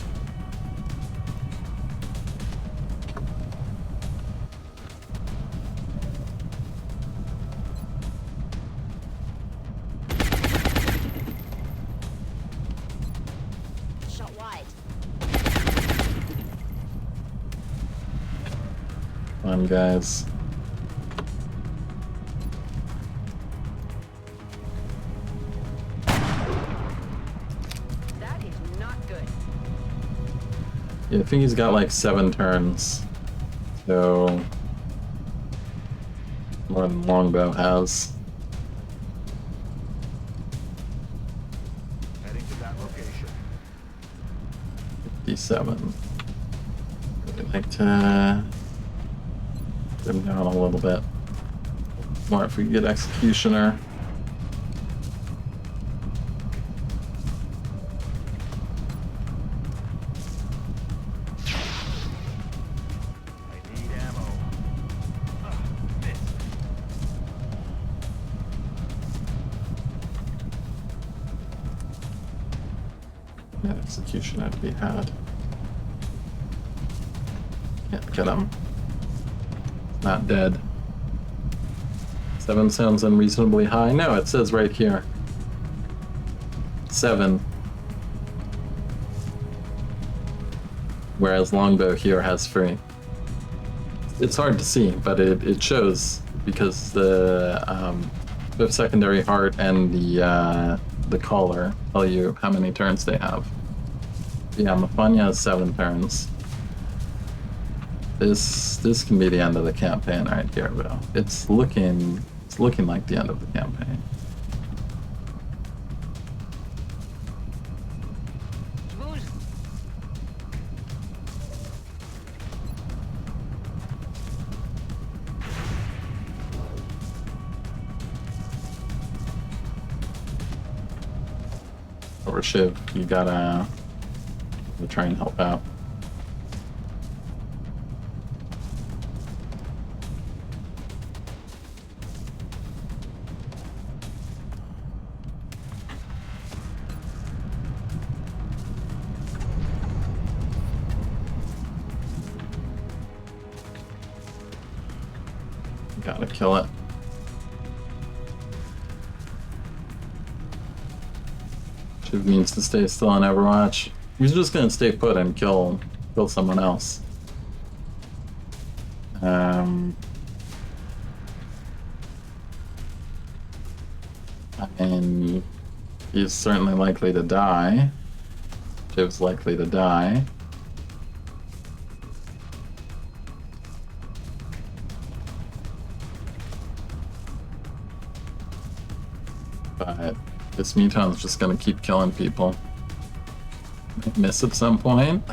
Shot wide. on, guys. That is not good. Yeah, I think he's got like 7 turns. So more than Longbow has. Heading to that location. 57. I'd like to get him down a little bit more if we can get Executioner. I need ammo. Missed. Yeah, Executioner to be had. Can't get him. Not dead. 7 sounds unreasonably high. No, it says right here. 7. Whereas Longbow here has 3. It's hard to see, but it shows because the both secondary heart and the collar tell you how many turns they have. Yeah, Mafanya has 7 turns. This can be the end of the campaign right here, bro. It's looking like the end of the campaign. Smooth. Over Shiv, you gotta try and help out. Gotta kill it. Shiv needs to stay still on Overwatch. He's just gonna stay put and kill someone else. I mean, he's certainly likely to die. Shiv's likely to die. But this Muton's just gonna keep killing people. Miss at some point?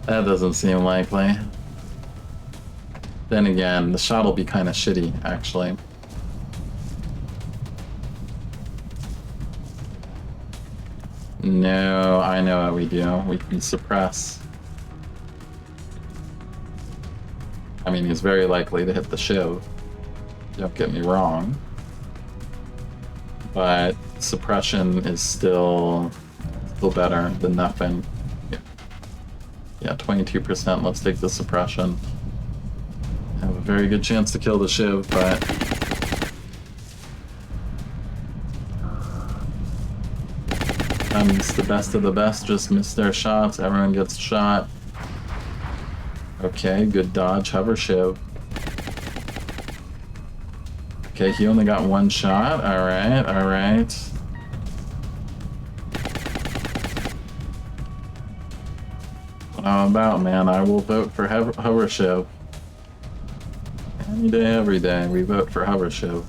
That doesn't seem likely. Then again, the shot will be kind of shitty, actually. No, I know what we do. We can suppress. I mean, he's very likely to hit the Shiv. Don't get me wrong. But suppression is still better than nothing. Yeah, 22%. Let's take the suppression. Have a very good chance to kill the Shiv, but the best of the best just miss their shots. Everyone gets shot. Okay, good dodge. Hover Shiv. Okay, he only got 1 shot. Alright, alright. What I'm about, man. I will vote for Hover Shiv. Any day, every day, we vote for Hover Shiv.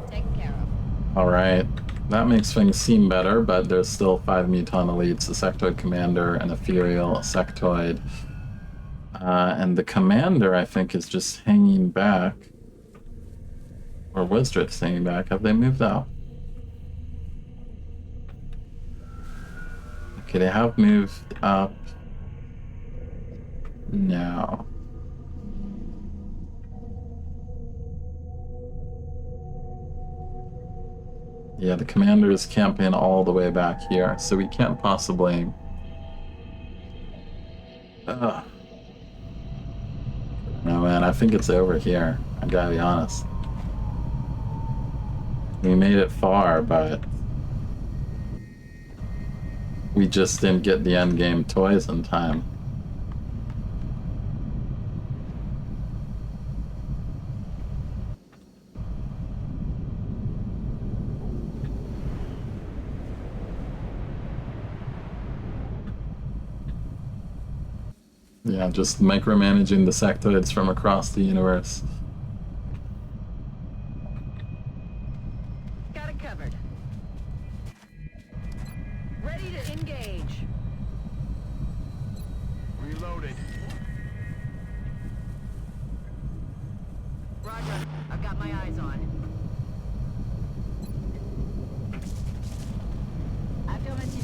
Taken care of. Alright. That makes things seem better, but there's still 5 Muton elites, a Sectoid Commander, an Ethereal, a Sectoid. And the Commander, I think, is just hanging back. Or was just hanging back. Have they moved out? Okay, they have moved up. No. Yeah, the Commander is camping all the way back here, so we can't possibly... No, man, I think it's over here. I gotta be honest. We made it far, but... We just didn't get the endgame toys in time. Yeah, just micromanaging the sectoids from across the universe. Got it covered. Ready to engage. Reloaded. Roger. I've got my eyes on. Affirmative.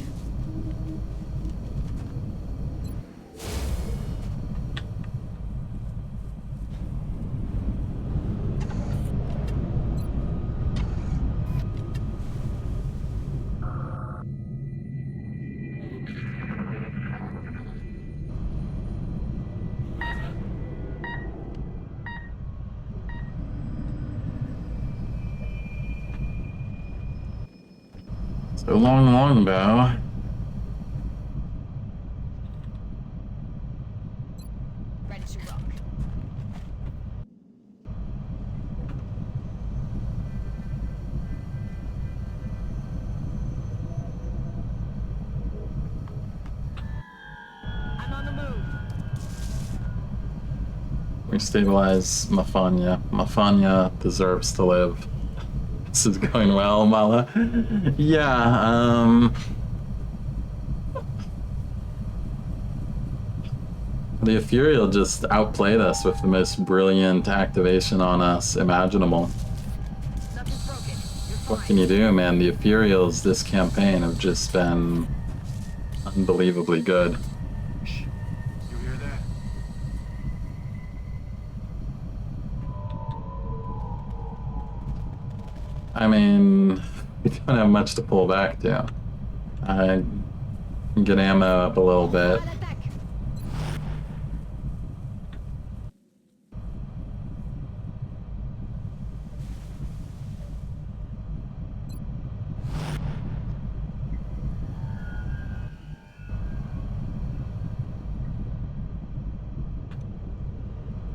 So long bow. Ready to rock. I'm on the move. We stabilize Mafanya. Mafanya deserves to live. This is going well, Mala. Yeah, the Ethereal just outplayed us with the most brilliant activation on us imaginable. Nothing's broken. You're What fine. can you do, man? The Ethereals this campaign have just been unbelievably good. You hear that? I mean, we don't have much to pull back to. I can get ammo up a little bit. At attack.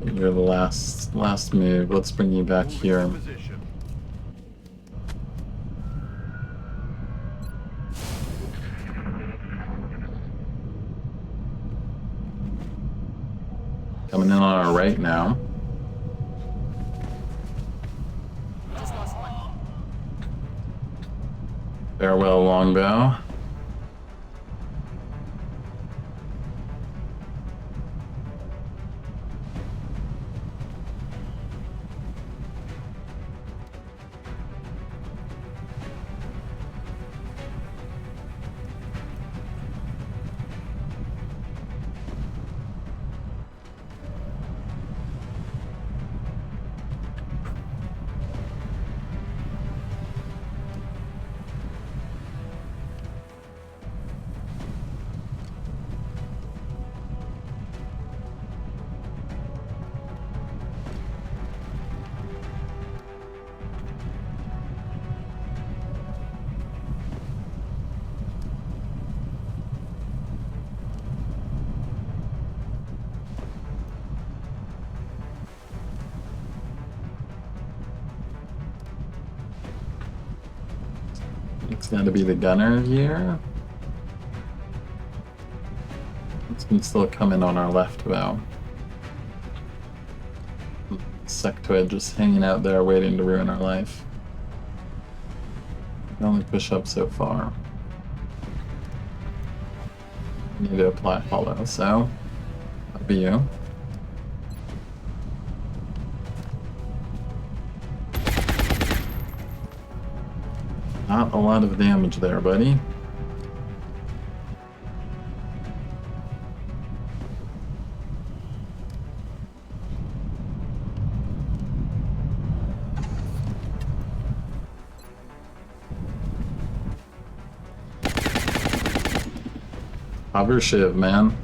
You're the last move. Let's bring you back Moving here. to position. Coming in on our right now. Just lost one. Farewell, longbow. It's gonna be the gunner here. It can still come in on our left bow. Sectoid just hanging out there waiting to ruin our life. We can only push up so far. Need to apply follow, so that'll be you. Not a lot of damage there, buddy. Hover shiv, man.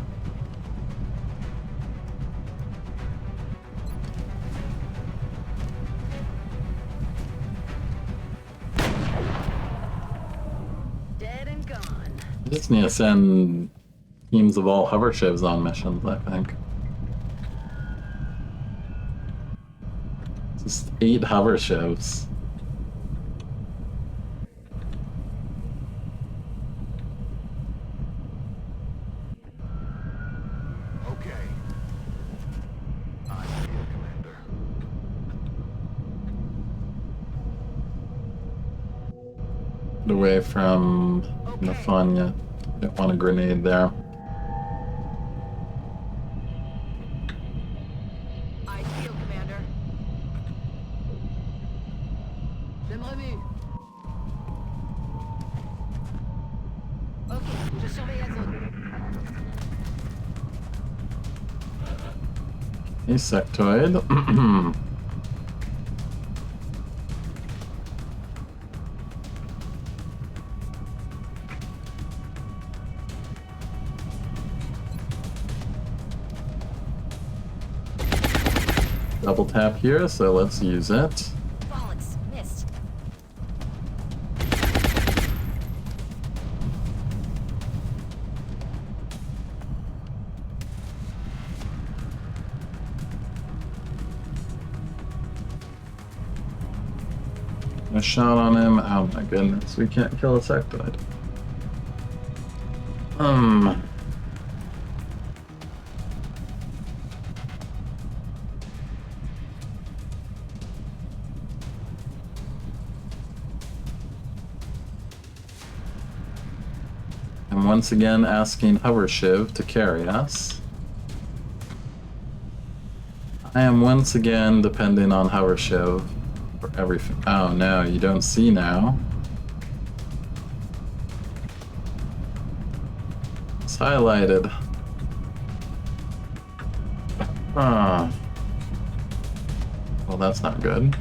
Dead and gone. I just need to send teams of all hover ships on missions, I think. Just 8 hover ships. Okay. I feel, Commander. Get away from the fun yet. Don't want a grenade there. I feel, Commander. J'aimerais mieux. Ok, je surveille la zone. Insectoid. Double tap here, so let's use it. Bollocks, missed. A shot on him. Oh my goodness, we can't kill a sectoid. I'm once again asking Hover Shiv to carry us. I am once again depending on Hover Shiv for everything. Oh no, you don't see now. It's highlighted. Ah. Well, that's not good.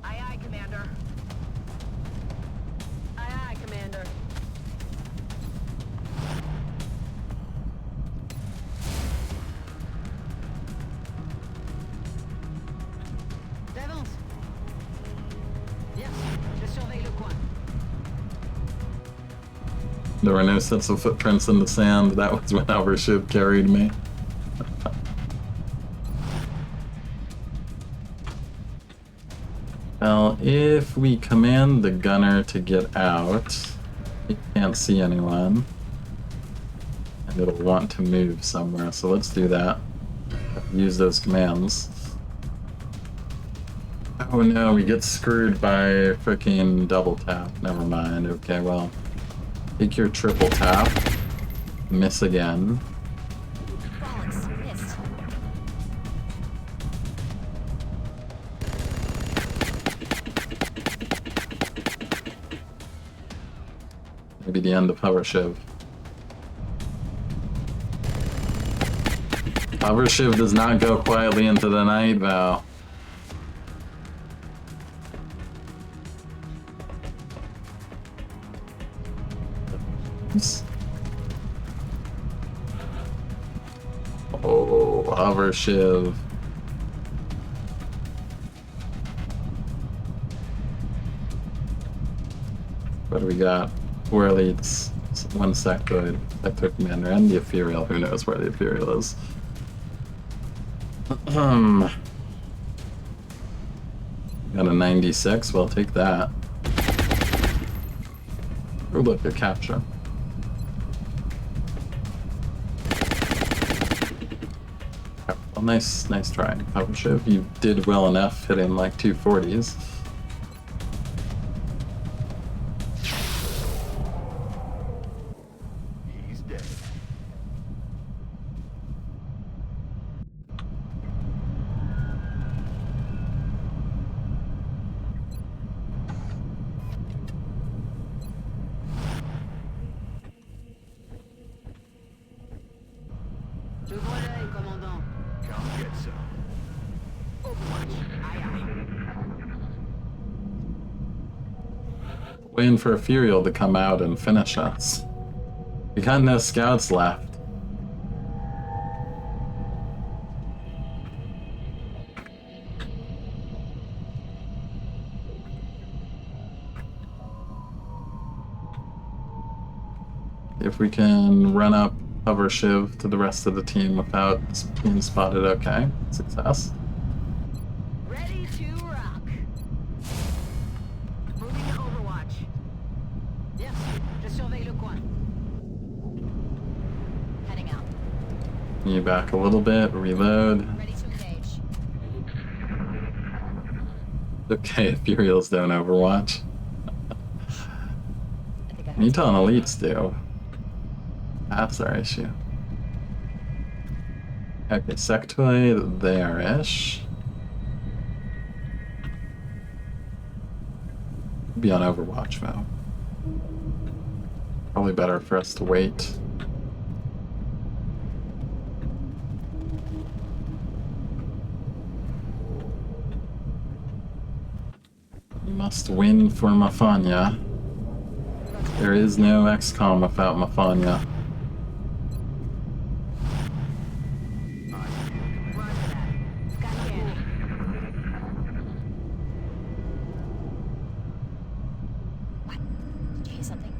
Aye, aye, Commander. Aye, aye, Commander. J'avance. Bien, je surveille le coin. There were no sets of footprints in the sand. That was when Hover Shiv carried me. Well, if we command the gunner to get out, it can't see anyone. And it'll want to move somewhere, so let's do that. Use those commands. Oh no, we get screwed by freaking double tap. Never mind. Okay, well. Take your triple tap. Miss again. Bollocks, missed. Maybe the end of Hover Shiv. Hover Shiv does not go quietly into the night, Val. Oh, Hover Shiv. What do we got? 4 elites, 1 sectoid, sectoid commander, and the Ethereal. Who knows where the Ethereal is? Got a 96. Well, take that. Oh, look, a capture. Well, nice try, Hover Shiv. You did well enough hitting like 240s. He's dead. Je vois l'œil, commandant. Come get some. Overwatch. Aye, aye. Waiting for Ethereal to come out and finish us. We got no scouts left. if we can run up hover shiv to the rest of the team without being spotted, okay. Success. Ready to rock. Moving to Overwatch. Merci. Je surveille le coin. Heading out. You back a little bit, reload. Ready to engage. Okay, Ethereals don't Overwatch. I think I heard Muton Elites do. That's our issue. Okay, Sectoid there-ish. Be on Overwatch though. Probably better for us to wait. We must win for Mafania. There is no XCOM without Mafania. Roger that. Scanning. What? Did you hear something?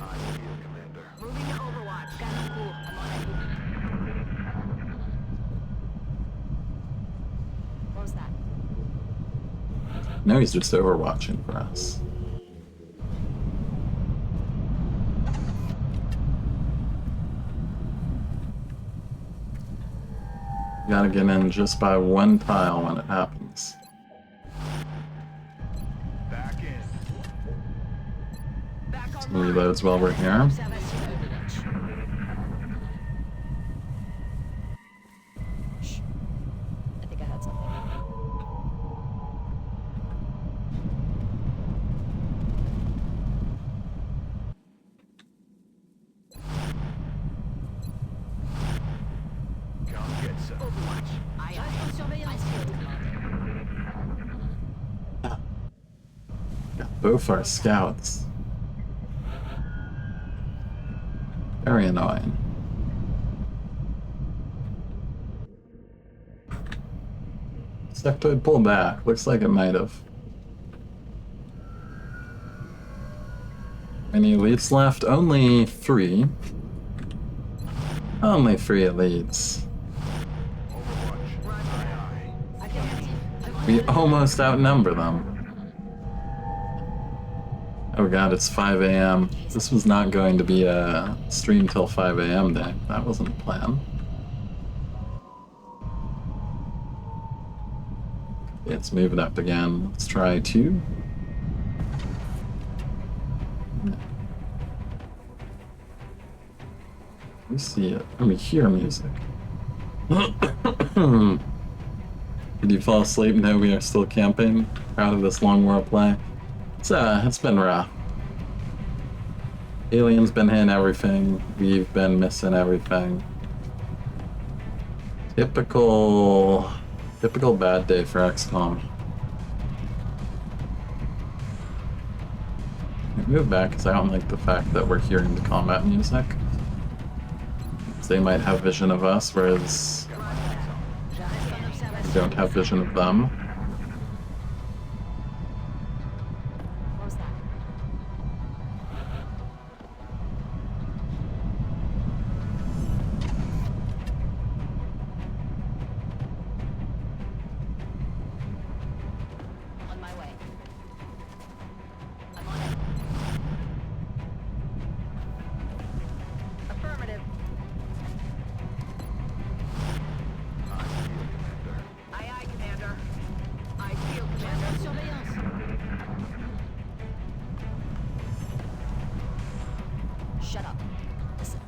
I feel, Commander. Moving to Overwatch. Scanning pool. I'm on it. What was that? No, he's just overwatching for us. You gotta get in just by one tile when it happens. Back in. Back on Some reloads while we're here. Shh. I think I heard something. Come get some. Overwatch. Aye, aye. Surveillance field. Got both our scouts. Very annoying. Sectoid pull back. Looks like it might have. Any elites left? Only 3. Only 3 elites. Overwatch. Aye, I feel empty. I'm on We it. almost outnumber them. Oh god, it's 5 a.m. This was not going to be a stream till 5 a.m. day. That wasn't the plan. Let's move it up again. Let's try 2. We see it. And we hear music. Did you fall asleep? No, we are still camping. Proud of this long world play. It's been rough. Alien's been hitting everything. We've been missing everything. Typical bad day for XCOM. Move back because I don't like the fact that we're hearing the combat music. They might have vision of us, whereas we don't have vision of them. What was that? On my way. I'm on it. Affirmative. I feel, Commander. Aye, aye, Commander. I feel Commander. Surveillance. Shut up. Listen.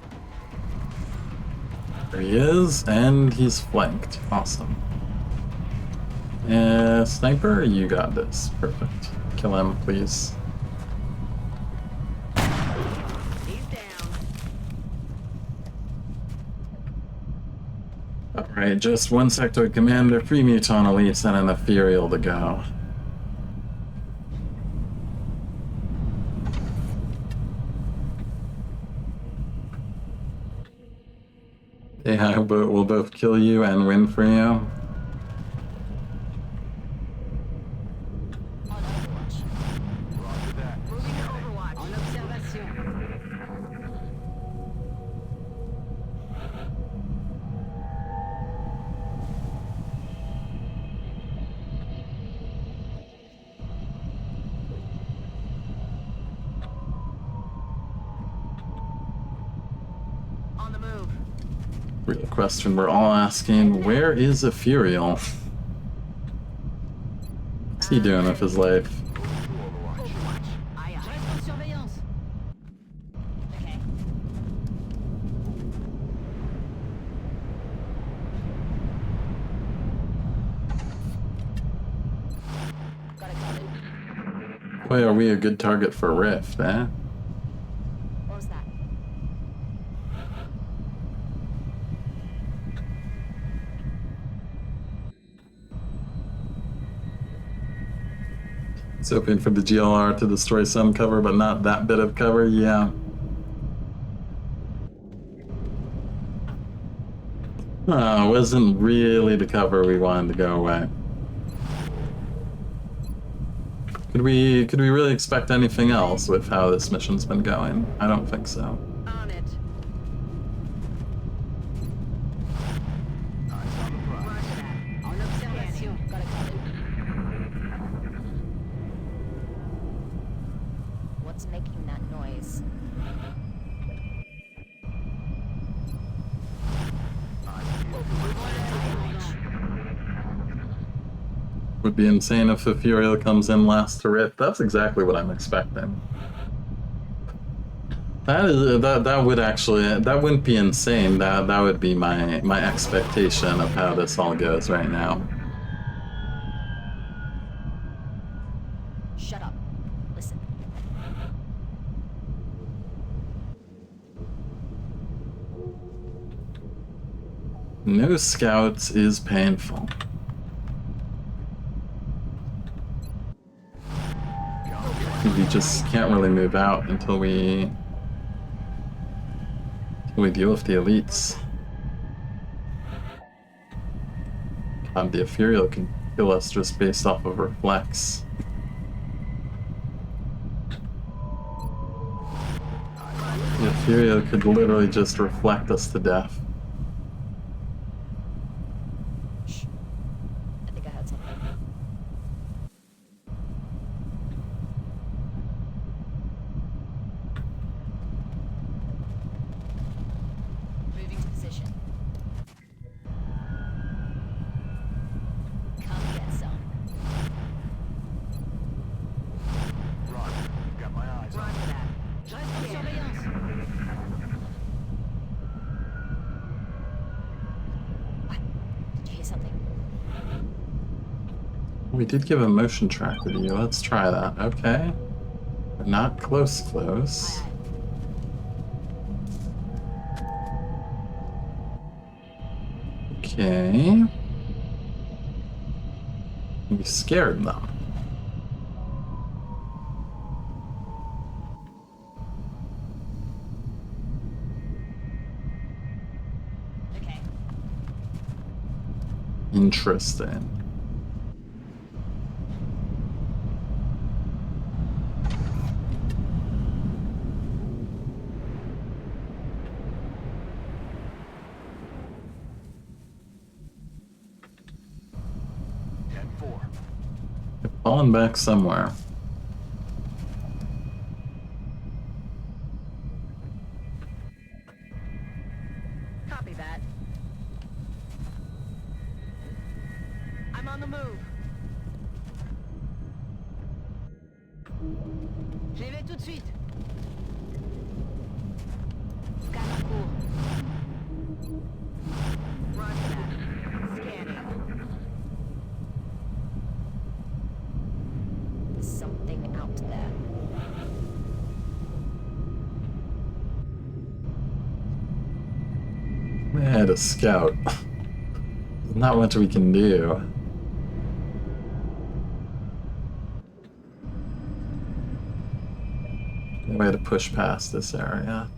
There he is, and he's flanked. Awesome. Sniper, you got this. Perfect. Kill him, please. He's down. Alright, just 1 sectoid commander, 3 muton elites, and an ethereal to go. AI will both kill you and win for you. On Overwatch. Roger that. Moving to Overwatch. En observation. On the move. Real question we're all asking, where is Ethereal? What's he doing with his life? Overwatch. Overwatch. Aye, aye. Reste en surveillance. Okay. Got it covered. Boy, are we a good target for Rift, eh? What was that? It's hoping for the GLR to destroy some cover, but not that bit of cover, yeah. Wasn't really the cover we wanted to go away. Could we really expect anything else with how this mission's been going? I don't think so. On it. Eyes on the prize. Roger that. En observation. Got it covered. What's making that noise? Would be insane if Ethereal comes in last to Rift. That's exactly what I'm expecting. That would actually, that wouldn't be insane. That would be my expectation of how this all goes right now. Shut up. Listen. No scouts is painful. We just can't really move out until we deal with the elites. God, the Ethereal can kill us just based off of reflex. The Ethereal could literally just reflect us to death. Shh. I think I heard something. Moving to position. Come get some. Roger. Got my eyes on Roger that. Reste en surveillance. What? Did you hear something? We did give a motion tracker to you. Let's try that. Okay. But not close. Aye, aye. Okay. We scared them. Okay. Interesting. Falling back somewhere. Copy that. I'm on the move. J'y vais tout de suite. Scan en cours. Roger that. Scanning. There's something out there. We had a scout. Not much we can do. No way to push past this area.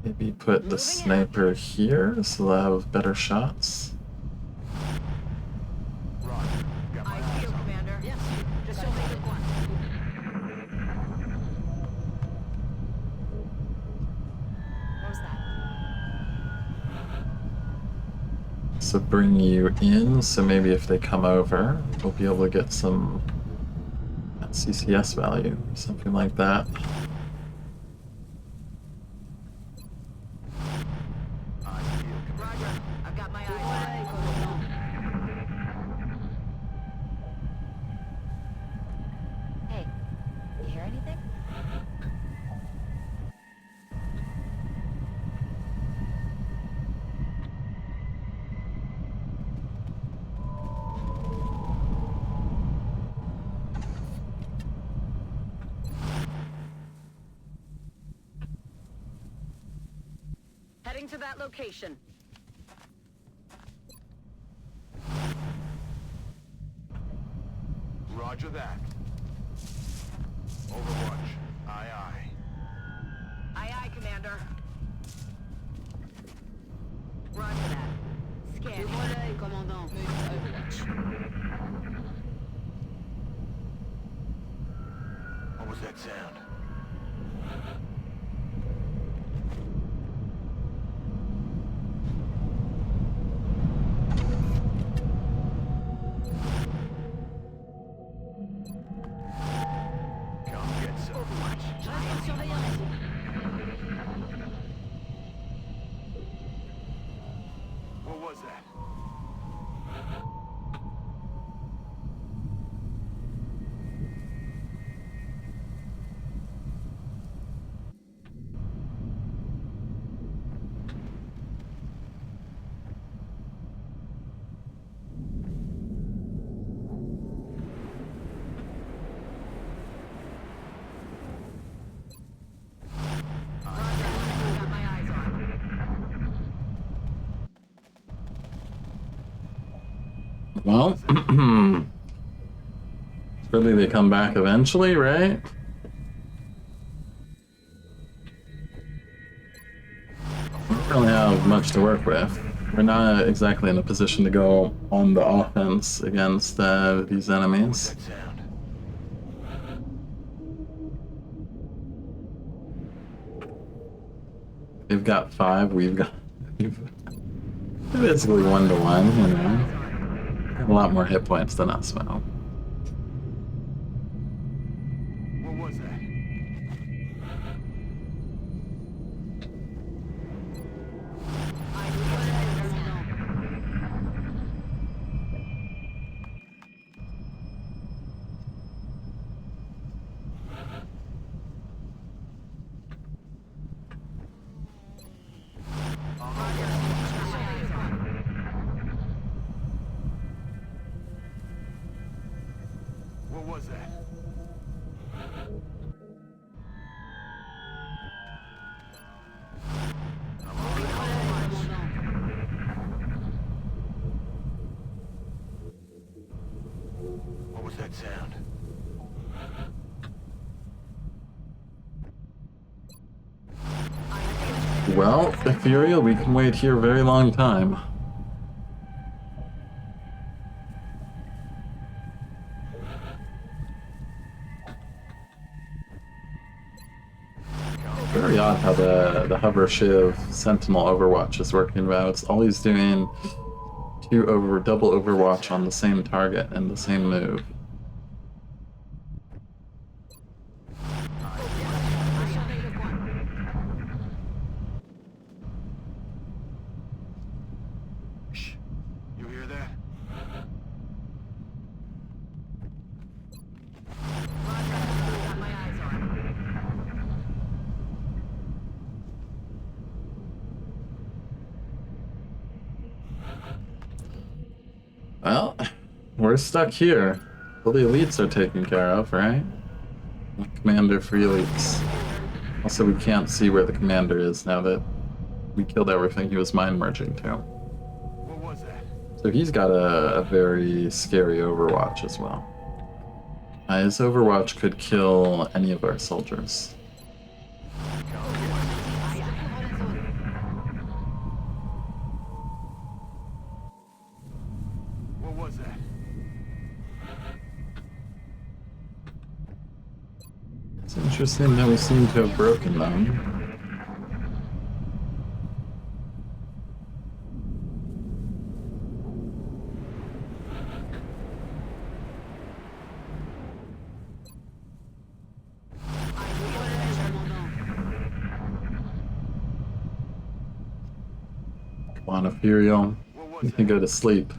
Maybe put the sniper here so they'll have better shots. Roger. Got my I eyes see you, on. Commander. Yes, just show me the one. What was that? So bring you in, so maybe if they come over, we'll be able to get some CCS value, something like that. I see you, Commander. Roger. I've got my eyes on. Hey, you hear anything? Heading to that location. Roger that. Overwatch. Aye, aye. Aye, aye, Commander. Roger that. Scan. Commandant. Move to Overwatch. What was that sound? Come get some. What was that? Got my eyes on. Well, surely they come back eventually, right? We don't really have much to work with. We're not exactly in a position to go on the offense against these enemies. That sound. They've got 5, we've got basically 1-to-1, you know. Got a lot more hit points than us now. What was that? What was that? What was that sound? Well, Ethereal, we can wait here a very long time. Very odd how the hover shiv sentinel overwatch is working about. It's always doing double overwatch on the same target and the same move. Shh. You hear that? Got my eyes on. Well, we're stuck here. Well, the elites are taken care of, right? Commander for elites. Also, we can't see where the commander is now that we killed everything he was mind merging to. What was that? So he's got a very scary overwatch as well. His overwatch could kill any of our soldiers. It's interesting that we seem to have broken them. Come on, Ethereal. You can go to sleep.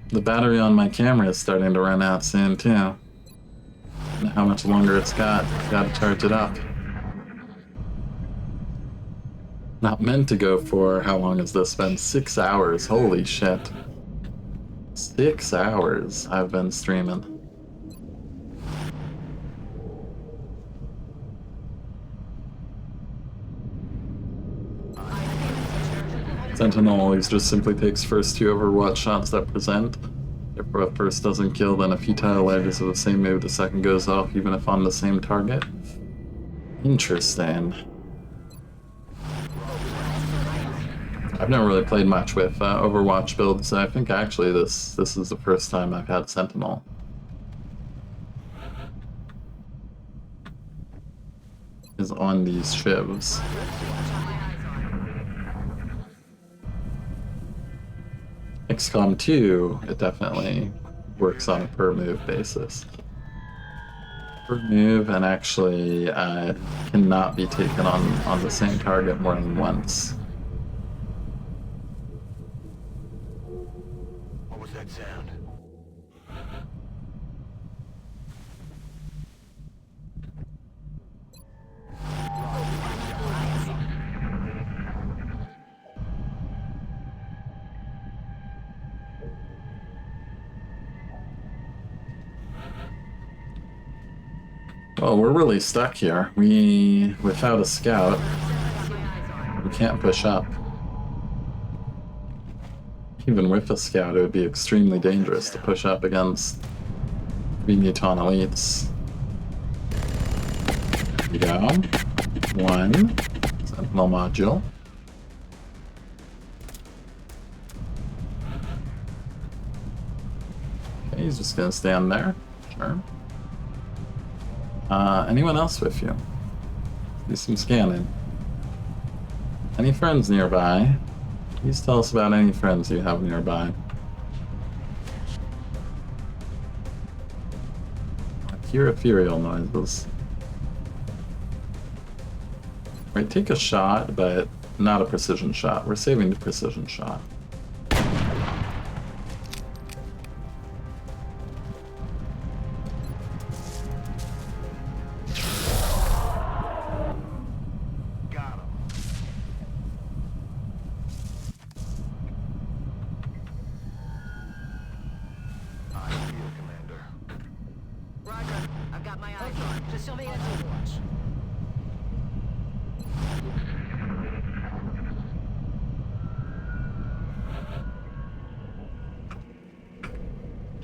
The battery on my camera is starting to run out soon, too. I don't know how much longer it's got. Gotta charge it up. Not meant to go for, how long has this been? 6 hours. Holy shit. 6 hours I've been streaming. Sentinel always just simply takes first 2 Overwatch shots that present. Therefore, if first doesn't kill, then a futile edges of the same move, the second goes off, even if on the same target. Interesting. I've never really played much with Overwatch builds, so I think actually this is the first time I've had Sentinel. Is on these shivs. XCOM 2, it definitely works on a per move basis. Per move, and actually cannot be taken on the same target more than once. What was that sound? Well, we're really stuck here. Without a scout, we can't push up. Even with a scout, it would be extremely dangerous to push up against Muton elites. Here we go. 1 Sentinel module. Okay, he's just gonna stand there. Sure. Anyone else with you? Do some scanning. Any friends nearby? Please tell us about any friends you have nearby. I hear ethereal noises. Right, take a shot, but not a precision shot. We're saving the precision shot.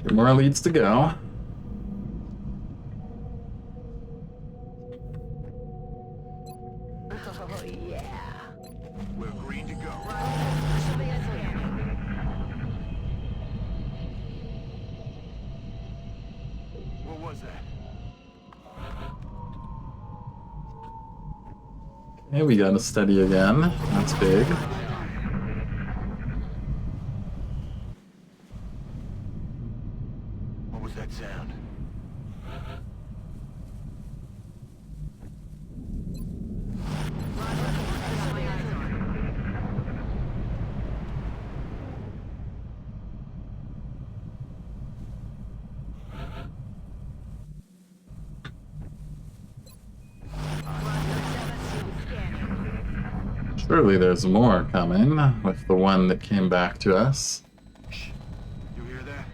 Two more leads to go. Oh, yeah. We're green to go. What was that? Okay, we got a steady again. That's big. What was that sound? Surely there's more coming with the one that came back to us. Shh. You hear that?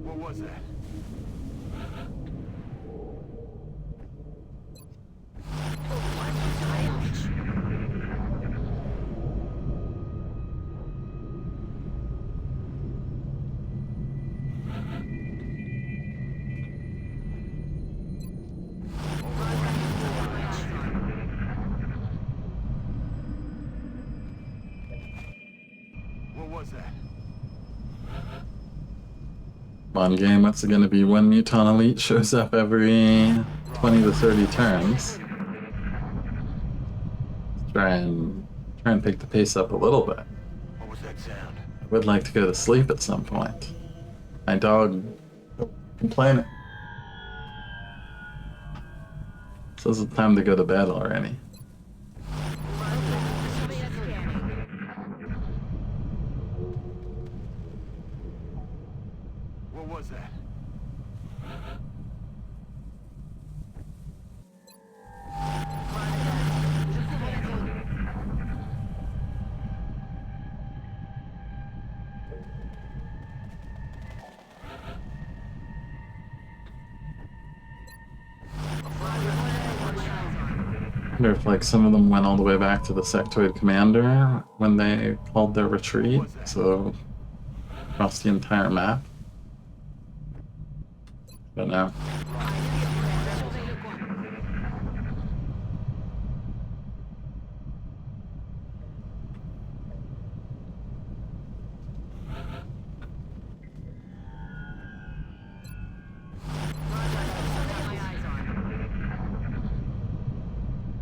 What was that? What was that? Come on, game, what's it gonna be? One Muton Elite shows up every 20 to 30 turns. Try and pick the pace up a little bit. What was that sound? I would like to go to sleep at some point. My dog complaining. Says it's time to go to bed already. What was that? I wonder if like some of them went all the way back to the sectoid commander when they called their retreat, so across the entire map. Don't know.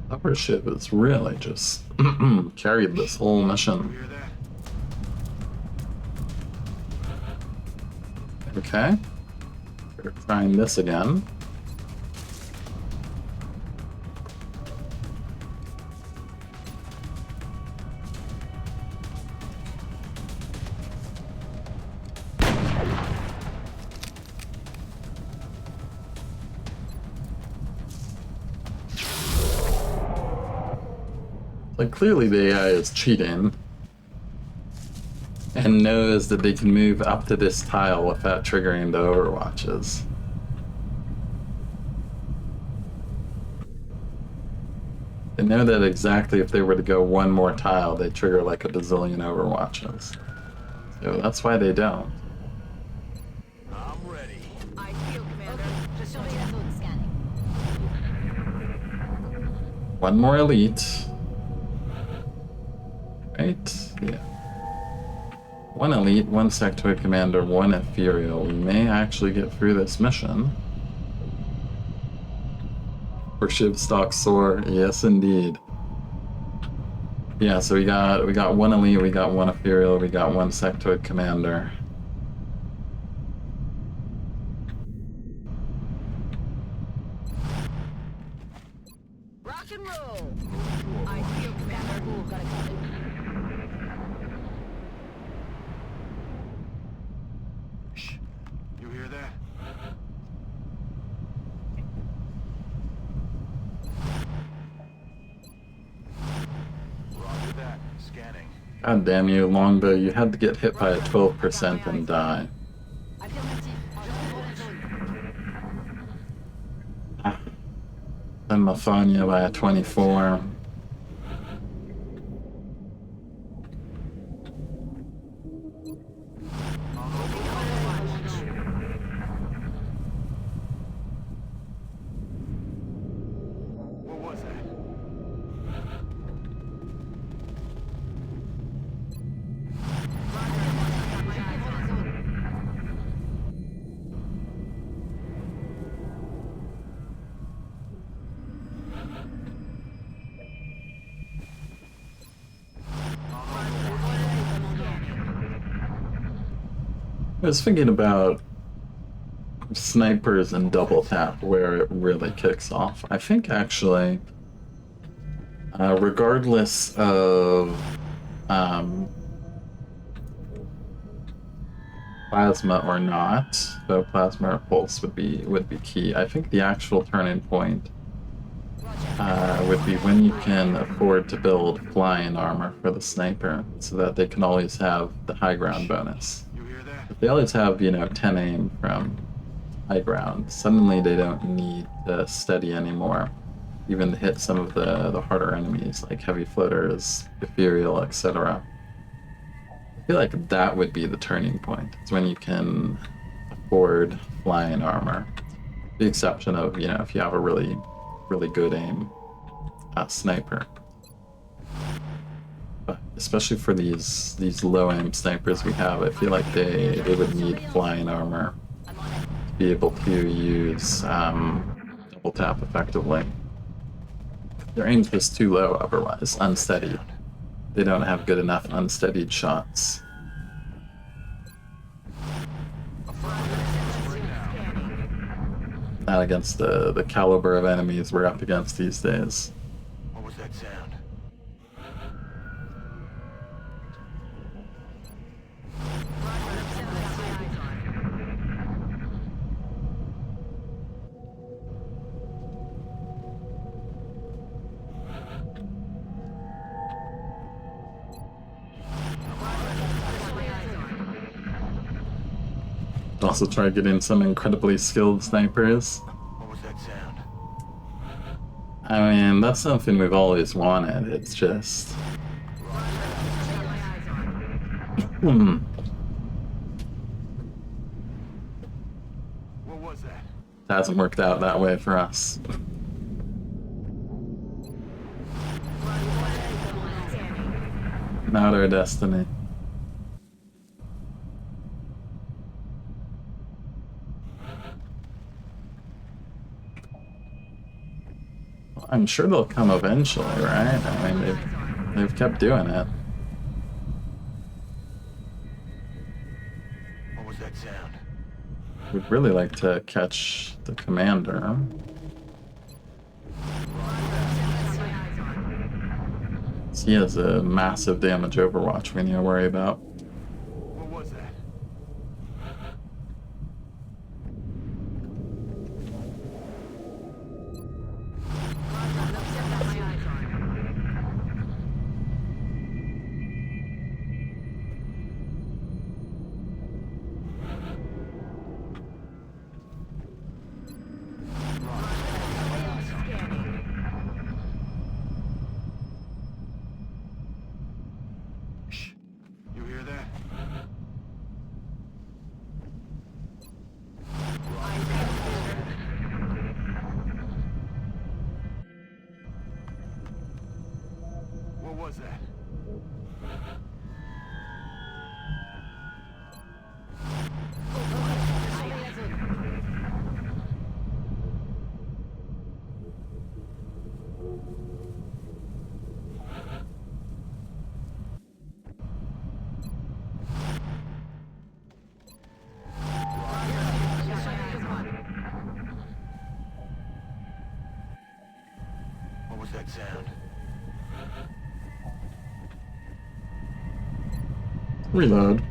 Upper ship has really just carried this whole You mission. hear that? Okay. We're trying this again. Like, clearly the AI is cheating and knows that they can move up to this tile without triggering the overwatches. They know that exactly if they were to go one more tile, they trigger like a bazillion overwatches. So that's why they don't. I'm ready. I feel, Commander. Just show me that zone scanning. One more elite. Right? Yeah. One elite, one sectoid commander, one ethereal. We may actually get through this mission. For ship stock soar, yes indeed. Yeah, so we got one elite, we got one ethereal, we got one sectoid commander. Rock and roll. I feel, Commander. Ooh, gotta cut it. Shh. You hear that? Roger that. Scanning. God damn you, Longbow, you had to get hit by a 12% and die. Affirmative. Je couvre la zone. Then Mafania by a 24. What was that? I was thinking about snipers and double tap where it really kicks off. I think actually, regardless of plasma or not, so plasma or pulse would be key. I think the actual turning point would be when you can afford to build flying armor for the sniper, so that they can always have the high ground bonus. You hear that? If they always have, 10 aim from high ground, suddenly they don't need to steady anymore, even to hit some of the harder enemies like heavy floaters, ethereal, etc. I feel like that would be the turning point. It's when you can afford flying armor. The exception of, if you have a really good aim sniper. especially for these low aim snipers we have, I feel like they would need flying armor to be able to use double tap effectively. Their aim's just too low otherwise, unsteady. They don't have good enough unsteadied shots. Not against the caliber of enemies we're up against these days. What was that sound? Also try getting some incredibly skilled snipers. What was that sound? I mean, that's something we've always wanted. It's just... What was that? It hasn't worked out that way for us. Not our destiny. I'm sure they'll come eventually, right? I mean, they've kept doing it. What was that sound? We'd really like to catch the commander. He has a massive damage overwatch we need to worry about. What was that? Shh. You hear that? What was that? What was that sound? Reload.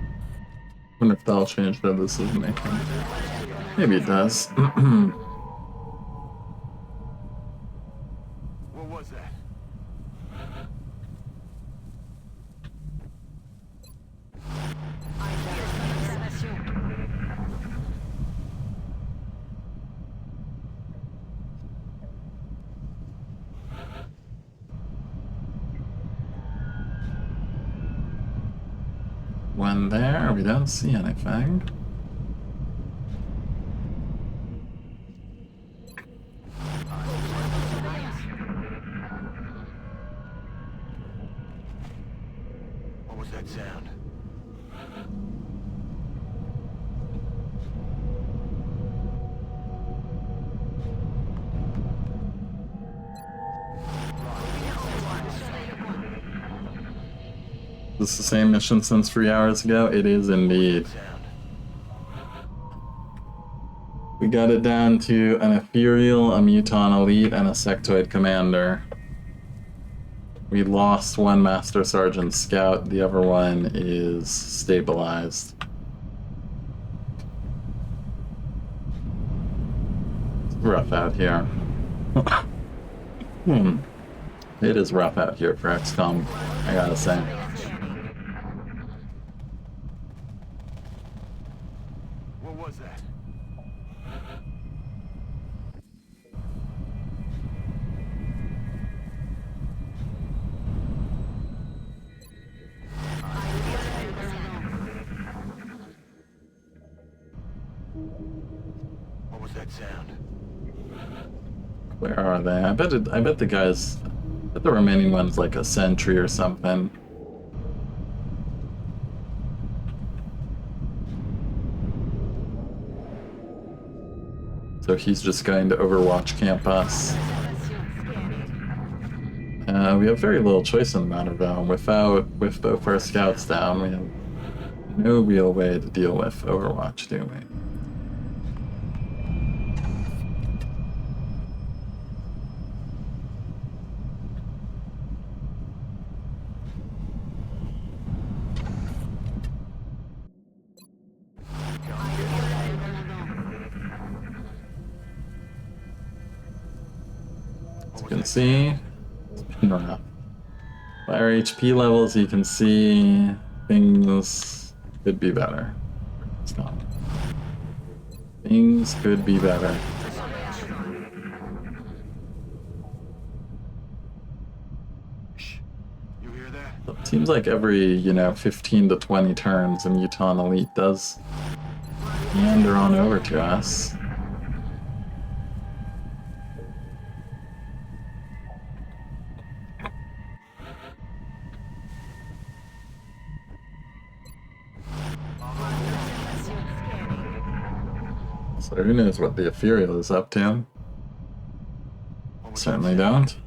Wonder if that'll change the decision making. Maybe it does. What was that? When there, we don't see anything. What was that sound? Is this the same mission since 3 hours ago? It is indeed. Sound. We got it down to an Ethereal, a Muton Elite, and a Sectoid Commander. We lost one Master Sergeant Scout, the other one is stabilized. It's rough out here. It is rough out here for XCOM, I gotta say. What was that? What was that sound? Where are they? I bet the guys, I bet the remaining one's like a sentry or something. So he's just going to Overwatch camp us. Scanning. We have very little choice in the matter, though. With both our scouts down, we have no real way to deal with Overwatch, do we? As you can see, it's been rough. By our HP levels, you can see things could be better. It's not. Things could be better. Shh. You hear that? It seems like every, 15 to 20 turns, a Muton Elite does meander on over to us. So who knows what the Ethereal is up to? What was Certainly that don't. sound?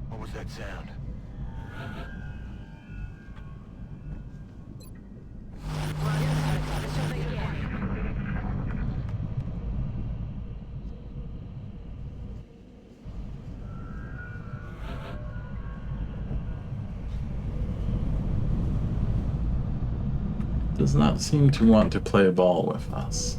What was that sound? Does not seem to want to play ball with us.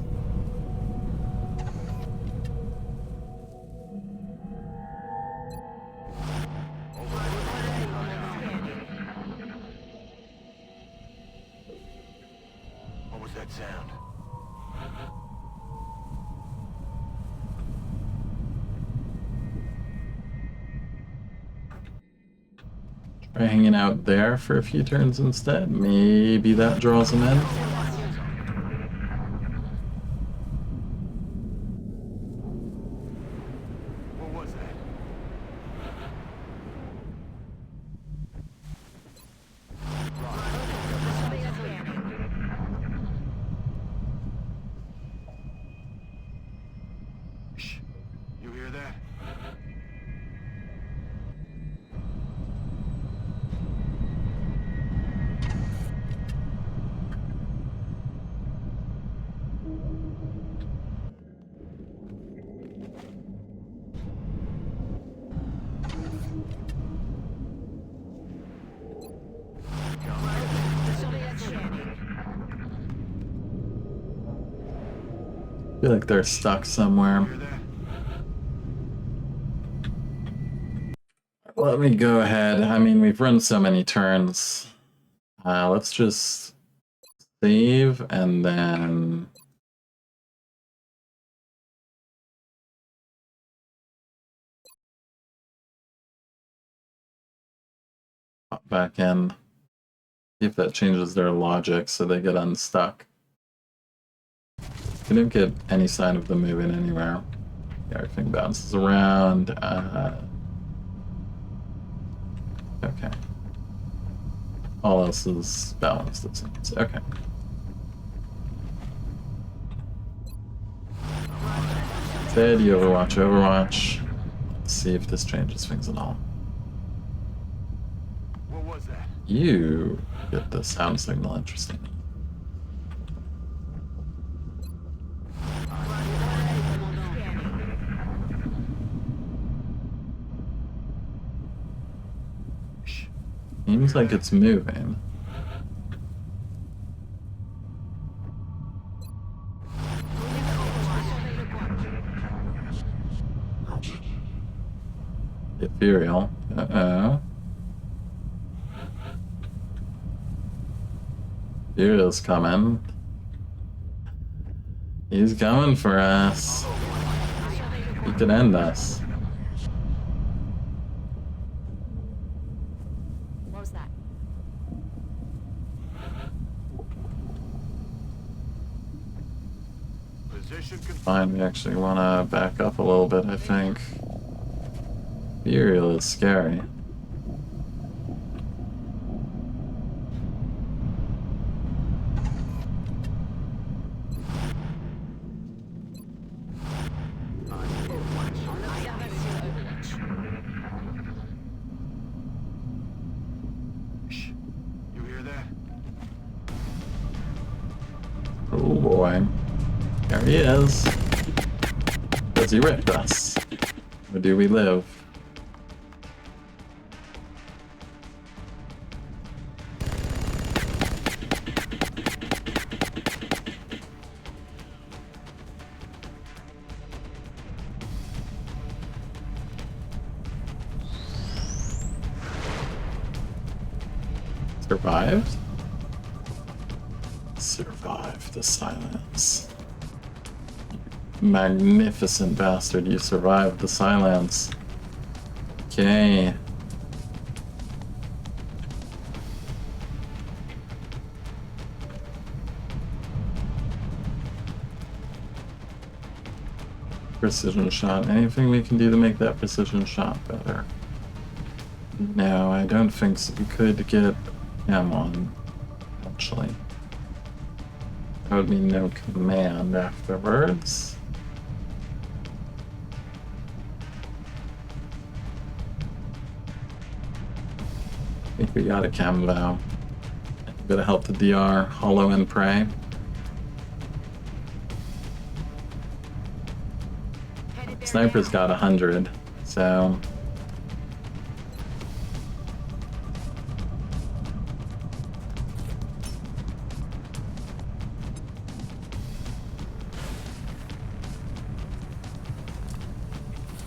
What was that sound? Try hanging out there for a few turns instead. Maybe that draws him in. What was that? Shh. You hear that? I feel like they're stuck somewhere. Hear that? Let me go ahead. I mean, we've run so many turns. Let's just save and then pop back in. See if that changes their logic so they get unstuck. We didn't get any sign of them moving anywhere. Yeah, everything bounces around. Okay. All else is balanced, it seems. Okay. Instead, you Overwatch. Let's see if this changes things at all. What was that? You get the sound signal interesting. Shh. Seems like it's moving. Ethereal. Uh-oh. Ethereal's coming. He's coming for us. He could end us. What was that? Position confirmed. Fine, we actually want to back up a little bit, I think. Ethereal is scary. Observation Overwatch. Shh. You hear that? Oh boy. There he is. Does he rip us? Or do we live? Survived? Survived the silence. Magnificent bastard, you survived the silence. Okay. Precision shot. Anything we can do to make that precision shot better? No, I don't think so. We could get him on, actually. That would mean no command afterwards. I think we got a chem vow. Gotta help the DR, hollow and pray. Headed there Sniper's now. got 100, so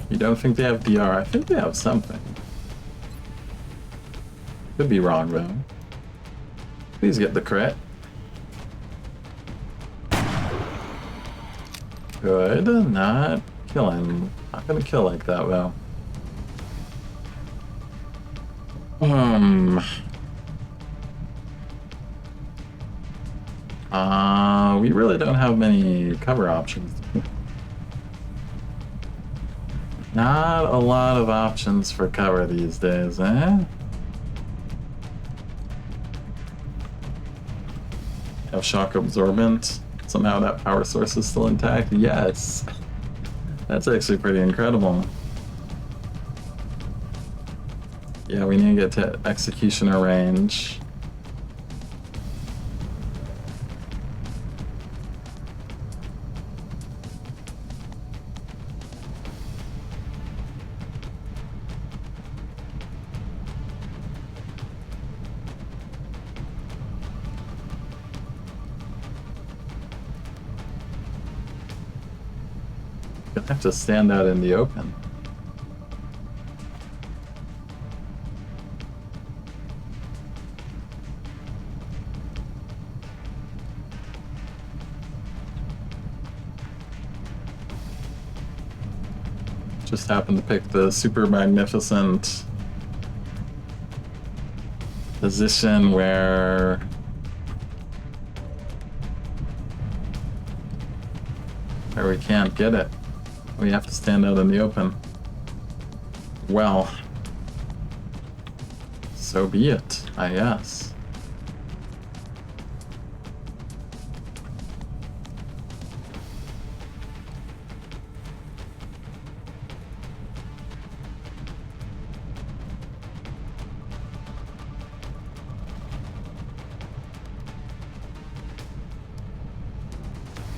you don't think they have DR? I think they have something. Could be wrong though. Please get the crit. Good, not killing. Not gonna kill like that though. We really don't have many cover options. Not a lot of options for cover these days, eh? Have shock absorbent. Somehow that power source is still intact. Yes. That's actually pretty incredible. Yeah, we need to get to executioner range. Gonna have to stand out in the open. Just happened to pick the super magnificent position where we can't get it. We have to stand out in the open. Well, so be it, I guess.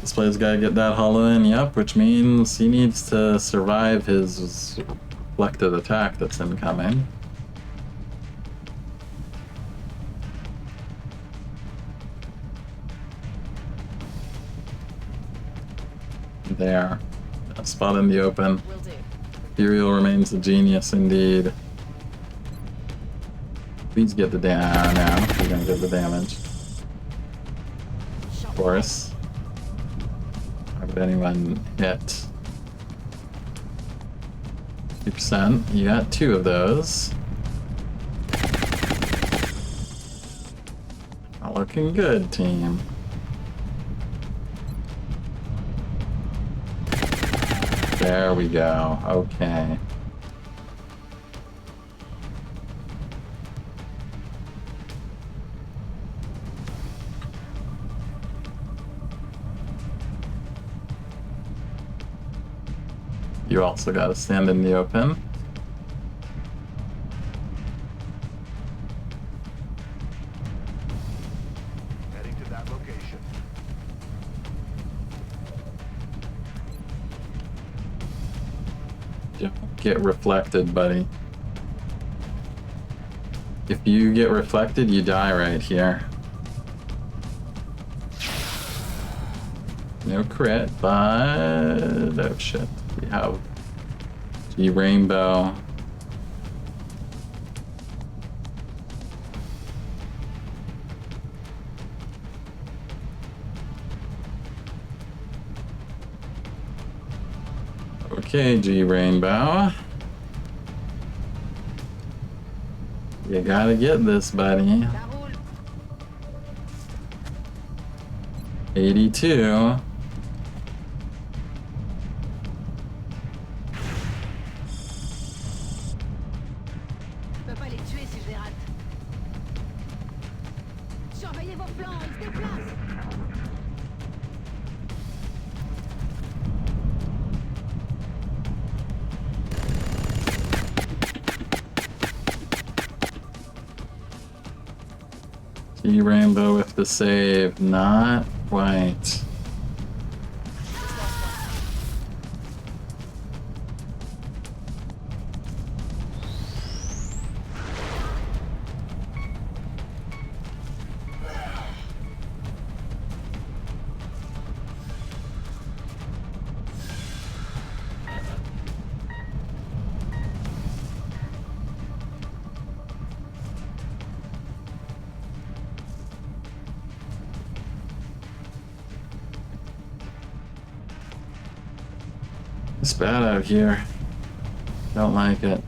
This player's gotta get that hollow in, yep, which means he needs to survive his reflected attack that's incoming. There. A spot in the open. Will do. Ethereal remains a genius indeed. Please get the now. You're gonna get the damage. Of course. Why would anyone hit? 50%. You got 2 of those. Not looking good, team. There we go. Okay. you also got to stand in the open. Heading to that location. Don't get reflected, buddy. If you get reflected, you die right here. No crit, but oh shit. We have G Rainbow. Okay, G Rainbow. You gotta get this, buddy. Ça roule. 82. Je peux pas les tuer si je les rate. Surveillez vos flancs, ils se déplacent. G Rainbow with the save, not quite. It's bad out here. Don't like it.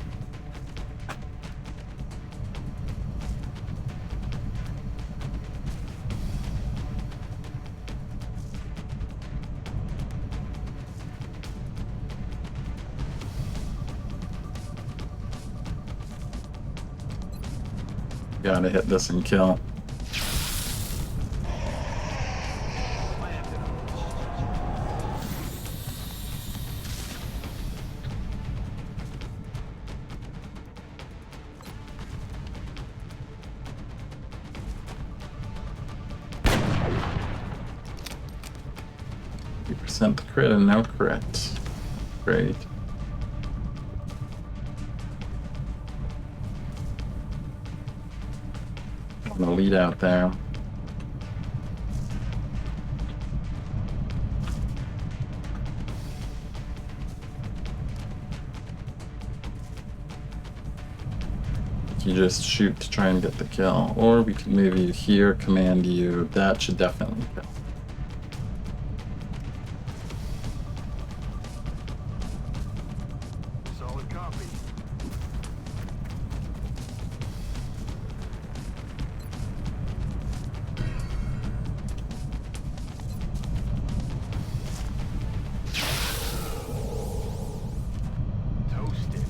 Gotta hit this and kill. The crit and no crit. Great. I'm gonna lead out there. You just shoot to try and get the kill, or we could move you here, command you. That should definitely kill. Solid copy. Toasted.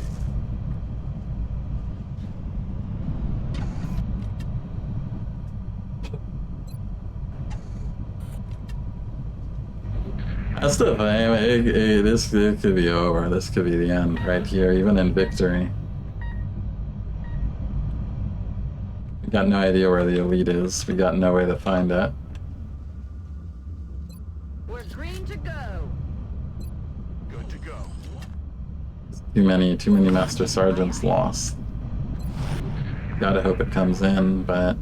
That's the thing. This could be over. This could be the end right here, even in victory. We got no idea where the elite is. We got no way to find it. We're green to go. Good to go. Too many Master Sergeants lost. Gotta hope it comes in, but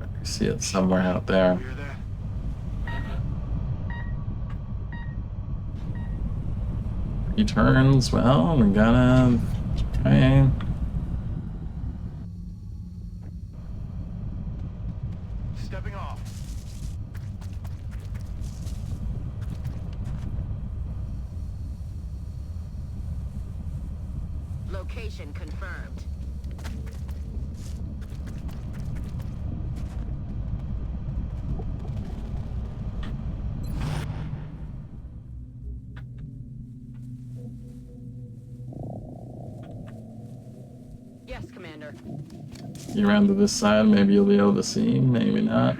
I see it somewhere out there. Hear that? He turns, well, we gotta try. Stepping off. Location confirmed. Yes, Commander. You around to this side, maybe you'll be able to see, maybe not.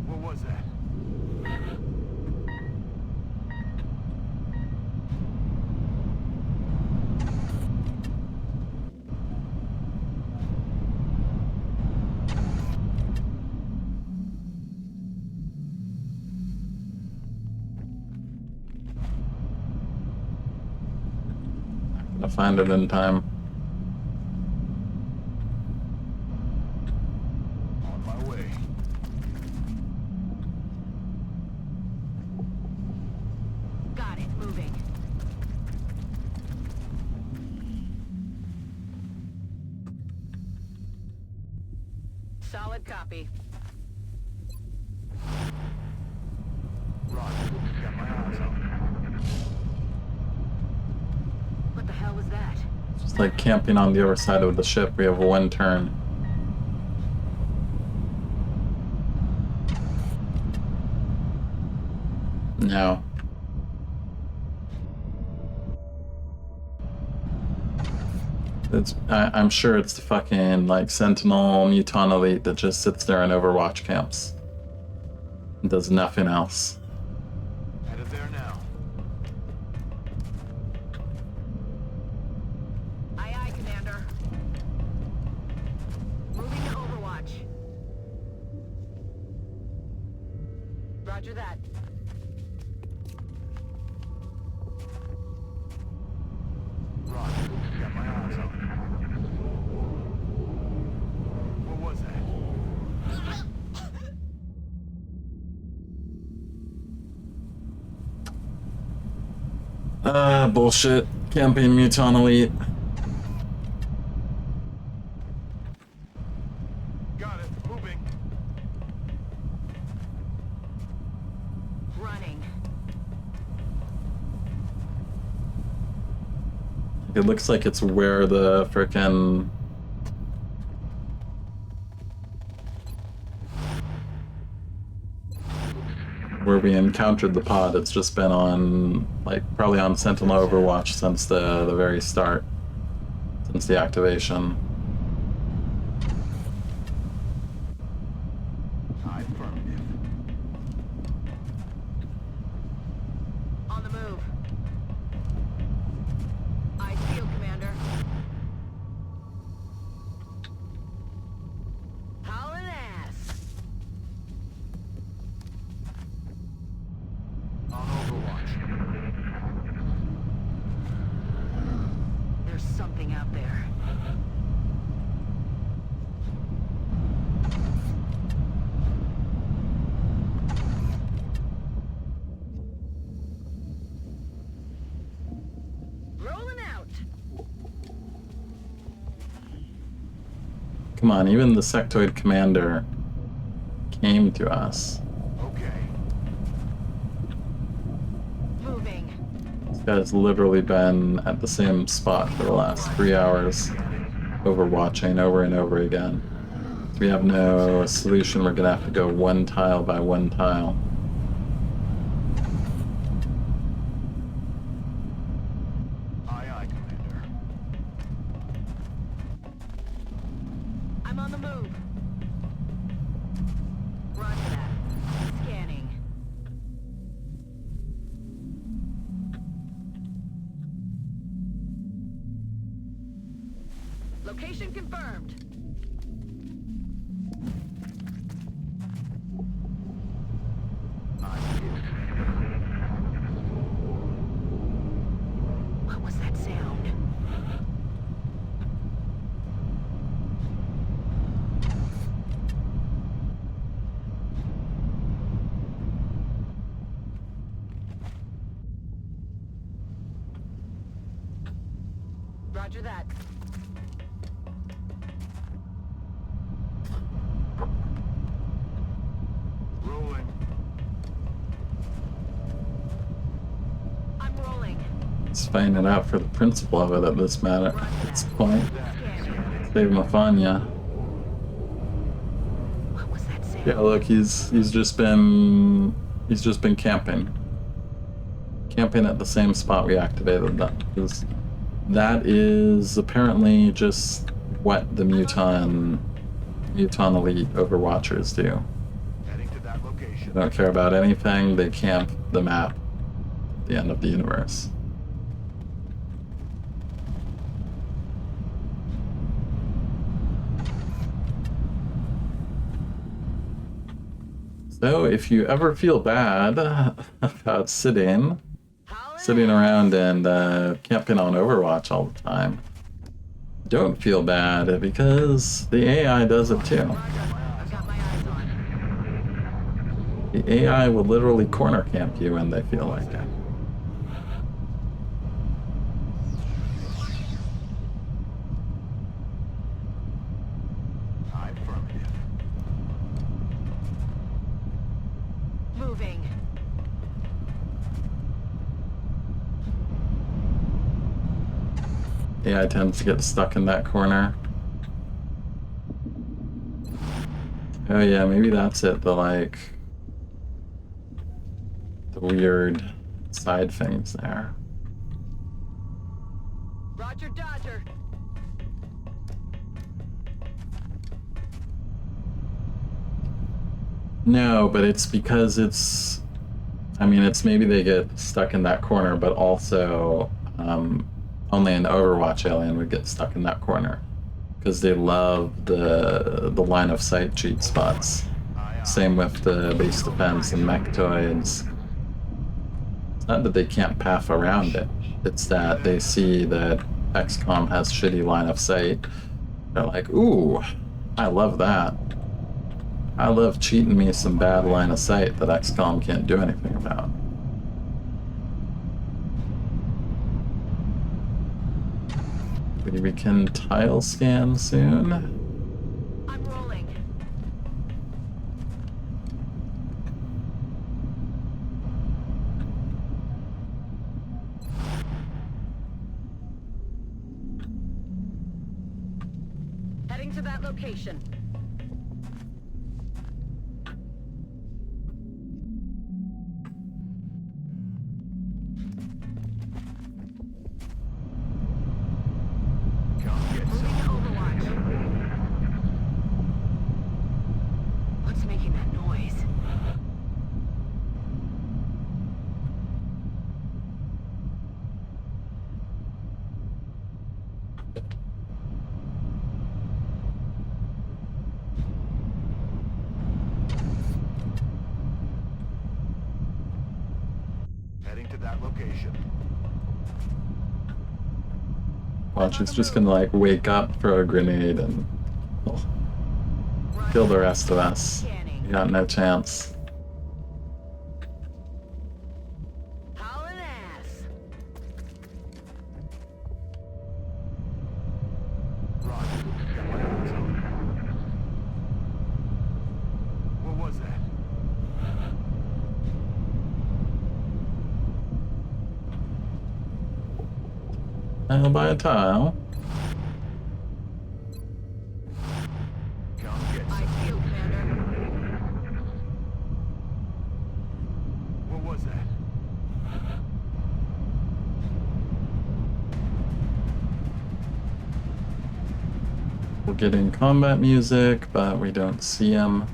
What was gonna find it in time. On my way. Got it. Moving. Solid copy. Roger. Got my eyes on. What the hell was that? Just like camping on the other side of the ship, we have one turn. No. I'm sure it's the fucking like Sentinel Muton Elite that just sits there in Overwatch camps and does nothing else. Headed there now. Aye, aye, Commander. Moving to Overwatch. Roger that. Roger. Got my eyes on. What was that? Bullshit. Camping Muton Elite. Got it. Moving. Running. It looks like it's where the frickin' where we encountered the pod. It's just been on, like, probably on Sentinel Overwatch since the very start, since the activation. Affirmative. On the move. Eyes peeled, Commander. Hauling ass. On Overwatch. There's something out there. Rolling out. Come on, even the sectoid commander came to us. Okay. Moving. This guy's literally been at the same spot for the last 3 hours, overwatching over and over again. If we have no solution, we're gonna have to go one tile by one tile. Aye, aye, Commander. I'm on the move. Roger that. Scanning. Location confirmed. Eyes peeled, Commander. What was that sound? Roger that. Rolling. I'm rolling. Let's find it out for the principle of it at this matter. At this point, Scanning. save Mafanya. What was that sound? Yeah, look, he's just been camping. Camping at the same spot we activated that, because that is apparently just what the Muton Elite Overwatchers do. Heading to that location. They don't care about anything, they camp the map at the end of the universe. So if you ever feel bad about sitting, sitting around and camping on Overwatch all the time. Don't feel bad because the AI does it too. I've got my eyes on. The AI will literally corner camp you when they feel like it. Affirmative. Moving. AI tends to get stuck in that corner. Oh yeah, maybe that's it, the weird side things there. Roger, Dodger. No, but it's because it's... I mean, it's maybe they get stuck in that corner, but also only an Overwatch alien would get stuck in that corner. Because they love the line of sight cheat spots. Same with the base defense and mechtoids. It's not that they can't path around it, it's that they see that XCOM has shitty line of sight. They're like, ooh, I love that. I love cheating me some bad line of sight that XCOM can't do anything about. Maybe we can tile scan soon. I'm rolling. Heading to that location. Come get Moving to some. Overwatch. What's making that noise? Heading to that location. Watch, it's just gonna like wake up, throw a grenade, and kill the rest of us. Scanning. You got no chance. Hauling ass. Roger. Got my eyes on. What was that? I'll buy a tile. Come get I some. feel, Commander. What was that? We're getting combat music, but we don't see him.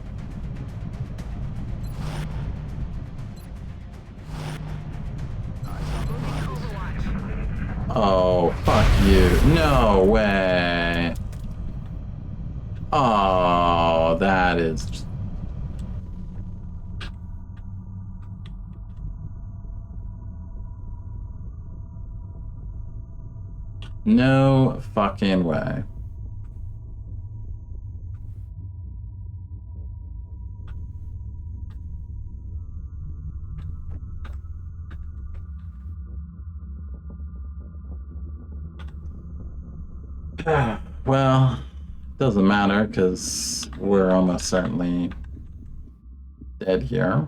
Moving to Overwatch. Oh, fuck you. No way. Oh, that is... No fucking way. Well, doesn't matter because we're almost certainly dead here.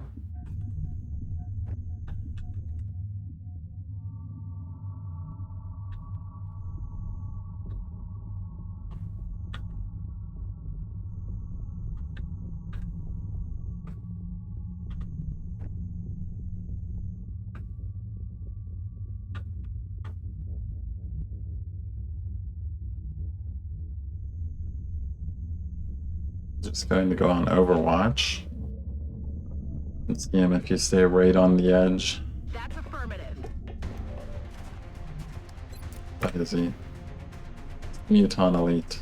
Just going to go on Overwatch. Let's see him if you stay right on the edge. That's affirmative. What is he? Muton Elite.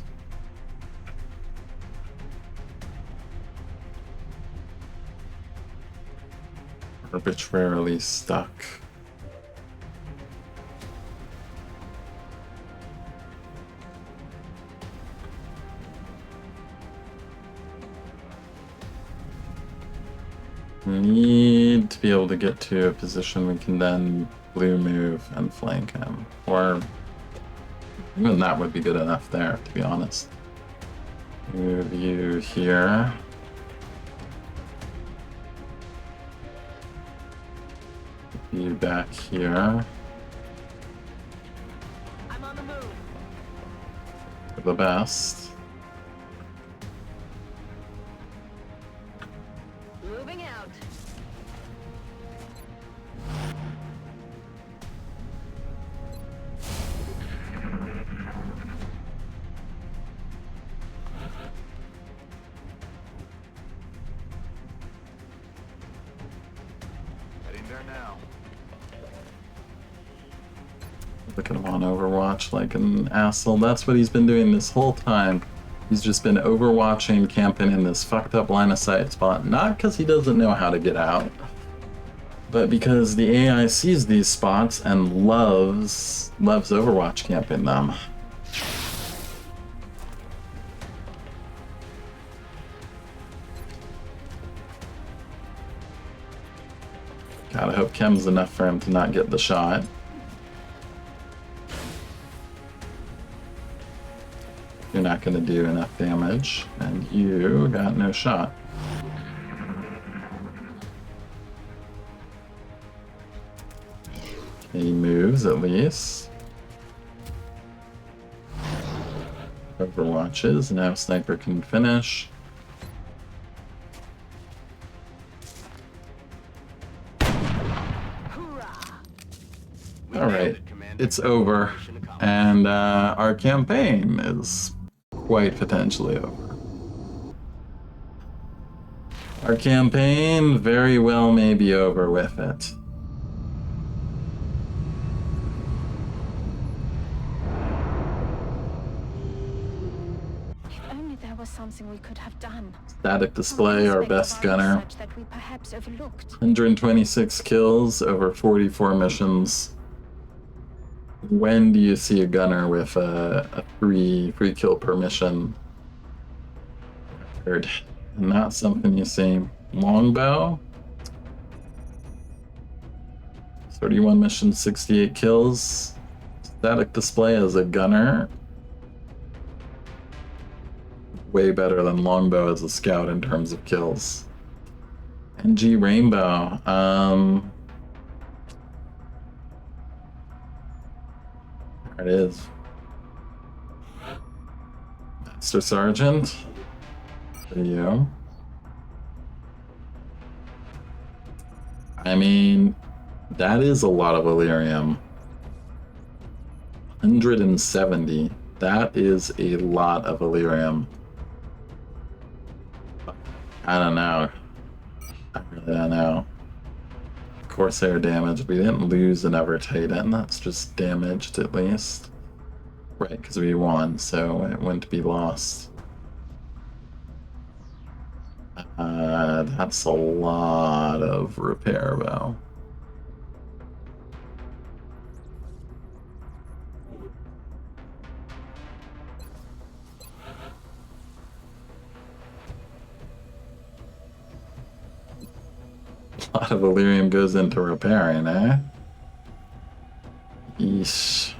Arbitrarily stuck. Need to be able to get to a position we can then blue move and flank him. Or even that would be good enough there, to be honest. Move you here. You back here. I'm on the move. For the best. Moving out. Heading there now. Look at him on Overwatch like an asshole. That's what he's been doing this whole time. He's just been overwatching, camping in this fucked up line of sight spot. Not because he doesn't know how to get out, but because the AI sees these spots and loves Overwatch camping them. Gotta hope Chem's enough for him to not get the shot. You're not going to do enough damage, and you got no shot. He moves at least. Overwatches, now Sniper can finish. Alright, it's over, and our campaign is quite potentially over. Our campaign very well may be over with it. If only there was something we could have done. Static display, our best gunner. That we perhaps overlooked. 126 kills over 44 missions. When do you see a gunner with a free kill per mission? Not something you see. Longbow. 31 missions, 68 kills. Static display as a gunner. Way better than Longbow as a scout in terms of kills. NG Rainbow. There it is. Master Sergeant. For you. I mean, that is a lot of Illyrium. 170. That is a lot of Illyrium. I don't know. I really don't know. Corsair damage. We didn't lose an Evertaden. That's just damaged at least. Right, because we won, so it wouldn't be lost. That's a lot of repair, though. A lot of Illyrium goes into repairing, eh? Yeesh.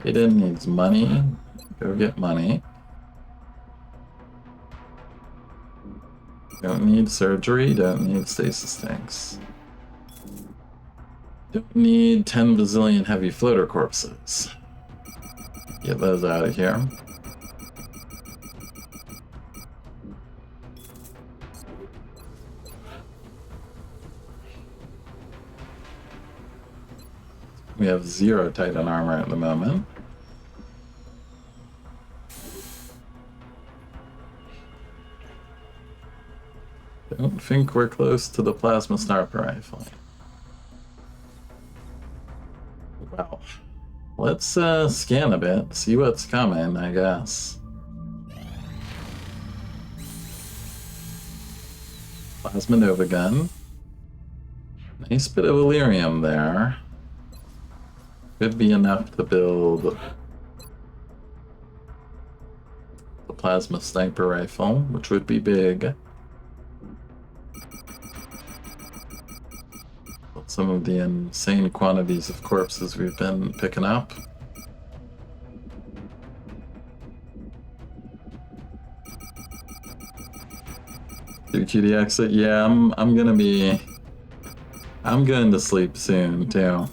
Aiden needs money. Go get money. Don't need surgery, don't need stasis tanks. Don't need 10 bazillion heavy floater corpses. Get those out of here. We have 0 Titan armor at the moment. Don't think we're close to the plasma sniper rifle. Well, let's scan a bit, see what's coming, I guess. Plasma Nova gun. Nice bit of Illyrium there. Could be enough to build the plasma sniper rifle, which would be big. But some of the insane quantities of corpses we've been picking up. QD exit. Yeah, I'm gonna be. I'm going to sleep soon too.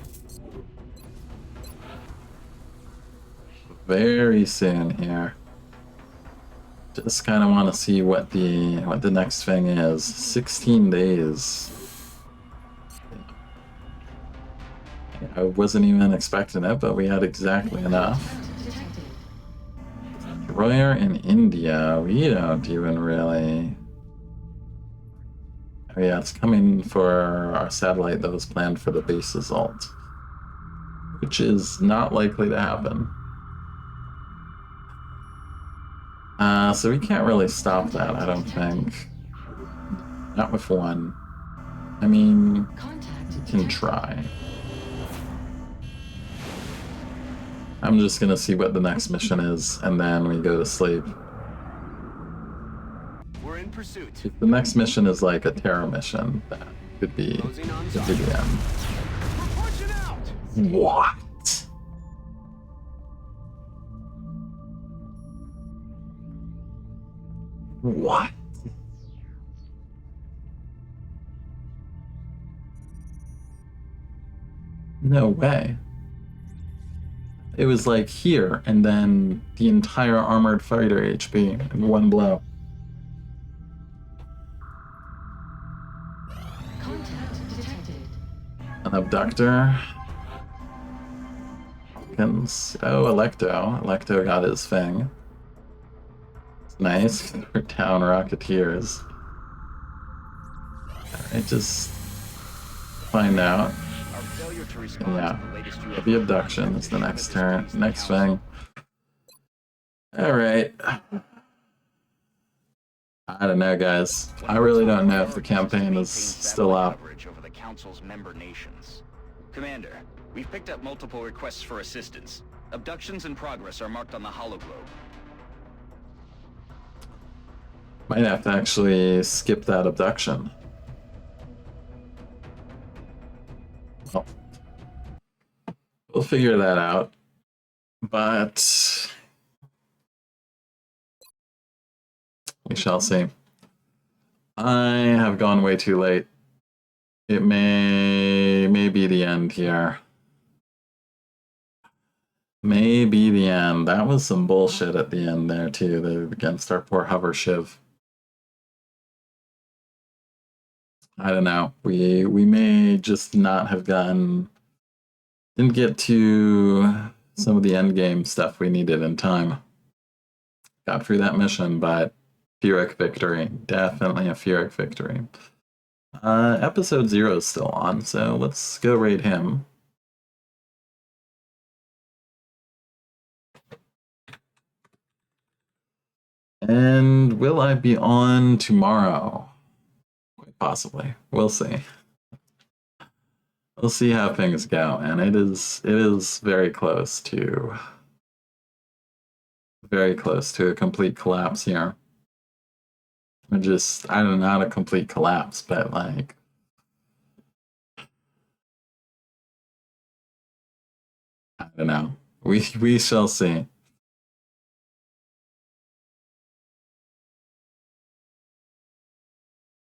Very soon here. Just kind of want to see what the next thing is. 16 days. I wasn't even expecting it, but we had exactly enough. Destroyer in India. We don't even really. Oh yeah, it's coming for our satellite that was planned for the base assault, which is not likely to happen. So we can't really stop that, I don't think. Not with one. I mean, we can try. I'm just gonna see what the next mission is, and then we go to sleep. We're in pursuit. If the next mission is like a terror mission, that could be the end. We're pushing out! What? What? No way. It was like here, and then the entire armored fighter HP in one blow. Contact detected. An abductor. Oh, Electo. Electo got his thing. It's nice. We're down Rocketeers. Alright, just find out. Our failure to respond Yeah. to the latest UFO The abduction is the next turn. Next thing. Alright. I don't know, guys. I really don't know if the campaign is still up. Over the Council's member nations. Commander, we've picked up multiple requests for assistance. Abductions in progress are marked on the hologlobe. Might have to actually skip that abduction. Well, we'll figure that out. But we shall see. I have gone way too late. It may be the end here. May be the end. That was some bullshit at the end there too, against our poor hover shiv. I don't know. We may just not have didn't get to some of the end game stuff we needed in time. Got through that mission, but Pyrrhic victory. Definitely a Pyrrhic victory. Episode 0 is still on, so let's go raid him. And will I be on tomorrow? Quite possibly. We'll see. We'll see how things go, and it is very close to a complete collapse here. I don't know, not a complete collapse, but like I don't know. We shall see.